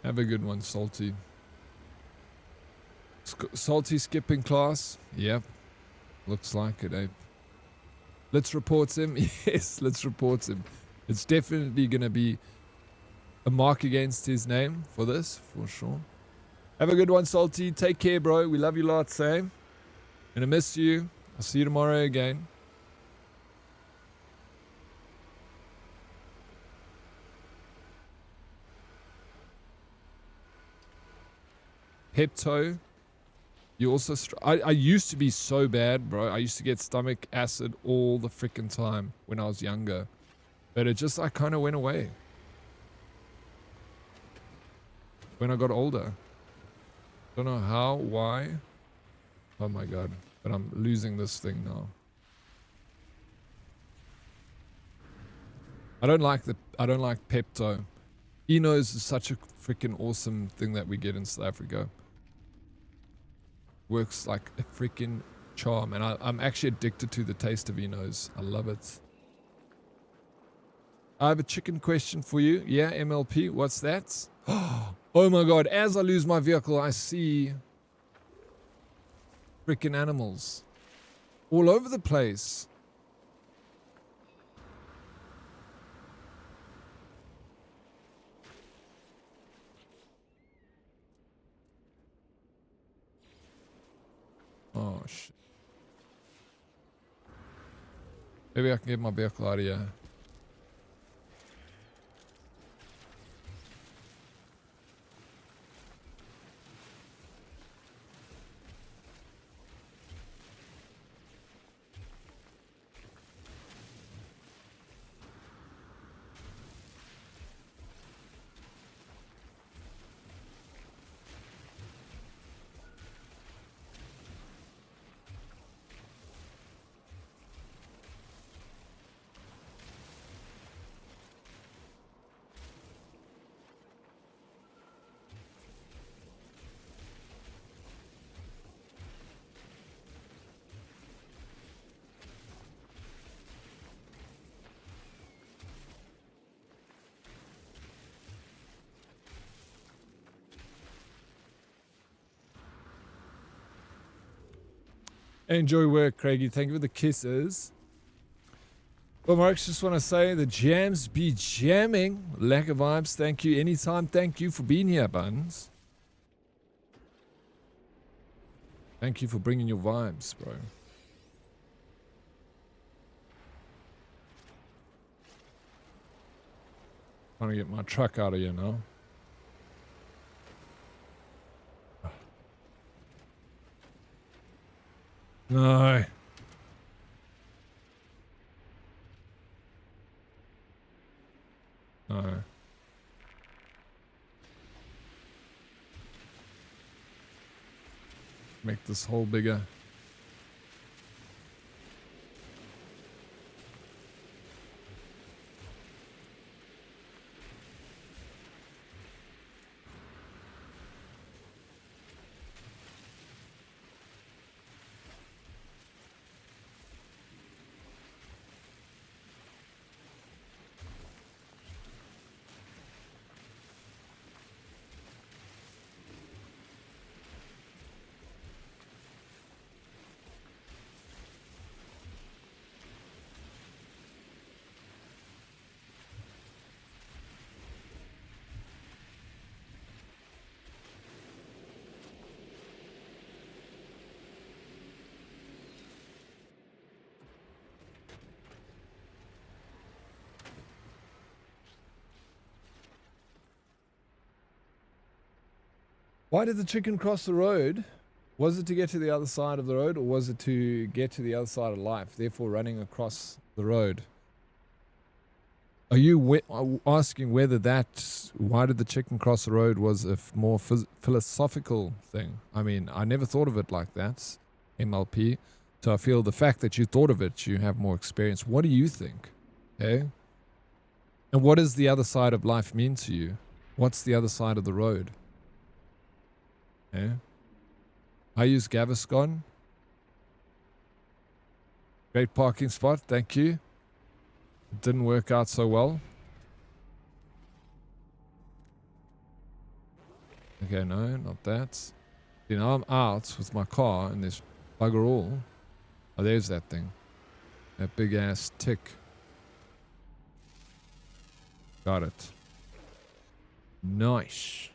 Have a good one, Salty. Salty skipping class? Yep. Looks like it, eh? Let's report him. Yes, let's report him. It's definitely going to be a mark against his name for this, for sure. Have a good one, Salty. Take care, bro. We love you lots, eh? Gonna miss you. I'll see you tomorrow again. Pepto. You also... I used to be so bad, bro. I used to get stomach acid all the freaking time when I was younger. But it just, like, kind of went away. When I got older. Don't know how, why. Oh my god. But I'm losing this thing now. I don't like Pepto. Enos is such a freaking awesome thing that we get in South Africa. Works like a freaking charm, and I'm actually addicted to the taste of Enos. I love it. I have a chicken question for you. Yeah, MLP, what's that? Oh my god, as I lose my vehicle, I see freaking animals all over the place. Oh shit. Maybe I can get my vehicle out of here. Enjoy work, Craigie. Thank you for the kisses. Well, Marks, just want to say the jams be jamming. Lack of vibes. Thank you. Anytime. Thank you for being here, Buns. Thank you for bringing your vibes, bro. Trying to get my truck out of here now. No. No. Make this hole bigger. Why did the chicken cross the road? Was it to get to the other side of the road, or was it to get to the other side of life, therefore running across the road? Are you asking whether that, why did the chicken cross the road, was a more philosophical thing? I mean, I never thought of it like that, MLP. So I feel the fact that you thought of it, you have more experience. What do you think? Okay? And what does the other side of life mean to you? What's the other side of the road? Yeah. I use Gaviscon. Great parking spot, thank you. It didn't work out so well. Okay, no, not that. You know, I'm out with my car and there's bugger all. Oh, there's that thing. That big ass tick. Got it. Nice.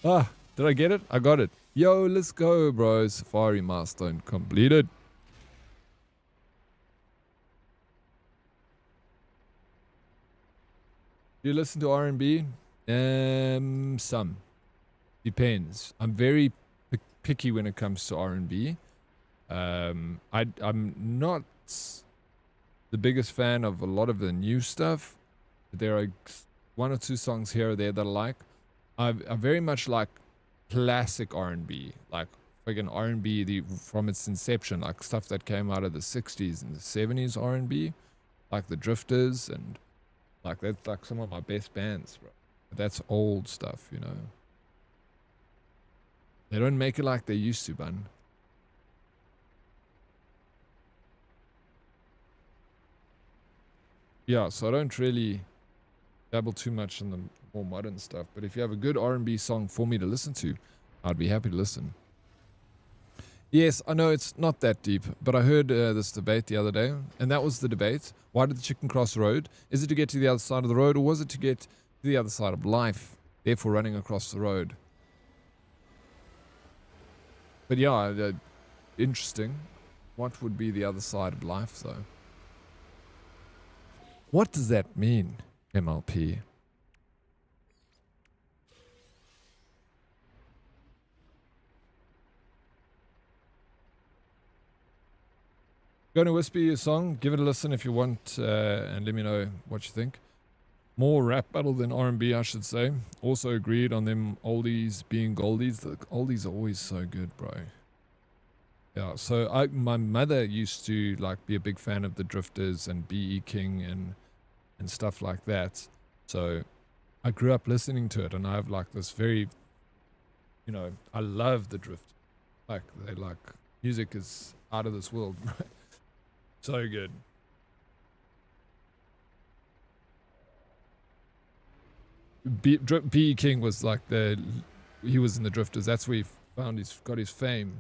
Ah, did I get it? I got it. Yo, let's go, bro. Safari milestone completed. Do you listen to R&B? Some. Depends. I'm very picky when it comes to R&B. I'm not the biggest fan of a lot of the new stuff. There are one or two songs here or there that I like. I very much like classic R&B, like friggin' R&B from its inception, like stuff that came out of the 60s and the 70s R&B, like the Drifters, and like that's like some of my best bands, bro. But that's old stuff, you know. They don't make it like they used to, bun. Yeah, so I don't really dabble too much in the more modern stuff. But if you have a good R&B song for me to listen to, I'd be happy to listen. Yes, I know it's not that deep, but I heard this debate the other day, and that was the debate. Why did the chicken cross the road? Is it to get to the other side of the road, or was it to get to the other side of life, therefore running across the road? But yeah, interesting. What would be the other side of life, though? What does that mean, MLP? Going to whisper you a song. Give it a listen if you want, and let me know what you think. More rap battle than R&B, I should say. Also agreed on them oldies being goldies. The oldies are always so good, bro. Yeah, so my mother used to like be a big fan of the Drifters and B.E. King and stuff like that. So I grew up listening to it, and I have like this very, you know, I love the Drift. Like they like music is out of this world, bro. So good. B.E. King was like he was in the Drifters. That's where he got his fame.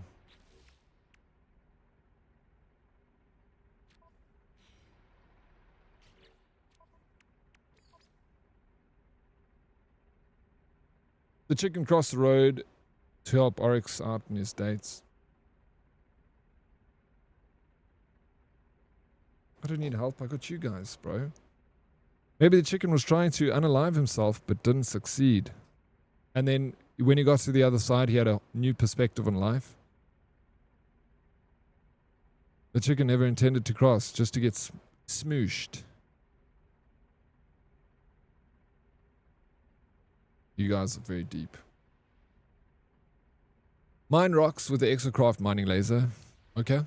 The chicken crossed the road to help Oryx out in his dates. I don't need help. I got you guys, bro. Maybe the chicken was trying to unalive himself but didn't succeed. And then when he got to the other side, he had a new perspective on life. The chicken never intended to cross, just to get smooshed. You guys are very deep. Mine rocks with the Exocraft mining laser. Okay.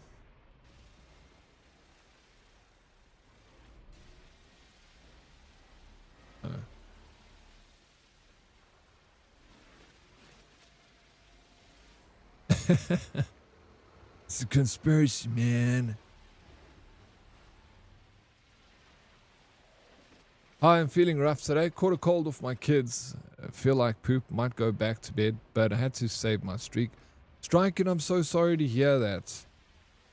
It's a conspiracy, man. Hi, I'm feeling rough today. Caught a cold off my kids. Feel like poop. Might go back to bed, but I had to save my streak. Striking, I'm so sorry to hear that.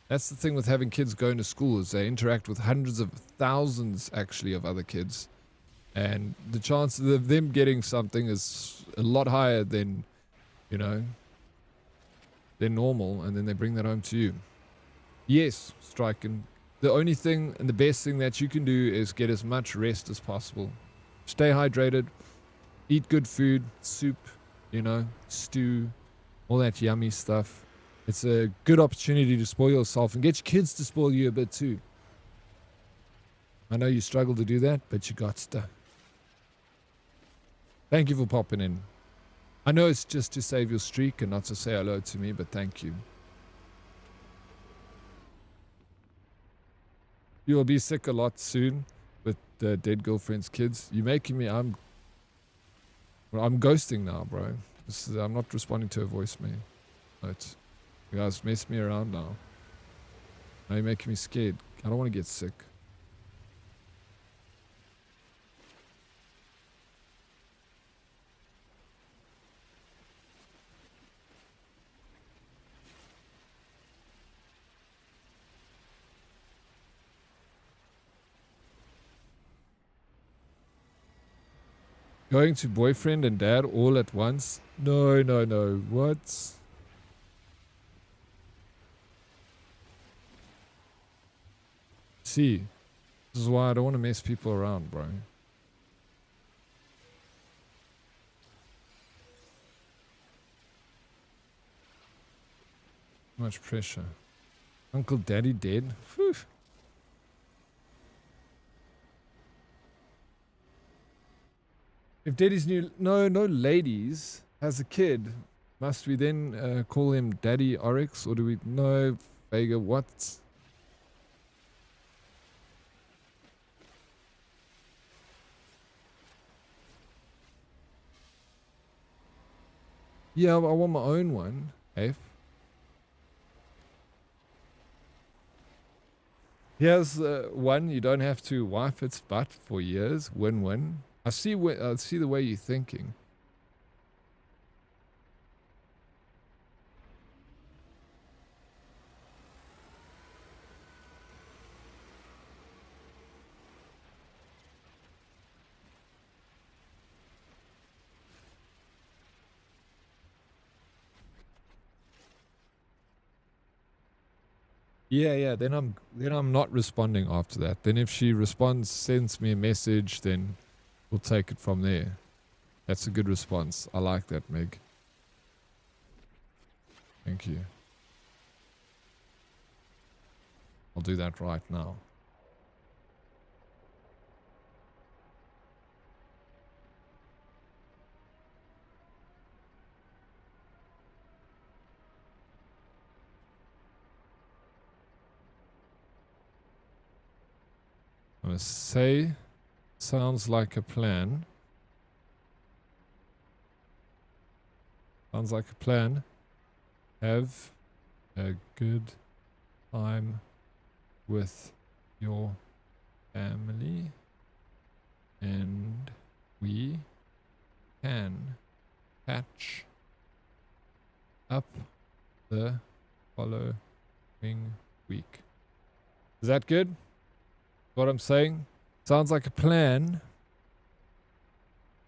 That's the thing with having kids going to school, is they interact with hundreds of thousands, actually, of other kids. And the chances of them getting something is a lot higher than, you know, than normal, and then they bring that home to you. Yes, Striking. The only thing and the best thing that you can do is get as much rest as possible. Stay hydrated, eat good food, soup, you know, stew, all that yummy stuff. It's a good opportunity to spoil yourself and get your kids to spoil you a bit too. I know you struggle to do that, but you got to. Thank you for popping in. I know it's just to save your streak and not to say hello to me, but thank you. You will be sick a lot soon with the dead girlfriend's kids. You're making me, I'm ghosting now, bro. I'm not responding to a voicemail. But you guys mess me around now. Now you're making me scared. I don't want to get sick. Going to boyfriend and dad all at once? No, no, no. What? See, this is why I don't want to mess people around, bro. Too much pressure. Uncle Daddy dead? Whew. If Daddy's new, no ladies, has a kid, must we then call him Daddy Oryx, or do we, no, Vega, what? Yeah, I want my own one, F. Here's one. You don't have to wipe its butt for years. Win-win. I see the way you're thinking. Yeah. Then I'm not responding after that. Then if she responds, sends me a message, then we'll take it from there. That's a good response. I like that, Meg. Thank you. I'll do that right now. I'm gonna say, sounds like a plan. Sounds like a plan. Have a good time with your family, and we can catch up the following week. Is that good? What I'm saying? Sounds like a plan.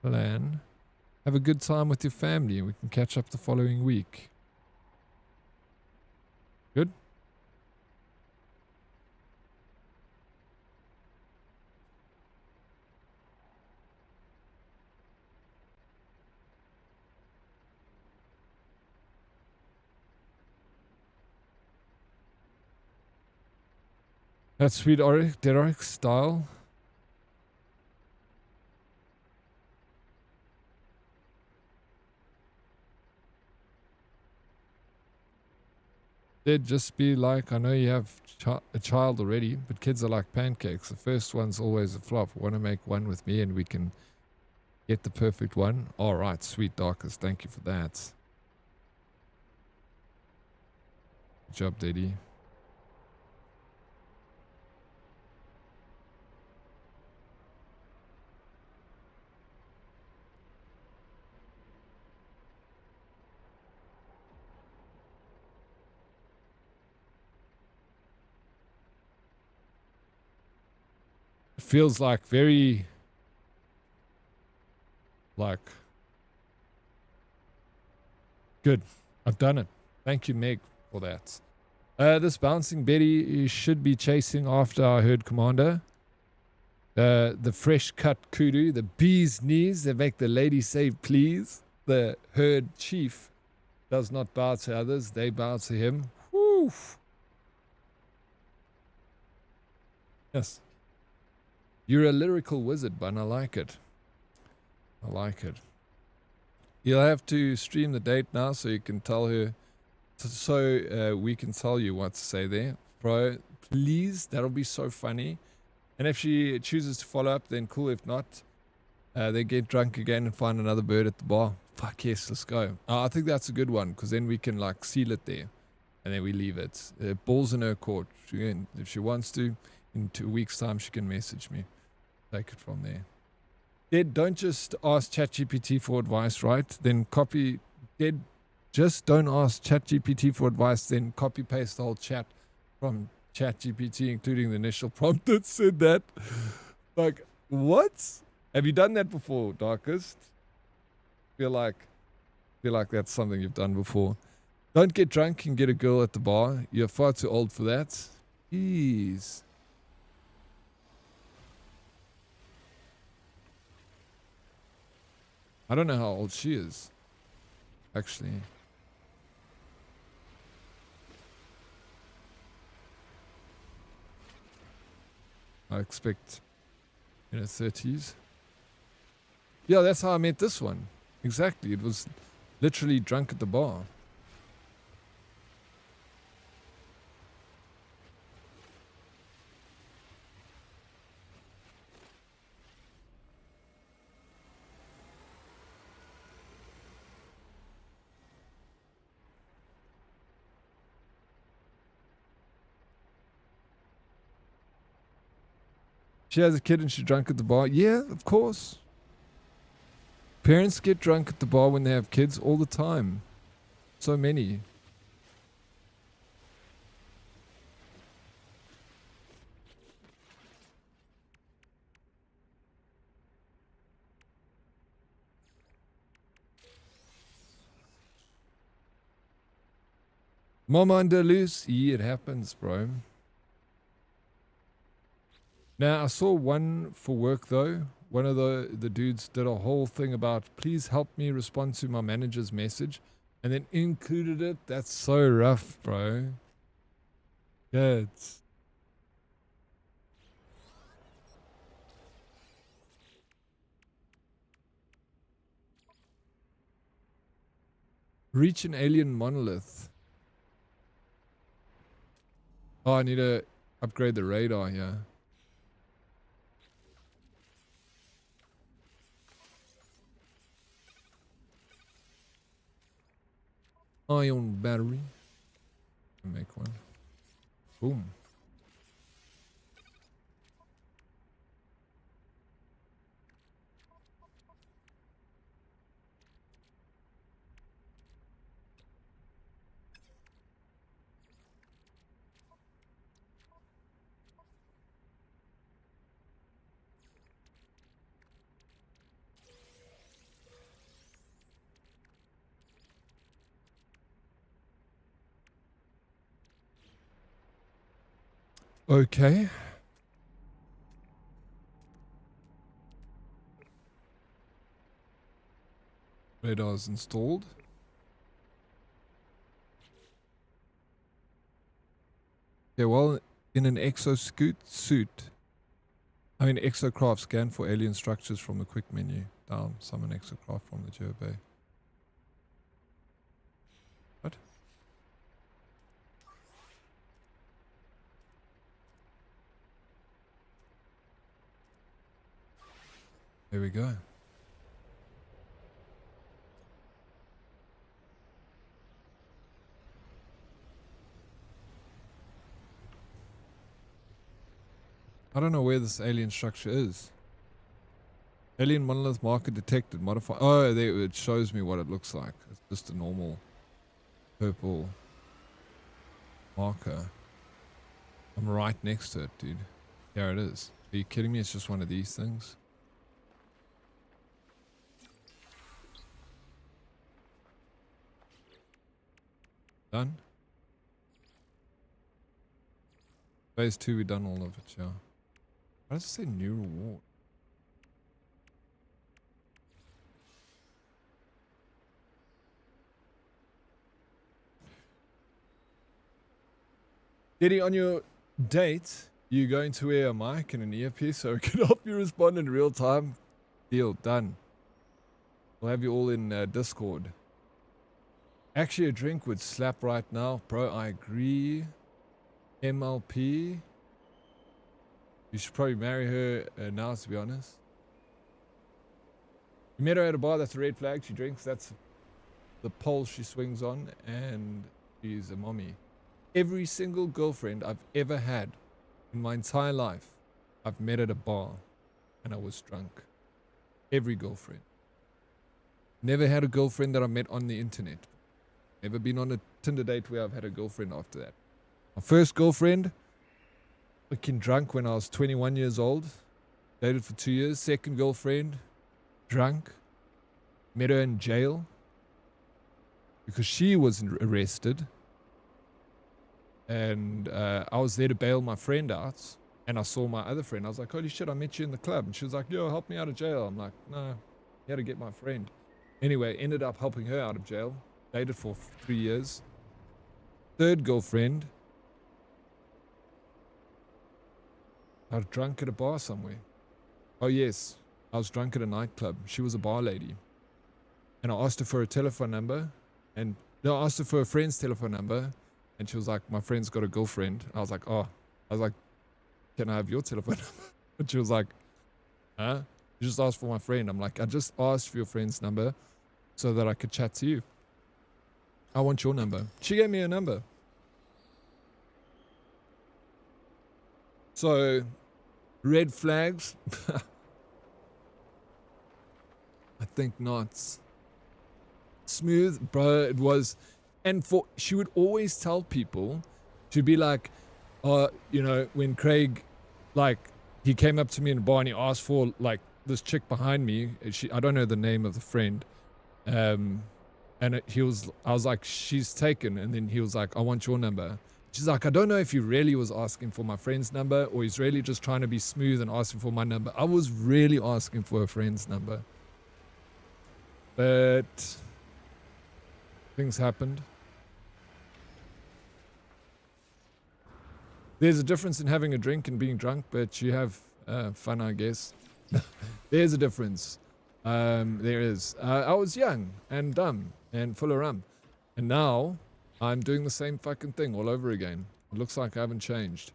Have a good time with your family and we can catch up the following week. Good? That's sweet Dead Oryx style. They'd just be like, I know you have a child already, but kids are like pancakes. The first one's always a flop. Want to make one with me and we can get the perfect one? All right, sweet Darkest. Thank you for that. Good job, Daddy. It feels like very, like, good. I've done it. Thank you, Meg, for that. This bouncing Betty should be chasing after our herd commander. The fresh cut kudu, the bee's knees that make the lady say please. The herd chief does not bow to others, they bow to him. Woo! Yes. You're a lyrical wizard, Bun. I like it. I like it. You'll have to stream the date now so you can tell her, so we can tell you what to say there. Bro, please, that'll be so funny. And if she chooses to follow up, then cool. If not, they get drunk again and find another bird at the bar. Fuck yes, let's go. I think that's a good one because then we can like seal it there and then we leave it. Balls in her court. If she wants to, in 2 weeks' time, she can message me. Take it from there. Dead, don't just ask ChatGPT for advice, right? Then copy. Dead, just don't ask ChatGPT for advice, then copy paste the whole chat from ChatGPT, including the initial prompt that said that. Like, what? Have you done that before, Darkest? Feel like that's something you've done before. Don't get drunk and get a girl at the bar. You're far too old for that. Jeez. I don't know how old she is, actually. I expect in her 30s. Yeah, that's how I met this one. Exactly. It was literally drunk at the bar. She has a kid and she's drunk at the bar. Yeah, of course. Parents get drunk at the bar when they have kids all the time. So many. Mama under loose. Yeah, it happens, bro. Now, I saw one for work, though. One of the dudes did a whole thing about, please help me respond to my manager's message. And then included it. That's so rough, bro. Yeah, it's... Reach an alien monolith. Oh, I need to upgrade the radar here. Ion battery. Make one. Boom. Okay. Radar's installed. Okay, well, in an exocraft scan for alien structures from the quick menu. Down, summon exocraft from the geobay. What? There we go. I don't know where this alien structure is. Alien monolith marker detected. Modify. Oh, there it shows me what it looks like. It's just a normal purple marker. I'm right next to it, dude. There it is. Are you kidding me? It's just one of these things. Done. Phase 2, we've done all of it, yeah. Why does it say new reward? Diddy, on your date, you going to wear a mic and an earpiece so it can help you respond in real time? Deal, done. We'll have you all in Discord. Actually, a drink would slap right now. Bro, I agree. MLP. You should probably marry her now, to be honest. You met her at a bar, that's a red flag. She drinks, that's the pole she swings on, and she's a mommy. Every single girlfriend I've ever had in my entire life, I've met at a bar, and I was drunk. Every girlfriend. Never had a girlfriend that I met on the internet. Never been on a Tinder date where I've had a girlfriend after that. My first girlfriend, fucking drunk when I was 21 years old. Dated for 2 years. Second girlfriend, drunk. Met her in jail because she was arrested. And I was there to bail my friend out. And I saw my other friend. I was like, holy shit, I met you in the club. And she was like, yo, help me out of jail. I'm like, no, you had to get my friend. Anyway, ended up helping her out of jail. Dated for 3 years. Third girlfriend, I was drunk at a bar somewhere. Oh yes, I was drunk at a nightclub. She was a bar lady. And I asked her for a telephone number. And no, I asked her for a friend's telephone number. And she was like, my friend's got a girlfriend. I was like, oh. I was like, can I have your telephone number? And she was like, huh? You just asked for my friend. I'm like, I just asked for your friend's number so that I could chat to you. I want your number. She gave me her number. So Red flags? I think not. Smooth, bro, it was. And she would always tell people, she'd be like, you know, when Craig, like, he came up to me in the bar and he asked for, like, this chick behind me. I don't know the name of the friend. And I was like, she's taken. And then he was like, I want your number. She's like, I don't know if he really was asking for my friend's number or he's really just trying to be smooth and asking for my number. I was really asking for a friend's number. But things happened. There's a difference in having a drink and being drunk, but you have fun, I guess. There's a difference. There is. I was young and dumb and full of rum. And now I'm doing the same fucking thing all over again. It looks like I haven't changed.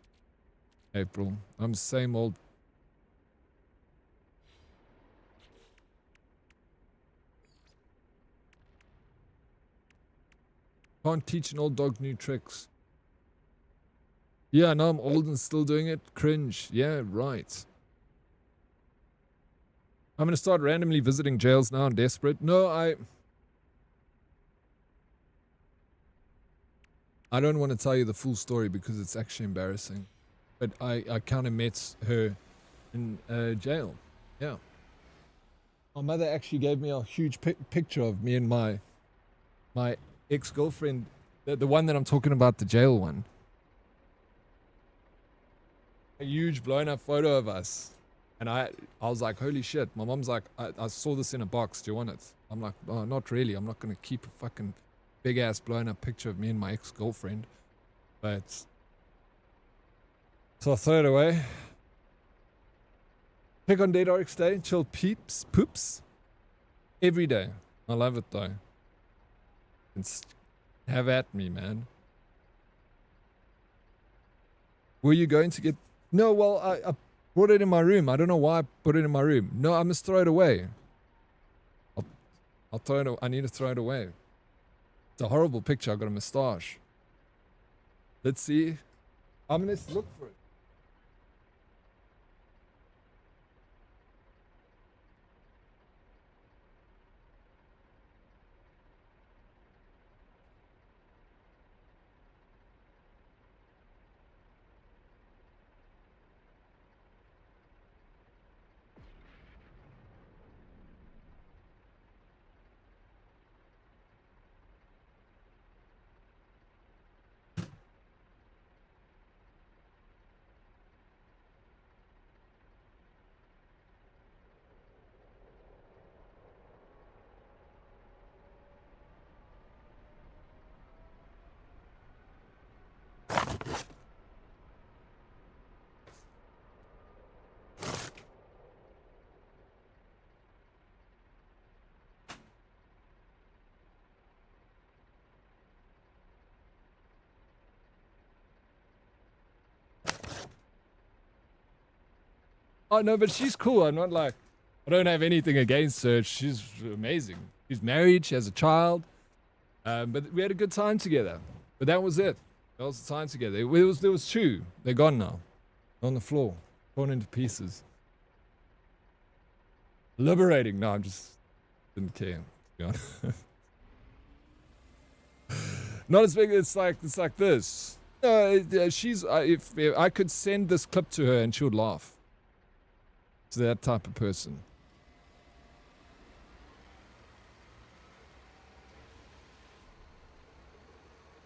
April. I'm the same old. Can't teach an old dog new tricks. Yeah, now I'm old and still doing it. Cringe. Yeah, right. I'm gonna start randomly visiting jails now. I'm desperate. No, I don't want to tell you the full story because it's actually embarrassing. But I kind of met her in jail. Yeah. My mother actually gave me a huge picture of me and my ex-girlfriend, the one that I'm talking about, the jail one. A huge blown up photo of us. And I was like, holy shit. My mom's like, I saw this in a box. Do you want it? I'm like, oh, not really. I'm not going to keep a fucking big ass blown up picture of me and my ex-girlfriend. But so I throw it away. Pick on Dead Oryx Day. Chill poops. Every day. I love it though. It's, have at me, man. Were you going to get... No, well, I brought it in my room. I don't know why I put it in my room. No, I must throw it away. I'll throw it. I need to throw it away. It's a horrible picture. I've got a moustache. Let's see. I'm going to look for it. Oh, no, but she's cool. I'm not like... I don't have anything against her. She's amazing. She's married. She has a child. But we had a good time together. But that was it. That was the time together. There was two. They're gone now. On the floor. Torn into pieces. Liberating. No, I just didn't care. To be honest. Not as big. It's like this. She's... if I could send this clip to her and she would laugh. It's that type of person.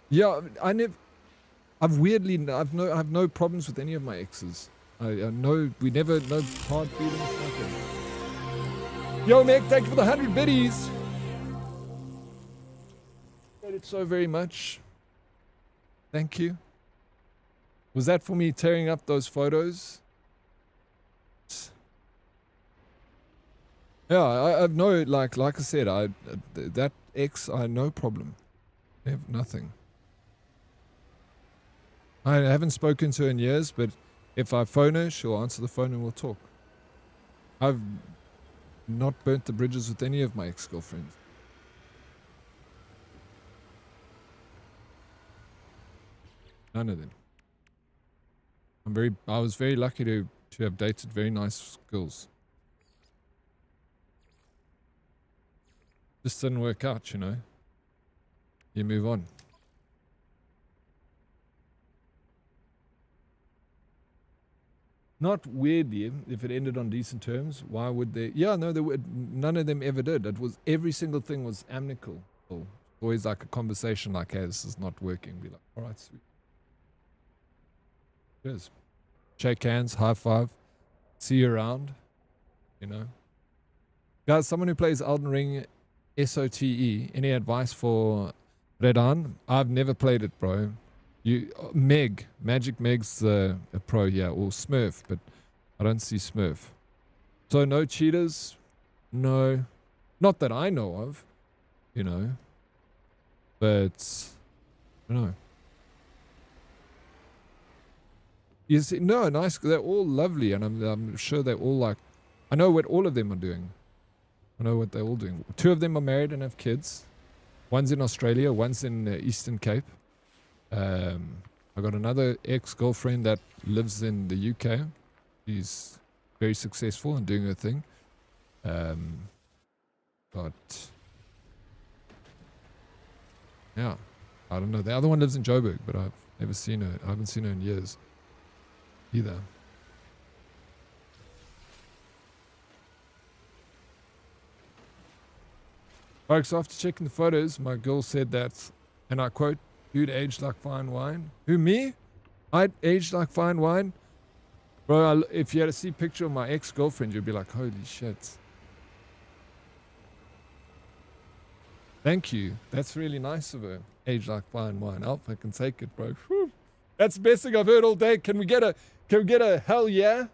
Yeah, I've no problems with any of my exes. I know we never, no hard feelings, nothing. Yo, Meg, thank you for the 100 biddies. Appreciate it so very much. Thank you. Was that for me tearing up those photos? Yeah, I've no, like I said, that ex, I no problem. I have nothing. I haven't spoken to her in years, but if I phone her, she'll answer the phone and we'll talk. I've not burnt the bridges with any of my ex-girlfriends. None of them. I was very lucky to She updated, very nice girls. Just didn't work out, you know. You move on. Not weirdly, if it ended on decent terms, why would they? Yeah, no, they would. None of them ever did. It was every single thing was amicable. Always like a conversation, like, "Hey, this is not working." Be like, "All right, sweet. Cheers." Shake hands, high five, see you around. You know, guys. Someone who plays Elden Ring, SOTE. Any advice for Redan? I've never played it, bro. Magic Meg's a pro, yeah, or Smurf, but I don't see Smurf. So no cheaters, no, not that I know of, you know, but I don't know. You see, no, nice. They're all lovely, and I'm sure they're all like, I know what all of them are doing. I know what they're all doing. 2 of them are married and have kids. One's in Australia, one's in the Eastern Cape. I got another ex-girlfriend that lives in the UK. She's very successful and doing her thing. But yeah, I don't know. The other one lives in Joburg, but I've never seen her. I haven't seen her in years either. Folks, after checking the photos, my girl said that, and I quote, "Dude aged like fine wine." Who, me? I aged like fine wine? Bro, if you had to see a picture of my ex-girlfriend, you'd be like, holy shit. Thank you. That's really nice of her. Aged like fine wine. I'll fucking take it, bro. Whew. That's the best thing I've heard all day. Can we get a hell yeah?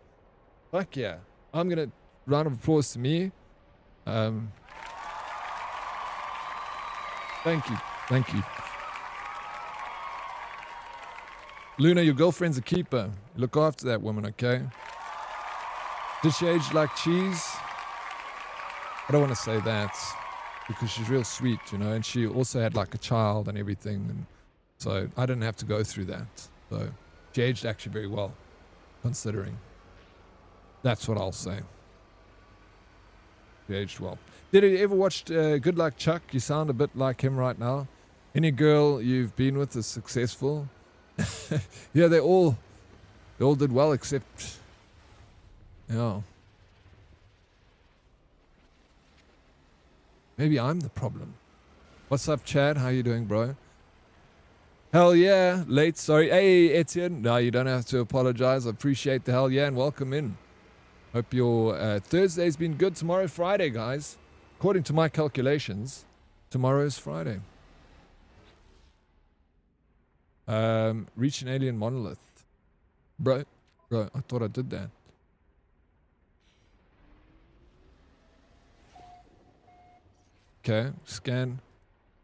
Fuck yeah. I'm gonna round of applause to me. Thank you. Thank you. Luna, your girlfriend's a keeper. Look after that woman, okay? Did she age like cheese? I don't want to say that because she's real sweet, you know, and she also had like a child and everything. And so I didn't have to go through that. So she aged actually very well, considering. That's what I'll say. She aged well. Did you ever watch Good Luck Chuck? You sound a bit like him right now. Any girl you've been with is successful? Yeah, they all did well except, you know, maybe I'm the problem. What's up, Chad? How you doing, bro? Hell yeah. Late, sorry. Hey, Etienne. No, you don't have to apologize. I appreciate the hell yeah and welcome in. Hope your Thursday's been good. Tomorrow, Friday, guys. According to my calculations, tomorrow's Friday. Reach an alien monolith. Bro, I thought I did that. Okay, scan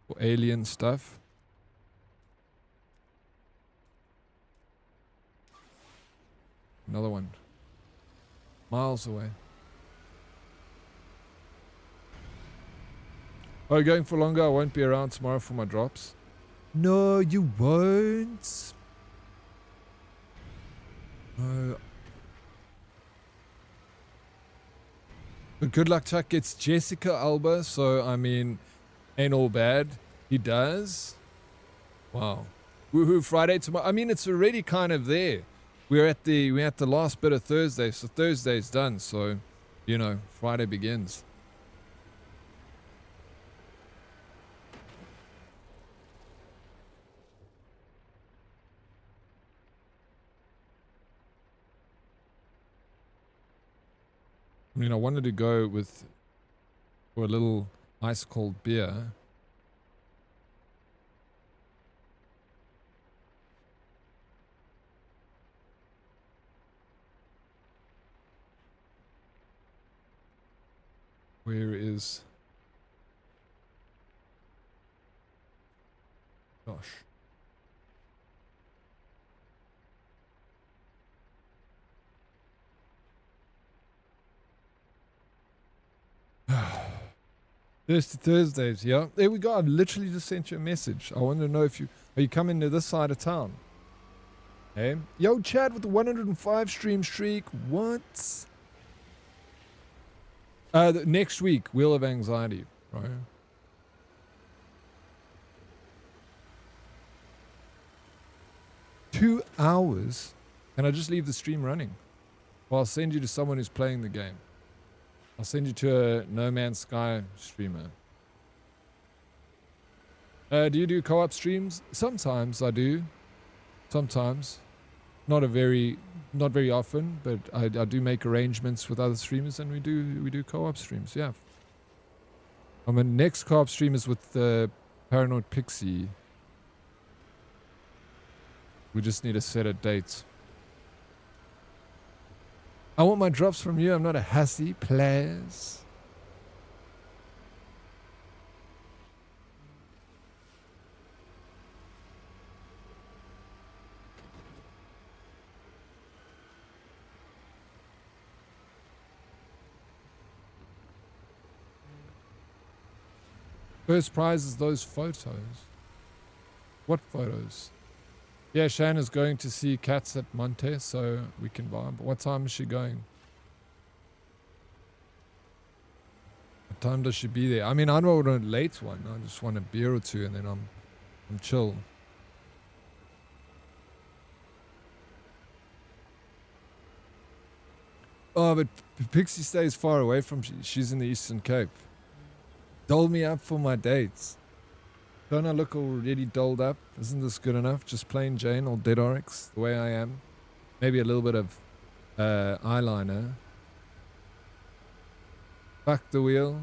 for alien stuff. Another one. Miles away. Oh, going for longer? I won't be around tomorrow for my drops. No, you won't. No. But Good Luck Chuck gets Jessica Alba, so I mean, ain't all bad. He does. Wow. Woohoo! Friday tomorrow. I mean, it's already kind of there. We're at the last bit of Thursday, so Thursday's done. So, you know, Friday begins. I mean, I wanted to go for a little ice cold beer. Where is... Gosh. Thursdays, yeah. There we go. I've literally just sent you a message. I want to know if are you coming to this side of town? Hey, yo, Chad with the 105 stream streak. What? Next week, Wheel of Anxiety, right? Two hours? Can I just leave the stream running? Well, I'll send you to someone who's playing the game. I'll send you to a No Man's Sky streamer. Do you do co-op streams? Sometimes I do. Sometimes. Not very often, but I do make arrangements with other streamers and we do co-op streams, yeah. My next co-op stream is with Paranoid Pixie. We just need to set a date. I want my drops from you. I'm not a hussy, players. First prize is those photos. What photos? Yeah, Shan is going to see Cats at Monte, so we can vibe. What time is she going? What time does she be there? I mean, I don't want a late one. I just want a beer or two and then I'm chill. Oh, but Pixie stays far away from... She's in the Eastern Cape. Dole me up for my dates. Don't I look already doled up? Isn't this good enough? Just plain Jane or Dead Oryx, the way I am. Maybe a little bit of eyeliner. Fuck the wheel.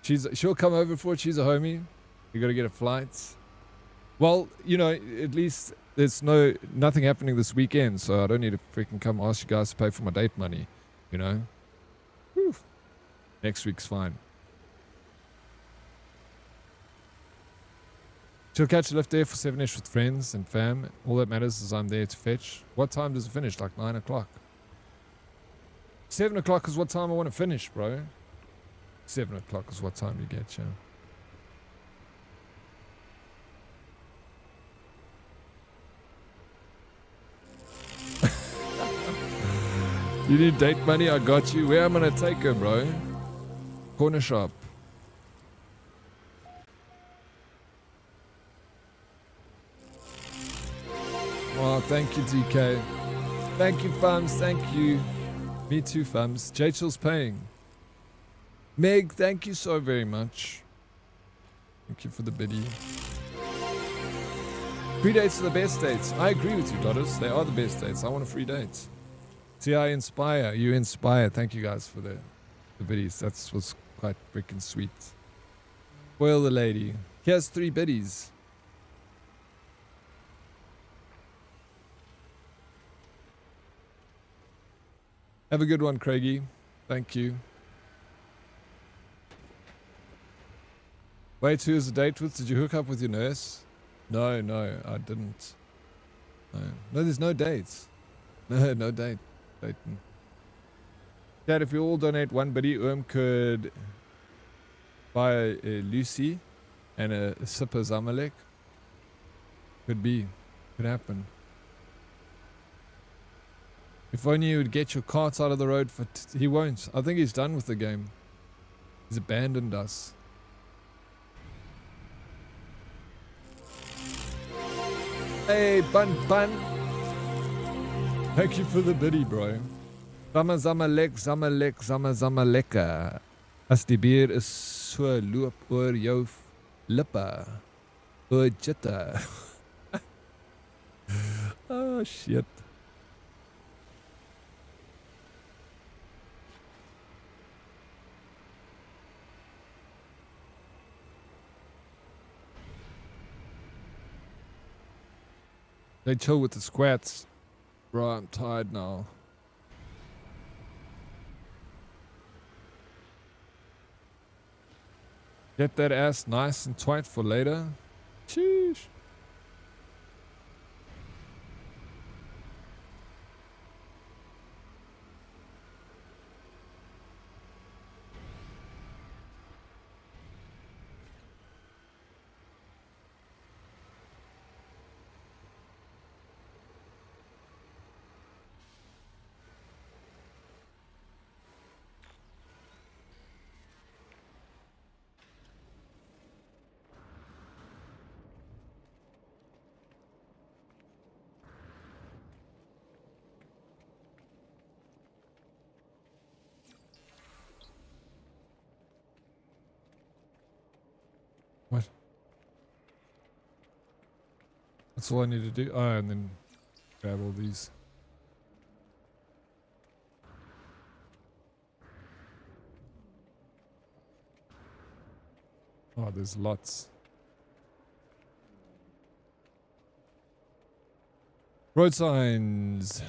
She'll come over for it. She's a homie. You gotta get a flight. Well, you know, at least there's nothing happening this weekend, so I don't need to freaking come ask you guys to pay for my date money. You know? Whew. Next week's fine. She'll catch a lift there for 7ish with friends and fam. All that matters is I'm there to fetch. What time does it finish? Like 9 o'clock. 7 o'clock is what time I want to finish, bro. 7 o'clock is what time you get, yeah. You need date money? I got you. Where am I gonna take her, bro? Corner shop. Oh, thank you, DK. Thank you, Fums. Thank you. Me too, Fums. Jachel's paying. Meg, thank you so very much. Thank you for the biddy. Free dates are the best dates. I agree with you, daughters. They are the best dates. I want a free date. See, I inspire. You inspire. Thank you guys for the biddies. That was quite freaking sweet. Spoil the lady. Here's 3 biddies. Have a good one, Craigie. Thank you. Wait, who is the date with? Did you hook up with your nurse? No, I didn't. No, there's no dates. No date. Dayton. Dad, if we all donate 1 biddy, could buy a Lucy and a Sipper Zamalek. Could be. Could happen. If only you would get your carts out of the road for... he won't. I think he's done with the game. He's abandoned us. Hey, Bun. Thank you for the biddy, bro. Zama lekker. As die bier is so loop oor jou lippe. O jitte. Oh, shit. They chill with the squats. Bro, I'm tired now. Get that ass nice and tight for later. Sheesh. That's all I need to do. Oh, and then grab all these. Oh, there's lots. Road signs.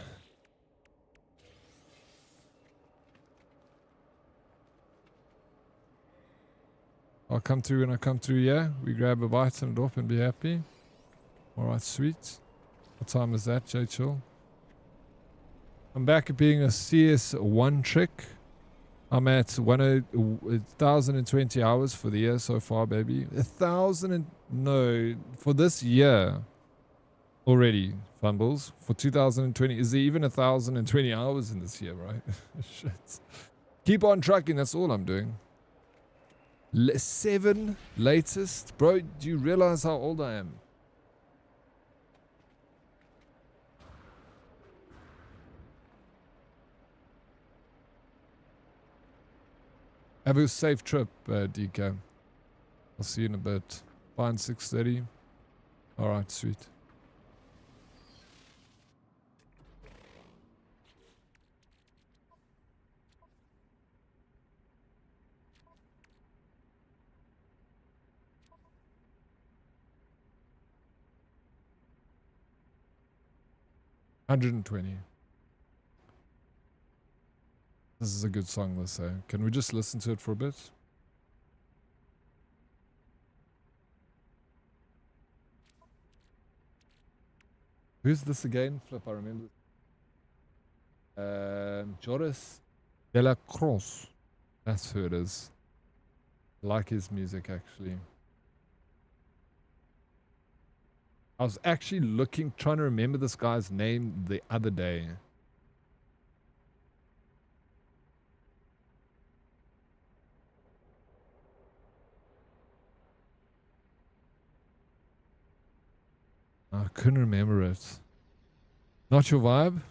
I'll come through when I come through, yeah? We grab a bite and it up and be happy. Alright, sweet. What time is that, J Chill? I'm back at being a CS1 trick. I'm at 1,020 hours for the year so far, baby. No, for this year already, Fumbles. For 2020, is there even 1,020 hours in this year, right? Shit. Keep on trucking, that's all I'm doing. 7 latest? Bro, do you realize how old I am? Have a safe trip, DK. I'll see you in a bit. Fine, 6:30. Alright, sweet. $120. This is a good song, let's say. Can we just listen to it for a bit? Who's this again? Flip, I remember. Joris de la Croix. That's who it is. I like his music, actually. I was actually trying to remember this guy's name the other day. I couldn't remember it. Not your vibe?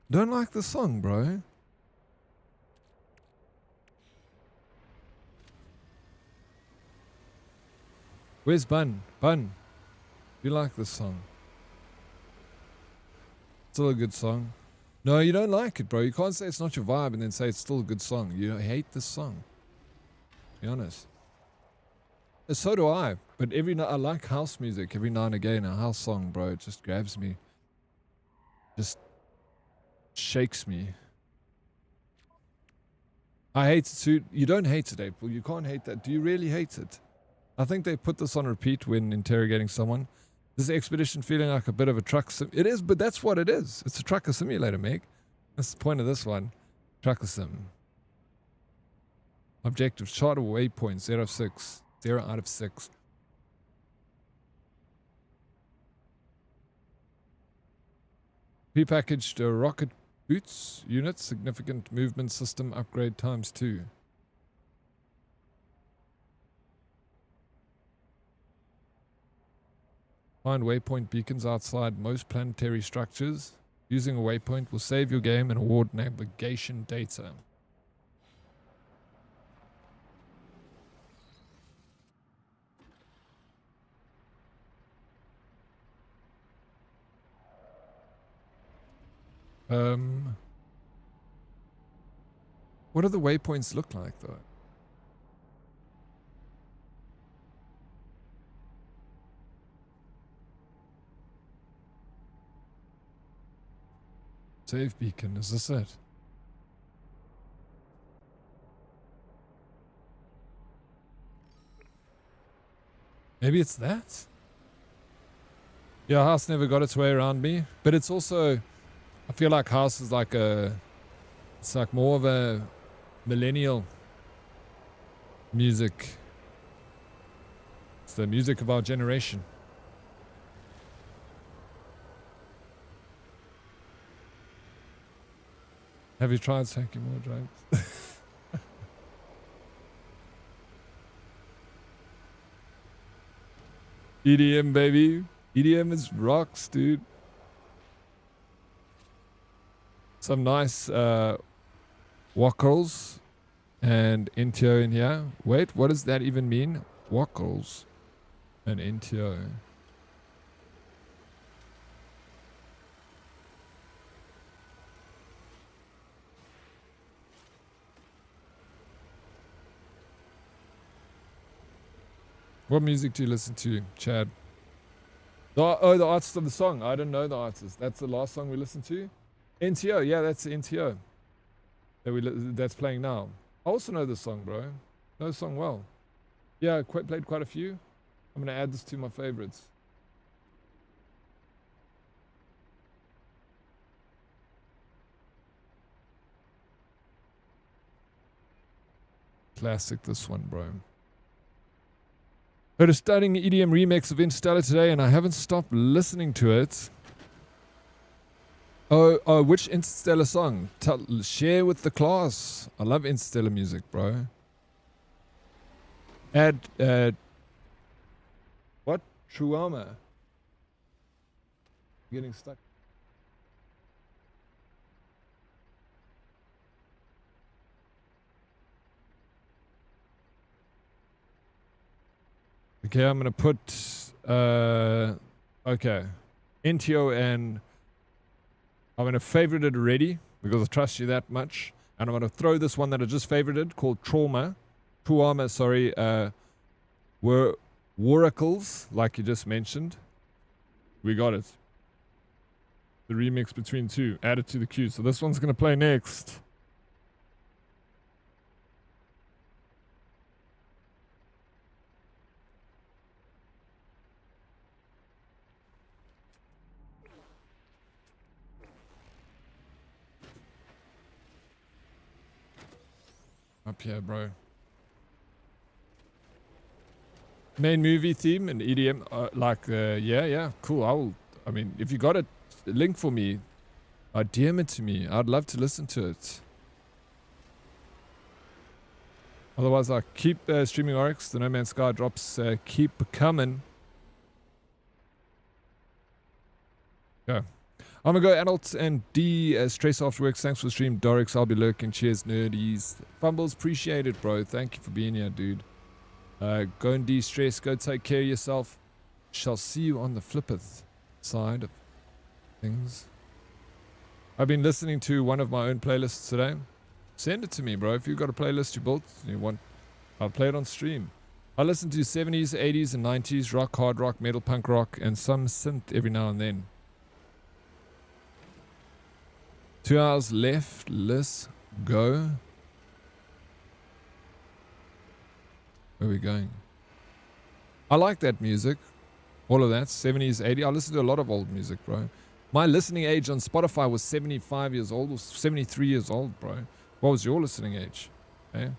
Don't like the song, bro. Where's Bun? Bun, you like this song? Still a good song. No, you don't like it, bro. You can't say it's not your vibe and then say it's still a good song. You hate this song. Be honest. So do I. But I like house music every now and again. A house song, bro, it just grabs me. Just shakes me. I hate it too. You don't hate it, April. You can't hate that. Do you really hate it? I think they put this on repeat when interrogating someone. This expedition feeling like a bit of a truck sim. It is, but that's what it is. It's a trucker simulator, Meg. That's the point of this one. Trucker sim. Objective. Charter waypoint 06. 0 out of 6. Prepackaged rocket boots unit. Significant movement system upgrade ×2. Find waypoint beacons outside most planetary structures. Using a waypoint will save your game and award navigation data. What do the waypoints look like, though? Save beacon, is this it? Maybe it's that? Yeah, House never got its way around me. But it's also, I feel like House is like it's like more of a millennial music. It's the music of our generation. Have you tried taking more drugs? EDM, baby. EDM is rocks, dude. Some nice wackles and NTO in here. Wait, what does that even mean? Wackles and NTO. What music do you listen to, Chad? The artist of the song. I don't know the artist. That's the last song we listened to. NTO. Yeah, that's the NTO that's playing now. I also know this song, bro. Know the song well. Yeah, I played quite a few. I'm gonna add this to my favorites. Classic, this one, bro. Heard a stunning EDM remix of Interstellar today, and I haven't stopped listening to it. Oh, which Interstellar song? Share with the class. I love Interstellar music, bro. Add, what? Truama. Getting stuck. Okay, I'm gonna put, okay. NTO, and I'm gonna favorite it already because I trust you that much. And I'm gonna throw this one that I just favorited called Truama, sorry, were Waracles, like you just mentioned. We got it. The remix between two. Add it to the queue. So this one's gonna play next. Up here, bro. Main movie theme and EDM, yeah, cool. I mean, if you got a link for me, DM it to me. I'd love to listen to it. Otherwise, I keep streaming Oryx. The No Man's Sky drops keep coming. Okay. I'm gonna go adults and D stress after work. Thanks for the stream, Dorix. I'll be lurking. Cheers, nerdies. Fumbles, appreciate it, bro. Thank you for being here, dude. Go and de-stress. Go take care of yourself. Shall see you on the flippeth side of things. I've been listening to one of my own playlists today. Send it to me, bro. If you've got a playlist you built and you want, I'll play it on stream. I listen to 70s, 80s, and 90s, rock, hard rock, metal, punk rock, and some synth every now and then. 2 hours left. Let's go. Where are we going? I like that music. All of that. 70s, 80s. I listen to a lot of old music, bro. My listening age on Spotify was 75 years old or 73 years old, bro. What was your listening age? Okay.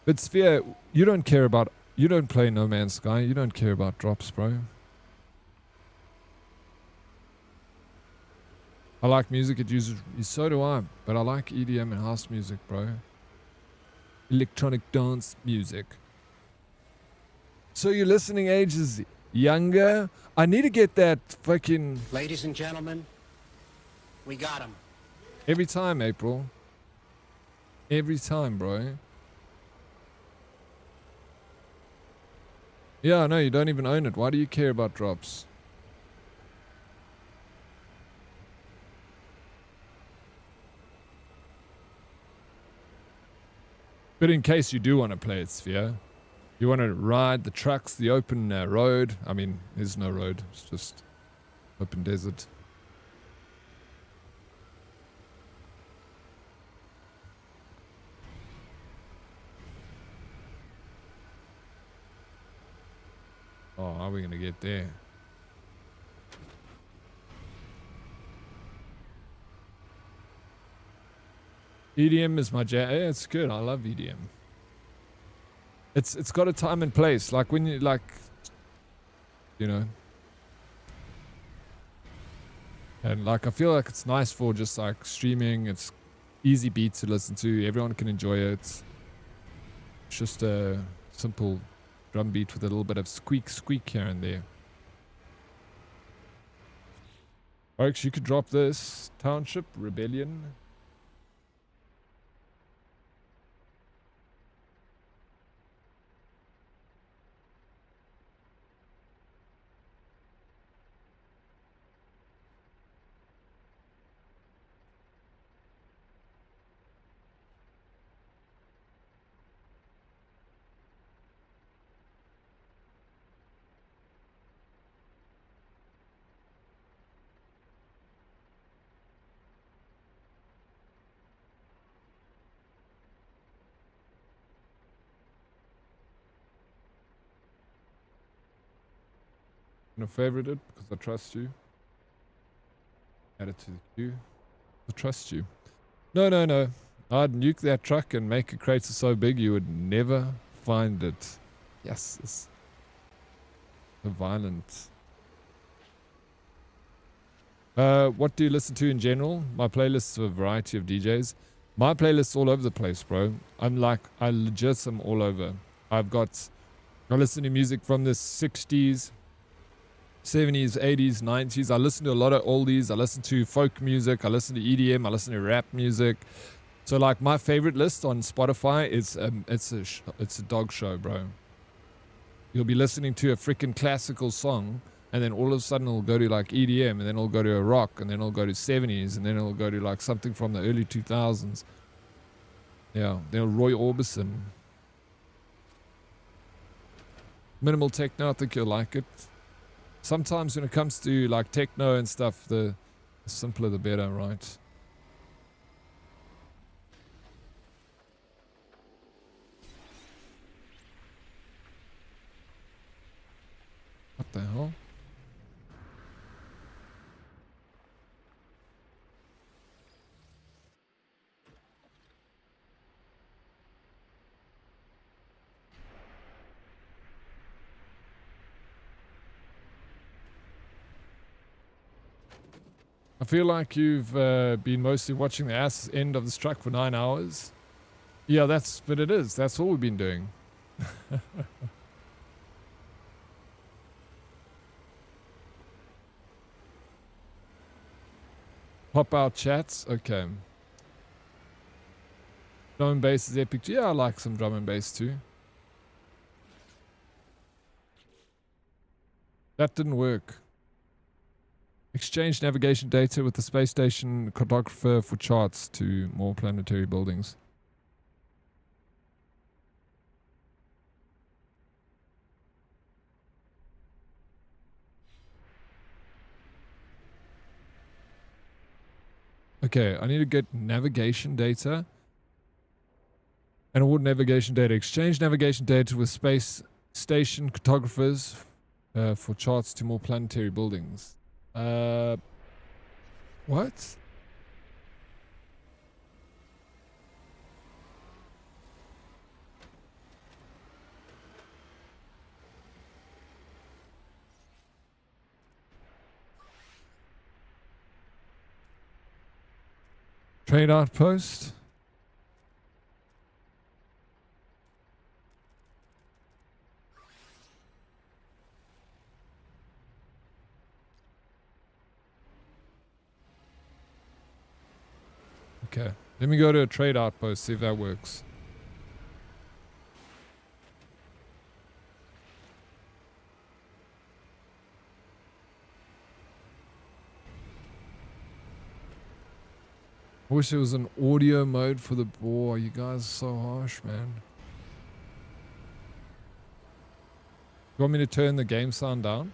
But Sphere, you don't care about... You don't play No Man's Sky. You don't care about drops, bro. I like music. It uses... So do I. But I like EDM and house music, bro. Electronic dance music. So your listening age is younger? I need to get that fucking... Ladies and gentlemen, we got him. Every time, April. Every time, bro. Yeah, no, you don't even own it. Why do you care about drops? But in case you do want to play it, Sphere, you want to ride the trucks, the open road. I mean, there's no road. It's just open desert. Oh, how are we going to get there? EDM is my jam. Yeah, it's good. I love EDM. It's got a time and place. Like when you you know. And like I feel like it's nice for just like streaming. It's easy beat to listen to. Everyone can enjoy it. It's just a simple drum beat with a little bit of squeak here and there. Oryx, you could drop this. Township Rebellion. I'm gonna favorite it because I trust you. Add it to the queue. I trust you. No, no, no. I'd nuke that truck and make a crater so big you would never find it. Yes, it's so violent. What do you listen to in general? My playlist of a variety of DJs. My playlist's all over the place, bro. I legit am all over. I listen to music from the 60s, 70s, 80s, 90s. I listen to a lot of oldies. I listen to folk music. I listen to EDM. I listen to rap music. So like my favorite list on Spotify is it's a dog show, bro. You'll be listening to a freaking classical song, and then all of a sudden it'll go to like EDM, and then it'll go to a rock, and then it'll go to 70s, and then it'll go to like something from the early 2000s. Yeah, then Roy Orbison. Minimal techno, I think you'll like it. Sometimes when it comes to like techno and stuff, the simpler the better, right? What the hell? I feel like you've been mostly watching the ass end of this truck for 9 hours. Yeah, but it is. That's all we've been doing. Pop out chats. Okay. Drum and bass is epic. Yeah, I like some drum and bass too. That didn't work. Exchange navigation data with the space station cartographer for charts to more planetary buildings. Okay, I need to get navigation data. And award navigation data. Exchange navigation data with space station cartographers for charts to more planetary buildings. What? Trade outpost. Okay, let me go to a trade outpost, see if that works. I wish there was an audio mode for the boar. You guys are so harsh, man. You want me to turn the game sound down?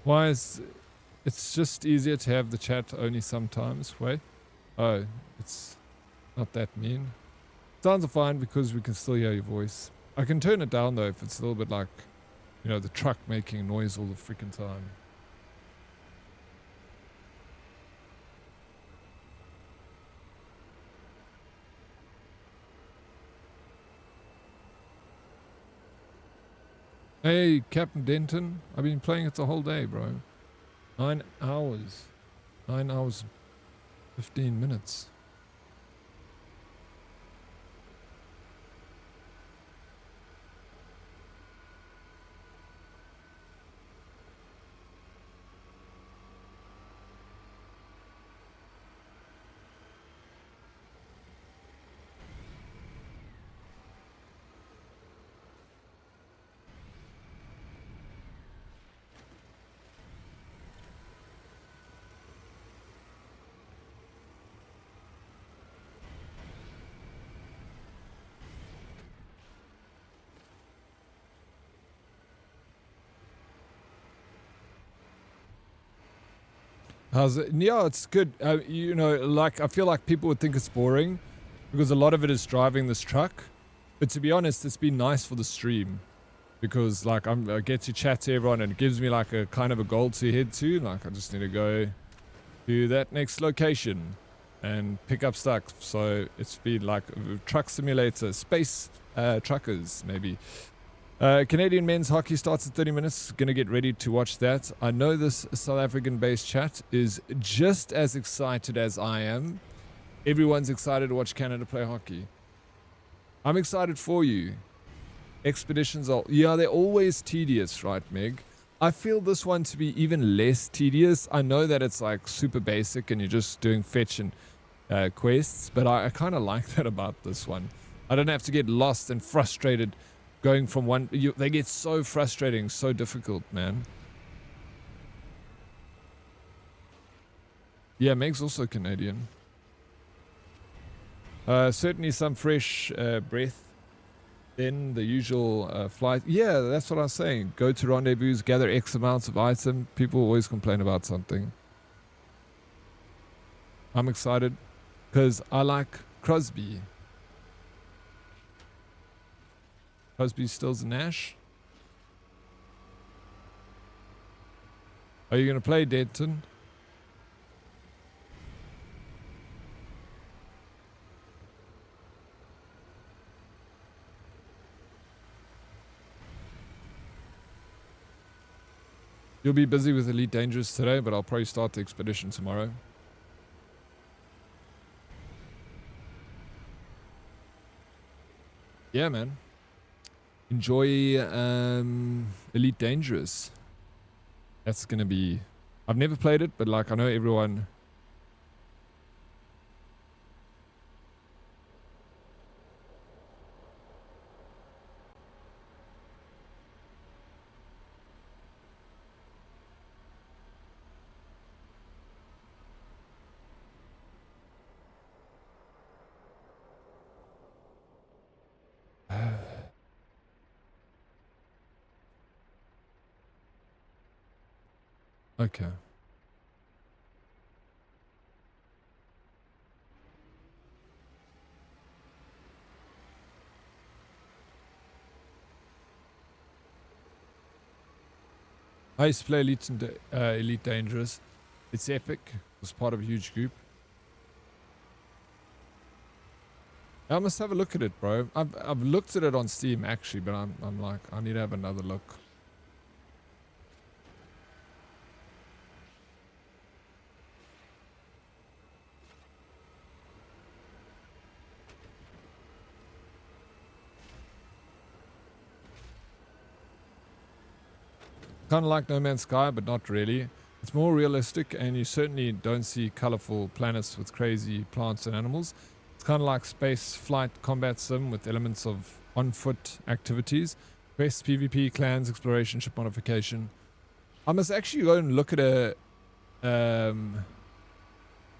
Why is... It's just easier to have the chat only sometimes. Wait. Oh, it's not that mean. Sounds are fine because we can still hear your voice. I can turn it down though if it's a little bit like, you know, the truck making noise all the freaking time. Hey, Captain Denton. I've been playing it the whole day, bro. 9 hours. 9 hours, 15 minutes. How's it? Yeah, it's good. You know, like, I feel like people would think it's boring because a lot of it is driving this truck. But to be honest, it's been nice for the stream because, like, I get to chat to everyone and it gives me, like, a kind of a goal to head to. Like, I just need to go to that next location and pick up stuff. So it's been like a truck simulator, space truckers, maybe. Canadian men's hockey starts in 30 minutes. Gonna get ready to watch that. I know this South African based chat is just as excited as I am. Everyone's excited to watch Canada play hockey. I'm excited for you. Expeditions are, yeah, they're always tedious, right, Meg? I feel this one to be even less tedious. I know that it's like super basic and you're just doing fetch and quests, but I kind of like that about this one. I don't have to get lost and frustrated going from one. They get so frustrating, so difficult, man. Yeah, Meg's also Canadian. Certainly some fresh breath. Then the usual flight. Yeah, that's what I was saying. Go to rendezvous, gather X amounts of item. People always complain about something. I'm excited because I like Crosby. Crosby stills and Nash. Are you going to play Denton? You'll be busy with Elite Dangerous today, but I'll probably start the expedition tomorrow. Yeah, man. Enjoy Elite Dangerous. That's gonna be... I've never played it, but like I know everyone... Okay. I used to play Elite Dangerous. It's epic. It was part of a huge group. I must have a look at it, bro. I've looked at it on Steam actually, but I'm like, I need to have another look. Kind of like No Man's Sky, but not really. It's more realistic, and you certainly don't see colorful planets with crazy plants and animals. It's kind of like space flight combat sim with elements of on-foot activities. Quests, PvP, clans, exploration, ship modification. I must actually go and look at a...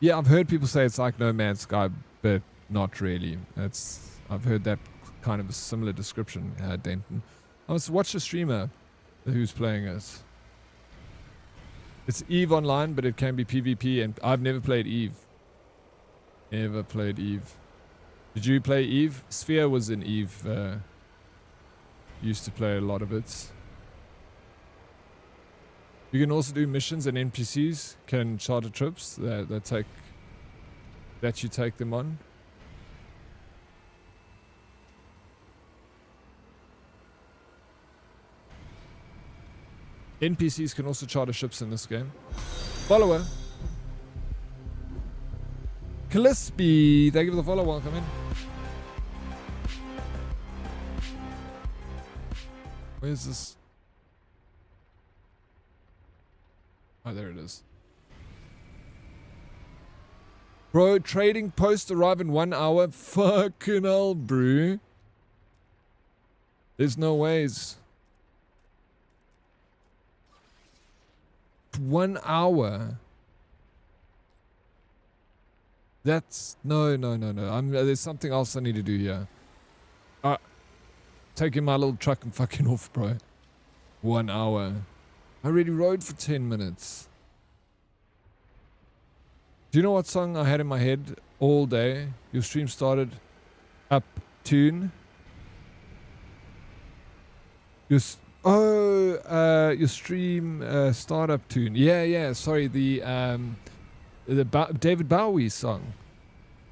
yeah, I've heard people say it's like No Man's Sky, but not really. I've heard that kind of a similar description, Denton. I must watch a streamer who's playing it. It's EVE Online, but it can be PvP, and I've never played EVE. Never played EVE. Did you play EVE? Sphere was in EVE. Used to play a lot of it. You can also do missions, and NPCs can charter trips that you take them on. NPCs can also charter ships in this game. Follower. Callispy, thank you for the follow. Welcome in. Where's this? Oh, there it is. Bro, trading post arrive in 1 hour. Fucking hell, bro. There's no ways. 1 hour. That's no. There's something else I need to do here. Taking my little truck and fucking off, bro. 1 hour. I already rode for 10 minutes. Do you know what song I had in my head all day? Your stream started up tune. Your stream startup tune. Yeah. Sorry, the David Bowie song.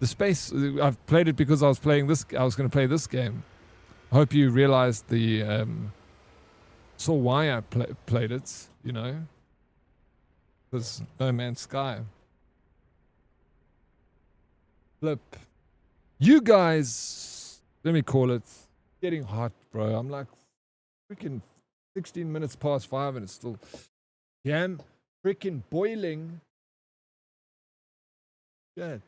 The space. I've played it because I was playing this. I was going to play this game. I hope you realized the saw why I played it. You know, because No Man's Sky. Flip. You guys, let me call it. Getting hot, bro. I'm like freaking 16 minutes past 5 and it's still damn freaking boiling. Shit.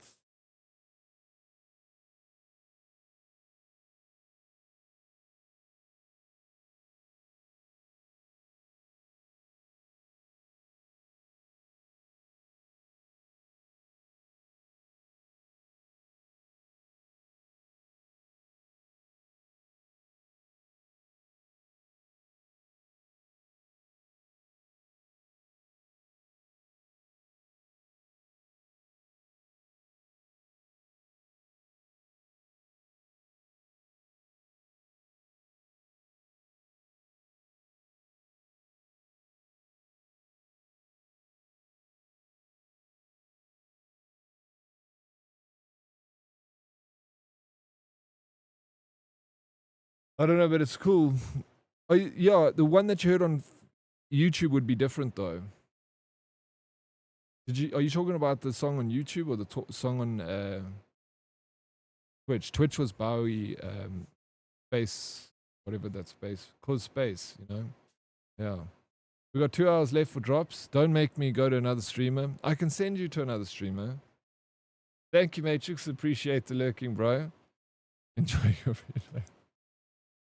I don't know, but it's cool. Oh, yeah, the one that you heard on YouTube would be different though. Are you talking about the song on YouTube or the song on Twitch? Twitch was Bowie space, whatever that space called space, you know? Yeah. We got 2 hours left for drops. Don't make me go to another streamer. I can send you to another streamer. Thank you, Matrix. Appreciate the lurking, bro. Enjoy your video.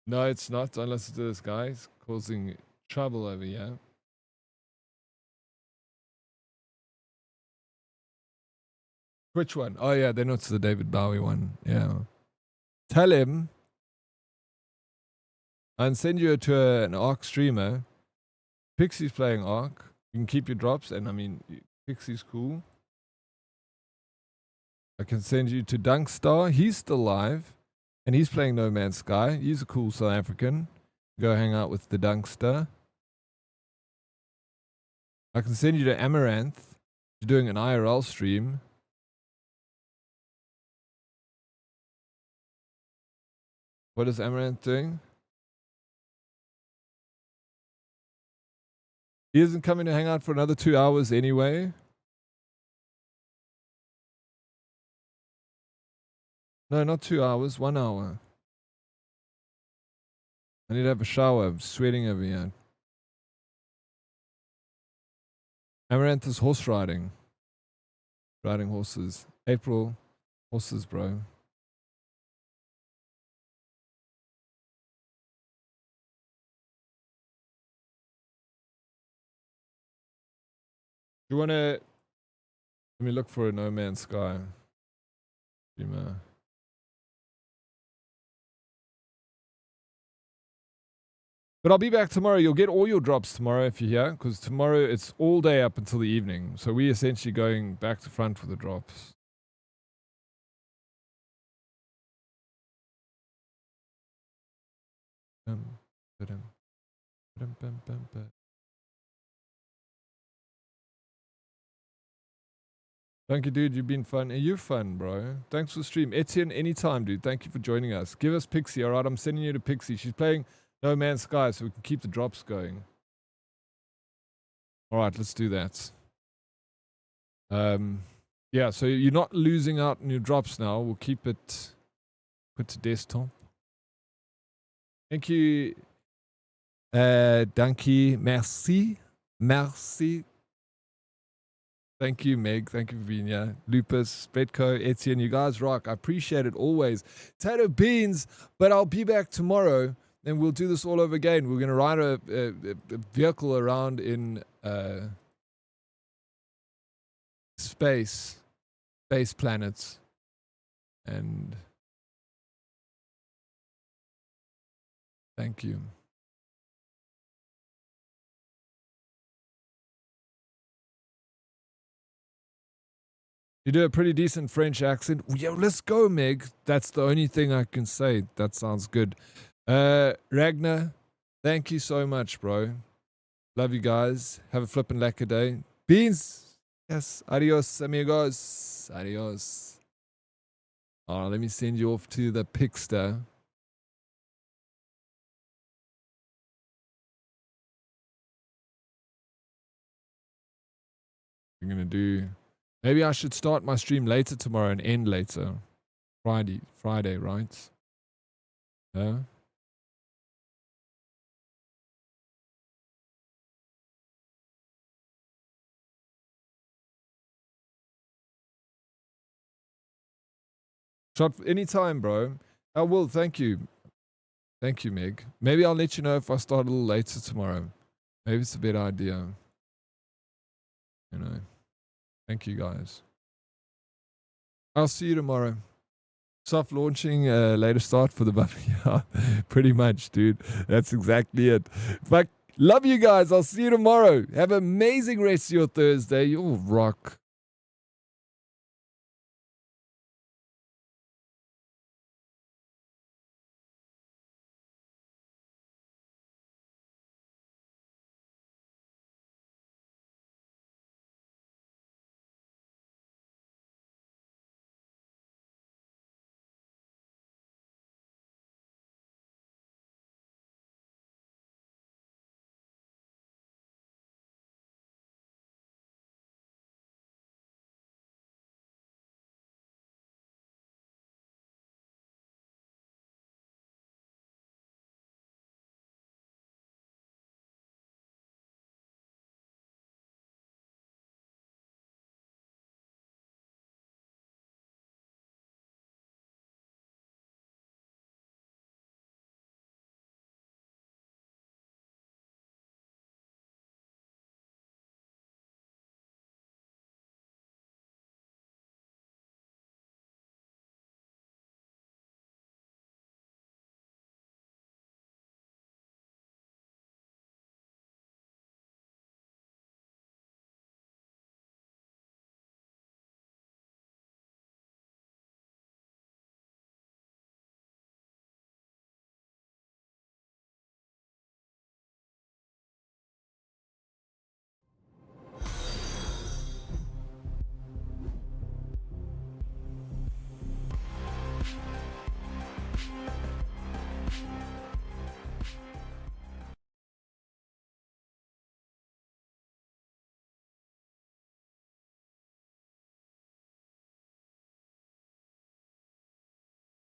No, it's not. Don't listen to this guy. He's causing trouble over here. Which one? Oh, yeah. Then it's the David Bowie one. Yeah. Tell him and send you to an Arc streamer. Pixie's playing Arc. You can keep your drops. And I mean, Pixie's cool. I can send you to Dunkstar. He's still live. And he's playing No Man's Sky. He's a cool South African. Go hang out with the Dunkster. I can send you to Amaranth. You're doing an IRL stream. What is Amaranth doing? He isn't coming to hang out for another 2 hours anyway. No, not 2 hours. 1 hour. I need to have a shower. I'm sweating over here. Amaranth is horse riding. Riding horses. April. Horses, bro. You want to... Let me look for a No Man's Sky. Streamer. But I'll be back tomorrow. You'll get all your drops tomorrow if you're here, because tomorrow it's all day up until the evening. So we're essentially going back to front for the drops. Thank you, dude. You've been fun. You're fun, bro. Thanks for the stream. Etienne, anytime, dude. Thank you for joining us. Give us Pixie, all right? I'm sending you to Pixie. She's playing No Man's Sky, so we can keep the drops going. All right, let's do that. Yeah, so you're not losing out on your drops now. We'll keep it put to desktop. Thank you, Danke. Merci. Merci. Thank you, Meg. Thank you for being here. Lupus, Betco, Etienne, you guys rock. I appreciate it always. Tato Beans, but I'll be back tomorrow and we'll do this all over again. We're going to ride a vehicle around in space planets. And thank you. You do a pretty decent French accent. Yo, let's go, Meg. That's the only thing I can say. That sounds good. Ragnar, thank you so much, bro. Love you guys. Have a flippin' lekker day. Beans. Yes. Adios, amigos. Adios. All right, let me send you off to the Pixter. I'm going to do... Maybe I should start my stream later tomorrow and end later. Friday, right? Yeah. Shot anytime, bro. I will. Thank you. Thank you, Meg. Maybe I'll let you know if I start a little later tomorrow. Maybe it's a better idea. You know. Thank you, guys. I'll see you tomorrow. Soft launching, later start for the buffet. Yeah, pretty much, dude. That's exactly it. But love you guys. I'll see you tomorrow. Have an amazing rest of your Thursday. You'll rock.